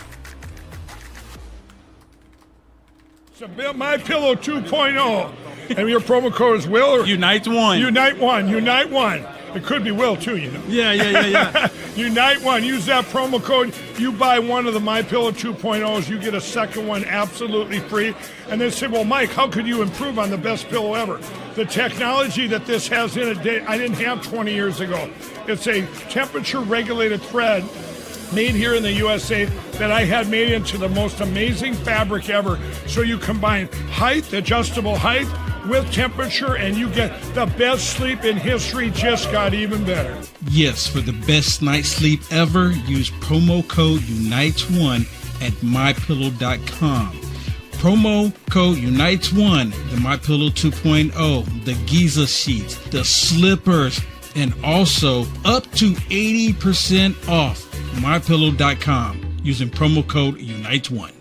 So Bill, My Pillow 2.0, and your promo code is Will or Unite One. Unite One. Unite One. It could be Will too, you know. Yeah. Unite One. Use that promo code. You buy one of the My Pillow 2.0s, you get a second one absolutely free. And then say, well, Mike, how could you improve on the best pillow ever? The technology that this has in it, I didn't have 20 years ago. It's a temperature-regulated thread made here in the USA that I had made into the most amazing fabric ever. So you combine height, adjustable height, with temperature, and you get the best sleep in history. Just got even better. Yes, for the best night's sleep ever, use promo code UNITES1 at MyPillow.com. Promo code UNITES1, the MyPillow 2.0, the Giza sheets, the slippers, and also up to 80% off MyPillow.com using promo code UNITES1.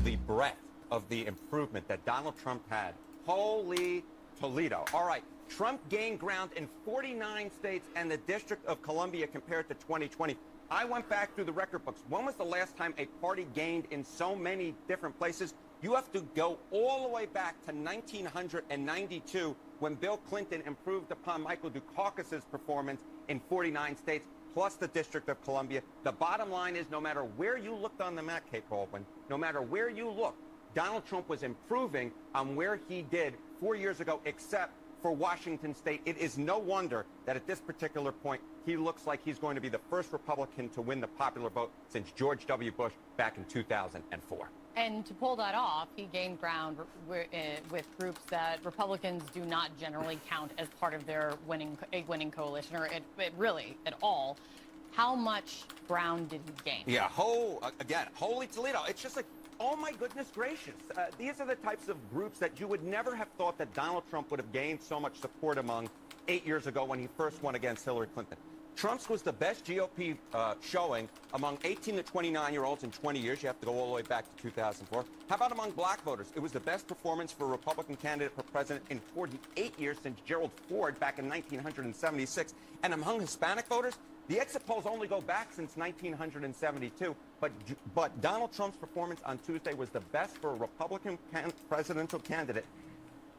The breadth of the improvement that Donald Trump had. Holy Toledo. All right, Trump gained ground in 49 states and the District of Columbia compared to 2020. I went back through the record books. When was the last time a party gained in so many different places? You have to go all the way back to 1992 when Bill Clinton improved upon Michael Dukakis's performance in 49 states, plus the District of Columbia. The bottom line is, no matter where you looked on the map, Kate Baldwin, no matter where you looked, Donald Trump was improving on where he did 4 years ago, except for Washington State. It is no wonder that at this particular point, he looks like he's going to be the first Republican to win the popular vote since George W. Bush back in 2004. And to pull that off, he gained ground with groups that Republicans do not generally count as part of their winning coalition, or it really at all. How much ground did he gain? Yeah, holy Toledo. It's just like, oh my goodness gracious. These are the types of groups that you would never have thought that Donald Trump would have gained so much support among 8 years ago when he first won against Hillary Clinton. Trump's was the best GOP showing among 18 to 29-year-olds in 20 years. You have to go all the way back to 2004. How about among black voters? It was the best performance for a Republican candidate for president in 48 years since Gerald Ford back in 1976. And among Hispanic voters, the exit polls only go back since 1972. But Donald Trump's performance on Tuesday was the best for a Republican presidential candidate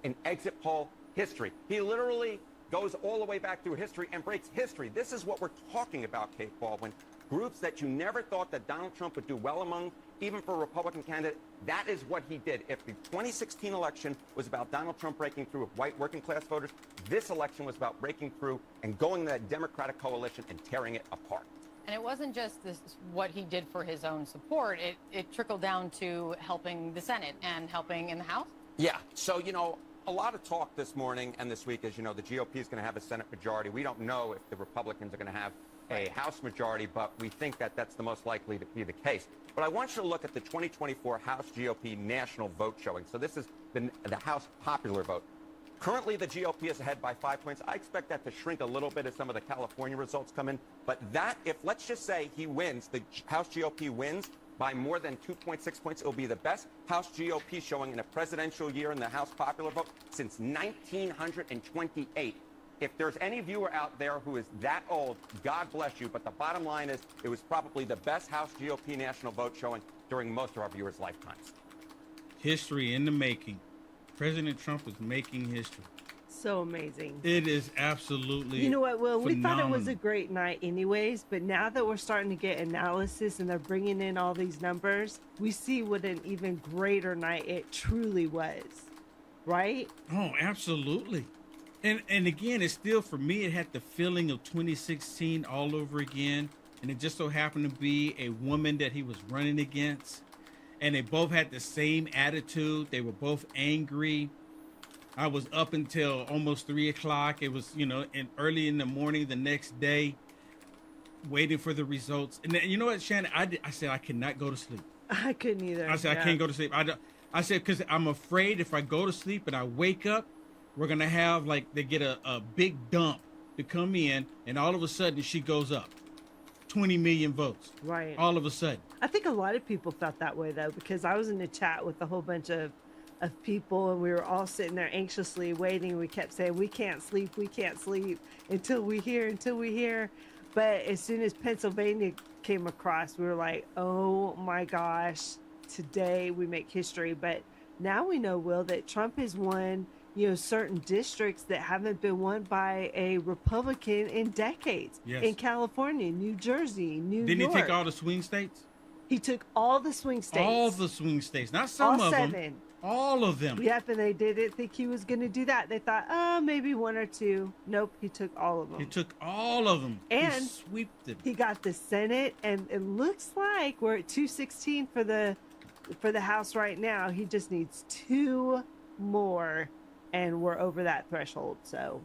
in exit poll history. He literally goes all the way back through history and breaks history. This is what we're talking about, Kate Baldwin. Groups that you never thought that Donald Trump would do well among, even for a Republican candidate, that is what he did. If the 2016 election was about Donald Trump breaking through with white working class voters, this election was about breaking through and going to that Democratic coalition and tearing it apart. And it wasn't just this, what he did for his own support. It trickled down to helping the Senate and helping in the House. Yeah. So, you know, a lot of talk this morning and this week is, you know, the GOP is going to have a Senate majority. We don't know if the Republicans are going to have a House majority, but we think that that's the most likely to be the case. But I want you to look at the 2024 House GOP national vote showing. So this is the House popular vote. Currently, the GOP is ahead by 5 points. I expect that to shrink a little bit as some of the California results come in. But that, if let's just say he wins, the House GOP wins by more than 2.6 points, it will be the best House GOP showing in a presidential year in the House popular vote since 1928. If there's any viewer out there who is that old, God bless you. But the bottom line is it was probably the best House GOP national vote showing during most of our viewers' lifetimes. History in the making. President Trump is making history. So amazing. It is absolutely You know what, Will? We thought it was phenomenal. a great night anyways, but now that we're starting to get analysis and they're bringing in all these numbers, we see what an even greater night it truly was. Right? Oh, absolutely. And again, it's still, for me, it had the feeling of 2016 all over again. And it just so happened to be a woman that he was running against. And they both had the same attitude. They were both angry. I was up until almost 3 o'clock. It was, you know, early in the morning the next day, waiting for the results. And then, you know what, Shannon? I said I cannot go to sleep. I couldn't either. I said I can't go to sleep. I said because I'm afraid if I go to sleep and I wake up, we're gonna have they get a big dump to come in, and all of a sudden she goes up 20 million votes. Right. All of a sudden. I think a lot of people felt that way though, because I was in a chat with a whole bunch of people, and we were all sitting there anxiously waiting. We kept saying, we can't sleep until we hear. But as soon as Pennsylvania came across, we were like, oh my gosh, today we make history. But now we know, Will, that Trump has won, you know, certain districts that haven't been won by a Republican in decades. Yes. In California, New Jersey, New York. Didn't he take all the swing states? He took all the swing states. All the swing states, not some all of 7. them. All of them. Yep, and they didn't think he was going to do that. They thought, maybe 1 or 2. Nope, he took all of them. He took all of them. And he sweeped them. He got the Senate, and it looks like we're at 216 for the House right now. He just needs 2 more, and we're over that threshold. So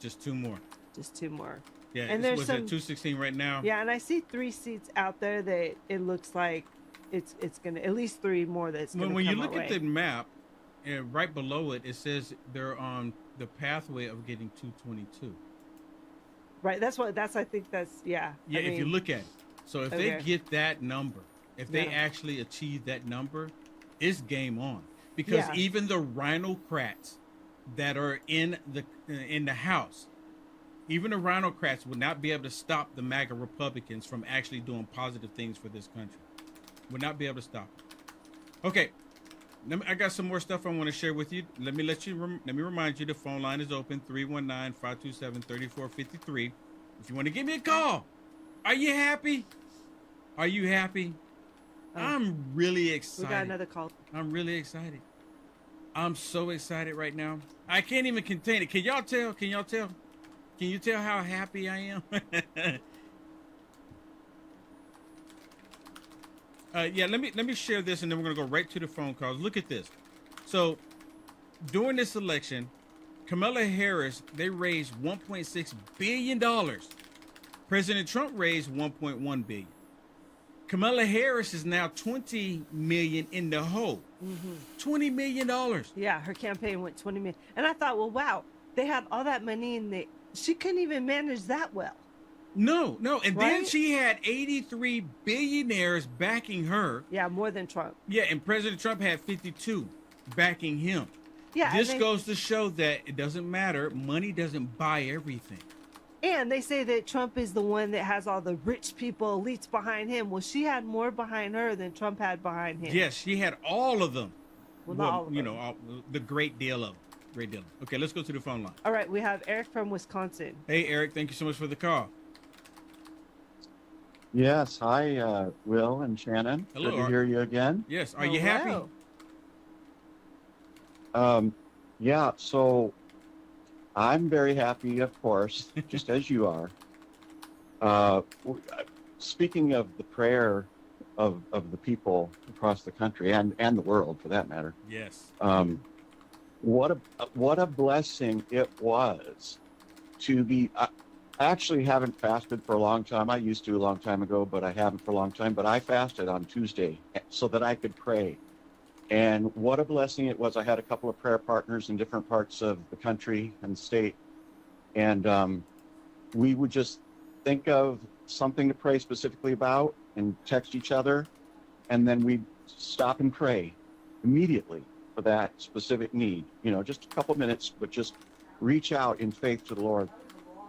Just 2 more. just 2 more. Yeah, and there's at 216 right now. Yeah, and I see 3 seats out there that it looks like it's gonna at least 3 more that's gonna When you come look our at way. the map, and right below it, it says they're on the pathway of getting 222. Right, I think that's yeah. Yeah, I if you mean, look at it. So if okay. they get that number, if they Yeah. actually achieve that number, it's game on. Because Yeah. even the rhinocrats that are in the House, even the rhinocrats would not be able to stop the MAGA Republicans from actually doing positive things for this country. Would not be able to stop it. Okay, I got some more stuff I want to share with you. Let me remind you, the phone line is open, 319-527-3453. If you want to give me a call. Are you happy? Are you happy? I'm really excited. We got another call. I'm really excited. I'm so excited right now. I can't even contain it. Can y'all tell? Can you tell how happy I am? Yeah, let me share this, and then we're gonna go right to the phone calls. Look at this. So, during this election, Kamala Harris, they raised $1.6 billion. President Trump raised $1.1 billion. Kamala Harris is now $20 million in the hole. $20 million. Yeah, her campaign went 20 million. And I thought, well, wow, they have all that money, and she couldn't even manage that well. No, and then Right? she had 83 billionaires backing her. Yeah, more than Trump. Yeah, and President Trump had 52 backing him. Yeah, This and goes to show that it doesn't matter. Money doesn't buy everything. they say that Trump is the one that has all the rich people, elites behind him. Well, she had more behind her than Trump had behind him. Yes, she had all of them. Well, not all of you them. know, the great deal of them. Great deal. Okay, let's go to the phone line. All right, we have Eric from Wisconsin. Hey, Eric, thank you so much for the call. Yes, hi, Will and Shannon. Hello, Good to hear you again. Yes, are you happy? Yeah, so I'm very happy, of course, just as you are. Speaking of the prayer of the people across the country and the world, for that matter. Yes. What a blessing it was to be. I actually haven't fasted for a long time. I used to a long time ago, but I haven't for a long time. But I fasted on Tuesday so that I could pray. And what a blessing it was. I had a couple of prayer partners in different parts of the country and state. And we would just think of something to pray specifically about and text each other. And then we'd stop and pray immediately for that specific need. You know, just a couple minutes, but just reach out in faith to the Lord.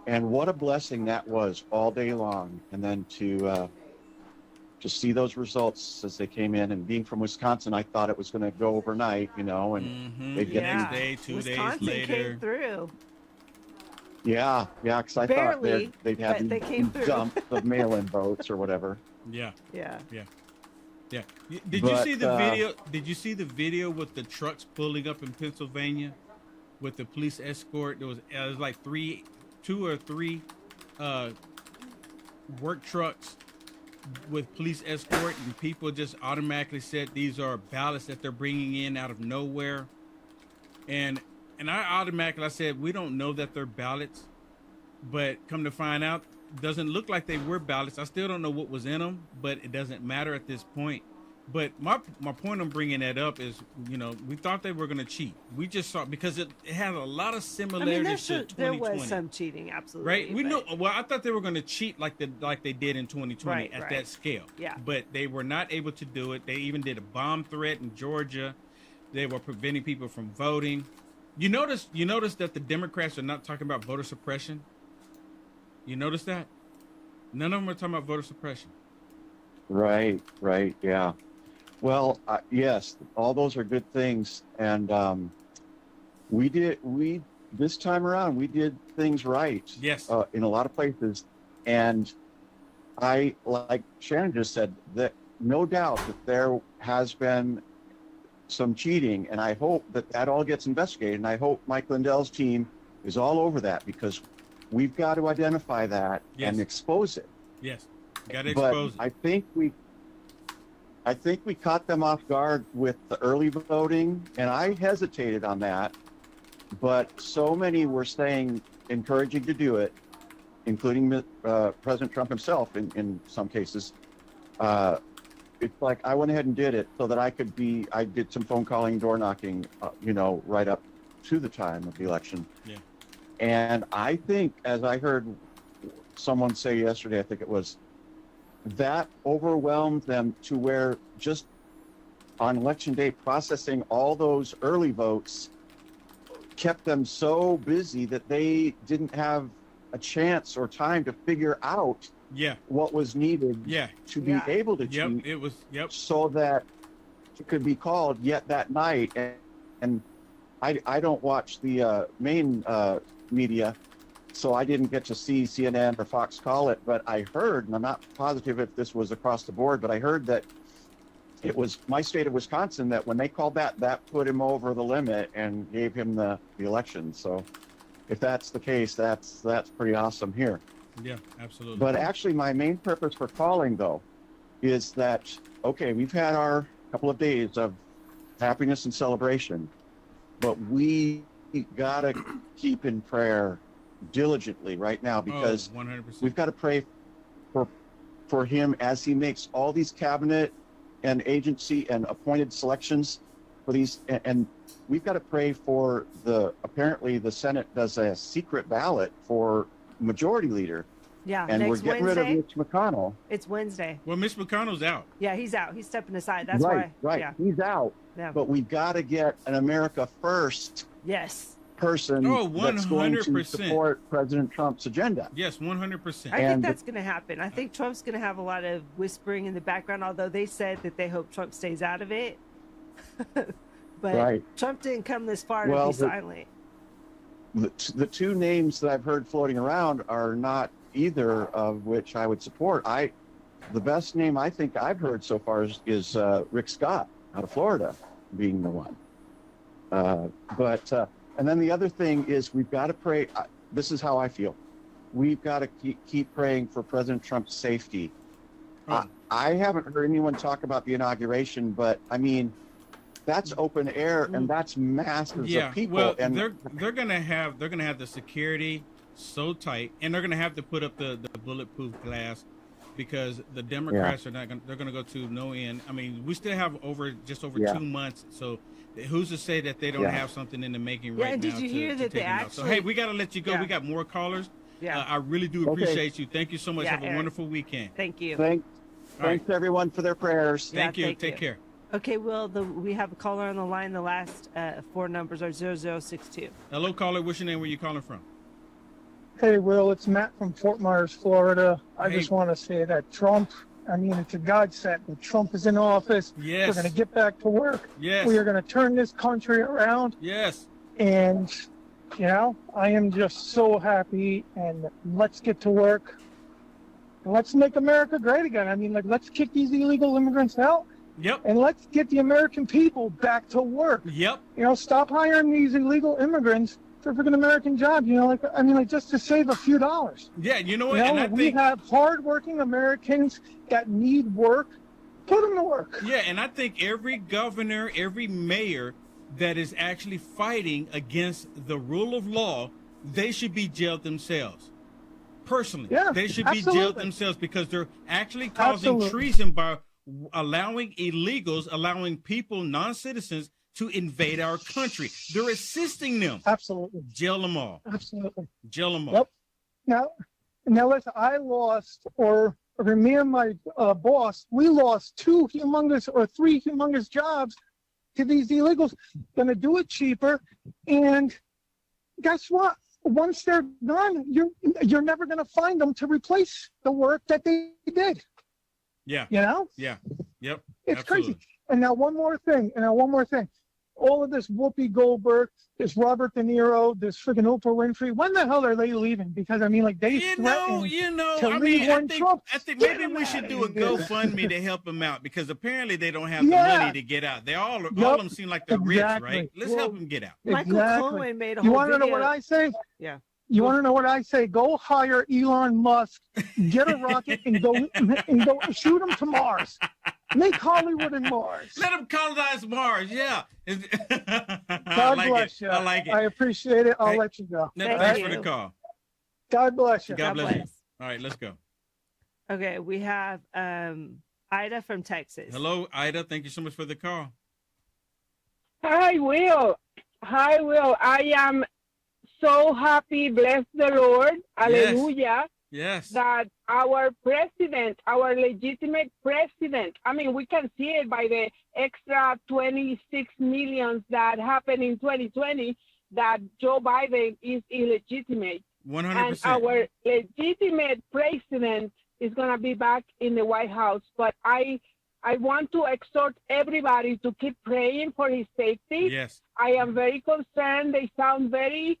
And what a blessing that was all day long. And then to see those results as they came in. And being from Wisconsin, I thought it was going to go overnight, you know, and they'd get Next day, 2 Wisconsin days later. came through. Yeah, because I Barely, thought they'd have but they came through. dumps of mail-in votes or whatever. Yeah. Yeah. Did you see the video? Did you see the video with the trucks pulling up in Pennsylvania with the police escort? There was like two or three work trucks with police escort, and people just automatically said these are ballots that they're bringing in out of nowhere. And I said, we don't know that they're ballots, but come to find out, doesn't look like they were ballots. I still don't know what was in them, but it doesn't matter at this point. But my point on bringing that up is, you know, we thought they were going to cheat. We just saw, because it had a lot of similarities to 2020. There was some cheating, absolutely. Right? We know. Well, I thought they were going to cheat like they did in 2020 at that scale. Yeah. But they were not able to do it. They even did a bomb threat in Georgia. They were preventing people from voting. You notice that the Democrats are not talking about voter suppression. You notice that? None of them are talking about voter suppression. Right, yeah. Well, yes, all those are good things. And this time around, we did things right. Yes. In a lot of places. And I, like Shannon just said, that no doubt that there has been some cheating, and I hope that all gets investigated. And I hope Mike Lindell's team is all over that, because we've got to identify that and expose it. Yes, got to expose it. I think we caught them off guard with the early voting, and I hesitated on that. But so many were saying, encouraging to do it, including President Trump himself in some cases. It's like I went ahead and did it so that I did some phone calling, door knocking, right up to the time of the election. Yeah. And I think, as I heard someone say yesterday, I think it was, that overwhelmed them to where just on election day processing all those early votes kept them so busy that they didn't have a chance or time to figure out what was needed to be able to cheat. It was so that it could be called yet that night. And I don't watch the main media, so I didn't get to see CNN or Fox call it, but I heard, and I'm not positive if this was across the board, but I heard that it was my state of Wisconsin that when they called that put him over the limit and gave him the election. So if that's the case, that's pretty awesome here. Yeah, absolutely. But actually, my main purpose for calling, though, is that, okay, we've had our couple of days of happiness and celebration, but we got to keep in prayer diligently right now, because 100%. we've got to pray for him as he makes all these cabinet and agency and appointed selections for these, and we've got to pray for apparently the Senate does a secret ballot for majority leader, Yeah, And we're next getting rid of Wednesday. Mitch McConnell. It's Wednesday. Well, Mitch McConnell's out. Yeah, he's out. He's stepping aside. That's Right, why. right. Yeah. He's out. Yeah. But we've got to get an America First Yes. person that's going to 100%. support President Trump's agenda. Yes, 100%. I think that's going to happen. I think Trump's going to have a lot of whispering in the background, although they said that they hope Trump stays out of it. But Right. Trump didn't come this far to Well, be silent. The two names that I've heard floating around are not either of which I would support. The best name I think I've heard so far is Rick Scott out of Florida being the one. And then the other thing is we've got to pray. This is how I feel. We've got to keep praying for President Trump's safety. I haven't heard anyone talk about the inauguration, but I mean, that's open air and that's masses of people. Well, and they're gonna have the security so tight, and they're gonna have to put up the bulletproof glass, because the Democrats are not gonna. They're gonna go to no end. I mean, we still have just over 2 months, so who's to say that they don't have something in the making right and now? did you hear that they actually? So hey, we gotta let you go. We got more callers. Yeah. I really do appreciate you. Thank you so much. Yeah, Have a Eric. wonderful weekend. Thank you. Thanks everyone for their prayers. Thank you. thank Take you. care. Okay, Will, we have a caller on the line. The last four numbers are 0062. Hello, caller. What's your name? Where you calling from? Hey, Will, it's Matt from Fort Myers, Florida. I Hey. just want to say that Trump, I mean, it's a godsend that Trump is in office. Yes. We're going to get back to work. Yes. We are going to turn this country around. Yes. And, you know, I am just so happy. And let's get to work. Let's make America great again. I mean, like, let's kick these illegal immigrants out. Yep. And let's get the American people back to work. Yep. You know, stop hiring these illegal immigrants for freaking American jobs. You know, like, I mean, like, just to save a few dollars. Yeah, you know what? You know, And I we think have hardworking Americans that need work. Put them to work. Yeah, and I think every governor, every mayor that is actually fighting against the rule of law, they should be jailed themselves. Personally, Yeah, they should be jailed absolutely. themselves, because they're actually causing Absolutely. treason by allowing illegals, allowing people, non-citizens, to invade our country. They're assisting them. Absolutely. Jail them all. Absolutely. Jail them all. Yep. Now listen, I lost, or me and my boss, we lost three humongous jobs to these illegals. Gonna do it cheaper, and guess what? Once they're done, you're never gonna find them to replace the work that they did. Yeah. You know? Yeah. Yep. It's Absolutely. crazy. And now one more thing. All of this Whoopi Goldberg, this Robert De Niro, this freaking Oprah Winfrey. When the hell are they leaving? Because I mean, like, they threatened to I leave mean, when Trump. I think maybe we should do a GoFundMe to help them out, because apparently they don't have Yeah. the money to get out. All of them seem like they're rich, right? Let's help them get out. Michael Cohen made a whole You want to know video. what I say? Yeah. You want to know what I say? Go hire Elon Musk, get a rocket, and go shoot him to Mars. Make Hollywood and Mars. Let them colonize Mars. Yeah. God bless you. I like it. I appreciate it. I'll let you go. Thanks for the call. God bless you. God bless you. All right, let's go. Okay, we have Ida from Texas. Hello, Ida. Thank you so much for the call. Hi, Will. Hi, Will. I am so happy, bless the Lord, hallelujah, Yes. that our president, our legitimate president, I mean, we can see it by the extra 26 millions that happened in 2020, that Joe Biden is illegitimate. 100%. And our legitimate president is going to be back in the White House. But I want to exhort everybody to keep praying for his safety. Yes. I am very concerned. They sound very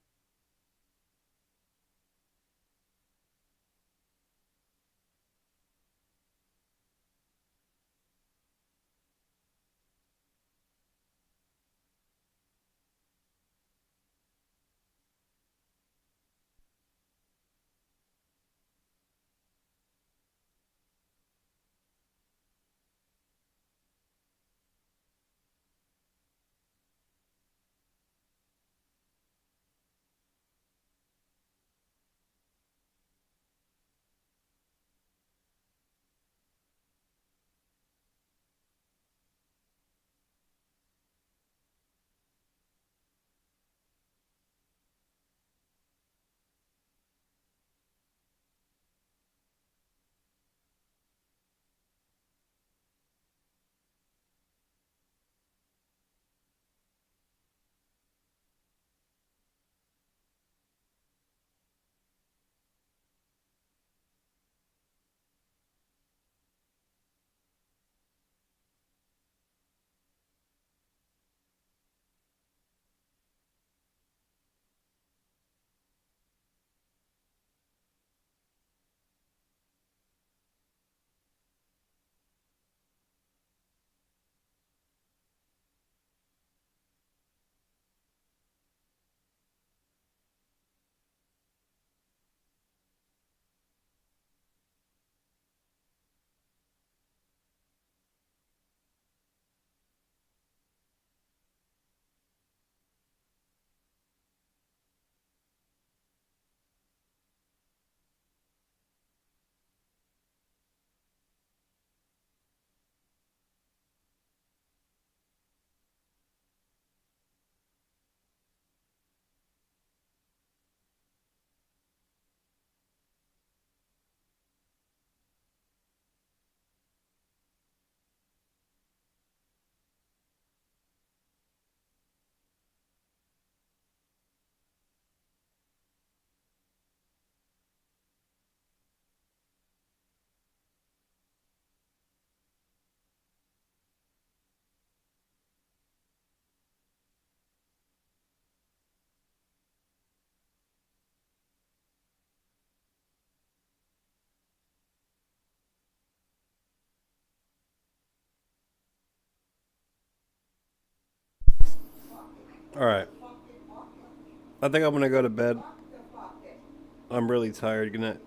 All right. I think I'm gonna go to bed. I'm really tired. Good night.